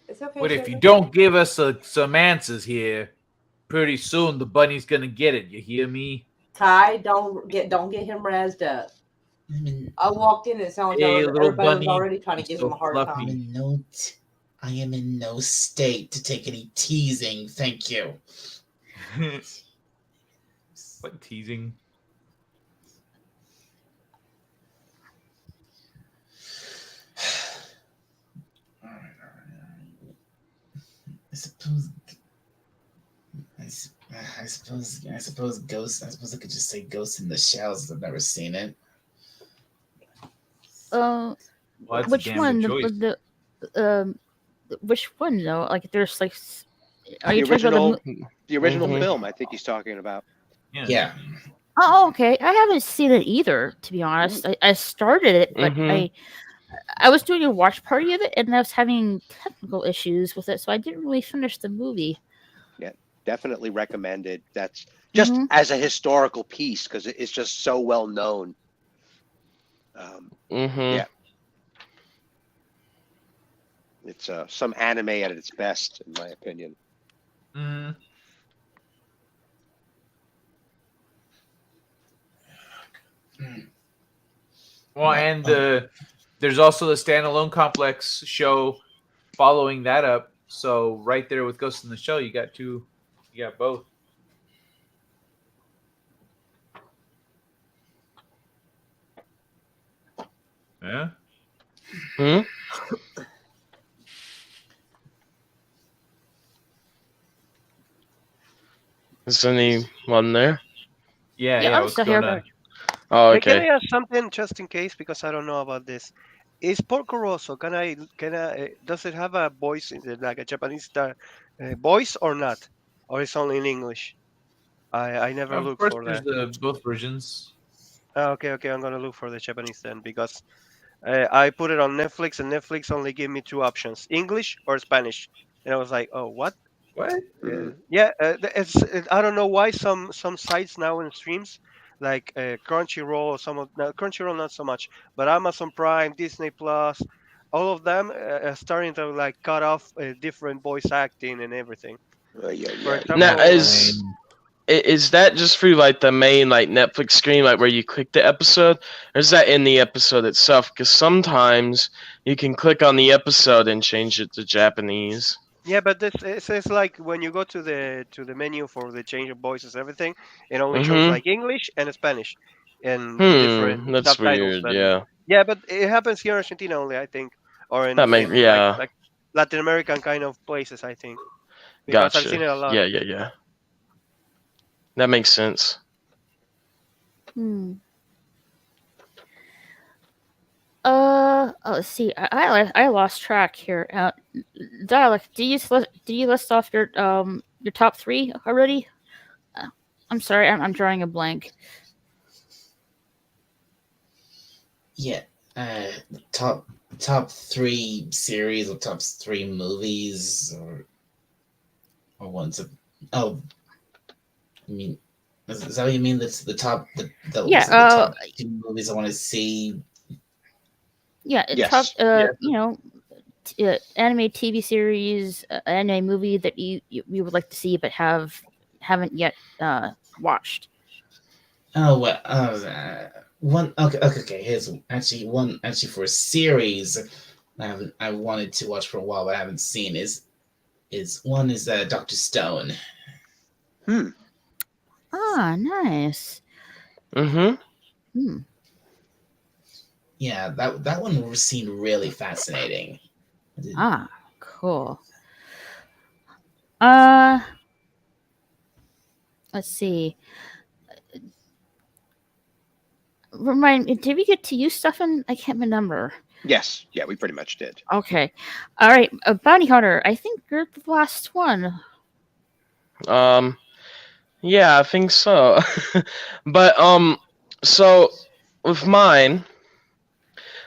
It's okay. But if sugar. you don't give us some answers here, Pretty soon the bunny's gonna get it. You hear me? Ty, don't get him razzed up. I walked in and it sounded Hey, like little everybody was bunny, already trying to you're give so him a hard fluffy. time. I am in no state to take any teasing. Thank you. What teasing? I suppose Ghost. I suppose I could just say Ghost in the Shell since I've never seen it. Well, that's a Which damn one? good choice. Which one though? Like, there's like, are The you talking about the original Mhm. film, I think he's talking about. Yeah. Oh, okay. I haven't seen it either, to be honest. I started it, but Mhm. I was doing a watch party of it, and I was having technical issues with it, so I didn't really finish the movie. Yeah, definitely recommended. That's just Mhm. as a historical piece because it's just so well known. Mhm. Yeah. It's some anime at its best, in my opinion. Mm. Well, and there's also the standalone complex show following that up. So right there with Ghost in the Shell, you got both. Yeah. Hmm? Is anyone there? Yeah, I'm what's still going here. on? Oh, Hey, can I okay. ask something just in case because I don't know about this? Is Porco Rosso? Does it have a voice in like a Japanese voice or not, or it's only in English? I never Of looked course, for there's that. both versions. Okay, I'm gonna look for the Japanese then because I put it on Netflix and Netflix only gave me two options: English or Spanish, and I was like, oh, what? What? Yeah, I don't know why some sites now in streams like Crunchyroll or some of no, Crunchyroll not so much, but Amazon Prime, Disney Plus, all of them are starting to like cut off different voice acting and everything. For Yeah. Now, example, is that just through like the main like Netflix screen, like where you click the episode, or is that in the episode itself? Because sometimes you can click on the episode and change it to Japanese. yeah, but this it says like when you go to the menu for the change of voices, everything, it only shows Mhm. like English and Spanish, and the different That's subtitles. weird. And Yeah. yeah, but it happens here in Argentina only, I think, or That makes in like yeah. Latin American kind of places, I think, because I've seen Gotcha. it a lot. Yeah. That makes sense. Hmm. Let's see. I lost track here. Dialect. Do you list off your top three already? I'm sorry. I'm drawing a blank. Yeah. Top three series or top three movies or ones of I mean, is that what you mean? That's the top Yeah, the top two movies I want to see. Yeah. Yes. Top. Yes. You know, anime TV series, anime movie that you would like to see but haven't yet watched. Oh well, one. Okay. Here's actually one. Actually, for a series, I wanted to watch for a while, but I haven't seen. Is Doctor Stone. Ah, nice. Mm-hmm. Yeah, that one seemed really fascinating. Ah, cool. Let's see. Remind me, did we get to you, Stefan? I can't remember. Yes. Yeah, we pretty much did. Okay. All right. Bounty Hunter, I think you're the last one. Yeah, I think so. But so with mine,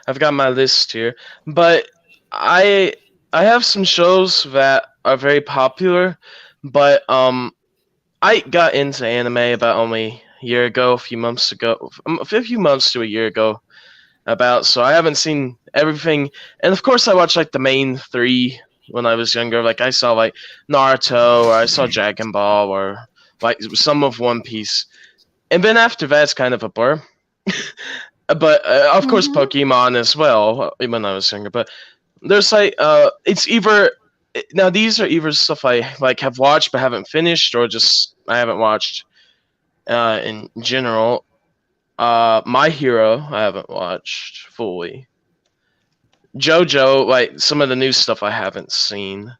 I've got my list here, but I have some shows that are very popular, but I got into anime about only a year ago, a few months to a year ago, so I haven't seen everything, and of course I watch like the main three when I was younger. Like I saw like Naruto, or I saw Dragon Ball, or like some of One Piece, and then after that, it's kind of a blur. But of course, Pokemon as well when I was younger. But there's like it's either now these are either stuff I like have watched but haven't finished, or just I haven't watched in general. My Hero I haven't watched fully. JoJo, like some of the new stuff I haven't seen.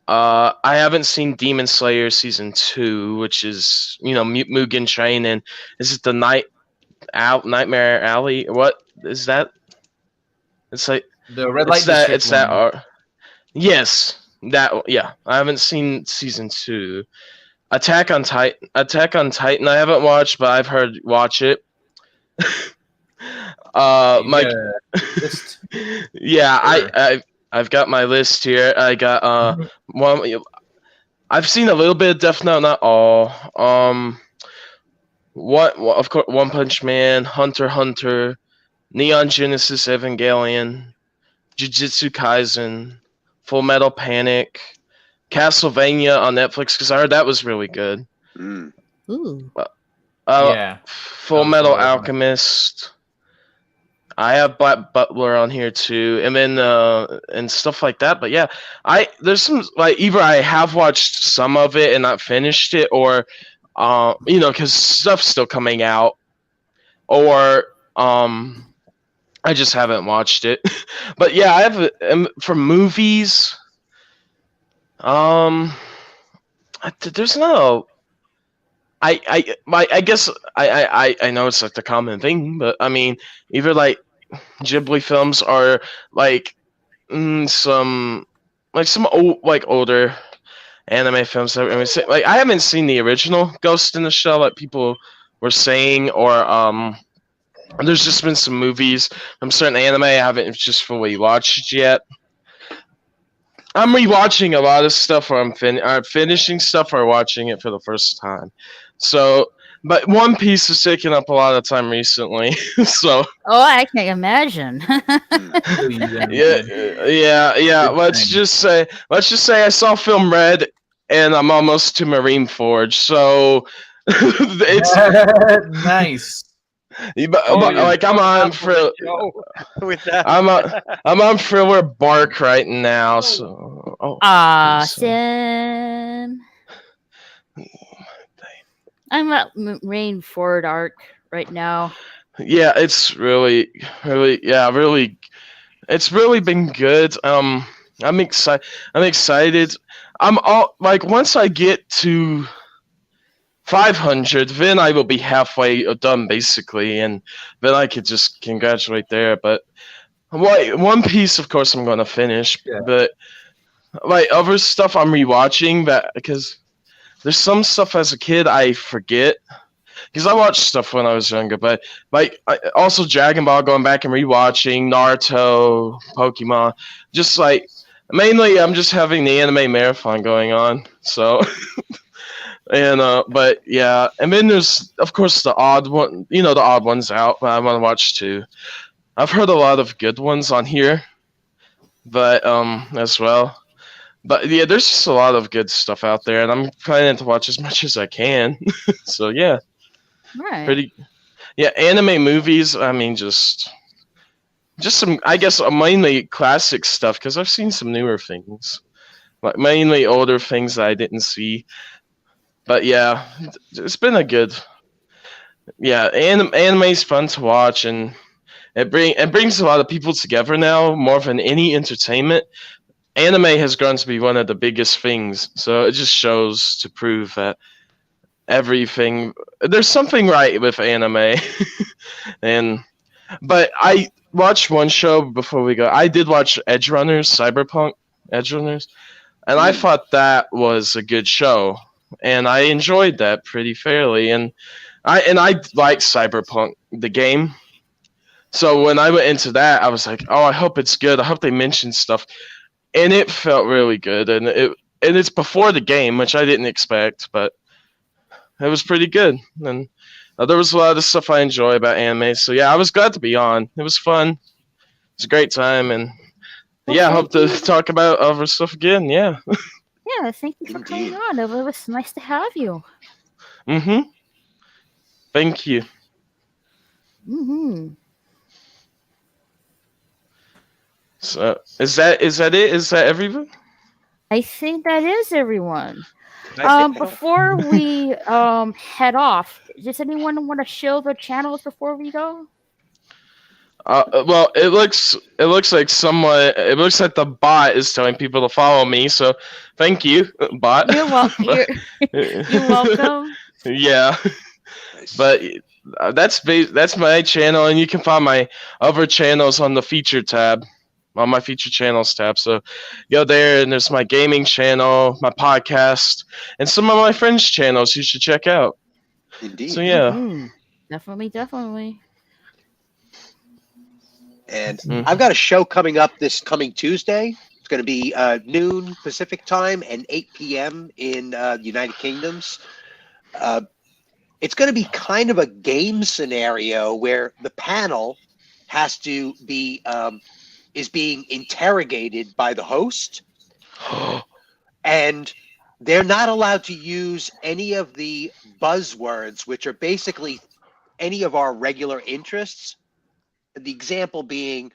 I haven't seen Demon Slayer season 2, which is Mugen Train, and is it the Nightmare Alley? What is that? It's like The Red Light District. It's that art. Yes, that. Yeah, I haven't seen season 2. Attack on Titan. I haven't watched, but I've heard watch it. Yeah, I've got my list here. I got one. I've seen a little bit of Death Note, not all. What of course, One Punch Man, Hunter x Hunter, Neon Genesis Evangelion, Jujutsu Kaisen, Full Metal Panic, Castlevania on Netflix because I heard that was really good. Ooh. Yeah. Full Metal Alchemist. I have Black Butler on here too, and then and stuff like that. But yeah, there's some like either I have watched some of it and not finished it, or because stuff's still coming out, or I just haven't watched it. But yeah, I have for movies. There's no. I guess I know it's like the common thing, but I mean either like Ghibli films or like some old like older anime films. Like I haven't seen the original Ghost in the Shell like people were saying, or there's just been some movies from certain anime I haven't just fully watched yet. I'm rewatching a lot of stuff, or I'm finishing stuff, or watching it for the first time. So, but One Piece is taking up a lot of time recently. So. Oh, I can't imagine. Yeah. Let's just say I saw film Red, and I'm almost to Marineford. So, it's nice. Like I'm on with that. I'm on Thriller Bark right now. So awesome. I'm at Rainford arc right now. Yeah, it's really, it's really been good. I'm excited. I'm all like once I get to 500, then I will be halfway done basically, and then I could just congratulate there. But One Piece, of course, I'm gonna finish. Yeah. But like other stuff, I'm rewatching that because there's some stuff as a kid I forget because I watched stuff when I was younger. But like also Dragon Ball, going back and rewatching Naruto, Pokemon, just like mainly I'm just having the anime marathon going on. So. And but yeah, and then there's of course the odd one, the odd ones out I want to watch too. I've heard a lot of good ones on here, but as well. But yeah, there's just a lot of good stuff out there, and I'm planning to watch as much as I can. So yeah, right. Anime movies. I mean, just some, I guess, mainly classic stuff because I've seen some newer things, like mainly older things that I didn't see. But yeah, it's been a good. Yeah, anime's fun to watch, and it brings a lot of people together now more than any entertainment. Anime has grown to be one of the biggest things, so it just shows to prove that there's something right with anime. But I watched one show before we go. I did watch Cyberpunk Edge Runners, and I thought that was a good show. And I enjoyed that pretty fairly, and I like Cyberpunk the game. So when I went into that, I was like, "Oh, I hope it's good. I hope they mention stuff," and it felt really good. And it's before the game, which I didn't expect, but it was pretty good. And there was a lot of stuff I enjoy about anime. So yeah, I was glad to be on. It was fun. It was a great time, and Well, Yeah, I hope to thank you. talk about other stuff again. Yeah. Yeah, thank you for coming Indeed. on. It was nice to have you. Mm-hmm. Thank you. Mm-hmm. So is that it? Is that everyone? I think that is everyone. I think so. Before we head off, does anyone want to show their channels before we go? Well, it looks like someone. It looks like the bot is telling people to follow me. So, thank you, bot. You're welcome. Yeah, Nice. but that's my channel, and you can find my other channels on the feature tab, on my feature channels tab. So, go there, and there's my gaming channel, my podcast, and some of my friends' channels you should check out. Indeed. So yeah. Mhm. Definitely. And Mhm. I've got a show coming up this coming Tuesday. It's going to be noon Pacific time and 8 p.m. in the United Kingdoms. It's going to be kind of a game scenario where the panel has to be is being interrogated by the host, and they're not allowed to use any of the buzzwords, which are basically any of our regular interests. The example being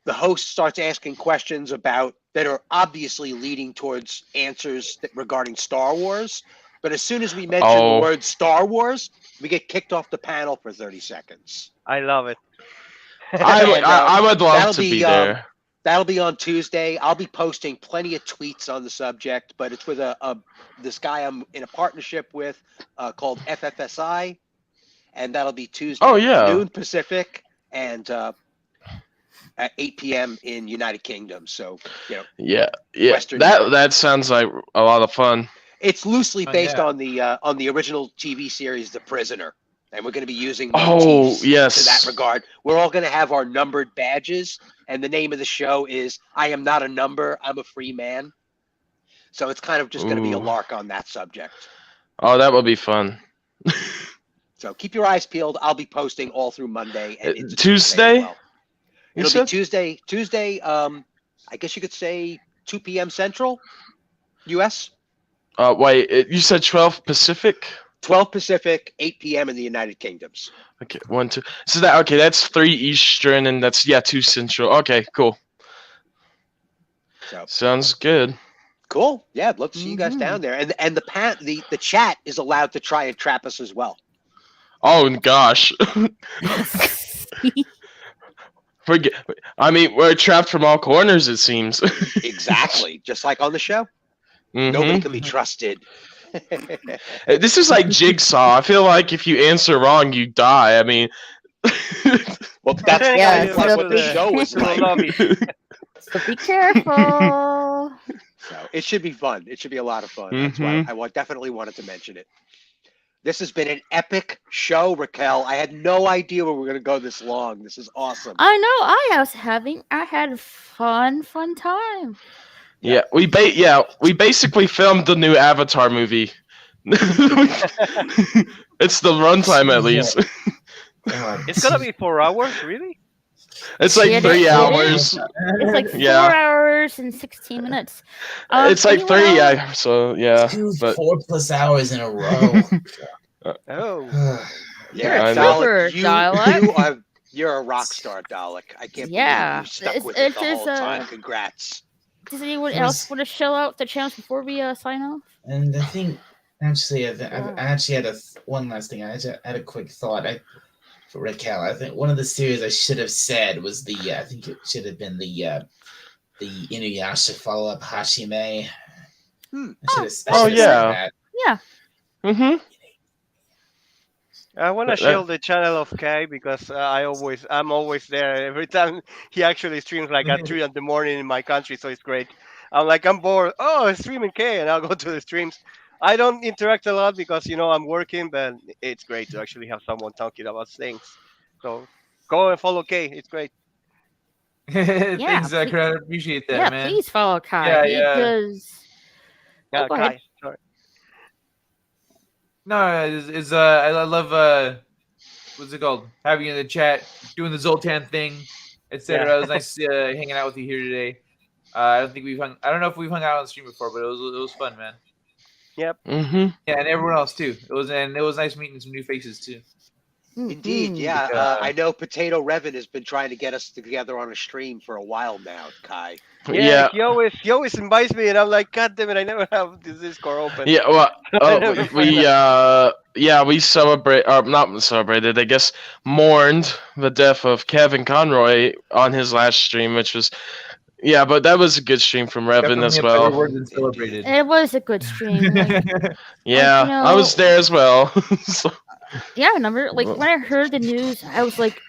the host starts asking questions about that are obviously leading towards answers regarding Star Wars. But as soon as we mention the word Star Wars, we get kicked off the panel for 30 seconds. I love it. I would love that'll to be be, there. That'll be on Tuesday. I'll be posting plenty of tweets on the subject, but it's with this guy I'm in a partnership with called FFSI, and that'll be Tuesday Oh, yeah. noon Pacific and at 8 p.m. in United Kingdom. So, Yeah. Western That Europe. that sounds like a lot of fun. It's loosely based yeah. on the original TV series The Prisoner, and we're going to be using Oh, motifs yes. to that regard. We're all going to have our numbered badges, and the name of the show is "I Am Not a Number, I'm a Free Man." So it's kind of just going to be a Ooh. lark on that subject. Oh, that would be fun. So keep your eyes peeled. I'll be posting all through Monday and into Tuesday? as well. It'll be Tuesday. I guess you could say 2 p.m. Central, U.S. Wait, you said 12 Pacific? 12 Pacific, 8 p.m. in the United Kingdoms. Okay, 1, 2. So that's 3 Eastern, and that's 2 Central. Okay, cool. So Sounds good. cool. Yeah, I'd love to see you guys down there. And the chat is allowed to try and trap us as well. Oh gosh. We're trapped from all corners, it seems. Exactly, just like on the show. Mhm. Nobody can be trusted. This is like Jigsaw. I feel like if you answer wrong, you die. I mean, well, that's Yeah, like so what the show was like. So be careful. So it should be fun. It should be a lot of fun. That's why I definitely wanted to mention it. This has been an epic show, Raquel. I had no idea we were going to go this long. This is awesome. I know. I had a fun time. Yeah, we basically filmed the new Avatar movie. It's the runtime at least. It's gonna be 4 hours, really? It's like 3 hours. It's like 4 hours and 16 minutes. It's like 3, else? so yeah. But 4+ hours in a row. Oh. Yeah, Dalek, you're a rock star, Dalek. I can't believe you stuck with it the whole time. Congrats. Does anyone else want to show out the channels before we sign off? And I think actually, I actually had one last thing. I had a quick thought. For Raquel, I think one of the series I should have said was I think it should have been the Inuyasha follow-up Hashime. I should have yeah. Yeah. Mhm. I want to shield the channel of Kai because I'm always there every time he actually streams like at 3 in the morning in my country, so it's great. I'm bored. Oh, it's streaming Kai, and I'll go to the streams. I don't interact a lot because I'm working, but it's great to actually have someone talking about things. So go and follow Kai. It's great. Thanks, Zach. I appreciate that, man. Please follow Kai. Kai. Sorry. No, I love what's it called? Having in the chat, doing the Zoltan thing, etc. It was nice hanging out with you here today. I don't know if we've hung out on stream before, but it was fun, man. Yep. Mm-hmm. Yeah, and everyone else too. It was nice meeting some new faces too. Indeed, yeah. I know Potato Revan has been trying to get us together on a stream for a while now, Kai. Yeah, he always invites me, and I'm like, God damn it, I never have this Discord open. Yeah, well, I never we not celebrated, I guess, mourned the death of Kevin Conroy on his last stream, which was, but that was a good stream from Revan as well. Celebrated. It was a good stream. Yeah, I was there as well. So, yeah, I remember, like, when I heard the news, I was like,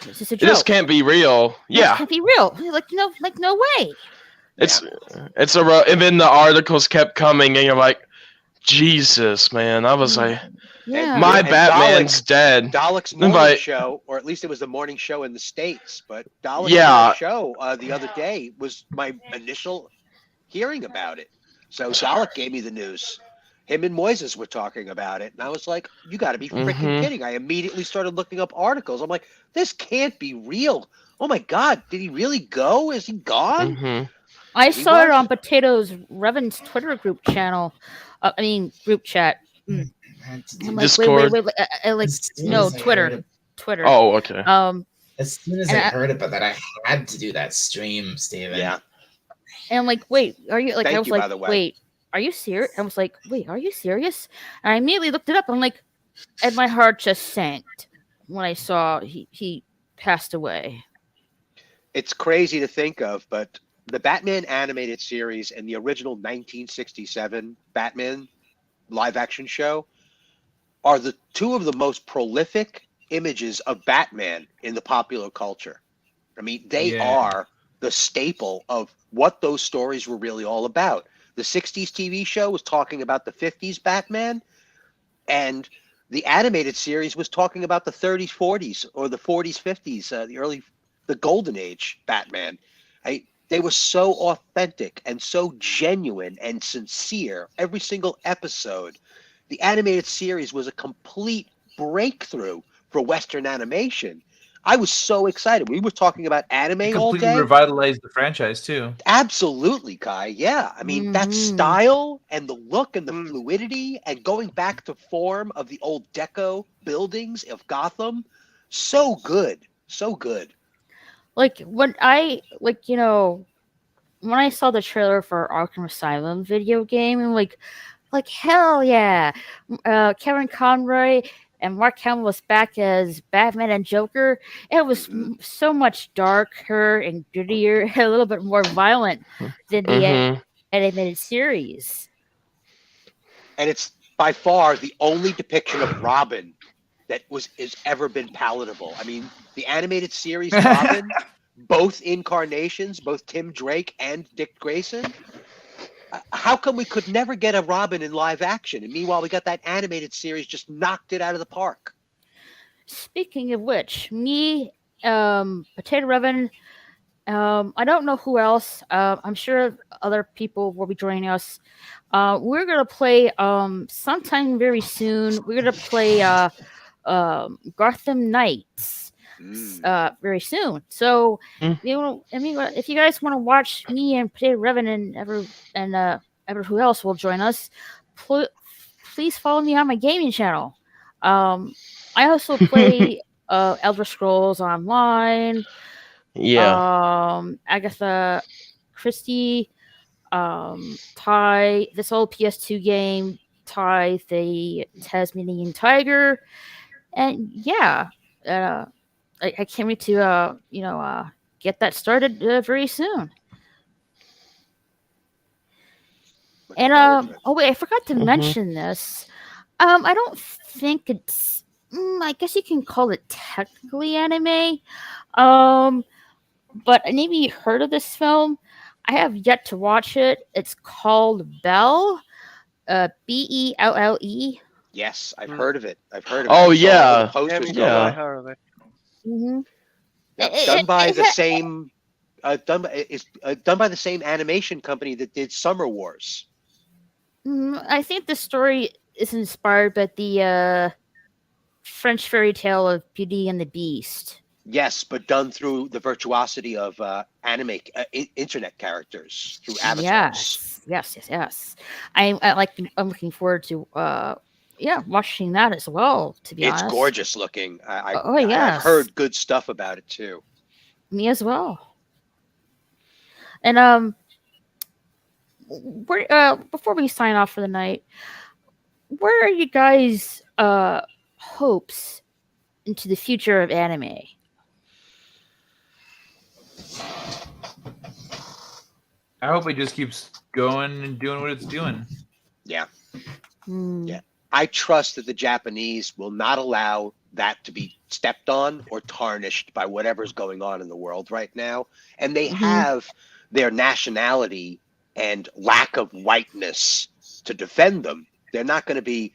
this is a joke. This can't be real. This can't be real. Like, no way. It's and then the articles kept coming, and you're like, Jesus, man. I was like, my Batman's dead. Dalek's morning show, or at least it was the morning show in the States, but Dalek's show the other day was my initial hearing about it. So Dalek gave me the news. Him and Moises were talking about it, and I was like, you got to be freaking kidding. I immediately started looking up articles. I'm like, this can't be real. Oh, my God. Did he really go? Is he gone? I saw it on Potato's Revan's Twitter group channel. Group chat. I'm like, Discord. Wait. No, Twitter. Twitter. Oh, okay. As soon as I heard about that, I had to do that stream, Steven. Yeah. And I'm like, wait, are you like? Thank I was you, like, by the way. wait, are you serious? I was like, wait, are you serious? And I immediately looked it up. I'm like, and my heart just sank when I saw he passed away. It's crazy to think of, but the Batman animated series and the original 1967 Batman live action show are the two of the most prolific images of Batman in the popular culture. I mean, they are the staple of what those stories were really all about. The 60s TV show was talking about the 50s Batman, and the animated series was talking about the 30s, 40s, or the 40s, 50s, the golden age Batman. They were so authentic and so genuine and sincere. Every single episode. The animated series was a complete breakthrough for Western animation. I was so excited. We were talking about anime all day. Completely revitalized the franchise too. Absolutely, Kai. Yeah. I mean, that style and the look and the fluidity and going back to form of the old deco buildings of Gotham. So good. So good. Like when I when I saw the trailer for Arkham Asylum video game, I'm like hell yeah. Kevin Conroy and Mark Hamill was back as Batman and Joker. It was so much darker and grittier, a little bit more violent than the animated series. And it's by far the only depiction of Robin that has ever been palatable. I mean, the animated series Robin, both incarnations, both Tim Drake and Dick Grayson. How come we could never get a Robin in live action? And meanwhile, we got that animated series just knocked it out of the park. Speaking of which, me, Potato Revan, I don't know who else. I'm sure other people will be joining us. We're going to play sometime very soon. We're going to play Gotham Knights very soon. So, if you guys want to watch me and Potato Revan and ever who else will join us, please follow me on my gaming channel. I also play Elder Scrolls Online. Agatha Christie, Ty, this old PS2 game, Ty the Tasmanian Tiger, and I can't wait to get that started very soon. And I forgot to mention this. I don't think it's. I guess you can call it technically anime. But maybe you heard of this film. I have yet to watch it. It's called Belle. Belle. Yes, I've heard of it. Oh yeah, I heard of it. Done by the same. Done by the same animation company that did Summer Wars. I think the story is inspired by the French fairy tale of Beauty and the Beast. Yes, but done through the virtuosity of anime internet characters through avatars. Yes. I'm looking forward to watching that as well. To be It's honest. gorgeous looking. Oh I've yes, heard good stuff about it too. me as well. And before we sign off for the night, where are you guys' hopes into the future of anime? I hope it just keeps going and doing what it's doing. Yeah. Hmm. Yeah. I trust that the Japanese will not allow that to be stepped on or tarnished by whatever's going on in the world right now. And they have their nationality and lack of whiteness to defend them. They're not going to be,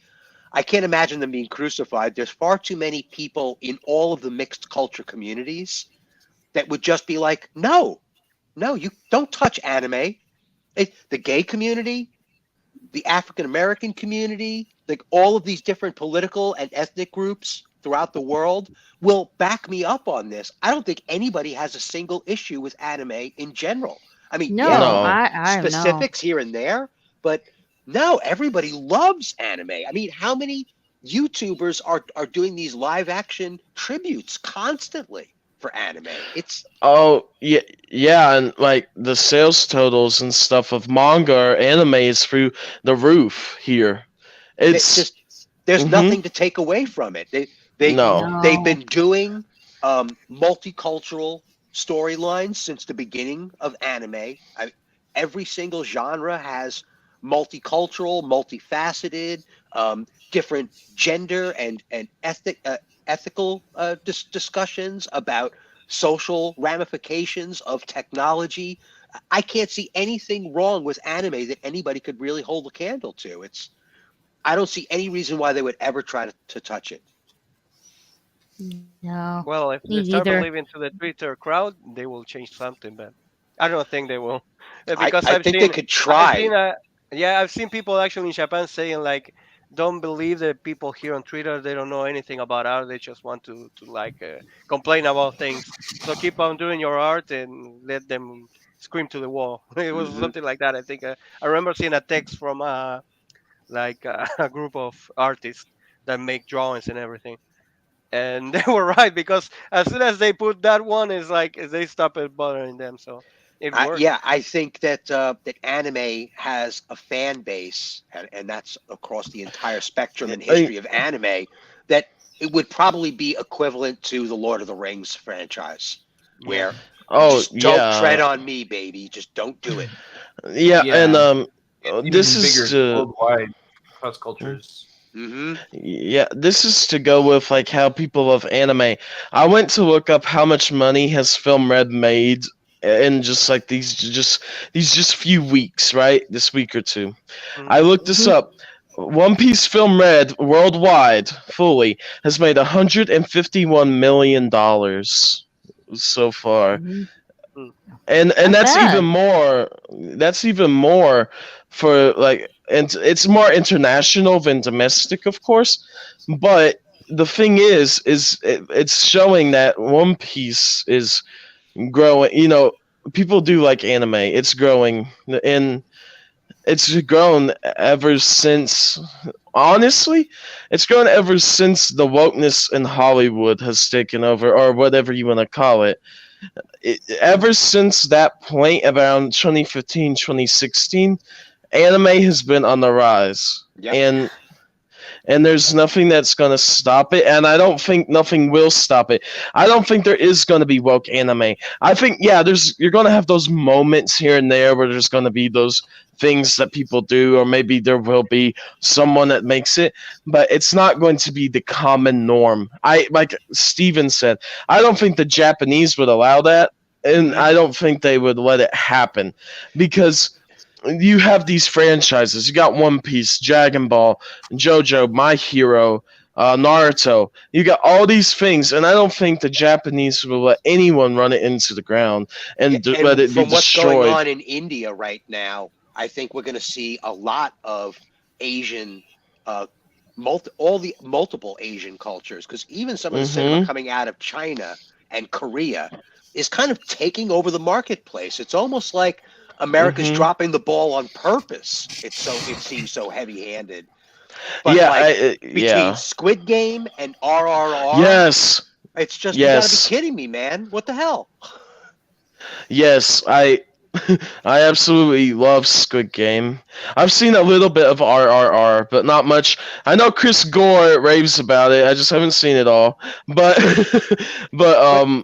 I can't imagine them being crucified. There's far too many people in all of the mixed culture communities that would just be like, no, you don't touch anime. The gay community, the African American community, like all of these different political and ethnic groups throughout the world will back me up on this. I don't think anybody has a single issue with anime in general. I mean, No, yeah, No. I know. specifics here and there, but no, everybody loves anime. I mean, how many YouTubers are doing these live action tributes constantly for anime? It's Oh yeah, and like the sales totals and stuff of manga or anime is through the roof here. It's just there's Mhm. nothing to take away from it. They've No. been doing multicultural storylines since the beginning of anime. Every single genre has multicultural, multifaceted, different gender and ethical discussions about social ramifications of technology. I can't see anything wrong with anime that anybody could really hold a candle to. I don't see any reason why they would ever try to touch it. No. Well, if Me they start neither. believing to the Twitter crowd, they will change something. But I don't think they will, I because think they could try. I've seen people actually in Japan saying like, don't believe the people here on Twitter. They don't know anything about art. They just want to like complain about things. So keep on doing your art and let them scream to the wall. It was Mhm. something like that. I think I remember seeing a text from like a group of artists that make drawings and everything, and they were right because as soon as they put that one, it's like they stop it bothering them. So it worked. Yeah, I think that anime has a fan base, and that's across the entire spectrum and history of anime, that it would probably be equivalent to the Lord of the Rings franchise, where just don't tread on me, baby. Just don't do it. Yeah, and It's this even is bigger to worldwide cross cultures. yeah, this is to go with like how people love anime. I went to look up how much money has Film Red made in just like these few weeks, right? This week or two. I looked this up. One Piece Film Red worldwide fully has made $151 million so far. And Not that's bad. even more. That's even more for like, and it's more international than domestic, of course. But the thing is it's showing that One Piece is growing. You know, people do like anime. It's growing, and it's grown ever since. Honestly, it's grown ever since the wokeness in Hollywood has taken over, or whatever you want to call it. Ever since that point, around 2015, 2016, anime has been on the rise. Yep. And there's nothing that's going to stop it, and I don't think nothing will stop it. I don't think there is going to be woke anime. I think, yeah, you're going to have those moments here and there where there's going to be those things that people do, or maybe there will be someone that makes it, but it's not going to be the common norm. Like Steven said, I don't think the Japanese would allow that, and I don't think they would let it happen, because you have these franchises. You got One Piece, Dragon Ball, JoJo, My Hero, Naruto. You got all these things, and I don't think the Japanese will let anyone run it into the ground and let it be from what's destroyed. going on in India right now, I think we're going to see a lot of Asian, multiple Asian cultures, because even some of the cinema coming out of China and Korea is kind of taking over the marketplace. It's almost like America's dropping the ball on purpose. It seems so heavy-handed. But Yeah, between Squid Game and RRR, yes, it's just you gotta be kidding me, man. What the hell? yes, I absolutely love Squid Game. I've seen a little bit of RRR, but not much. I know Chris Gore raves about it. I just haven't seen it all. But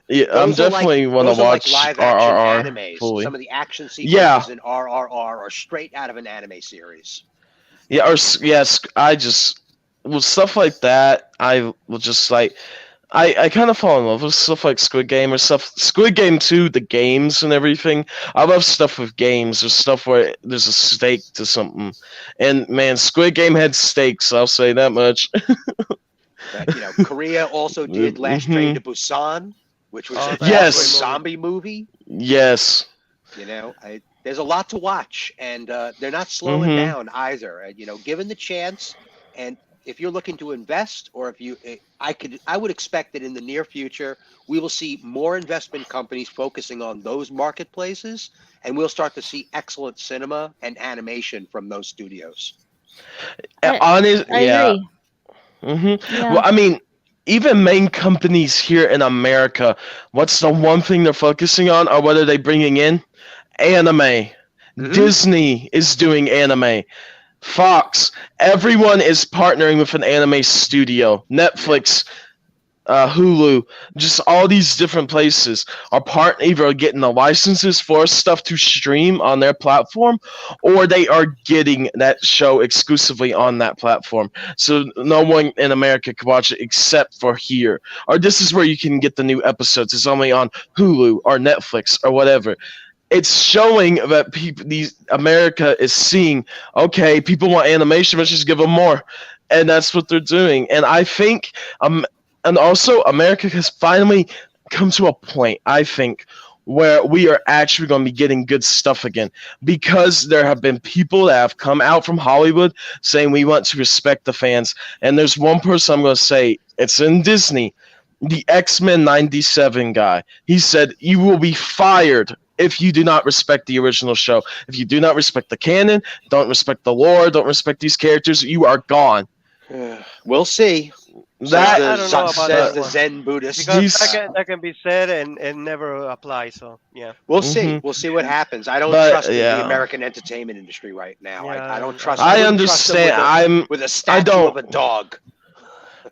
yeah, I'm definitely want to watch live RRR action animes. fully. Some of the action sequences in RRR are straight out of an anime series. Yeah, or yes, I just with stuff like that, I will just like I kind of fall in love with stuff like Squid Game or Squid Game 2, the games and everything. I love stuff with games or stuff where there's a stake to something. And man, Squid Game had stakes, I'll say that much. But, Korea also did Last Train to Busan, which was a zombie movie. Yes. There's a lot to watch, and they're not slowing down either. Given the chance, and if you're looking to invest, or I would expect that in the near future we will see more investment companies focusing on those marketplaces, and we'll start to see excellent cinema and animation from those studios. I agree. Yeah. Well, I mean, even main companies here in America, what's the one thing they're focusing on, or what are they bringing in? Anime. Disney is doing anime. Fox. Everyone is partnering with an anime studio. Netflix, Hulu, just all these different places are either getting the licenses for stuff to stream on their platform, or they are getting that show exclusively on that platform. So no one in America can watch it except for here. Or this is where you can get the new episodes. It's only on Hulu or Netflix or whatever. It's showing that America is seeing, okay, people want animation, let's just give them more. And that's what they're doing. And I think, and also America has finally come to a point, I think, where we are actually going to be getting good stuff again. Because there have been people that have come out from Hollywood saying we want to respect the fans. And there's one person I'm going to say, it's in Disney, the X-Men 97 guy. He said, you will be fired if you do not respect the original show. If you do not respect the canon, don't respect the lore, don't respect these characters, you are gone. We'll see. I don't know about says that the one. Zen Buddhist. Because that can be said and never apply. So yeah, we'll see. We'll see what happens. I don't trust the American entertainment industry right now. I don't trust. I understand. With a statue of a dog.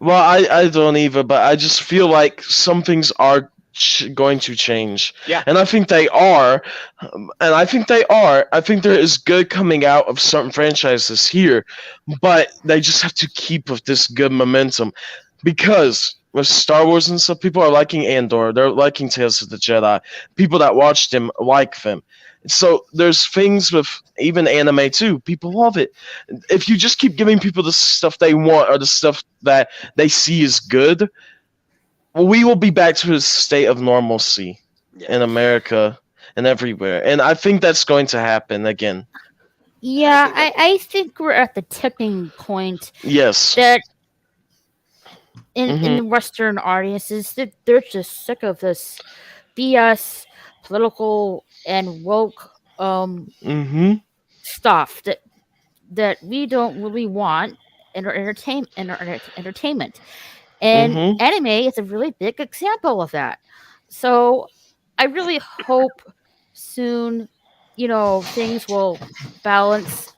Well, I don't either, but I just feel like some things are going to change. Yeah. And I think they are. I think there is good coming out of certain franchises here, but they just have to keep with this good momentum. Because with Star Wars and stuff, people are liking Andor, they're liking Tales of the Jedi. People that watch them like them. So there's things with even anime too. People love it. If you just keep giving people the stuff they want or the stuff that they see is good, we will be back to a state of normalcy in America and everywhere. And I think that's going to happen again. Yeah, I think we're at the tipping point. Yes. That in Western audiences, they're just sick of this BS, political and woke stuff that we don't really want in our entertainment. And anime is a really big example of that. So I really hope soon, things will balance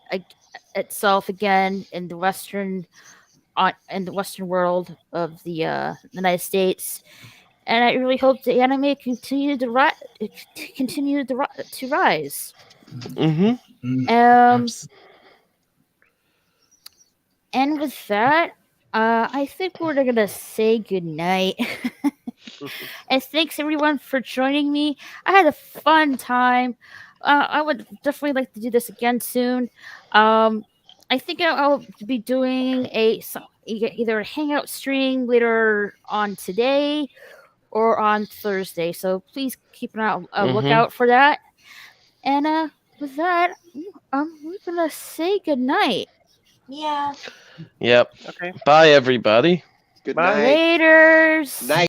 itself again in the Western world of the United States. And I really hope the anime continue to rise. And with that, I think we're gonna say goodnight. And thanks everyone for joining me. I had a fun time. I would definitely like to do this again soon. I think I'll be doing either a hangout stream later on today or on Thursday. So please keep a lookout for that. And with that, we're gonna say goodnight. Yeah. Yep. Okay. Bye, everybody. Good Bye. night. Laters. Night.